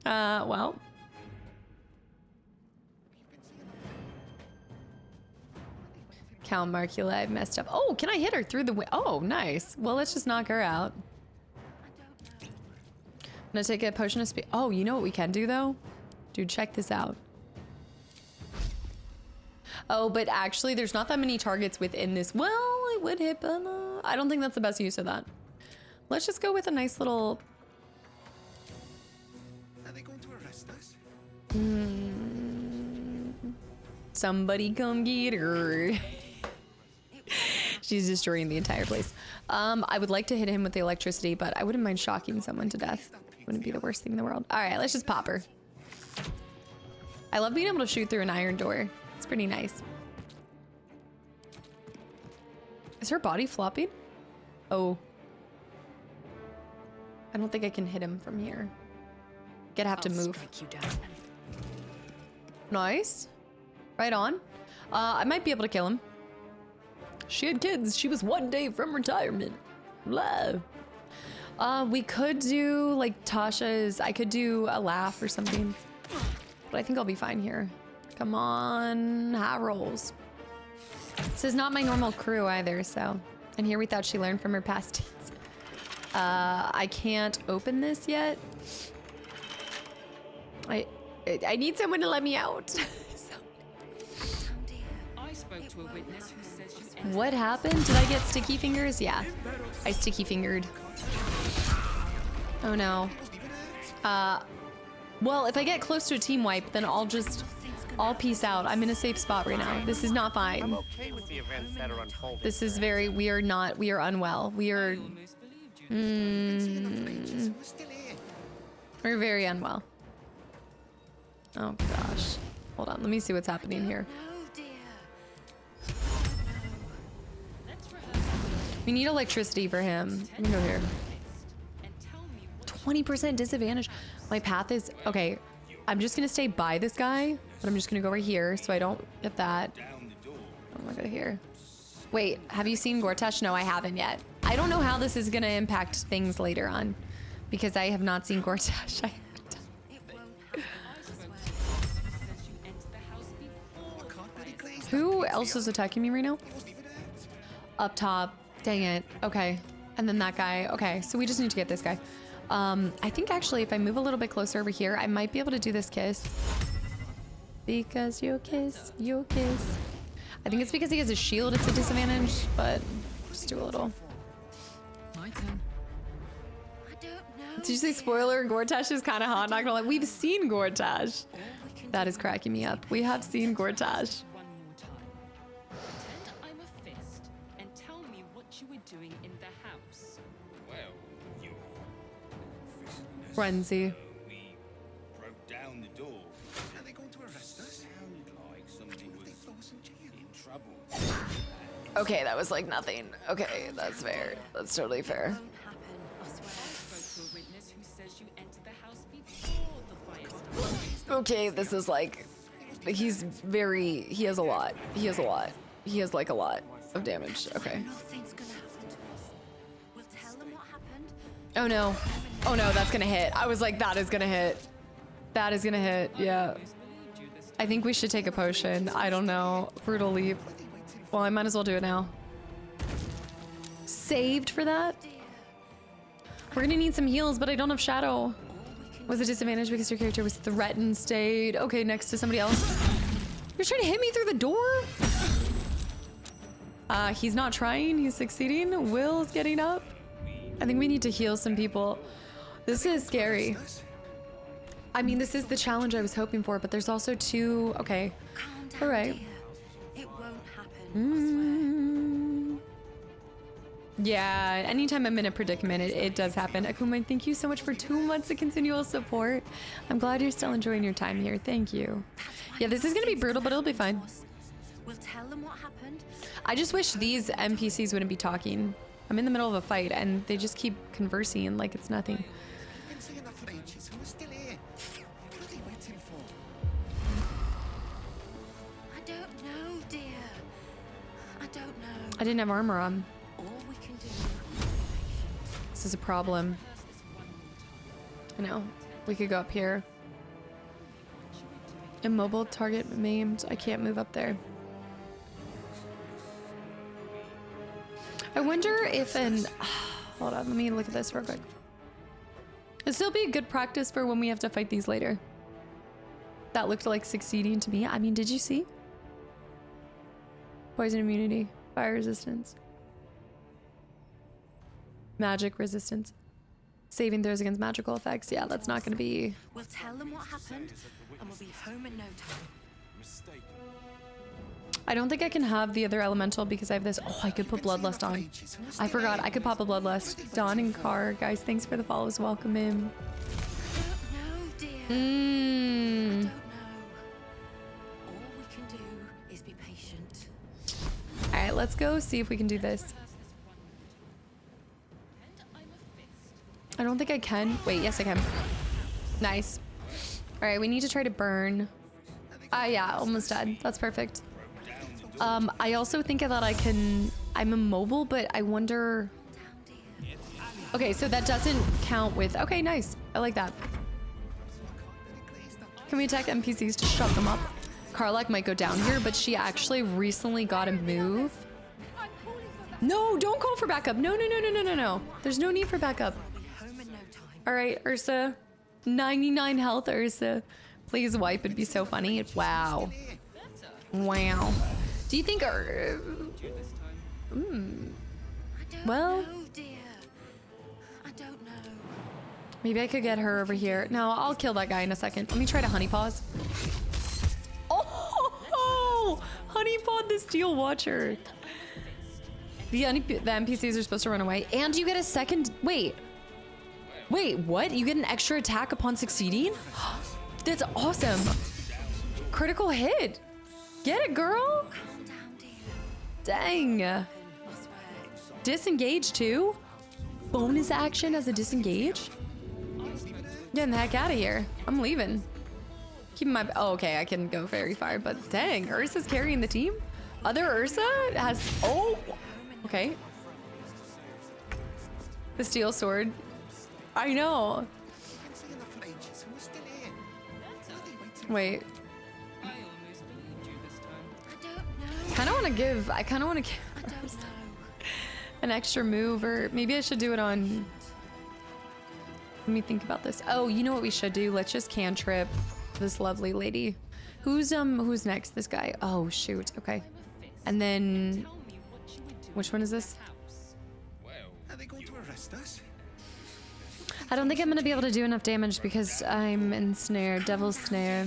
Well. Cal Marcula, I've messed up. Oh, can I hit her through the oh, nice. Well, let's just knock her out. I'm gonna take a potion of speed. Oh, you know what we can do though? Dude, check this out. Oh, but actually there's not that many targets within this. Well, it would hit, but I don't think that's the best use of that. Let's just go with a nice little... Are they going to arrest us? Somebody come get her. She's destroying the entire place. I would like to hit him with the electricity, but I wouldn't mind shocking someone to death. Wouldn't be the worst thing in the world. All right, let's just pop her. I love being able to shoot through an iron door. It's pretty nice. Is her body flopping? Oh. I don't think I can hit him from here. Gonna have to move. Nice. Right on. I might be able to kill him. She had kids. She was 1 day from retirement. Blah. We could do like Tasha's. I could do a laugh or something. But I think I'll be fine here. Come on, high rolls. This is not my normal crew either, so. And here we thought she learned from her past deeds. I can't open this yet. I need someone to let me out. I spoke to a witness who says you What happened? Did I get sticky fingers? Yeah, I sticky fingered. Oh no. Well, if I get close to a team wipe, then I'll peace out. I'm in a safe spot right now. This is not fine. I'm okay with the events that are unfolding. This is very, we are unwell. We're very unwell. Oh gosh. Hold on, let me see what's happening here. We need electricity for him. Let me go here. 20% disadvantage. My path is, okay, I'm just gonna stay by this guy, but I'm just gonna go right here so I don't get that. I'm gonna go here. Wait, have you seen Gortash? No, I haven't yet. I don't know how this is gonna impact things later on because I have not seen Gortash. Who else is attacking me right now? Up top. Dang it. Okay. And then that guy. Okay, so we just need to get this guy. I think actually if I move a little bit closer over here, I might be able to do this kiss. Because you kiss. I think it's because he has a shield, it's a disadvantage, but just do a little. My turn. Did you say spoiler? Gortash is kind of hot, not gonna lie. We've seen Gortash. That is cracking me up. We have seen Gortash. I'm a fist and tell me what you were doing in the house. Well, you Frenzy. we broke down the door. Are they going to arrest us? Sounded like somebody was in trouble. Okay, that was like nothing. Okay, that's fair. That's totally fair. I spoke to a witness who says you entered the house before the fire started. Okay, this is like, he has a lot. He has like a lot of damage. Okay. Oh no. Oh no, that's gonna hit. I was like, that is gonna hit. That is gonna hit, yeah. I think we should take a potion. I don't know. Brutal leap. Well, I might as well do it now. Saved for that? We're gonna need some heals, but I don't have shadow. Was a disadvantage because your character was threatened, stayed. Okay, next to somebody else. You're trying to hit me through the door? He's not trying, he's succeeding. Will's getting up. I think we need to heal some people. This is scary. I mean, this is the challenge I was hoping for, but there's also two, okay. All right. It won't happen, Yeah, anytime I'm in a predicament, it does happen. Akuma, thank you so much for 2 months of continual support. I'm glad you're still enjoying your time here. Thank you. Yeah, this is gonna be brutal, but it'll be fine. We'll tell them what happened. I just wish these NPCs wouldn't be talking. I'm in the middle of a fight and they just keep conversing like it's nothing. Been saying that for ages, and we're still here. What are they waiting for? I don't know, dear. I don't I didn't have armor on. This is a problem. I know. We could go up here. Immobile target maimed. I can't move up there. I wonder if an... Hold on, let me look at this real quick. It'll still be a good practice for when we have to fight these later. That looked like succeeding to me. I mean, did you see? Poison immunity, fire resistance, magic resistance, saving throws against magical effects. Yeah, that's not gonna be... We'll tell them what happened, and we'll be home in no time. I don't think I can have the other elemental because I have this. Oh, I could put Bloodlust on. I forgot. I could pop a Bloodlust. Dawn and Car, guys, thanks for the follows. Welcome in. All we can do is be patient. All right, let's go see if we can do this. I don't think I can. Wait, yes, I can. Nice. All right, we need to try to burn. Yeah, almost dead. That's perfect. I also think that I can... I'm immobile, but I wonder... Okay, so that doesn't count with... Okay, nice. I like that. Can we attack NPCs to shut them up? Karlach might go down here, but she actually recently got a move. No, don't call for backup. No, no, no, no, no, no, no. There's no need for backup. All right, Ursa. 99 health, Ursa. Please wipe. It'd be so funny. Wow. Wow. Do you think... Well... Maybe I could get her over here. No, I'll kill that guy in a second. Let me try to honeypaws. Oh! Honeypaw the Steel Watcher. The NPCs are supposed to run away. And you get a second... Wait, what? You get an extra attack upon succeeding? That's awesome. Critical hit. Get it, girl. Dang. Disengage too? Bonus action as a disengage? Getting the heck out of here. I'm leaving. Keeping my... Oh, okay, I can go very far, but dang, Ursa's carrying the team? Other Ursa has... Oh! Okay. The steel sword. I know. Wait. I kind of want to give an extra move, or maybe I should do it on... Let me think about this. Oh, you know what we should do? Let's just cantrip this lovely lady. Who's next? This guy. Oh, shoot. Okay. And then... Which one is this? Are they going to arrest us? I don't think I'm going to be able to do enough damage because I'm ensnared. Devil's Snare.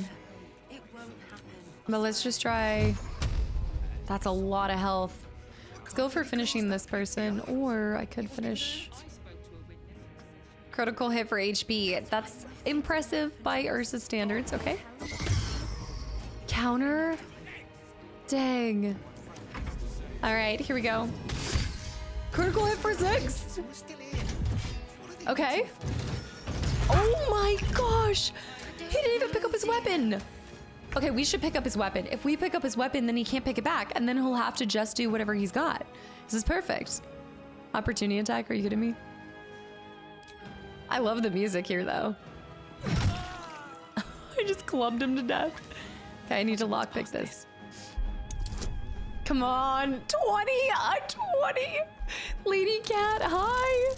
But let's just try... That's a lot of health. Let's go for finishing this person, or I could finish... Critical hit for HP. That's impressive by Ursa standards. Okay. Counter. Dang. All right, here we go. Critical hit for 6. Okay. Oh my gosh. He didn't even pick up his weapon. Okay, we should pick up his weapon. If we pick up his weapon, then he can't pick it back, and then he'll have to just do whatever he's got. This is perfect. Opportunity attack, are you kidding me? I love the music here, though. I just clubbed him to death. Okay, I need to lockpick this. Come on, 20, 20. Lady Cat, hi.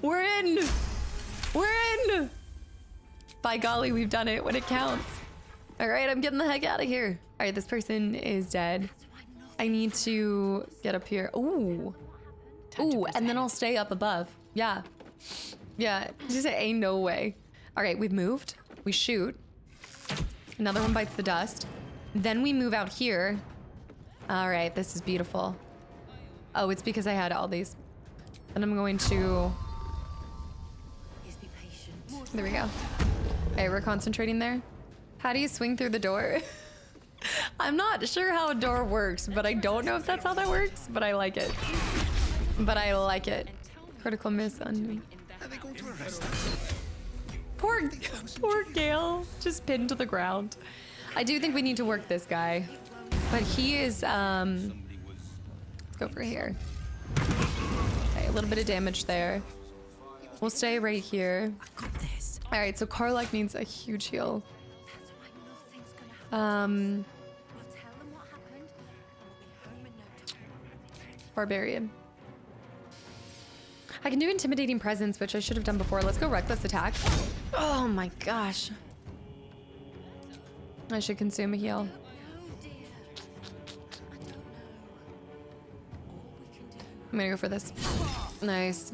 We're in. We're in. By golly, we've done it when it counts. All right, I'm getting the heck out of here. All right, this person is dead. I need to get up here. Ooh. Ooh, and then I'll stay up above. Yeah. Yeah, just ain't no way. All right, we've moved. We shoot. Another one bites the dust. Then we move out here. All right, this is beautiful. Oh, it's because I had all these. And I'm going to... There we go. All right, we're concentrating there. How do you swing through the door? I'm not sure how a door works, but I don't know if that's how that works, but I like it. But I like it. Critical miss on me. Are they going to arrest us? Poor Gale, just pinned to the ground. I do think we need to work this guy. But he is, let's go for here. Okay, a little bit of damage there. We'll stay right here. All right, so Karlach needs a huge heal. Barbarian. I can do intimidating presence, which I should have done before. Let's go reckless attack. Oh my gosh. I should consume a heal. I'm gonna go for this. Nice.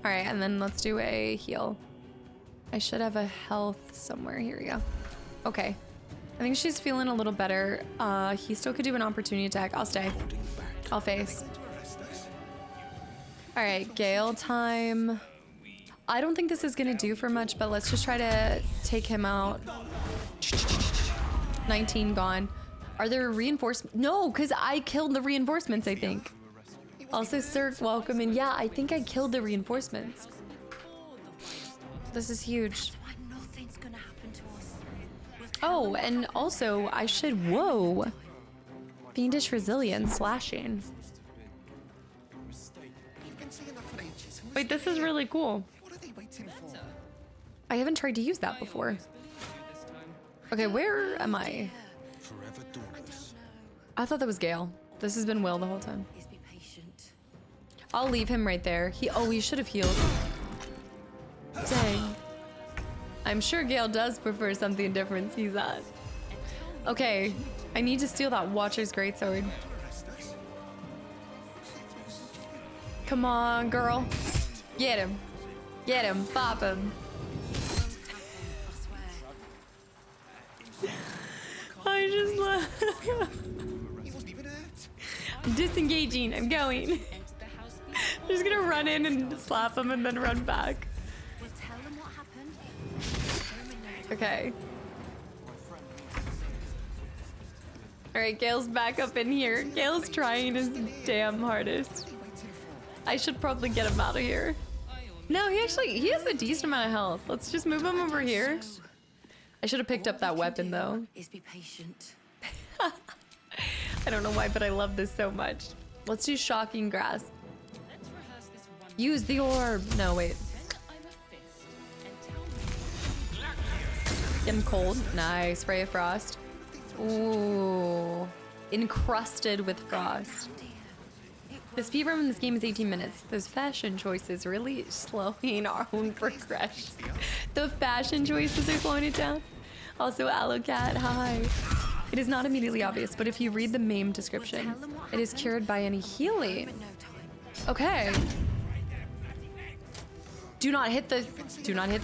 All right, and then let's do a heal. I should have a health somewhere. Here we go. Okay. I think she's feeling a little better. He still could do an opportunity attack. I'll stay. I'll face. All right, Gale time. I don't think this is gonna do for much, but let's just try to take him out. 19 gone. Are there reinforcements? No, because I killed the reinforcements, I think. Also, Sir, welcome. And yeah, I think I killed the reinforcements. This is huge. Oh, and also I should, whoa. Fiendish resilience, slashing. Wait, this is really cool. I haven't tried to use that before. Okay, where am I? I thought that was Gale. This has been Will the whole time. I'll leave him right there. He should have healed. Dang. I'm sure Gale does prefer something different. He's that. Okay, I need to steal that Watcher's Greatsword. Come on, girl. Get him. Get him. Pop him. I just love. I'm disengaging. I'm going. I'm just gonna run in and slap him and then run back. Okay. Alright, Gale's back up in here. Gale's trying his damn hardest. I should probably get him out of here. No, he has a decent amount of health. Let's just move him over here. I should have picked up that weapon though. I don't know why, but I love this so much. Let's do Shocking Grasp. Use the orb. No, wait. Getting cold. Nice. Ray of Frost. Ooh. Encrusted with frost. The speedrun in this game is 18 minutes. Those fashion choices really slowing our own progression. The fashion choices are slowing it down. Also, Allocat, hi. It is not immediately obvious, but if you read the MAME description, it is cured by any healing. Okay. Do not hit the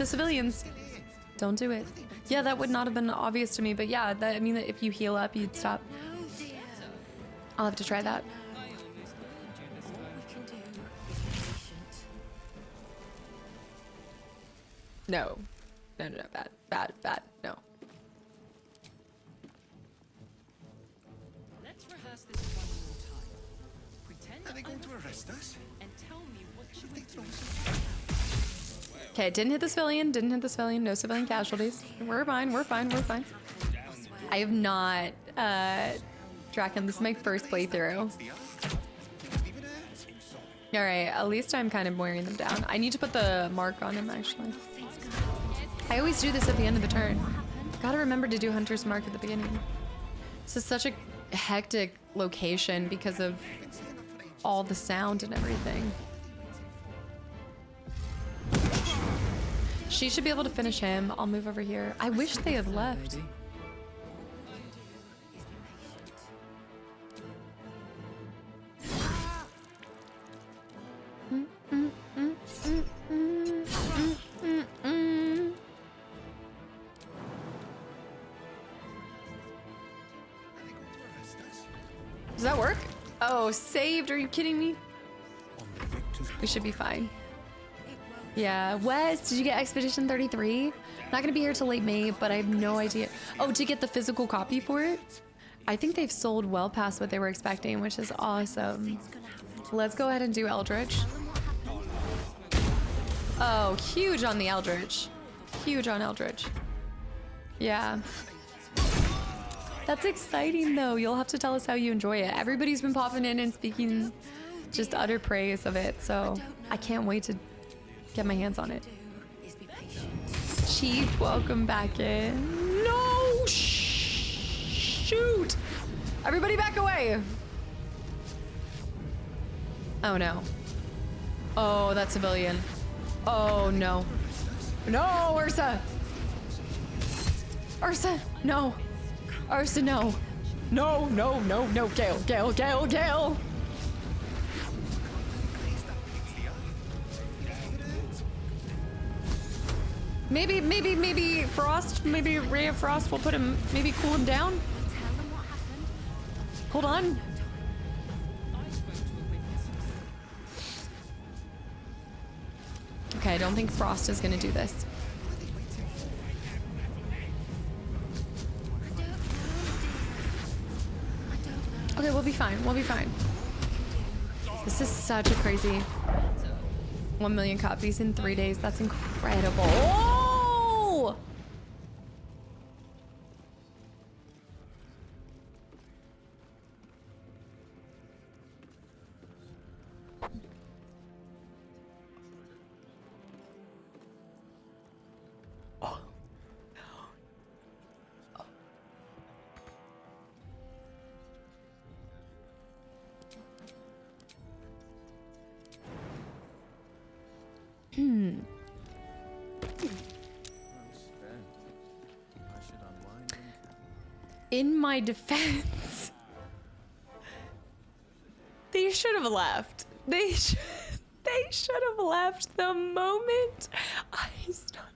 civilians. Don't do it. Yeah, that would not have been obvious to me, but yeah, I mean, if you heal up, you'd stop. I'll have to try that. No. No, bad, no. Let's rehearse this one more time. Pretend Are they going to arrest us? And tell me what you would do. Okay, didn't hit the civilian, no civilian casualties. We're fine. I have not, Draken, this is my first playthrough. Alright, at least I'm kind of wearing them down. I need to put the mark on him, actually. I always do this at the end of the turn. Gotta remember to do Hunter's Mark at the beginning. This is such a hectic location because of all the sound and everything. She should be able to finish him. I'll move over here. I wish they had left. Does that work? Oh, saved. Are you kidding me? We should be fine. Yeah, Wes, did you get Expedition 33? Not gonna be here till late May, but I have no idea. Oh, to get the physical copy for it? I think they've sold well past what they were expecting, which is awesome. Let's go ahead and do Eldritch. Oh, huge on the Eldritch. Huge on Eldritch. Yeah. That's exciting though. You'll have to tell us how you enjoy it. Everybody's been popping in and speaking just utter praise of it, so I can't wait to get my hands on it. Chief, welcome back in. No! Shoot! Everybody back away! Oh no. Oh, that civilian. Oh no. No, Ursa! Ursa, no! Ursa, no! No, no, no, no, Gale, Gale, Gale, Gale! Maybe Frost, maybe Ray of Frost will put him, maybe cool him down? Hold on. Okay, I don't think Frost is gonna do this. Okay, we'll be fine. We'll be fine. This is such a crazy 1 million copies in 3 days. That's incredible. Oh! In my defense, they should have left. They should have left the moment I started.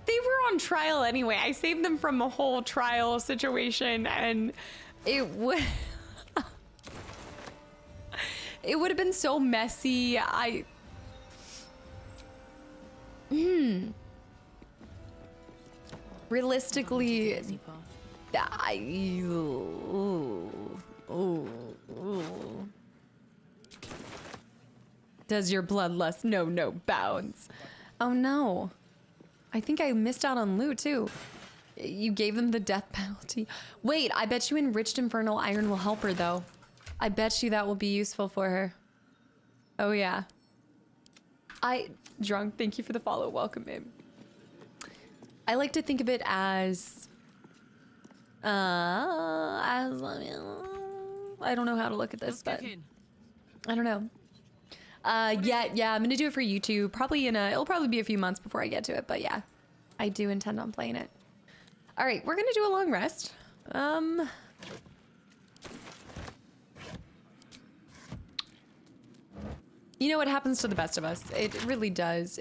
They were on trial anyway. I saved them from a whole trial situation, and it would it would have been so messy. Realistically, does your bloodlust know no bounds? Oh no. I think I missed out on loot too. You gave them the death penalty. Wait, I bet you enriched infernal iron will help her though. I bet you that will be useful for her. Oh yeah. Drunk, thank you for the follow. Welcome in. I like to think of it as I don't know how to look at this, but I don't know. Yeah, I'm gonna do it for YouTube. Probably it'll probably be a few months before I get to it, but yeah, I do intend on playing it. All right, we're gonna do a long rest. You know what happens to the best of us? It really does.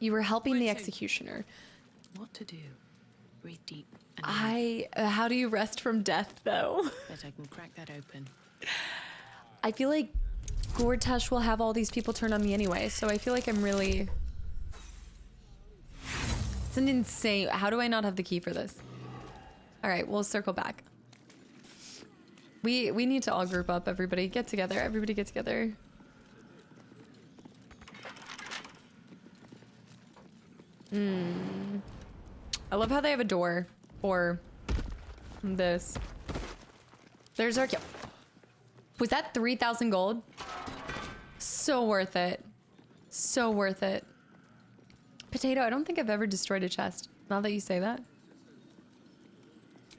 You were helping the executioner. What to do? Breathe deep. How do you rest from death, though? Bet I can crack that open. I feel like Gortash will have all these people turn on me anyway, so I feel like I'm really... It's an insane... How do I not have the key for this? All right, we'll circle back. We need to all group up, everybody. Get together. Everybody get together. I love how they have a door for this. There's our kill. Was that 3,000 gold? So worth it. So worth it. Potato, I don't think I've ever destroyed a chest. Now that you say that.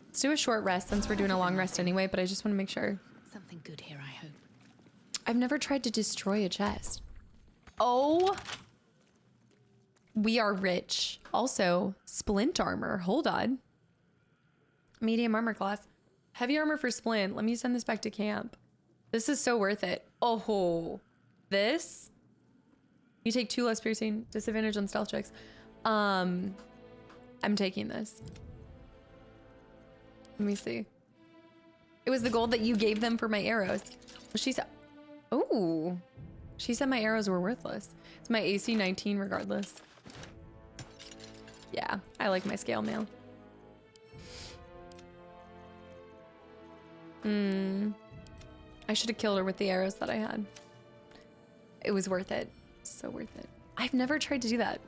Let's do a short rest since we're doing a long rest anyway, but I just want to make sure. Something good here, I hope. I've never tried to destroy a chest. Oh. We are rich. Also, splint armor. Hold on. Medium armor class. Heavy armor for splint. Let me send this back to camp. This is so worth it. Oh, this. You take 2 less piercing. Disadvantage on stealth checks. I'm taking this. Let me see. It was the gold that you gave them for my arrows. She said, oh, she said my arrows were worthless. It's my AC 19 regardless. Yeah, I like my scale mail. I should have killed her with the arrows that I had. It was worth it. So worth it. I've never tried to do that.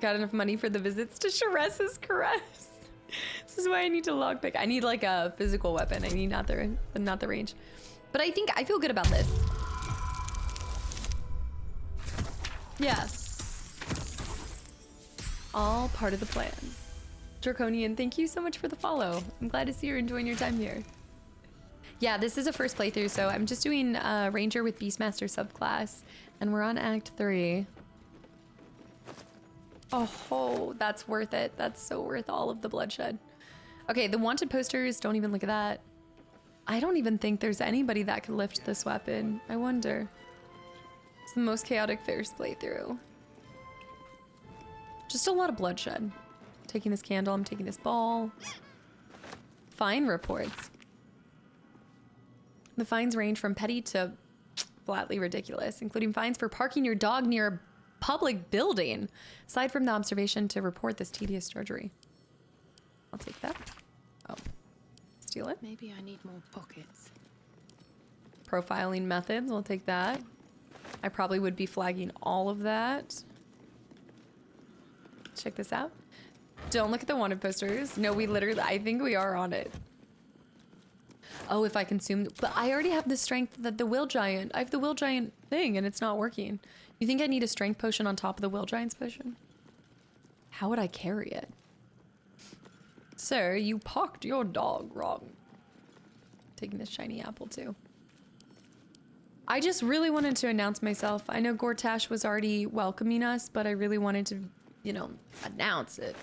Got enough money for the visits to Sharess's caress. This is why I need to lockpick. I need like a physical weapon. I need not the range. But I think I feel good about this. Yeah. All part of the plan. Draconian, thank you so much for the follow. I'm glad to see you're enjoying your time here. Yeah, this is a first playthrough, so I'm just doing Ranger with Beastmaster subclass, and we're on Act 3. Oh, that's worth it. That's so worth all of the bloodshed. Okay, the wanted posters, don't even look at that. I don't even think there's anybody that could lift this weapon. I wonder. It's the most chaotic first playthrough. Just a lot of bloodshed. Taking this candle, I'm taking this ball. Fine reports. The fines range from petty to flatly ridiculous, including fines for parking your dog near a public building. Aside from the observation to report this tedious drudgery. I'll take that. Oh. Steal it. Maybe I need more pockets. Profiling methods, we'll take that. I probably would be flagging all of that. Check this out. Don't look at the wanted posters. No, we literally, I think we are on it. Oh, if I consume, but I already have the strength that the will giant. I have the will giant thing and it's not working. You think I need a strength potion on top of the will giant's potion? How would I carry it? Sir, you parked your dog wrong. Taking this shiny apple too. I just really wanted to announce myself. I know Gortash was already welcoming us, but I really wanted to, you know, announce it.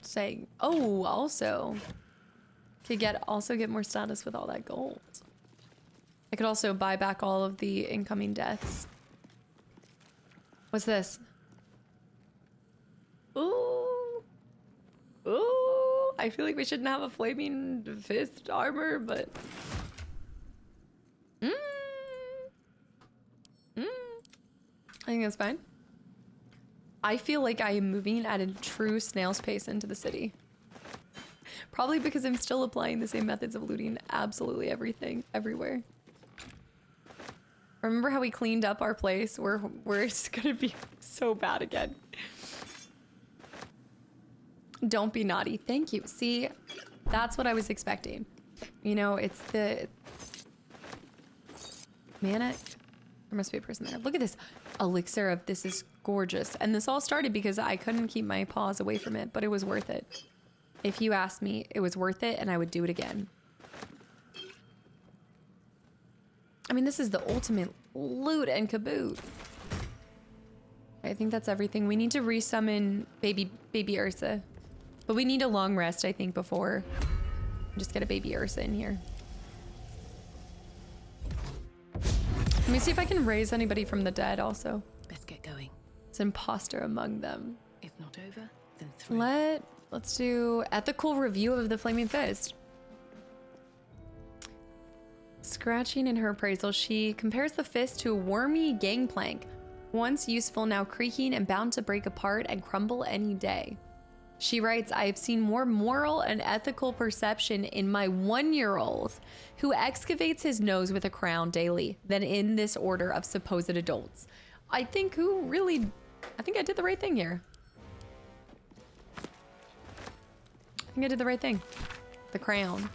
Saying, oh, also could also get more status with all that gold. I could also buy back all of the incoming deaths. What's this? Ooh. Ooh. I feel like we shouldn't have a flaming fist armor, but I think that's fine. I feel like I am moving at a true snail's pace into the city. Probably because I'm still applying the same methods of looting absolutely everything, everywhere. Remember how we cleaned up our place? We're it's gonna be so bad again. Don't be naughty. Thank you. See, that's what I was expecting. You know, it's the mana. There must be a person there. Look at this elixir of this is gorgeous. And this all started because I couldn't keep my paws away from it, but it was worth it. If you asked me, it was worth it and I would do it again. I mean, this is the ultimate loot and caboot. I think that's everything. We need to resummon baby Ursa. But we need a long rest, I think, before just get a baby Ursa in here. Let me see if I can raise anybody from the dead also. Best get going. It's an imposter among them. If not over, then through. Let's do ethical review of the Flaming Fist. Scratching in her appraisal, she compares the fist to a wormy gangplank, once useful, now creaking and bound to break apart and crumble any day. She writes, I have seen more moral and ethical perception in my 1-year-old who excavates his nose with a crown daily than in this order of supposed adults. I think I did the right thing here. I think I did the right thing. The crown.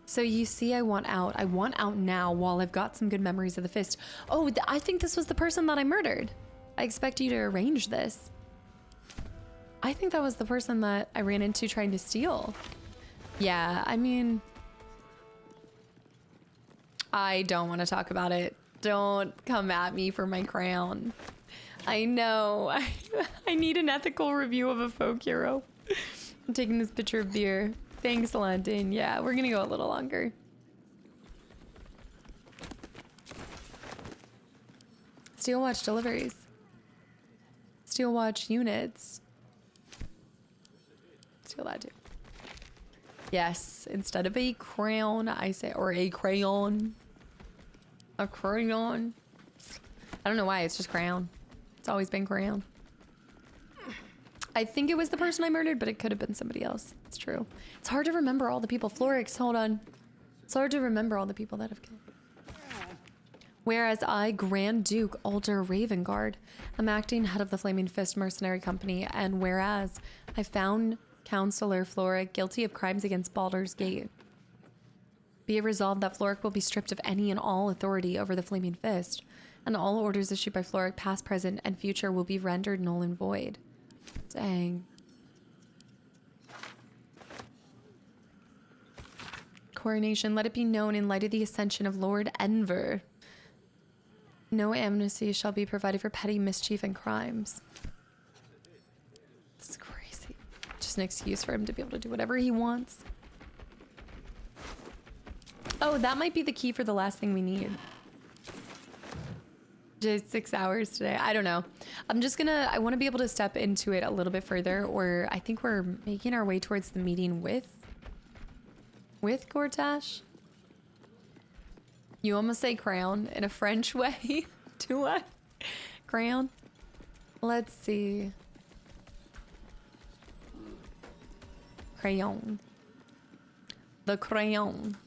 So you see, I want out. I want out now while I've got some good memories of the fist. Oh, I think this was the person that I murdered. I expect you to arrange this. I think that was the person that I ran into trying to steal. Yeah, I mean, I don't want to talk about it. Don't come at me for my crown. I know. I need an ethical review of a folk hero. I'm taking this picture of beer. Thanks, London. Yeah, we're gonna go a little longer. Steel watch deliveries. Steel watch units. Steal that too. Yes, instead of a crown, I say, or a crayon. A crayon. I don't know why, it's just crayon. It's always been crayon. I think it was the person I murdered, but it could have been somebody else. It's true. It's hard to remember all the people. Florix, hold on. It's hard to remember all the people that have killed. Whereas I, Grand Duke Alder Ravengard, am acting head of the Flaming Fist Mercenary Company, and whereas I found Counselor Floric guilty of crimes against Baldur's Gate. Be it resolved that Floric will be stripped of any and all authority over the Flaming Fist, and all orders issued by Floric, past, present, and future, will be rendered null and void. Dang. Coronation, let it be known in light of the ascension of Lord Enver. No amnesty shall be provided for petty mischief and crimes. This is crazy. Just an excuse for him to be able to do whatever he wants. Oh, that might be the key for the last thing we need. Just 6 hours today. I don't know. I want to be able to step into it a little bit further, or I think we're making our way towards the meeting with Gortash. You almost say crown in a French way. Do I? Crown? Let's see. Crayon. The crayon.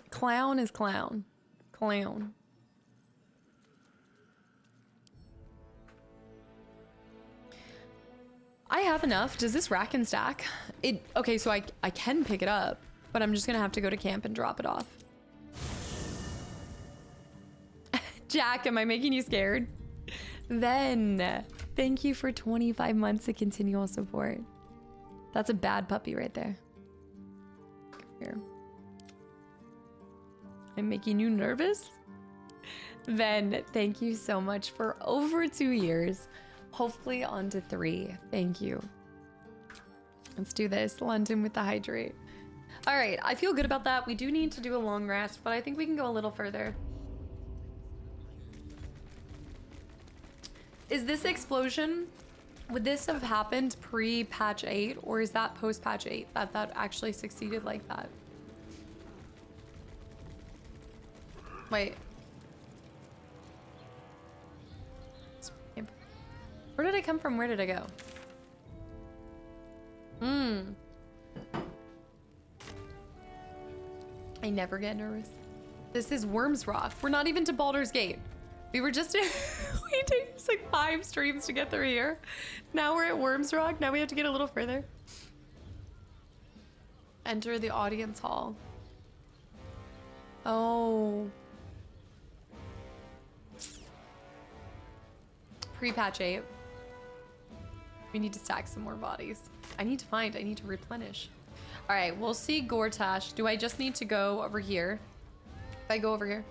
Clown is clown. Clown. I have enough. Does this rack and stack? Okay, so I can pick it up, but I'm just gonna have to go to camp and drop it off. Jack, am I making you scared? Then, thank you for 25 months of continual support. That's a bad puppy right there. Come here. I'm making you nervous? Then, thank you so much for over 2 years. Hopefully on to 3. Thank you. Let's do this. London with the hydrate. All right, I feel good about that. We do need to do a long rest, but I think we can go a little further. Is this explosion, would this have happened pre-patch 8, or is that post-patch 8 that actually succeeded like that? Wait. Where did I come from? Where did I go? I never get nervous. This is Worms Rock. We're not even to Baldur's Gate. We were just we take just like 5 streams to get through here. Now we're at Worms Rock. Now we have to get a little further. Enter the audience hall. Oh. Pre-patch 8. We need to stack some more bodies. I need to replenish. All right, we'll see Gortash. Do I just need to go over here? If I go over here.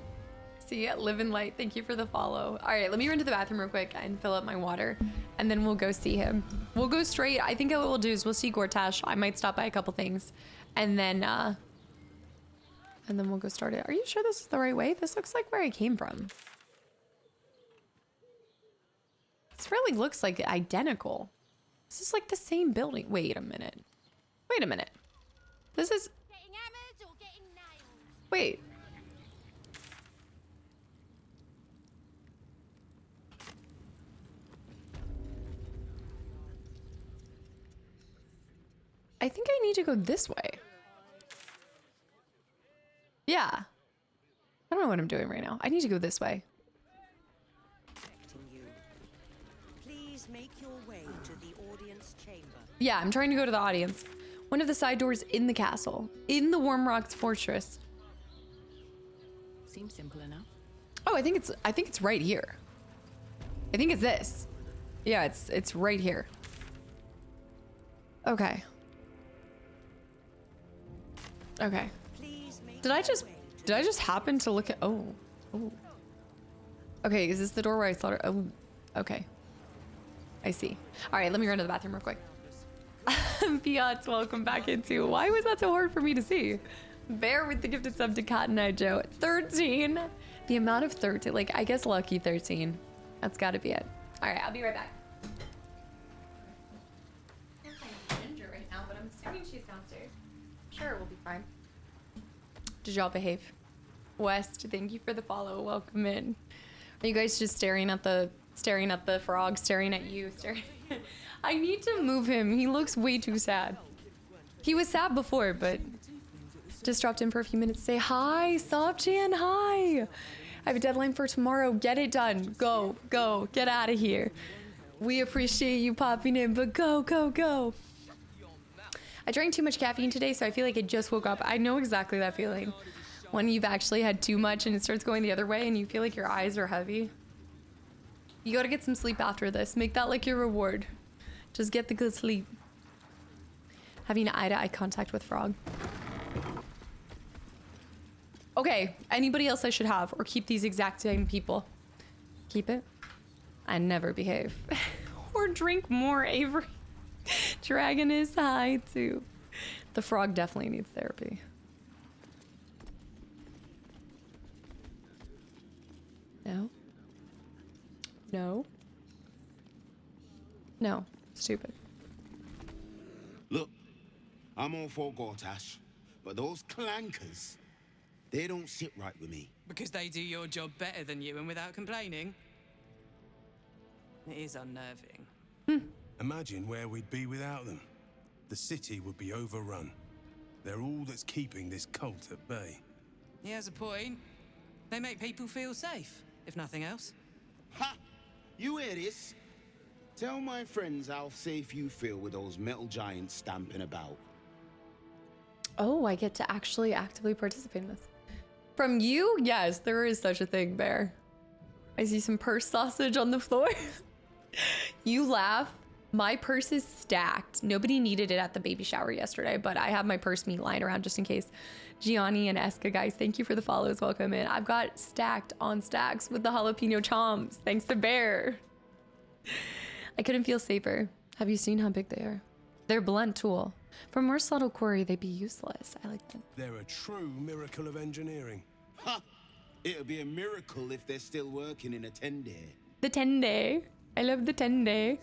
See, live in light. Thank you for the follow. All right, let me run to the bathroom real quick and fill up my water, and then we'll go see him. We'll go straight. I think what we'll do is we'll see Gortash. I might stop by a couple things, and then we'll go start it. Are you sure this is the right way? This looks like where I came from. This really looks like identical. This is like the same building. Wait a minute. Wait a minute. This is... Wait. I think I need to go this way. Yeah. I don't know what I'm doing right now. I need to go this way. Please make your way to the audience chamber. Yeah, I'm trying to go to the audience. One of the side doors in the castle, in the Wormrock's fortress. Seems simple enough. Oh, I think it's right here. I think it's this. Yeah, it's right here. Okay. Okay. Did I just happen to look at... Oh. Okay, is this the door where I slaughtered? Oh, okay. I see. All right, let me run to the bathroom real quick. Fiats, welcome back into... Why was that so hard for me to see? Bear with the gifted sub to Cotton Eye Joe. 13. The amount of 13. Like, I guess lucky 13. That's got to be it. All right, I'll be right back. I'm kind of ginger right now, but I'm assuming she's downstairs. Sure, we'll be fine. Did y'all behave? West, thank you for the follow. Welcome in. Are you guys just staring at the Staring at the frog, staring at you, staring. I need to move him. He looks way too sad. He was sad before, but just dropped in for a few minutes to say hi. Sobchan, hi. I have a deadline for tomorrow. Get it done. Go, go, get out of here. We appreciate you popping in, but go, go, go. I drank too much caffeine today, so I feel like I just woke up. I know exactly that feeling. When you've actually had too much and it starts going the other way and you feel like your eyes are heavy. You gotta get some sleep after this. Make that like your reward. Just get the good sleep. Having eye-to-eye contact with Frog. Okay, anybody else I should have or keep these exact same people? Keep it and never behave. Or drink more, Avery. Dragon is high too. The frog definitely needs therapy. No. No. No. Stupid. Look, I'm all for Gortash, but those clankers, they don't sit right with me. Because they do your job better than you and without complaining. It is unnerving. Imagine where we'd be without them. The city would be overrun. They're all that's keeping this cult at bay. He has a point. They make people feel safe, if nothing else. Ha! You hear this? Tell my friends how safe you feel with those metal giants stamping about. Oh, I get to actually actively participate in this. From you? Yes, there is such a thing, Bear. I see some purse sausage on the floor. You laugh. My purse is stacked. Nobody needed it at the baby shower yesterday, but I have my purse meat lying around just in case. Gianni and Eska, guys, thank you for the follows. Welcome in. I've got stacked on stacks with the jalapeno chomps, thanks to Bear. I couldn't feel safer. Have you seen how big they are? They're a blunt tool. For more subtle quarry, they'd be useless. I like them. They're a true miracle of engineering. Ha! It'll be a miracle if they're still working in a 10-day. The 10-day. I love the 10-day.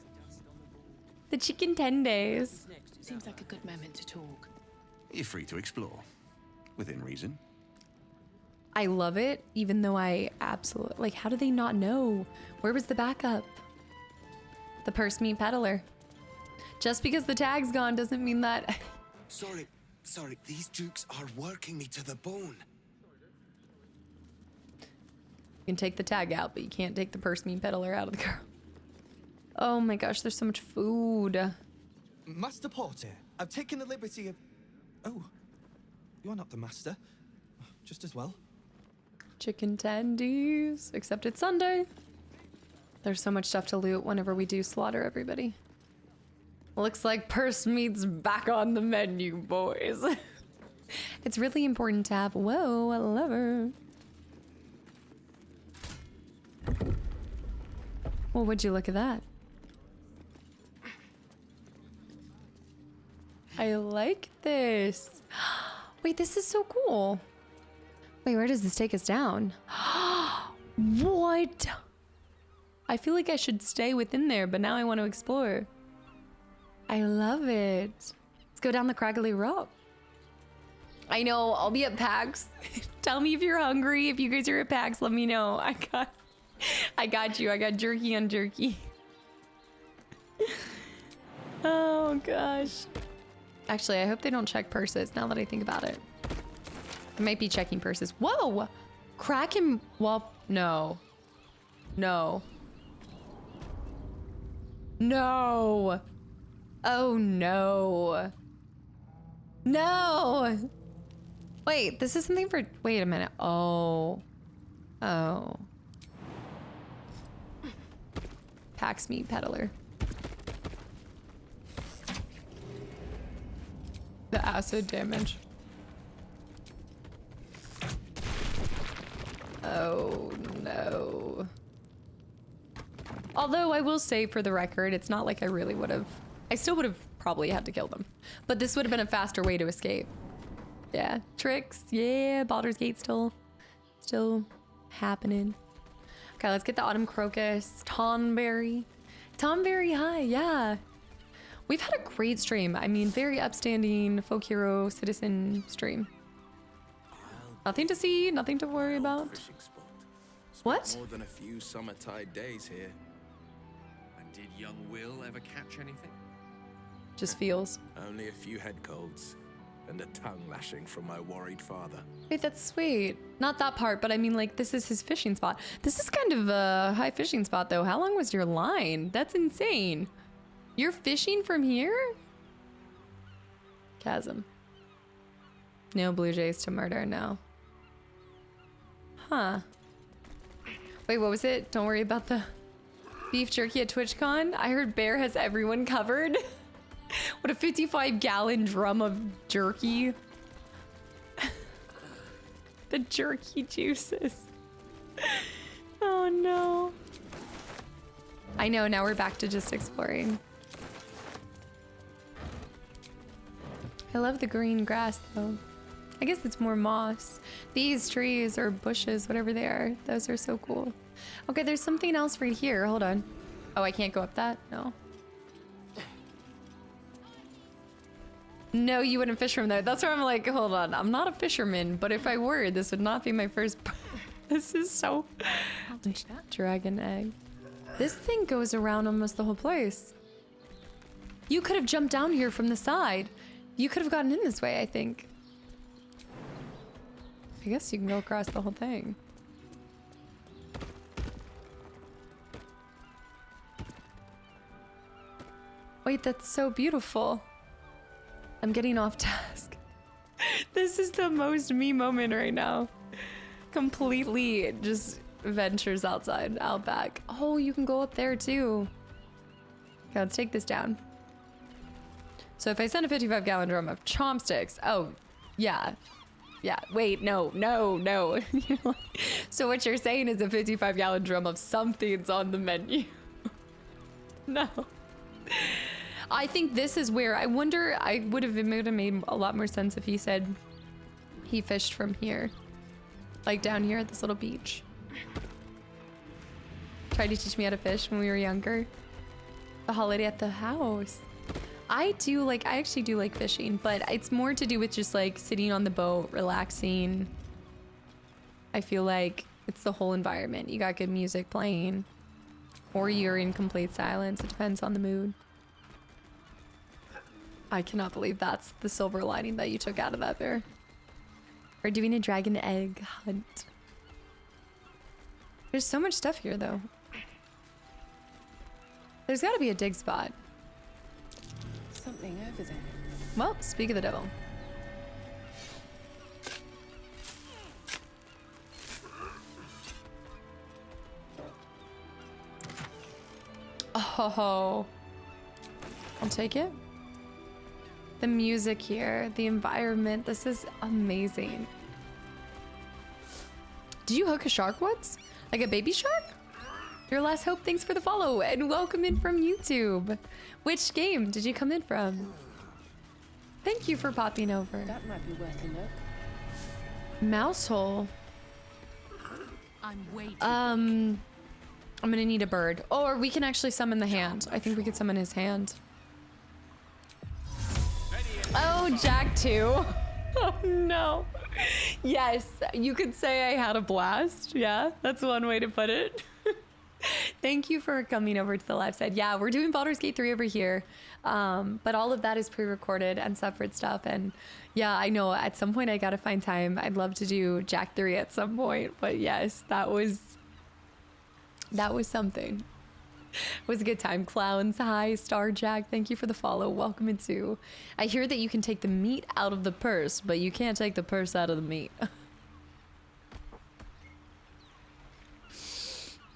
The chicken 10 days. Seems like a good moment to talk. You're free to explore, within reason. I love it, even though I absolutely... Like, how do they not know? Where was the backup? The purse meat peddler. Just because the tag's gone doesn't mean that... Sorry. These dukes are working me to the bone. You can take the tag out, but you can't take the purse meat peddler out of the car. Oh my gosh, there's so much food. Master Porter, I've taken the liberty of... Oh, you're not the master. Just as well. Chicken tendies. Except it's Sunday. There's so much stuff to loot whenever we do slaughter everybody. Looks like purse meat's back on the menu, boys. It's really important to have... Whoa, a lever. Well, would you look at that? I like this. Wait, this is so cool. Wait, where does this take us down? What? I feel like I should stay within there, but now I want to explore. I love it. Let's go down the craggly rock. I know, I'll be at PAX. Tell me if you're hungry. If you guys are at PAX, let me know. I got you. I got jerky on jerky. Oh gosh. Actually, I hope they don't check purses now that I think about it. They might be checking purses. Whoa! Kraken... Well, no. No. No! Oh, no. No! Wait, this is something for... Wait a minute. Oh. Oh. Pax meat peddler. The acid damage. Oh no. Although I will say for the record, it's not like I really would have. I still would have probably had to kill them. But this would have been a faster way to escape. Yeah. Tricks. Yeah. Baldur's Gate still happening. Okay, let's get the autumn crocus. Tonberry. Tonberry, hi. Yeah. We've had a great stream. I mean, very upstanding folk hero citizen stream. Nothing to see, nothing to worry about. What? More than a few summer tide days here. Did young Will ever catch anything? Just feels. Only a few head colds and a tongue lashing from my worried father. Wait, that's sweet. Not that part, but I mean, like, this is his fishing spot. This is kind of a high fishing spot, though. How long was your line? That's insane. You're fishing from here? Chasm. No blue jays to murder, no. Huh. Wait, what was it? Don't worry about the beef jerky at TwitchCon. I heard Bear has everyone covered. What a 55-gallon drum of jerky. The jerky juices. Oh no. I know, now we're back to just exploring. I love the green grass though. I guess it's more moss. These trees or bushes, whatever they are, those are so cool. Okay, there's something else right here. Hold on. Oh, I can't go up that? No. No, you wouldn't fish from there. That's where I'm like, hold on. I'm not a fisherman, but if I were, this would not be my first. This is so. I'll take that. Dragon egg. This thing goes around almost the whole place. You could have jumped down here from the side. You could have gotten in this way, I think. I guess you can go across the whole thing. Wait, that's so beautiful. I'm getting off task. This is the most me moment right now. Completely just ventures outside, out back. Oh, you can go up there too. Okay, let's take this down. So if I send a 55-gallon drum of chopsticks, oh, yeah. Yeah, wait, no. So what you're saying is a 55-gallon drum of something's on the menu. No. I think this is where, I wonder, it would have made a lot more sense if he said he fished from here. Like down here at this little beach. Tried to teach me how to fish when we were younger. The holiday at the house. I actually do like fishing, but it's more to do with just like sitting on the boat, relaxing. I feel like it's the whole environment. You got good music playing, or you're in complete silence. It depends on the mood. I cannot believe that's the silver lining that you took out of that, Bear. We're doing a dragon egg hunt. There's so much stuff here, though. There's got to be a dig spot. Something over there. Well, speak of the devil. Oh, I'll take it. The music here, the environment, this is amazing. Did you hook a shark once? Like a baby shark? Your last hope, thanks for the follow and welcome in from YouTube. Which game did you come in from? Thank you for popping over. That might be worth a look. Mouse hole. I'm waiting. I'm gonna need a bird. Or we can actually summon the hand. I think we could summon his hand. Oh, Jack 2. Oh no. Yes, you could say I had a blast. Yeah, that's one way to put it. Thank you for coming over to the live side. Yeah, we're doing Baldur's Gate 3 over here. But all of that is pre-recorded and separate stuff. And yeah, I know at some point I gotta find time. I'd love to do Jack 3 at some point. But yes, that was something. It was a good time. Clowns, hi, Star Jack, thank you for the follow. Welcome into. I hear that you can take the meat out of the purse, but you can't take the purse out of the meat.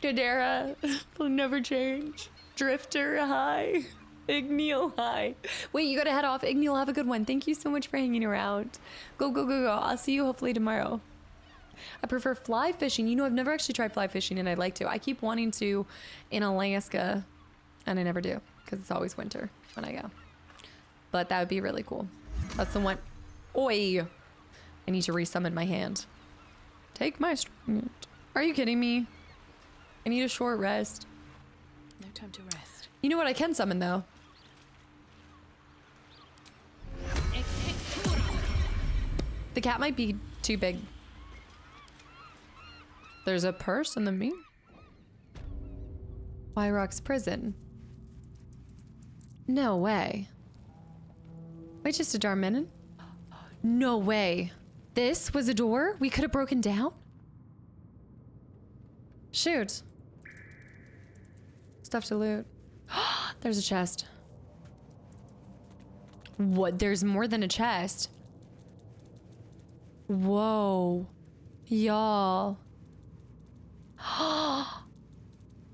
Gadara will never change. Drifter, hi. Igneal, hi. Wait, you gotta head off. Igneal, have a good one. Thank you so much for hanging around. Go, go, go, go. I'll see you hopefully tomorrow. I prefer fly fishing. You know, I've never actually tried fly fishing and I'd like to. I keep wanting to in Alaska and I never do because it's always winter when I go. But that would be really cool. That's the one. Oi! I need to resummon my hand. Take my strong. Are you kidding me? I need a short rest. No time to rest. You know what I can summon though? The cat might be too big. There's a purse in the meat. Wyrock's prison. No way. Wait, just a Darminin? No way. This was a door we could have broken down? Shoot. Stuff to loot. There's a chest. What? There's more than a chest. Whoa. Y'all.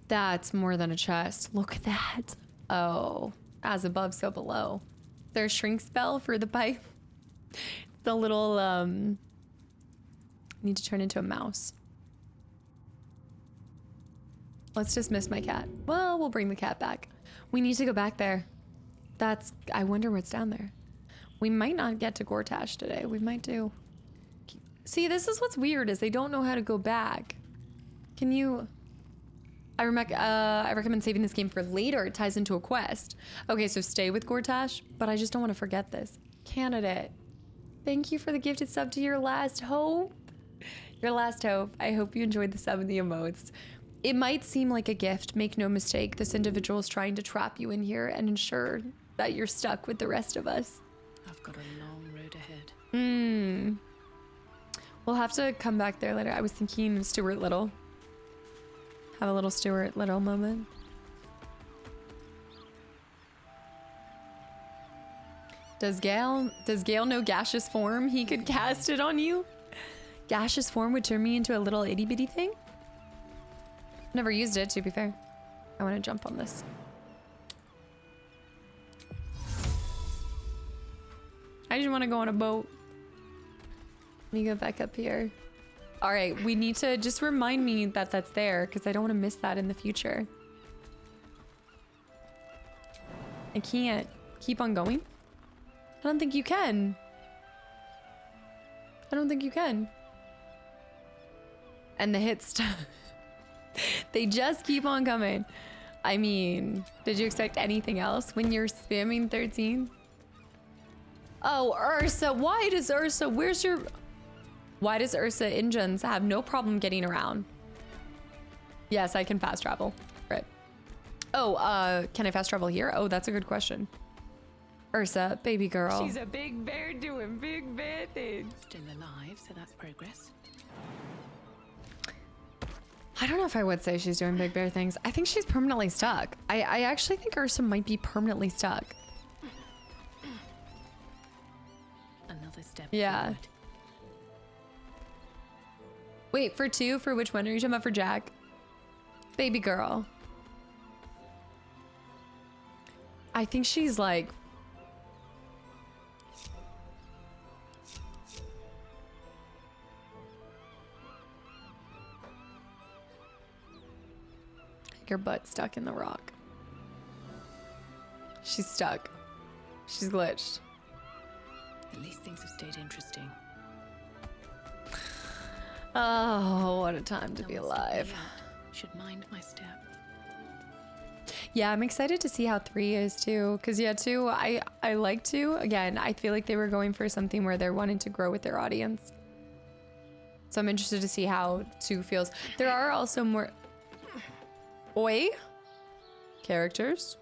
That's more than a chest. Look at that. Oh. As above, so below. There's a shrink spell for the pipe. The little, need to turn into a mouse. Let's dismiss my cat. Well, we'll bring the cat back. We need to go back there. I wonder what's down there. We might not get to Gortash today. We might do. See, this is what's weird, is they don't know how to go back. Can you... I recommend saving this game for later. It ties into a quest. Okay, so stay with Gortash, but I just don't want to forget this. Candidate. Thank you for the gifted sub to Your Last Hope. Your Last Hope. I hope you enjoyed the sub and the emotes. It might seem like a gift. Make no mistake. This individual is trying to trap you in here and ensure that you're stuck with the rest of us. I've got a long road ahead. We'll have to come back there later. I was thinking Stuart Little. Have a little Stuart Little moment. Does Gale know gaseous form? He could cast it on you? Gaseous form would turn me into a little itty bitty thing? Never used it, to be fair. I want to jump on this. I just want to go on a boat. Let me go back up here. All right, we need to just remind me that that's there because I don't want to miss that in the future. I can't keep on going. I don't think you can. I don't think you can. And the hits, they just keep on coming. I mean, did you expect anything else when you're spamming 13? Oh, Ursa, why does Ursa, why does Ursa Injuns have no problem getting around? Yes, I can fast travel. Right. Oh, can I fast travel here? Oh, that's a good question. Ursa, baby girl. She's a big bear doing big bear things. Still alive, so that's progress. I don't know if I would say she's doing big bear things. I think she's permanently stuck. I actually think Ursa might be permanently stuck. Another step Yeah. forward. Wait, for two? For which one? Are you talking about for Jack? Baby girl. I think she's like... Your butt stuck in the rock. She's stuck. She's glitched. At least things have stayed interesting. Oh, what a time to be alive. Should mind my step. Yeah, I'm excited to see how 3 is too. Because yeah, 2, I like 2. Again, I feel like they were going for something where they're wanting to grow with their audience. So I'm interested to see how 2 feels. There are also more... Oi? Characters?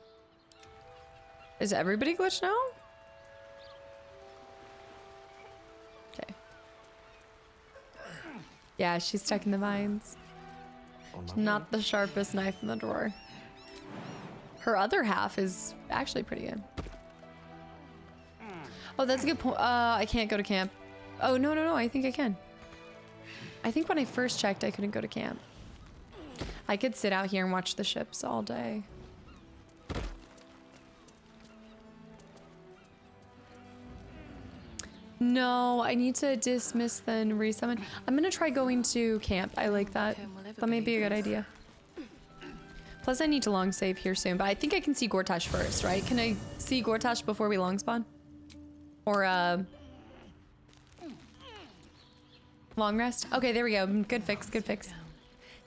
Is everybody glitched now? Okay. Yeah, she's stuck in the vines. Not the sharpest knife in the drawer. Her other half is actually pretty good. Oh, that's a good point. I can't go to camp. Oh, no, I think I can. I think when I first checked, I couldn't go to camp. I could sit out here and watch the ships all day. No, I need to dismiss then resummon. I'm gonna try going to camp. I like that. That may be a good idea. Plus I need to long save here soon, but I think I can see Gortash first, right? Can I see Gortash before we long spawn? Or long rest? Okay, there we go. Good fix, good fix.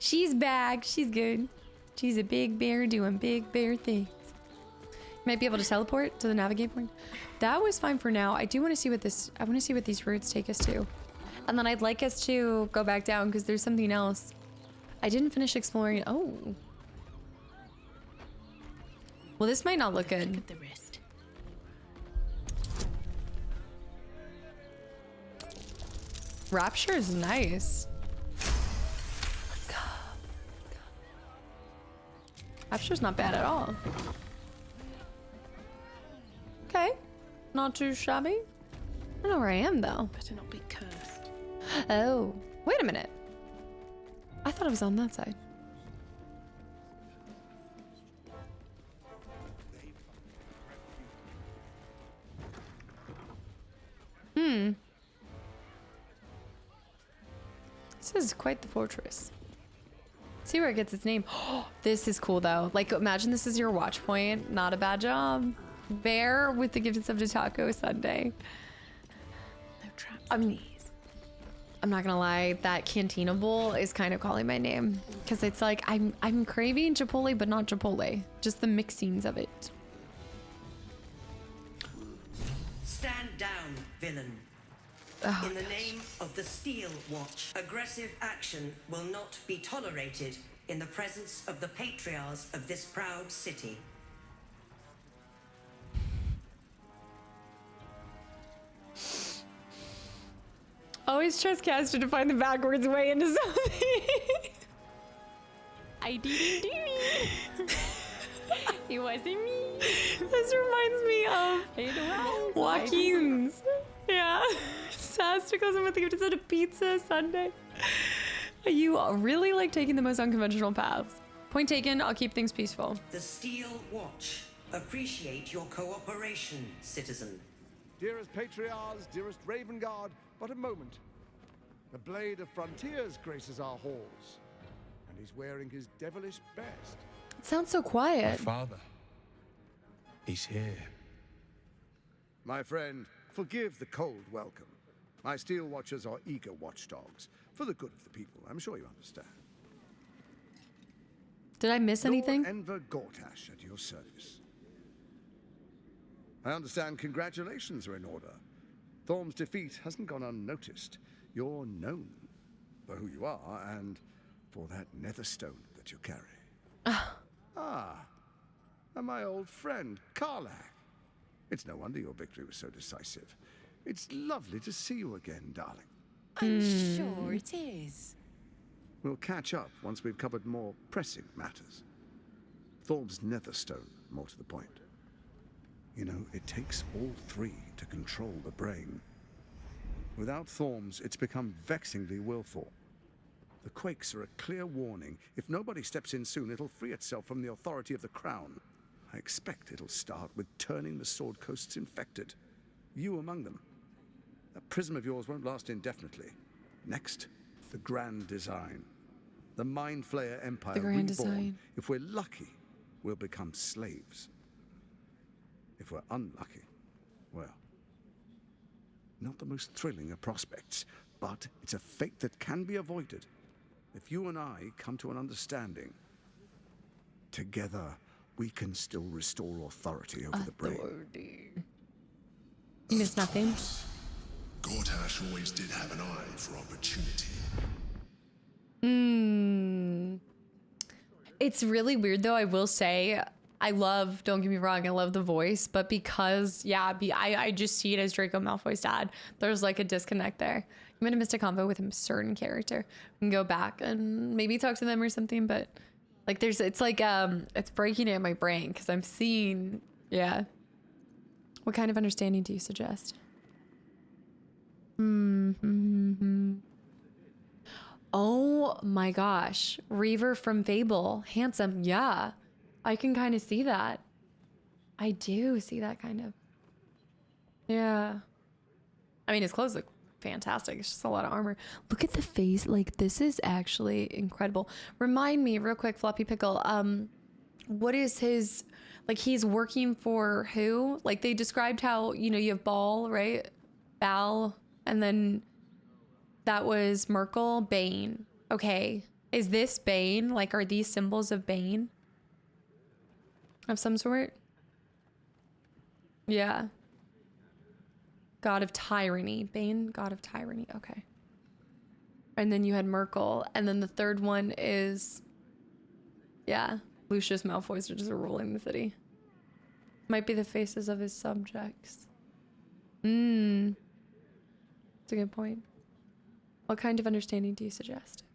She's back. She's good. She's a big bear doing big bear things. Might be able to teleport to the navigate point. That was fine for now. I do want to see what this... I want to see what these routes take us to. And then I'd like us to go back down because there's something else. I didn't finish exploring... Oh. Well, this might not look good. The wrist. Rapture is nice. Rapture's not bad at all. Okay. Not too shabby. I don't know where I am though. Better not be cursed. Oh, wait a minute. I thought it was on that side. This is quite the fortress. See where it gets its name. This is cool though. Like, imagine this is your watch point. Not a bad job. Bear with the gifted sub to Taco Sunday. No traps, I'm not gonna lie, that Cantina Bowl is kind of calling my name. Because it's like, I'm craving Chipotle, but not Chipotle. Just the mixings of it. Stand down, villain. Oh, In the name of the Steel Watch, aggressive action will not be tolerated in the presence of the patriarchs of this proud city. Always trust Caster to find the backwards way into something. I didn't do it. It wasn't me. This reminds me of Joaquin's. Yeah. Kastaclysm with the gift instead of pizza Sunday. You really like taking the most unconventional paths. Point taken, I'll keep things peaceful. The Steel Watch appreciate your cooperation, citizen. Dearest Patriarchs, dearest Raven Guard, but a moment. The Blade of Frontiers graces our halls, and he's wearing his devilish best. It sounds so quiet. My father. He's here. My friend, forgive the cold welcome. My Steel Watchers are eager watchdogs, for the good of the people. I'm sure you understand. Did I miss anything? Lord Enver Gortash at your service. I understand congratulations are in order. Thorm's defeat hasn't gone unnoticed. You're known for who you are and for that nether stone that you carry. And my old friend, Karlach. It's no wonder your victory was so decisive. It's lovely to see you again, darling. I'm sure it is. We'll catch up once we've covered more pressing matters. Thorm's Netherstone, more to the point. You know, it takes all three to control the brain. Without Thorm's, it's become vexingly willful. The quakes are a clear warning. If nobody steps in soon, it'll free itself from the authority of the crown. I expect it'll start with turning the Sword Coasts infected. You among them. That prism of yours won't last indefinitely. Next, the Grand Design. The Mind Flayer Empire The Grand reborn. Design. If we're lucky, we'll become slaves. If we're unlucky, well, not the most thrilling of prospects, but it's a fate that can be avoided. If you and I come to an understanding, together we can still restore authority over the brain. You missed nothing. Gortash always did have an eye for opportunity. It's really weird though, I will say. Don't get me wrong, I love the voice, but because, I just see it as Draco Malfoy's dad. There's like a disconnect there. You might have missed a convo with a certain character. We can go back and maybe talk to them or something, but like it's breaking it in my brain because I'm seeing, What kind of understanding do you suggest? Oh my gosh. Reaver from Fable. Handsome. Yeah. I can kind of see that. I do see that kind of. Yeah. I mean, his clothes look fantastic. It's just a lot of armor. Look at the face. Like, this is actually incredible. Remind me real quick, Floppy Pickle. What is his, like, he's working for who? Like, they described how, you have Ball, right? Bal, and then that was Merkel, Bane. Okay. Is this Bane? Like, are these symbols of Bane? Of some sort? Yeah. God of Tyranny. Bane, God of Tyranny. Okay. And then you had Merkel. And then the third one is... Lucius Malfoy's just ruling the city. Might be the faces of his subjects. That's a good point. What kind of understanding do you suggest?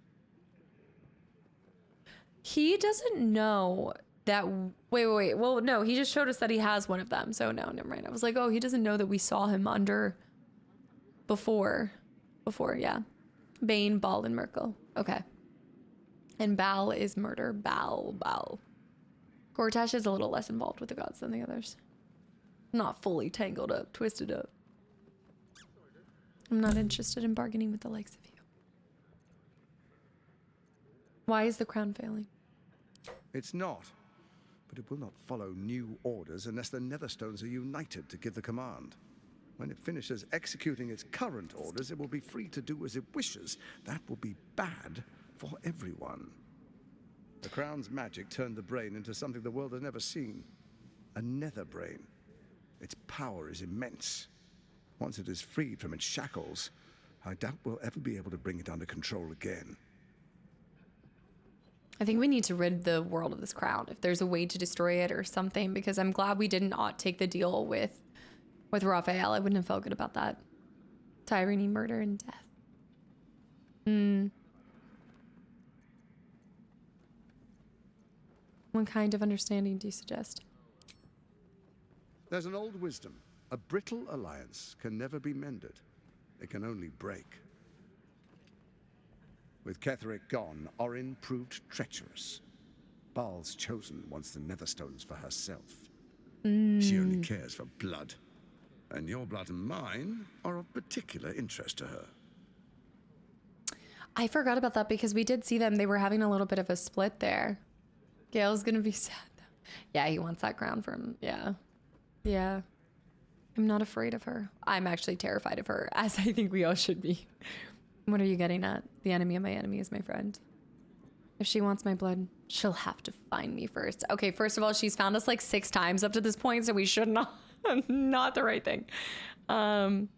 He doesn't know that... Wait. Well, no, he just showed us that he has one of them. So no, never mind. I was like, oh, he doesn't know that we saw him under... Before, yeah. Bane, Ball, and Merkel. Okay. And Bal is murder. Bal. Gortash is a little less involved with the gods than the others. Not fully tangled up, twisted up. I'm not interested in bargaining with the likes of you. Why is the crown failing? It's not. But it will not follow new orders unless the Netherstones are united to give the command. When it finishes executing its current orders, it will be free to do as it wishes. That will be bad for everyone. The Crown's magic turned the brain into something the world has never seen. A nether brain. Its power is immense. Once it is freed from its shackles, I doubt we'll ever be able to bring it under control again. I think we need to rid the world of this crown, if there's a way to destroy it or something, because I'm glad we did not take the deal with Raphael. I wouldn't have felt good about that. Tyranny, murder, and death. What kind of understanding do you suggest? There's an old wisdom. A brittle alliance can never be mended. It can only break. With Ketheric gone, Orin proved treacherous. Baal's chosen wants the Netherstones for herself. She only cares for blood. And your blood and mine are of particular interest to her. I forgot about that because we did see them. They were having a little bit of a split there. Gale's gonna be sad though. Yeah, he wants that crown from, yeah. I'm not afraid of her. I'm actually terrified of her, as I think we all should be. What are you getting at? The enemy of my enemy is my friend. If she wants my blood, she'll have to find me first. Okay, first of all, she's found us like 6 times up to this point, so we should not the right thing. I'm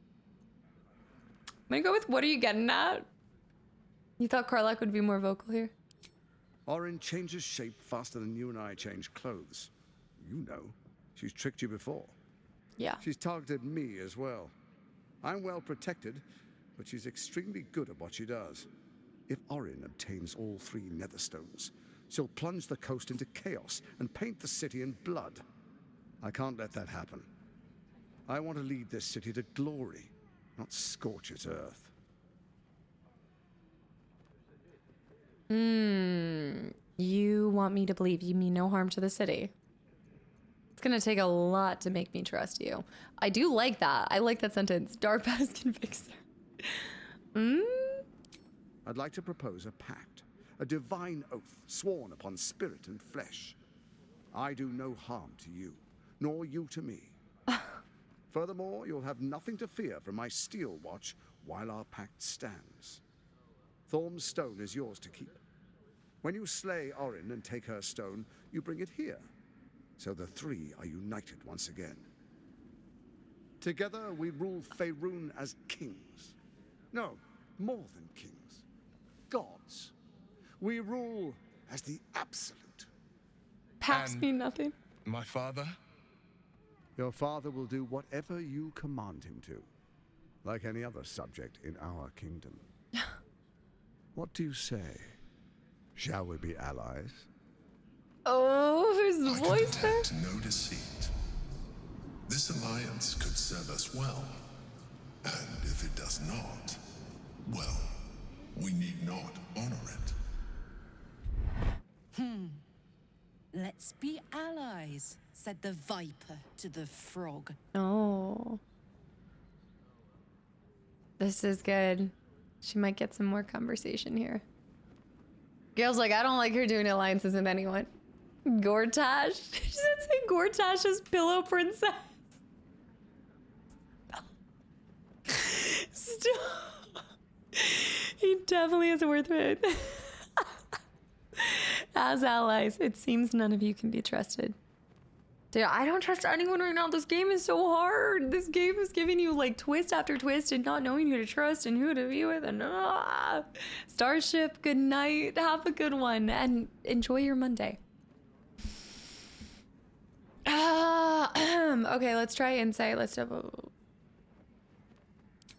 gonna go with what are you getting at? You thought Karlach would be more vocal here? Orin changes shape faster than you and I change clothes. You know, she's tricked you before. Yeah. She's targeted me as well. I'm well protected, but she's extremely good at what she does. If Orin obtains all 3 Netherstones, she'll plunge the coast into chaos and paint the city in blood. I can't let that happen. I want to lead this city to glory, not scorch its earth. You want me to believe you mean no harm to the city? It's gonna take a lot to make me trust you. I do like that. I like that sentence. Dark past can fix her. I'd like to propose a pact, a divine oath sworn upon spirit and flesh. I do no harm to you, nor you to me. Furthermore, you'll have nothing to fear from my steel watch while our pact stands. Thorm's stone is yours to keep. When you slay Orin and take her stone, you bring it here, so the 3 are united once again. Together we rule Faerun as kings. No, more than kings. Gods. We rule as the absolute. Pass me nothing. My father? Your father will do whatever you command him to, like any other subject in our kingdom. What do you say? Shall we be allies? Oh, his voice there. No deceit. This alliance could serve us well. And if it does not, well, we need not honor it. Let's be allies, said the viper to the frog. Oh. This is good. She might get some more conversation here. Gale's like, I don't like her doing alliances with anyone. Gortash? She didn't say Gortash's pillow princess. Stop. He definitely is worth it. As allies, it seems none of you can be trusted. Dude, I don't trust anyone right now. This game is so hard. This game is giving you like twist after twist and not knowing who to trust and who to be with. And Starship, good night. Have a good one and enjoy your Monday. Okay, let's try insight. Let's double.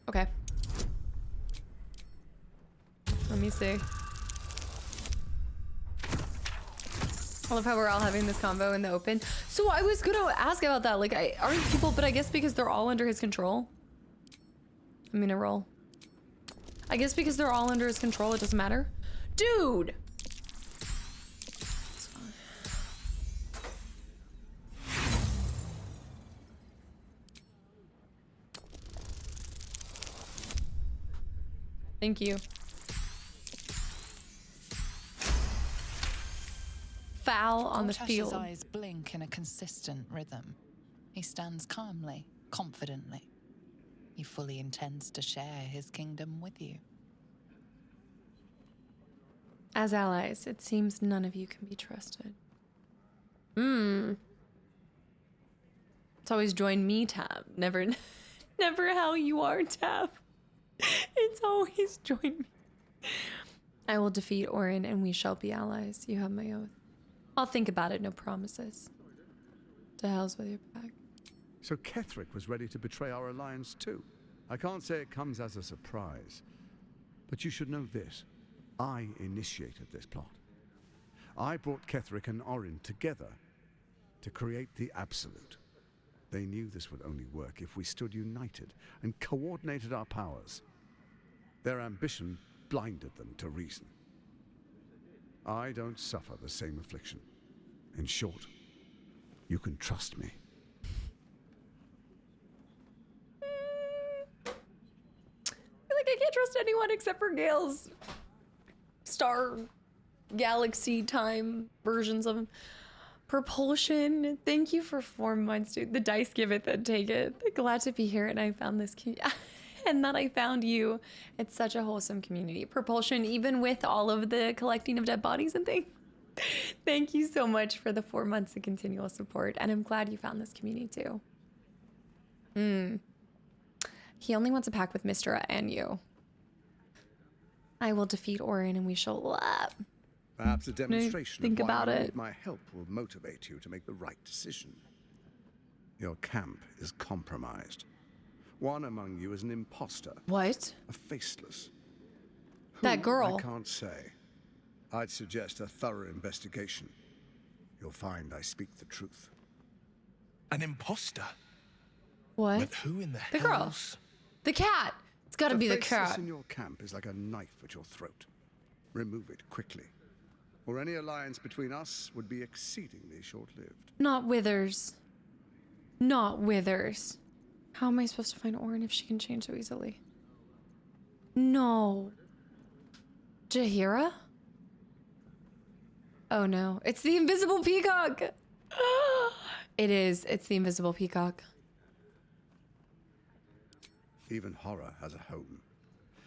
Okay. Let me see. I love how we're all having this combo in the open. So I was gonna ask about that. Like, aren't people, but I guess because they're all under his control. I'm gonna roll. I guess because they're all under his control, it doesn't matter. Dude! Thank you. Foul on the field. Gortash's eyes blink in a consistent rhythm. He stands calmly, confidently. He fully intends to share his kingdom with you. As allies, it seems none of you can be trusted. It's always join me tab. Never how you are tab. It's always join me. I will defeat Orin and we shall be allies. You have my oath. I'll think about it, no promises. To hell's with your back. So Ketheric was ready to betray our alliance too. I can't say it comes as a surprise. But you should know this. I initiated this plot. I brought Ketheric and Orin together to create the Absolute. They knew this would only work if we stood united and coordinated our powers. Their ambition blinded them to reason. I don't suffer the same affliction. In short, you can trust me. I feel like I can't trust anyone except for Gale's star galaxy time versions of propulsion. Thank you for 4 months, dude. The dice give it, then take it. Glad to be here, and I found this and that I found you. It's such a wholesome community. Propulsion, even with all of the collecting of dead bodies and things. Thank you so much for the 4 months of continual support, and I'm glad you found this community too. He only wants a pact with Mystra and you. I will defeat Orin and we shall Perhaps a demonstration think of why about you it. need my help will motivate you to make the right decision. Your camp is compromised. One among you is an imposter. What? A faceless. That Who, girl. I can't say. I'd suggest a thorough investigation. You'll find I speak the truth. An imposter? What? With who in The girl. hells? The cat. It's gotta be the faceless cat. in your camp is like a knife at your throat. Remove it quickly, or any alliance between us would be exceedingly short-lived. Not Withers. Not Withers. How am I supposed to find Orin if she can change so easily? No. Jaheira? Oh no. It's the invisible peacock! It is. It's the invisible peacock. Even horror has a home.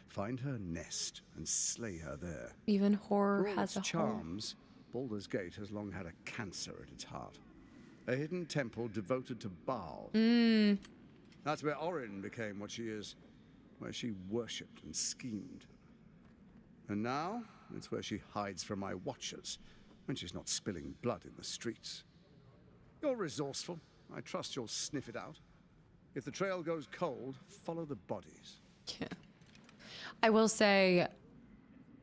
Find her nest and slay her there. Even horror For all has its a home. charms, Baldur's Gate has long had a cancer at its heart. A hidden temple devoted to Baal. That's where Orin became what she is, where she worshipped and schemed. And now, it's where she hides from my watchers, when she's not spilling blood in the streets. You're resourceful. I trust you'll sniff it out. If the trail goes cold, follow the bodies. Yeah. I will say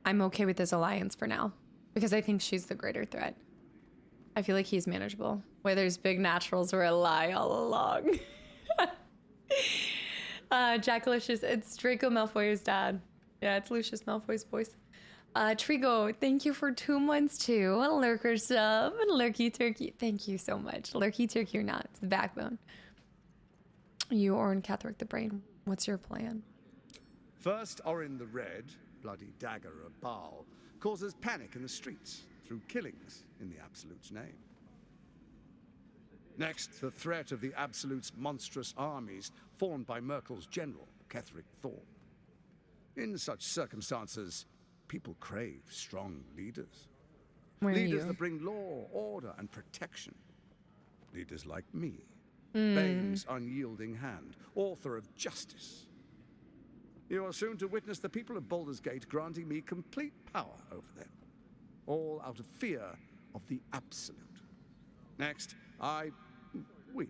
I'm okay with this alliance for now because I think she's the greater threat. I feel like he's manageable. Whether's big naturals were a lie all along. Jack Lucius, it's Draco Malfoy's dad. Yeah, it's Lucius Malfoy's voice. Trigo, thank you for 2 months too. Lurker sub, Lurky Turkey. Thank you so much. Lurky Turkey or not, it's the backbone. You, Orin Ketheric the Brain, what's your plan? First, Orin the Red, bloody dagger of Baal, causes panic in the streets through killings in the Absolute's name. Next, the threat of the Absolute's monstrous armies formed by Merkel's general, Ketheric Thorn. In such circumstances, people crave strong leaders. Where are Leaders you? that bring law, order, and protection. Leaders like me, Mm. Bane's unyielding hand, author of justice. You are soon to witness the people of Baldur's Gate granting me complete power over them, all out of fear of the Absolute. Next, I we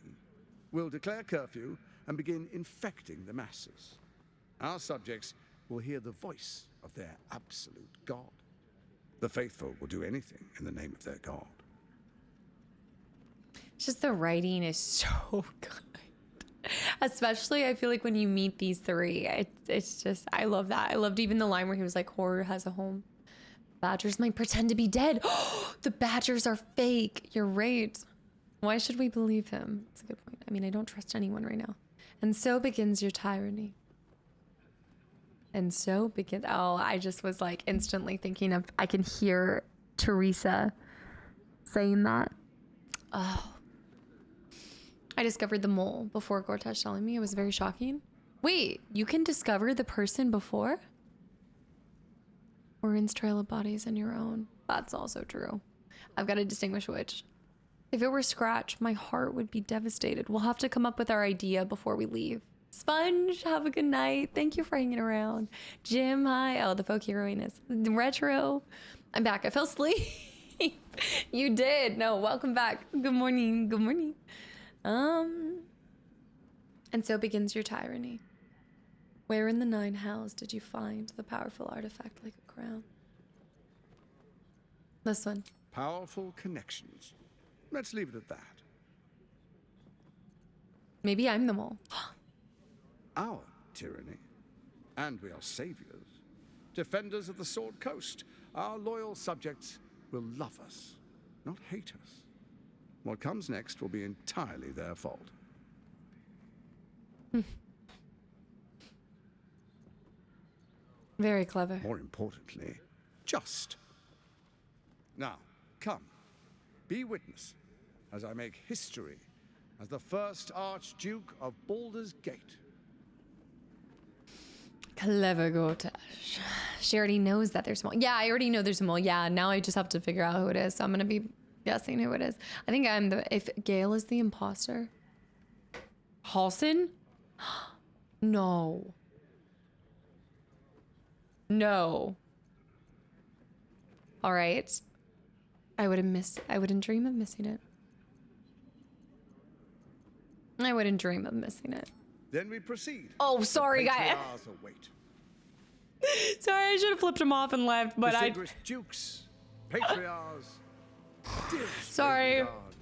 will declare curfew and begin infecting the masses. Our subjects will hear the voice of their absolute God. The faithful will do anything in the name of their God. Just the writing is so good. Especially, I feel like when you meet these three, it's just, I love that. I loved even the line where he was like, horror has a home. Badgers might pretend to be dead. The badgers are fake. You're right. Why should we believe him? That's a good point. I mean, I don't trust anyone right now. And so begins your tyranny. And so begins, oh, I just was like instantly thinking of, I can hear Teresa saying that. Oh. I discovered the mole before Gortash telling me. It was very shocking. Wait, you can discover the person before? Orin's trail of bodies and your own. That's also true. I've got to distinguish which. If it were Scratch, my heart would be devastated. We'll have to come up with our idea before we leave. Sponge, have a good night. Thank you for hanging around. Jim, hi. Oh, the folk heroine is retro. I'm back. I fell asleep. You did. No, welcome back. Good morning. Good morning. And so begins your tyranny. Where in the 9 hells did you find the powerful artifact like a crown? This one. Powerful connections. Let's leave it at that. Maybe I'm the mole. Our tyranny. And we are saviors. Defenders of the Sword Coast. Our loyal subjects will love us, not hate us. What comes next will be entirely their fault. Very clever. More importantly, just. Now, come. Be witness as I make history as the first Archduke of Baldur's Gate. Clever Gortash. She already knows that there's a mole. Yeah, I already know there's a mole. Yeah, now I just have to figure out who it is. So I'm going to be guessing who it is. I think I'm the... If Gale is the imposter. Halsin? No. No. All right. I wouldn't dream of missing it. I wouldn't dream of missing it. Then we proceed. Oh, sorry, guy. Sorry, I should have flipped him off and left, but Distinguished dukes, patriarchs, dearest sorry. Lady Guard,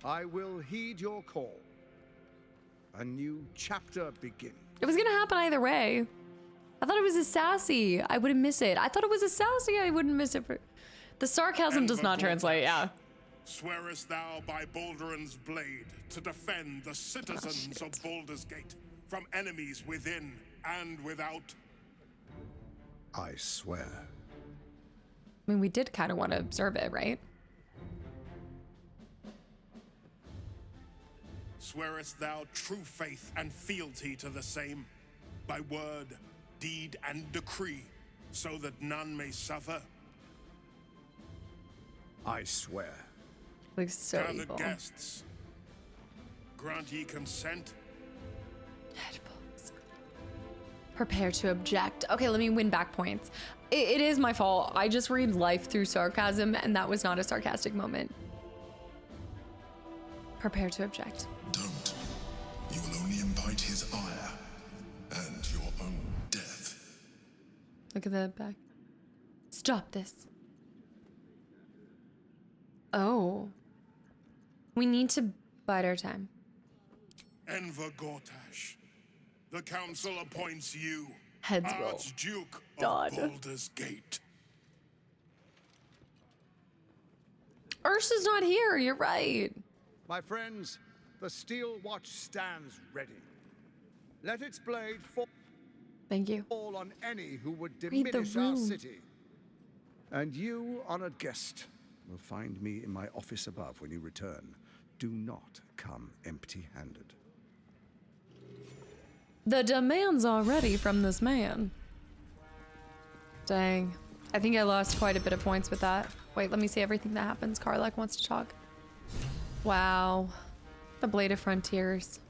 I will heed your call. A new chapter begins. It was gonna happen either way. I thought it was a sassy. I wouldn't miss it. I thought it was a sassy. I wouldn't miss it. The sarcasm does not translate. Yeah. Swearest thou by Balduran's blade to defend the citizens of Baldur's Gate from enemies within and without? I swear. I mean, we did kind of want to observe it, right? Swearest thou true faith and fealty to the same, by word, deed, and decree, so that none may suffer? I swear. Looks so Gathered evil. guests, grant ye consent? Headphones. Prepare to object. Okay, let me win back points. It is my fault. I just read life through sarcasm, and that was not a sarcastic moment. Prepare to object. Don't. You will only invite his ire and your own death. Look at the back. Stop this. Oh. We need to bide our time. Enver Gortash, the council appoints you Heads roll. Archduke God. of Baldur's Gate. Ursa's not here. You're right. My friends, the steel watch stands ready. Let its blade fall. Thank you. Fall on any who would Read the diminish our room. city. And you, honored guest, will find me in my office above when you return. Do not come empty-handed. The demands are ready from this man. Dang. I think I lost quite a bit of points with that. Wait, let me see everything that happens. Karlak wants to talk. Wow. The Blade of Frontiers.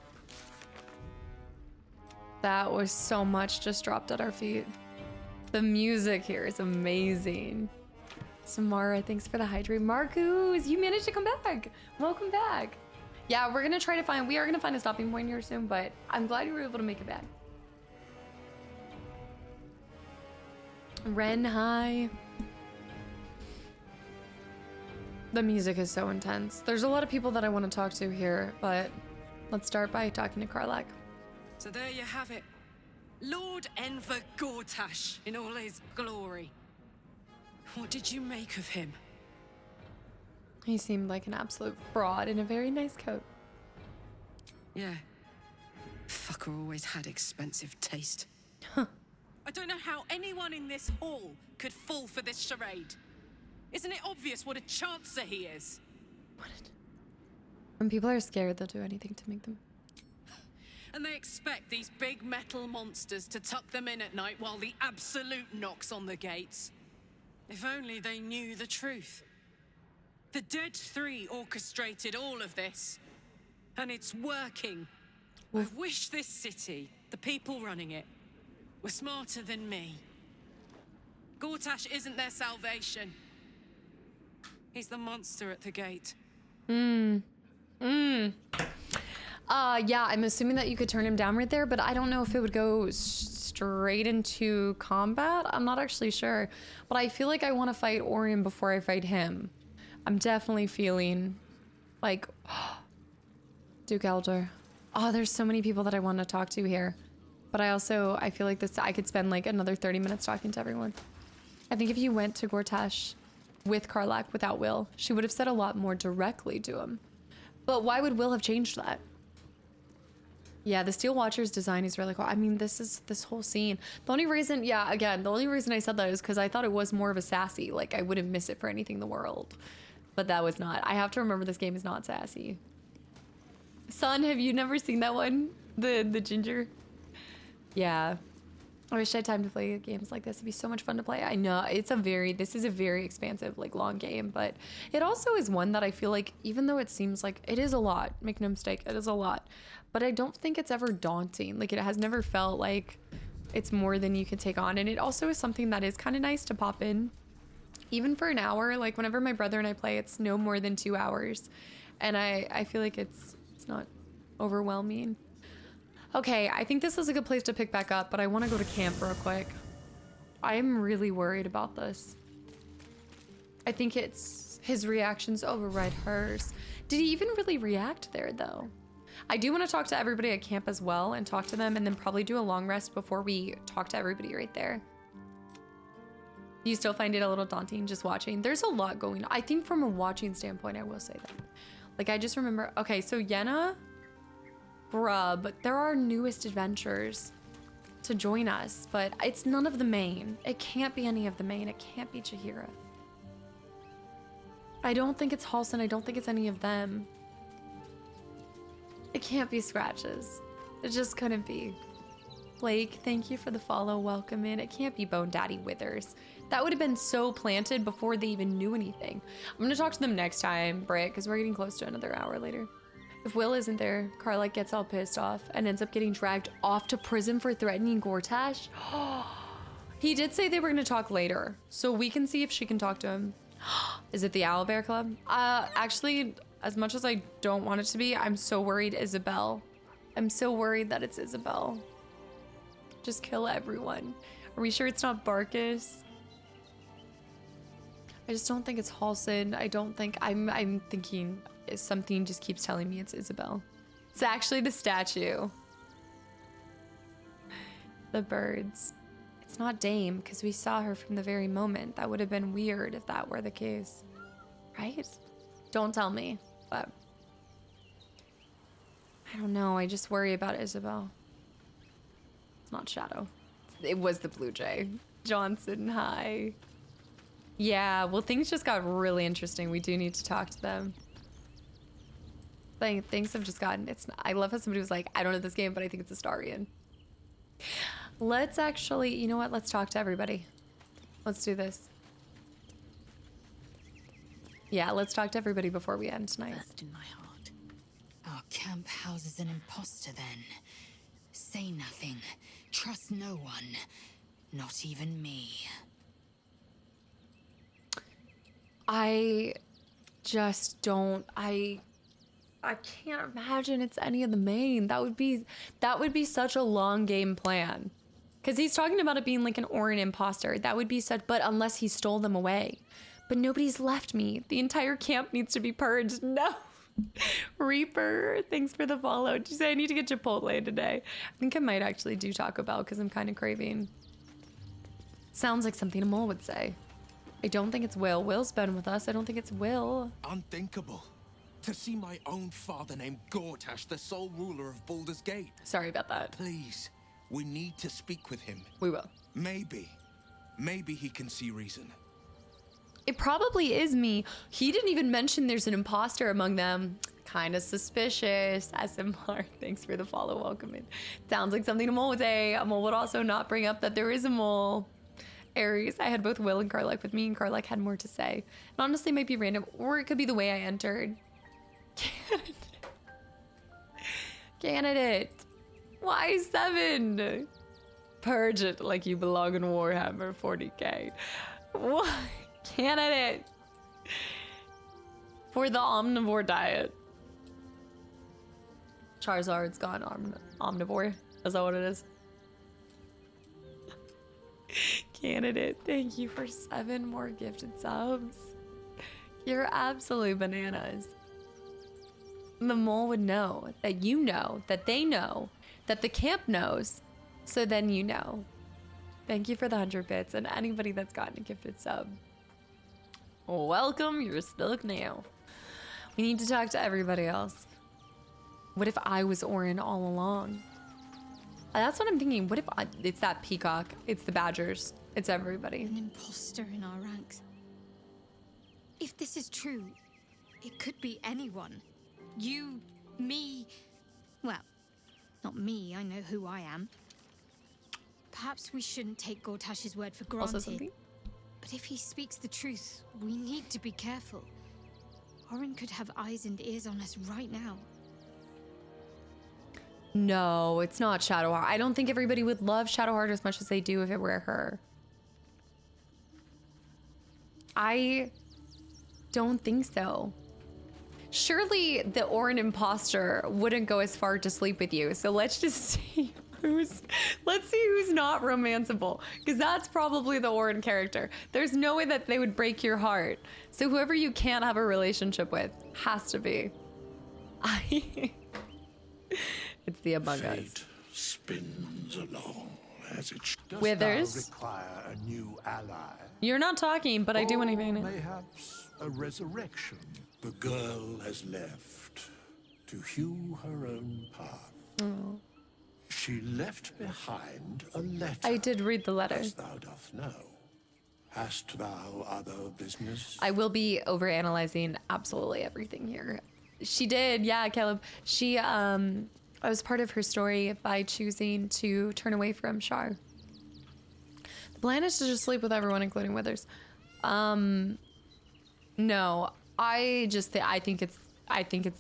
That was so much just dropped at our feet. The music here is amazing. Samara, thanks for the hydrate. Marcus, you managed to come back. Welcome back. Yeah, we are gonna find a stopping point here soon, but I'm glad you were able to make it back. Ren, hi. The music is so intense. There's a lot of people that I want to talk to here, but let's start by talking to Karlach. So there you have it. Lord Enver Gortash in all his glory. What did you make of him? He seemed like an absolute fraud in a very nice coat. Yeah. Fucker always had expensive taste. Huh. I don't know how anyone in this hall could fall for this charade. Isn't it obvious what a chancer he is? When people are scared, they'll do anything to make them. And they expect these big metal monsters to tuck them in at night while the absolute knocks on the gates. If only they knew the truth. The Dead Three orchestrated all of this. And it's working. I wish this city, the people running it, were smarter than me. Gortash isn't their salvation. He's the monster at the gate. Yeah, I'm assuming that you could turn him down right there, but I don't know if it would go straight into combat. I'm not actually sure, but I feel like I want to fight Orion before I fight him. I'm definitely feeling like Duke Elder. Oh, there's so many people that I want to talk to here, but I feel like I could spend like another 30 minutes talking to everyone. I think if you went to Gortash with Karlach without Will, she would have said a lot more directly to him. But why would Will have changed that? Yeah, the Steel Watcher's design is really cool. I mean, this whole scene. The only reason I said that is because I thought it was more of a sassy. Like, I wouldn't miss it for anything in the world. But that was not. I have to remember this game is not sassy. Son, have you never seen that one? The ginger? Yeah. I wish I had time to play games like this. It'd be so much fun to play. I know this is a very expansive, like, long game, but it also is one that I feel like, even though it seems like it is a lot, make no mistake, it is a lot, but I don't think it's ever daunting. Like, it has never felt like it's more than you can take on. And it also is something that is kind of nice to pop in, even for an hour. Like, whenever my brother and I play, it's no more than 2 hours. And I feel like it's not overwhelming. Okay, I think this is a good place to pick back up, but I want to go to camp real quick. I am really worried about this. I think it's his reactions override hers. Did he even really react there, though? I do want to talk to everybody at camp as well and talk to them, and then probably do a long rest before we talk to everybody right there. Do you still find it a little daunting just watching? There's a lot going on. I think from a watching standpoint, I will say that. Like, I just remember, okay, so Yenna, Grub, there are newest adventures to join us, but it's none of the main. It can't be any of the main. It can't be Chihira. I don't think it's Halsin. I don't think it's any of them. It can't be Scratches. It just couldn't be. Blake, thank you for the follow. Welcome in. It can't be Bone Daddy Withers. That would have been so planted before they even knew anything. I'm gonna talk to them next time, Britt, because we're getting close to another hour later. If Will isn't there, Karlach gets all pissed off and ends up getting dragged off to prison for threatening Gortash. He did say they were gonna talk later, so we can see if she can talk to him. Is it the Owlbear Club? Actually, as much as I don't want it to be, I'm so worried Isabel. I'm so worried that it's Isabel. Just kill everyone. Are we sure it's not Barkus? I just don't think it's Halsin. I don't think, I'm thinking something just keeps telling me it's Isabel. It's actually the statue. The birds. It's not Dame, because we saw her from the very moment. That would have been weird if that were the case. Right? Don't tell me, but I don't know. I just worry about Isabel. It's not Shadow. It was the Blue Jay. Johnson, hi. Yeah, well, things just got really interesting. We do need to talk to them. Things have just gotten, I love how somebody was like, I don't know this game, but I think it's Astarion. Let's actually, you know what? Let's talk to everybody. Let's do this. Yeah, let's talk to everybody before we end tonight. Left in my heart. Our camp houses an imposter then. Say nothing. Trust no one. Not even me. I just don't, I can't imagine it's any of the main. That would be such a long game plan. Because he's talking about it being like an Orin imposter. That would be such, but unless he stole them away. But nobody's left me. The entire camp needs to be purged. No. Reaper, thanks for the follow. Did you say I need to get Chipotle today? I think I might actually do Taco Bell because I'm kind of craving. Sounds like something a mole would say. I don't think it's Will. Will's been with us. I don't think it's Will. Unthinkable. To see my own father named Gortash, the sole ruler of Baldur's Gate. Sorry about that. Please, we need to speak with him. We will. Maybe he can see reason. It probably is me. He didn't even mention there's an imposter among them. Kind of suspicious. SMR, thanks for the follow. Welcome in. Sounds like something a mole would say. A mole would also not bring up that there is a mole. Aries, I had both Will and Karlach with me, and Karlach had more to say. And honestly, it might be random, or it could be the way I entered. Candidate. Why 7? Purge it like you belong in Warhammer 40k. What? Candidate. For the omnivore diet. Charizard's gone omnivore. Is that what it is? Candidate, thank you for 7 more gifted subs. You're absolutely bananas. The mole would know that you know, that they know, that the camp knows, so then you know. Thank you for the 100 bits, and anybody that's gotten a gifted sub. Welcome, you're stuck now. We need to talk to everybody else. What if I was Orin all along? That's what I'm thinking. What if it's that peacock? It's the badgers. It's everybody. An imposter in our ranks. If this is true, it could be anyone. You, me. Well, not me. I know who I am. Perhaps we shouldn't take Gortash's word for granted. But if he speaks the truth, we need to be careful. Orin could have eyes and ears on us right now. No, it's not Shadowheart. I don't think everybody would love Shadowheart as much as they do if it were her. I don't think so. Surely the Orin imposter wouldn't go as far to sleep with you. So let's just see who's not romanceable, because that's probably the Orin character. There's no way that they would break your heart. So whoever you can't have a relationship with has to be. It's the Among Us. Fate spins along as it Withers. require a new ally. You're not talking, but I do want to hear it. Mayhaps a resurrection. The girl has left to hew her own path. Oh. She left behind a letter. I did read the letter. As thou doth know. Hast thou other business? I will be overanalyzing absolutely everything here. She did, yeah, Caleb. She, I was part of her story by choosing to turn away from Shar. The plan is to just sleep with everyone, including Withers. No, I think it's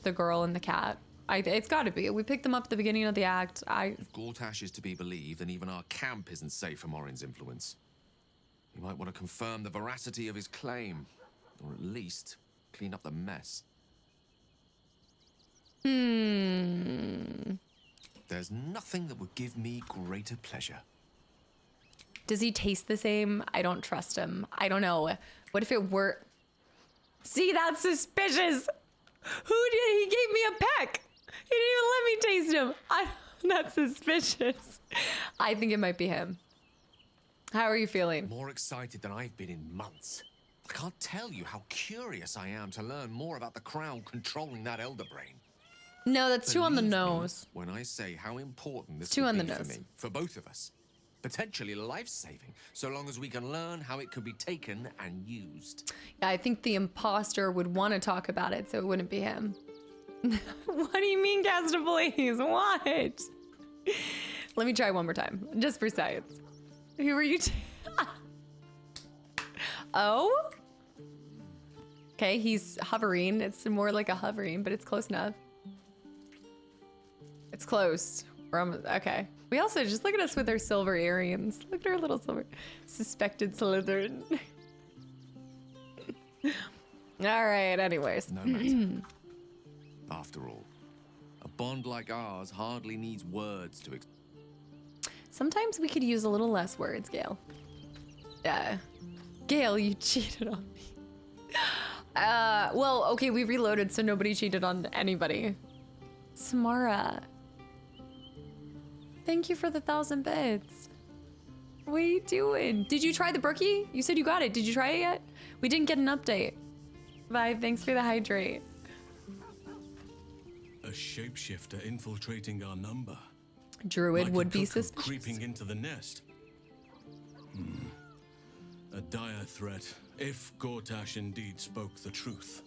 the girl and the cat. It's got to be. We picked them up at the beginning of the act. If Gortash is to be believed, then even our camp isn't safe from Orin's influence. You might want to confirm the veracity of his claim, or at least clean up the mess. There's nothing that would give me greater pleasure. Does he taste the same? I don't trust him. I don't know. What if it were... See, that's suspicious. He gave me a peck. He didn't even let me taste him. That's suspicious. I think it might be him. How are you feeling? More excited than I've been in months. I can't tell you how curious I am to learn more about the crown controlling that elder brain. No, that's too on the nose. When I say how important this Too could on the be for nose. me, for both of us. Potentially life-saving, so long as we can learn how it could be taken and used. Yeah, I think the imposter would want to talk about it, so it wouldn't be him. What do you mean, Kastaclysm? What? Let me try one more time, just for science. Who are you? Oh? Okay, he's hovering. It's more like a hovering, but it's close enough. It's close. We're almost, okay. We also, just look at us with our silver earrings. Look at our little silver. Suspected Slytherin. All right, anyways. No matter. After all, a bond like ours hardly needs words to Sometimes we could use a little less words, Gale. Yeah. Gale, you cheated on me. Well, okay, we reloaded, so nobody cheated on anybody. Samara. Thank you for the 1,000 bits. What are you doing? Did you try the brookie? You said you got it. Did you try it yet? We didn't get an update. Vibe, thanks for the hydrate. A shapeshifter infiltrating our number. Druid Like would a be cuckoo suspicious. creeping into the nest. A dire threat, if Gortash indeed spoke the truth.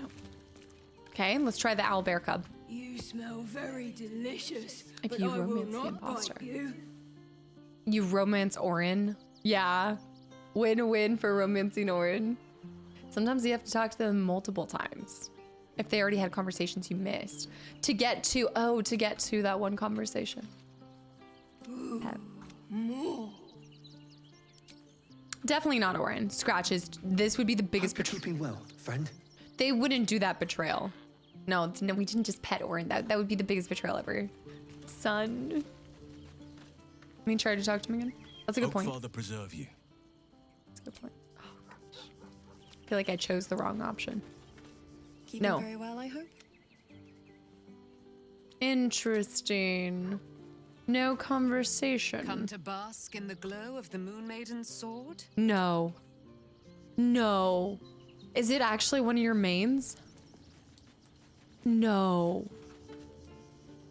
No. Okay, let's try the owlbear cub. You smell very delicious, If but you I will romance the not imposter. bite you. You romance Orin? Yeah. Win-win for romancing Orin. Sometimes you have to talk to them multiple times. If they already had conversations you missed. To get to that one conversation. More. Definitely not Orin. Scratches. This would be the biggest betrayal. Keeping well, friend. They wouldn't do that betrayal. No, we didn't just pet Orin. That would be the biggest betrayal ever. Son. Let me try to talk to him again. That's a good point. Father preserve you. That's a good point. Oh, gosh. I feel like I chose the wrong option. Keeping No. very well, I hope. Interesting. No conversation. Come to bask in the glow of the Moon Maiden's sword? No. No. Is it actually one of your mains? No.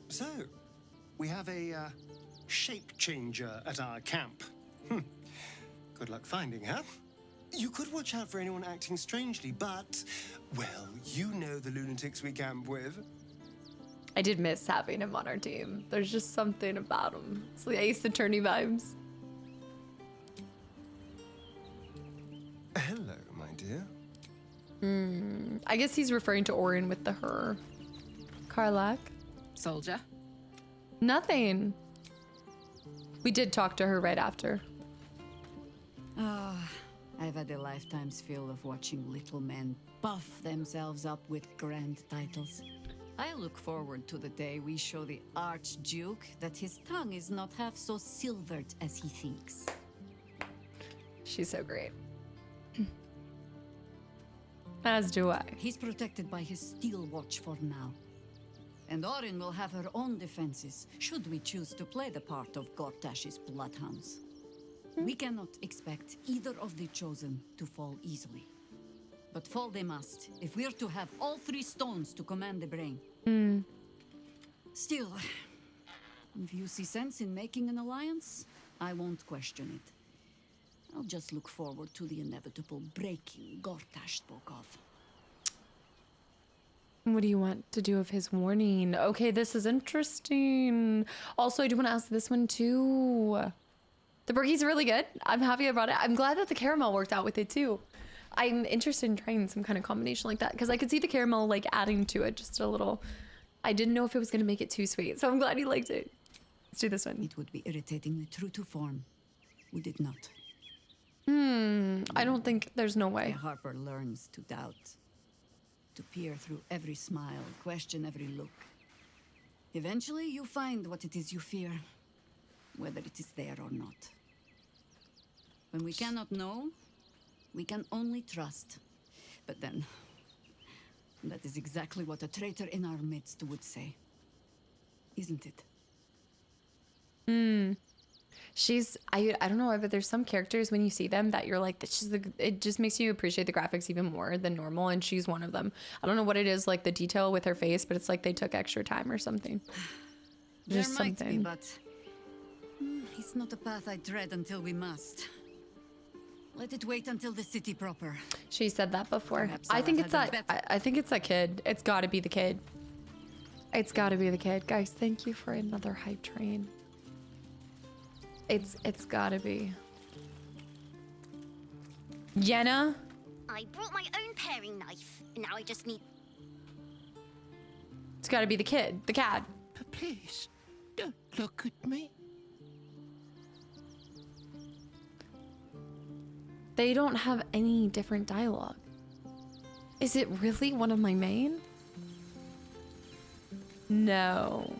So, we have a shape changer at our camp. Good luck finding her. You could watch out for anyone acting strangely, but, well, you know the lunatics we camp with. I did miss having him on our team. There's just something about him. It's the Ace Attorney vibes. Hello, my dear. I guess he's referring to Orin with the her. Karlak? Soldier? Nothing. We did talk to her right after. Ah, I've had a lifetime's fill of watching little men buff themselves up with grand titles. I look forward to the day we show the Archduke that his tongue is not half so silvered as he thinks. She's so great. As do I. He's protected by his steel watch for now. And Orin will have her own defenses, should we choose to play the part of Gortash's bloodhounds. We cannot expect either of the chosen to fall easily. But fall they must, if we're to have all three stones to command the brain. Still, if you see sense in making an alliance, I won't question it. I'll just look forward to the inevitable breaking Gortash spoke of. What do you want to do with his warning? Okay, this is interesting. Also, I do want to ask this one too. The Burgie's really good. I'm happy I brought it. I'm glad that the caramel worked out with it too. I'm interested in trying some kind of combination like that because I could see the caramel like adding to it just a little. I didn't know if it was going to make it too sweet, so I'm glad you liked it. Let's do this one. It would be irritatingly true to form. We did not. I don't think there's no way. Harper learns to doubt. To peer through every smile, question every look. Eventually, you find what it is you fear, whether it is there or not. When we cannot know, we can only trust. But then, that is exactly what a traitor in our midst would say. Isn't it? She's, I don't know, but there's some characters when you see them that you're like, this is it just makes you appreciate the graphics even more than normal, and she's one of them. I don't know what it is, like the detail with her face, but it's like they took extra time or something. There Just might something. be, but it's not a path I tread until we must. Let it wait until the city proper. She said that before. Perhaps I I'll think have it's had a that. I think it's that kid. It's got to be the kid. It's got to be the kid, guys. Thank you for another hype train. It's got to be. Yenna. I brought my own paring knife, and now I just need... It's got to be the kid, the cat. But please, don't look at me. They don't have any different dialogue. Is it really one of my main? No.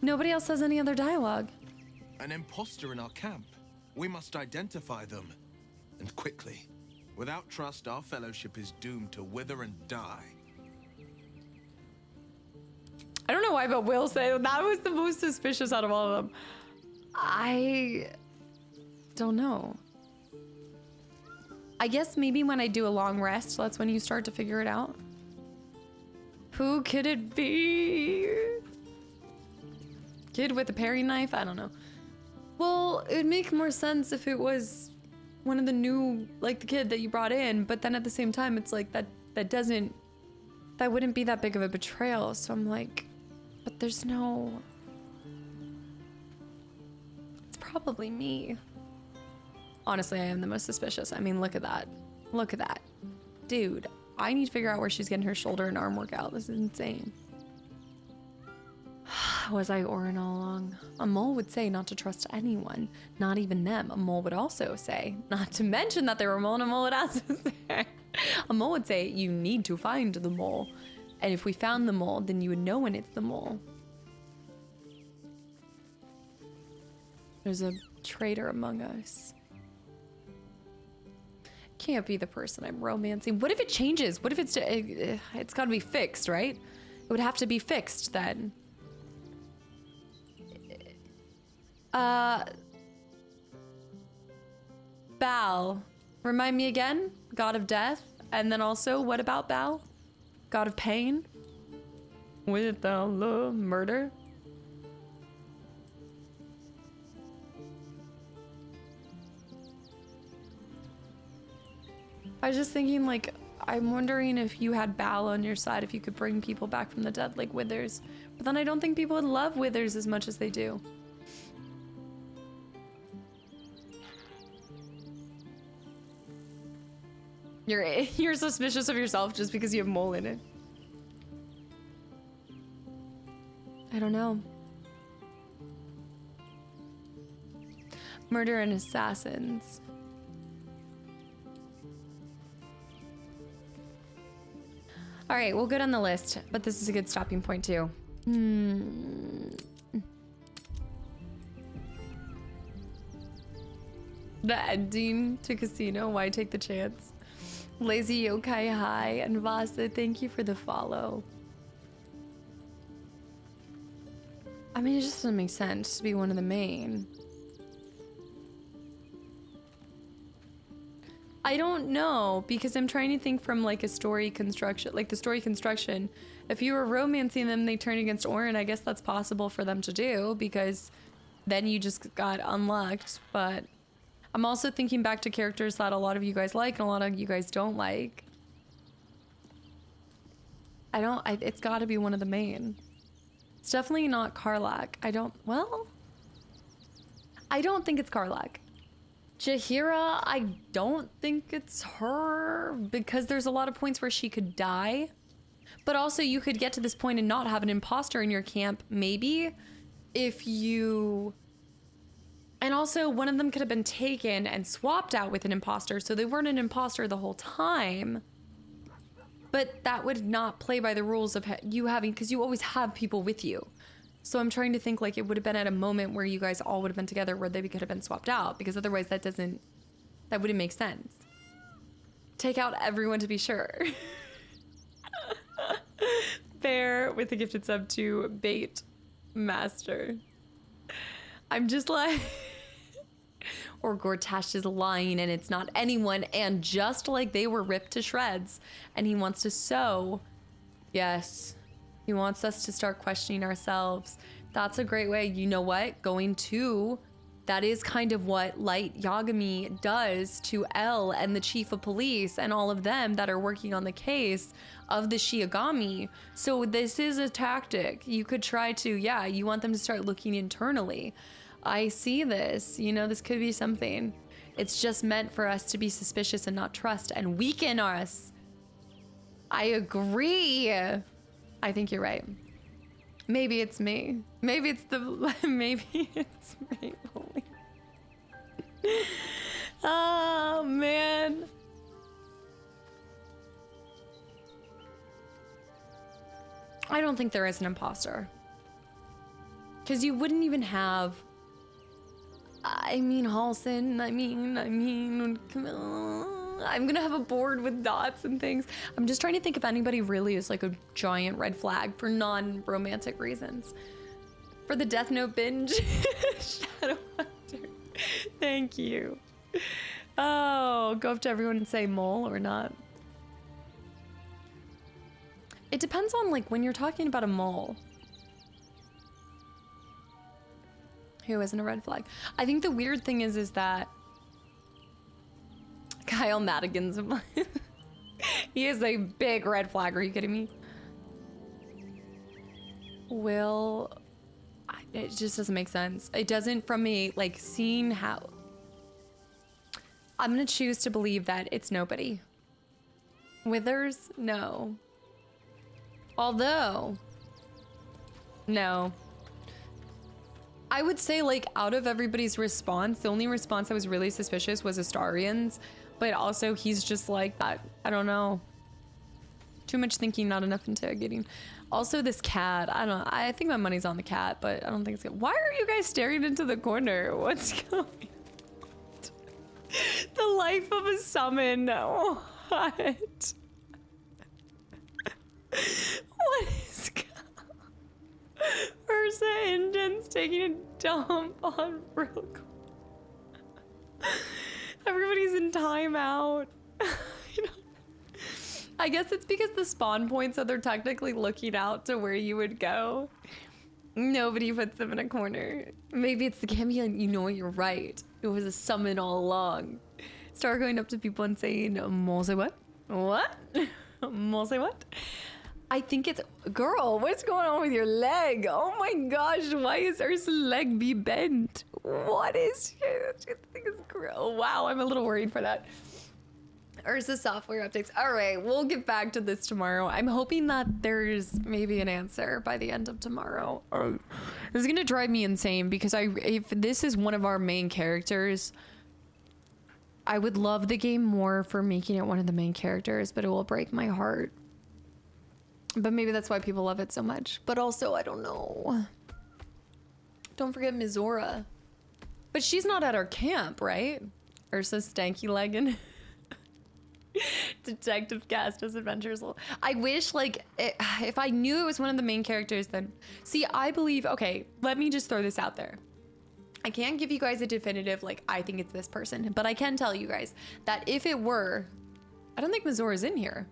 Nobody else has any other dialogue. An imposter in our camp. We must identify them. And quickly. Without trust, our fellowship is doomed to wither and die. I don't know why, but Will said that was the most suspicious out of all of them. I don't know. I guess maybe when I do a long rest, that's when you start to figure it out. Who could it be? Kid with a paring knife? I don't know. Well, it'd make more sense if it was one of the new, like the kid that you brought in, but then at the same time, it's like that wouldn't be that big of a betrayal. So I'm like, but there's no, it's probably me. Honestly, I am the most suspicious. I mean, look at that. Look at that. Dude, I need to figure out where she's getting her shoulder and arm workout. This is insane. Was I Orin all along? A mole would say not to trust anyone, not even them. A mole would also say, not to mention that they were a mole, and a mole would also say, a mole would say, you need to find the mole. And if we found the mole, then you would know when it's the mole. There's a traitor among us. Can't be the person I'm romancing. What if it changes? What if it's got to be fixed, right? It would have to be fixed then. Baal. Remind me again? God of death. And then also, what about Baal? God of pain? Without love, murder? I was just thinking, like, I'm wondering if you had Baal on your side, if you could bring people back from the dead like Withers. But then I don't think people would love Withers as much as they do. You're suspicious of yourself just because you have mole in it. I don't know. Murder and assassins. All right, we'll go down the list, but this is a good stopping point too. The ending to Casino, why take the chance? Lazy Yokai Hi and Vasa, thank you for the follow. I mean, it just doesn't make sense to be one of the main. I don't know, because I'm trying to think from like a story construction, like the story construction. If you were romancing them, they turn against Orin, I guess that's possible for them to do, because then you just got unlocked. But I'm also thinking back to characters that a lot of you guys like and a lot of you guys don't like. It's gotta be one of the main. It's definitely not Karlach. I don't think it's Karlach. Jaheira, I don't think it's her, because there's a lot of points where she could die. But also you could get to this point and not have an imposter in your camp, maybe, if you... And also one of them could have been taken and swapped out with an imposter, so they weren't an imposter the whole time. But that would not play by the rules of you having, because you always have people with you. So I'm trying to think like it would have been at a moment where you guys all would have been together where they could have been swapped out, because otherwise that wouldn't make sense. Take out everyone to be sure. Bear with the gifted sub to Bait Master. I'm just like... Or Gortash is lying and it's not anyone, and just like they were ripped to shreds and he wants to sow. Yes. He wants us to start questioning ourselves. That's a great way. You know what? That is kind of what Light Yagami does to Elle and the chief of police and all of them that are working on the case of the Shiogami. So this is a tactic. You could try to, you want them to start looking internally. I see this, this could be something. It's just meant for us to be suspicious and not trust and weaken us. I agree. I think you're right. Maybe it's me. Maybe it's me. Oh, man. I don't think there is an imposter. Because you wouldn't even have... I mean, Halson, I mean, come on. I'm gonna have a board with dots and things. I'm just trying to think if anybody really is like a giant red flag for non-romantic reasons. For the Death Note binge. Shadow Hunter. Thank you. Oh, go up to everyone and say mole or not. It depends on like when you're talking about a mole. Who isn't a red flag? I think the weird thing is that Kyle Madigan's he is a big red flag. Are you kidding me? Will, it just doesn't make sense. It doesn't from me, like seeing how. I'm gonna choose to believe that it's nobody. Withers, no. Although, no. I would say like out of everybody's response, the only response that was really suspicious was Astarian's, but also he's just like that. I don't know. Too much thinking, not enough interrogating. Also this cat, I don't know. I think my money's on the cat, but I don't think it's good. Why are you guys staring into the corner? What's going on? The life of a summon. What? What is going on? Ursa Indian's taking a dump on real quick. Everybody's in timeout. I guess it's because the spawn points, so they're technically looking out to where you would go. Nobody puts them in a corner. Maybe it's the chameleon. You know what? You're right. It was a summon all along. Start going up to people and saying, "Mole say what? What? Mole say what?" I think it's girl. What's going on with your leg? Oh my gosh! Why is Ursa's leg be bent? What is she? I think it's girl. Wow, I'm a little worried for that. Ursa software updates. All right, we'll get back to this tomorrow. I'm hoping that there's maybe an answer by the end of tomorrow. This is gonna drive me insane because if this is one of our main characters, I would love the game more for making it one of the main characters, but it will break my heart. But maybe that's why people love it so much. But also, I don't know. Don't forget Mizora. But she's not at our camp, right? Ursa stanky legging. Detective Castus Adventures. I wish, like, if I knew it was one of the main characters, then... See, I believe... Okay, let me just throw this out there. I can't give you guys a definitive, like, I think it's this person. But I can tell you guys that if it were... I don't think Mizora's in here.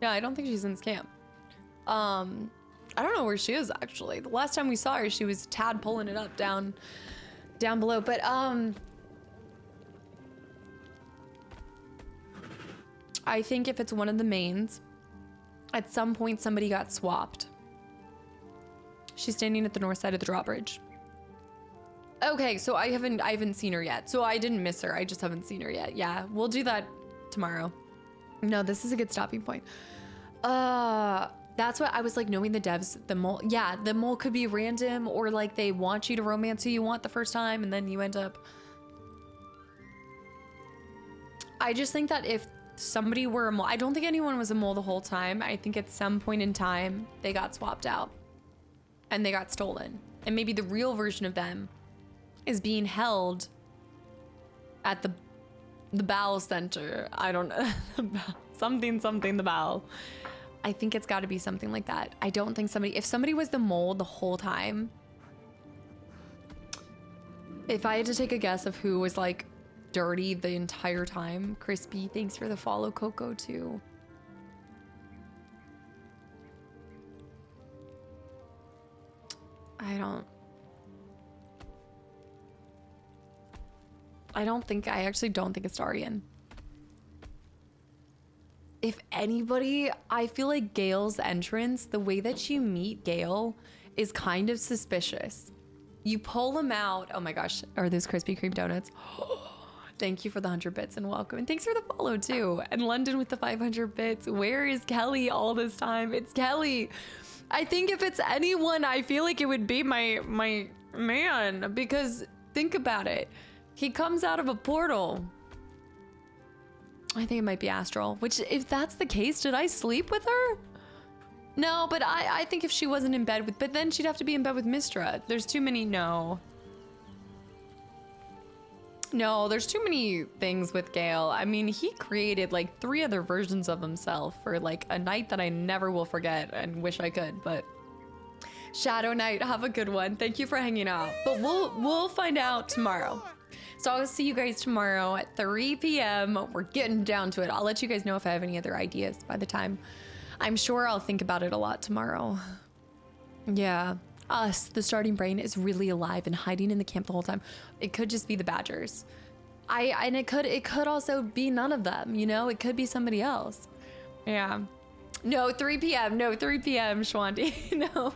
Yeah, I don't think she's in this camp. I don't know where she is, actually. The last time we saw her, she was tad pulling it up down below. But, I think if it's one of the mains, at some point somebody got swapped. She's standing at the north side of the drawbridge. Okay, so I haven't seen her yet. So I didn't miss her. I just haven't seen her yet. Yeah, we'll do that tomorrow. No, this is a good stopping point. That's what I was like, knowing the devs, the mole. Yeah, the mole could be random, or like they want you to romance who you want the first time and then you end up. I just think that if somebody were a mole, I don't think anyone was a mole the whole time. I think at some point in time they got swapped out and they got stolen, and maybe the real version of them is being held at the Bowel Center. I don't know. something the Bowel. I think it's got to be something like that. I don't think if somebody was the mole the whole time, if I had to take a guess of who was like dirty the entire time. Crispy, thanks for the follow. Coco too. I actually don't think it's Darian. If anybody, I feel like Gale's entrance, the way that you meet Gale is kind of suspicious. You pull him out. Oh my gosh, are those Krispy Kreme donuts? Thank you for the 100 bits and welcome. And thanks for the follow too. And London with the 500 bits. Where is Kelly all this time? It's Kelly. I think if it's anyone, I feel like it would be my man, because think about it. He comes out of a portal. I think it might be astral, which if that's the case, did I sleep with her? No, but I think if she wasn't in bed with, but then she'd have to be in bed with Mistra. There's too many, no, there's too many things with Gale. I mean, he created like 3 other versions of himself for like a night that I never will forget and wish I could, but Shadow Knight, have a good one. Thank you for hanging out, but we'll find out tomorrow. So I'll see you guys tomorrow at 3 p.m. We're getting down to it. I'll let you guys know if I have any other ideas by the time. I'm sure I'll think about it a lot tomorrow. Yeah. Us, the starting brain, is really alive and hiding in the camp the whole time. It could just be the Badgers. And it could also be none of them, you know? It could be somebody else. Yeah. No, 3 p.m. No, 3 p.m., Shwanti. No.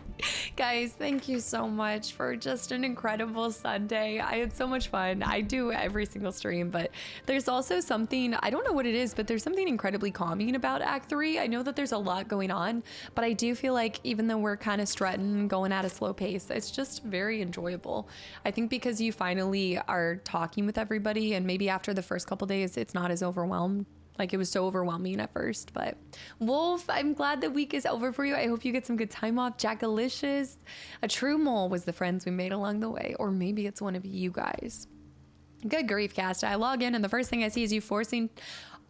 Guys, thank you so much for just an incredible Sunday. I had so much fun. I do every single stream, but there's also something, I don't know what it is, but there's something incredibly calming about Act 3. I know that there's a lot going on, but I do feel like even though we're kind of strutting, going at a slow pace, it's just very enjoyable. I think because you finally are talking with everybody, and maybe after the first couple days, it's not as overwhelmed. Like, it was so overwhelming at first, but Wolf, I'm glad the week is over for you. I hope you get some good time off. Jackalicious, a true mole was the friends we made along the way, or maybe it's one of you guys. Good grief, Cast. I log in and the first thing I see is you forcing.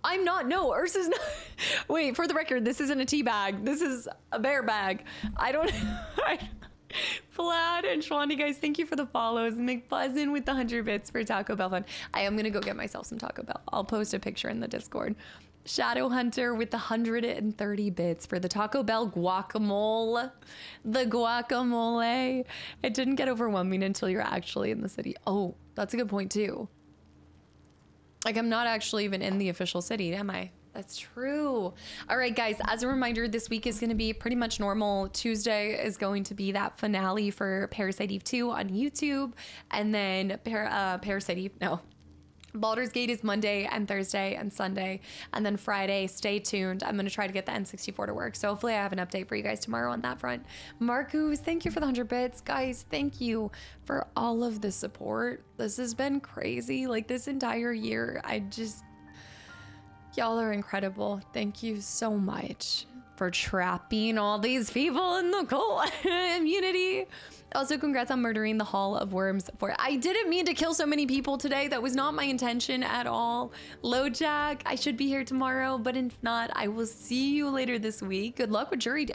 I'm not. No, Ursa's not. Wait, for the record, this isn't a tea bag. This is a bear bag. I don't. Vlad and Shwani, guys, thank you for the follows. McBuzzin with the 100 bits for Taco Bell fun. I am gonna go get myself some Taco Bell. I'll post a picture in the Discord. Shadow Hunter with the 130 bits for the Taco Bell guacamole. The guacamole. It didn't get overwhelming until you're actually in the city. Oh, that's a good point too. Like, I'm not actually even in the official city, am I? That's true. All right, guys, as a reminder, this week is going to be pretty much normal. Tuesday is going to be that finale for Parasite Eve 2 on YouTube. And then Parasite Eve, no. Baldur's Gate is Monday and Thursday and Sunday. And then Friday, stay tuned. I'm going to try to get the N64 to work. So hopefully I have an update for you guys tomorrow on that front. Marcus, thank you for the 100 bits. Guys, thank you for all of the support. This has been crazy. Like, this entire year, y'all are incredible. Thank you so much for trapping all these people in the cult immunity. Also, congrats on murdering the Hall of Worms. I didn't mean to kill so many people today. That was not my intention at all. LoJack, I should be here tomorrow, but if not, I will see you later this week. Good luck with jury.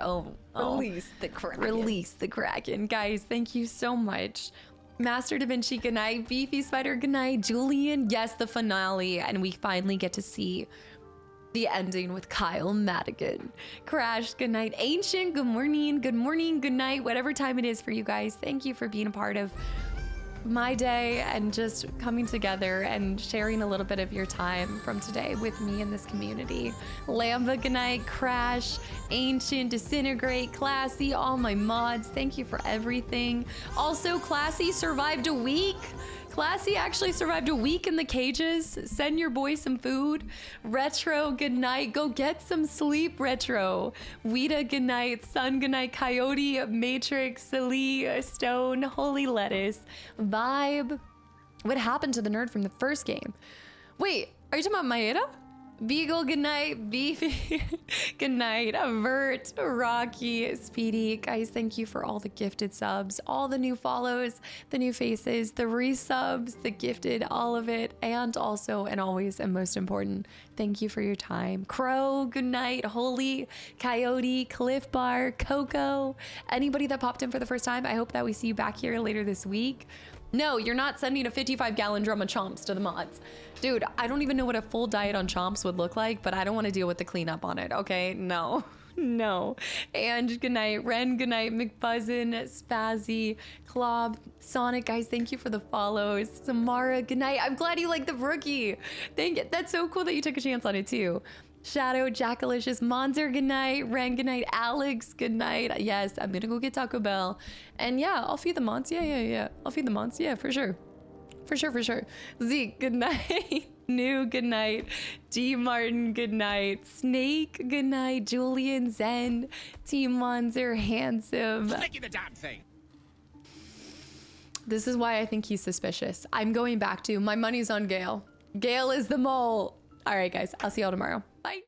Release the Kraken. Release the Kraken. Guys, thank you so much. Master Da Vinci, good night. Beefy Spider, good night. Julian, yes, the finale. And we finally get to see the ending with Kyle Madigan. Crash, good night. Ancient, good morning, good night. Whatever time it is for you guys. Thank you for being a part of my day and just coming together and sharing a little bit of your time from today with me in this community. Lamba, good night. Crash, Ancient, Disintegrate, Classy, all my mods. Thank you for everything. Also, Classy survived a week. Classy actually survived a week in the cages. Send your boy some food. Retro, good night. Go get some sleep, Retro. Weta, good night. Sun, good night. Coyote, Matrix, Celie, Stone, Holy Lettuce, Vibe. What happened to the nerd from the first game? Wait, are you talking about Maeda? Beagle, good night. Beefy, good night. Avert, Rocky, Speedy. Guys, thank you for all the gifted subs, all the new follows, the new faces, the resubs, the gifted, all of it. And also, and always, and most important, thank you for your time. Crow, good night. Holy, Coyote, Cliff Bar, Coco. Anybody that popped in for the first time, I hope that we see you back here later this week. No, you're not sending a 55-gallon drum of chomps to the mods. Dude, I don't even know what a full diet on chomps would look like, but I don't want to deal with the cleanup on it, okay? No. And good night. Ren, good night. McBuzzin, Spazzy, Clob, Sonic, guys, thank you for the follows. Samara, good night. I'm glad you like the rookie. Thank you. That's so cool that you took a chance on it too. Shadow, Jackalicious, Monzer, good night. Ren, good night. Alex, good night. Yes, I'm gonna go get Taco Bell. And yeah, I'll feed the mods. Yeah. I'll feed the mods. Yeah, for sure. Zeke, good night. New, good night. D. Martin, good night. Snake, good night. Julian, Zen, Team Monzer, Handsome. Sticking the damn thing. This is why I think he's suspicious. I'm going back to my money's on Gale. Gale is the mole. All right, guys. I'll see y'all tomorrow.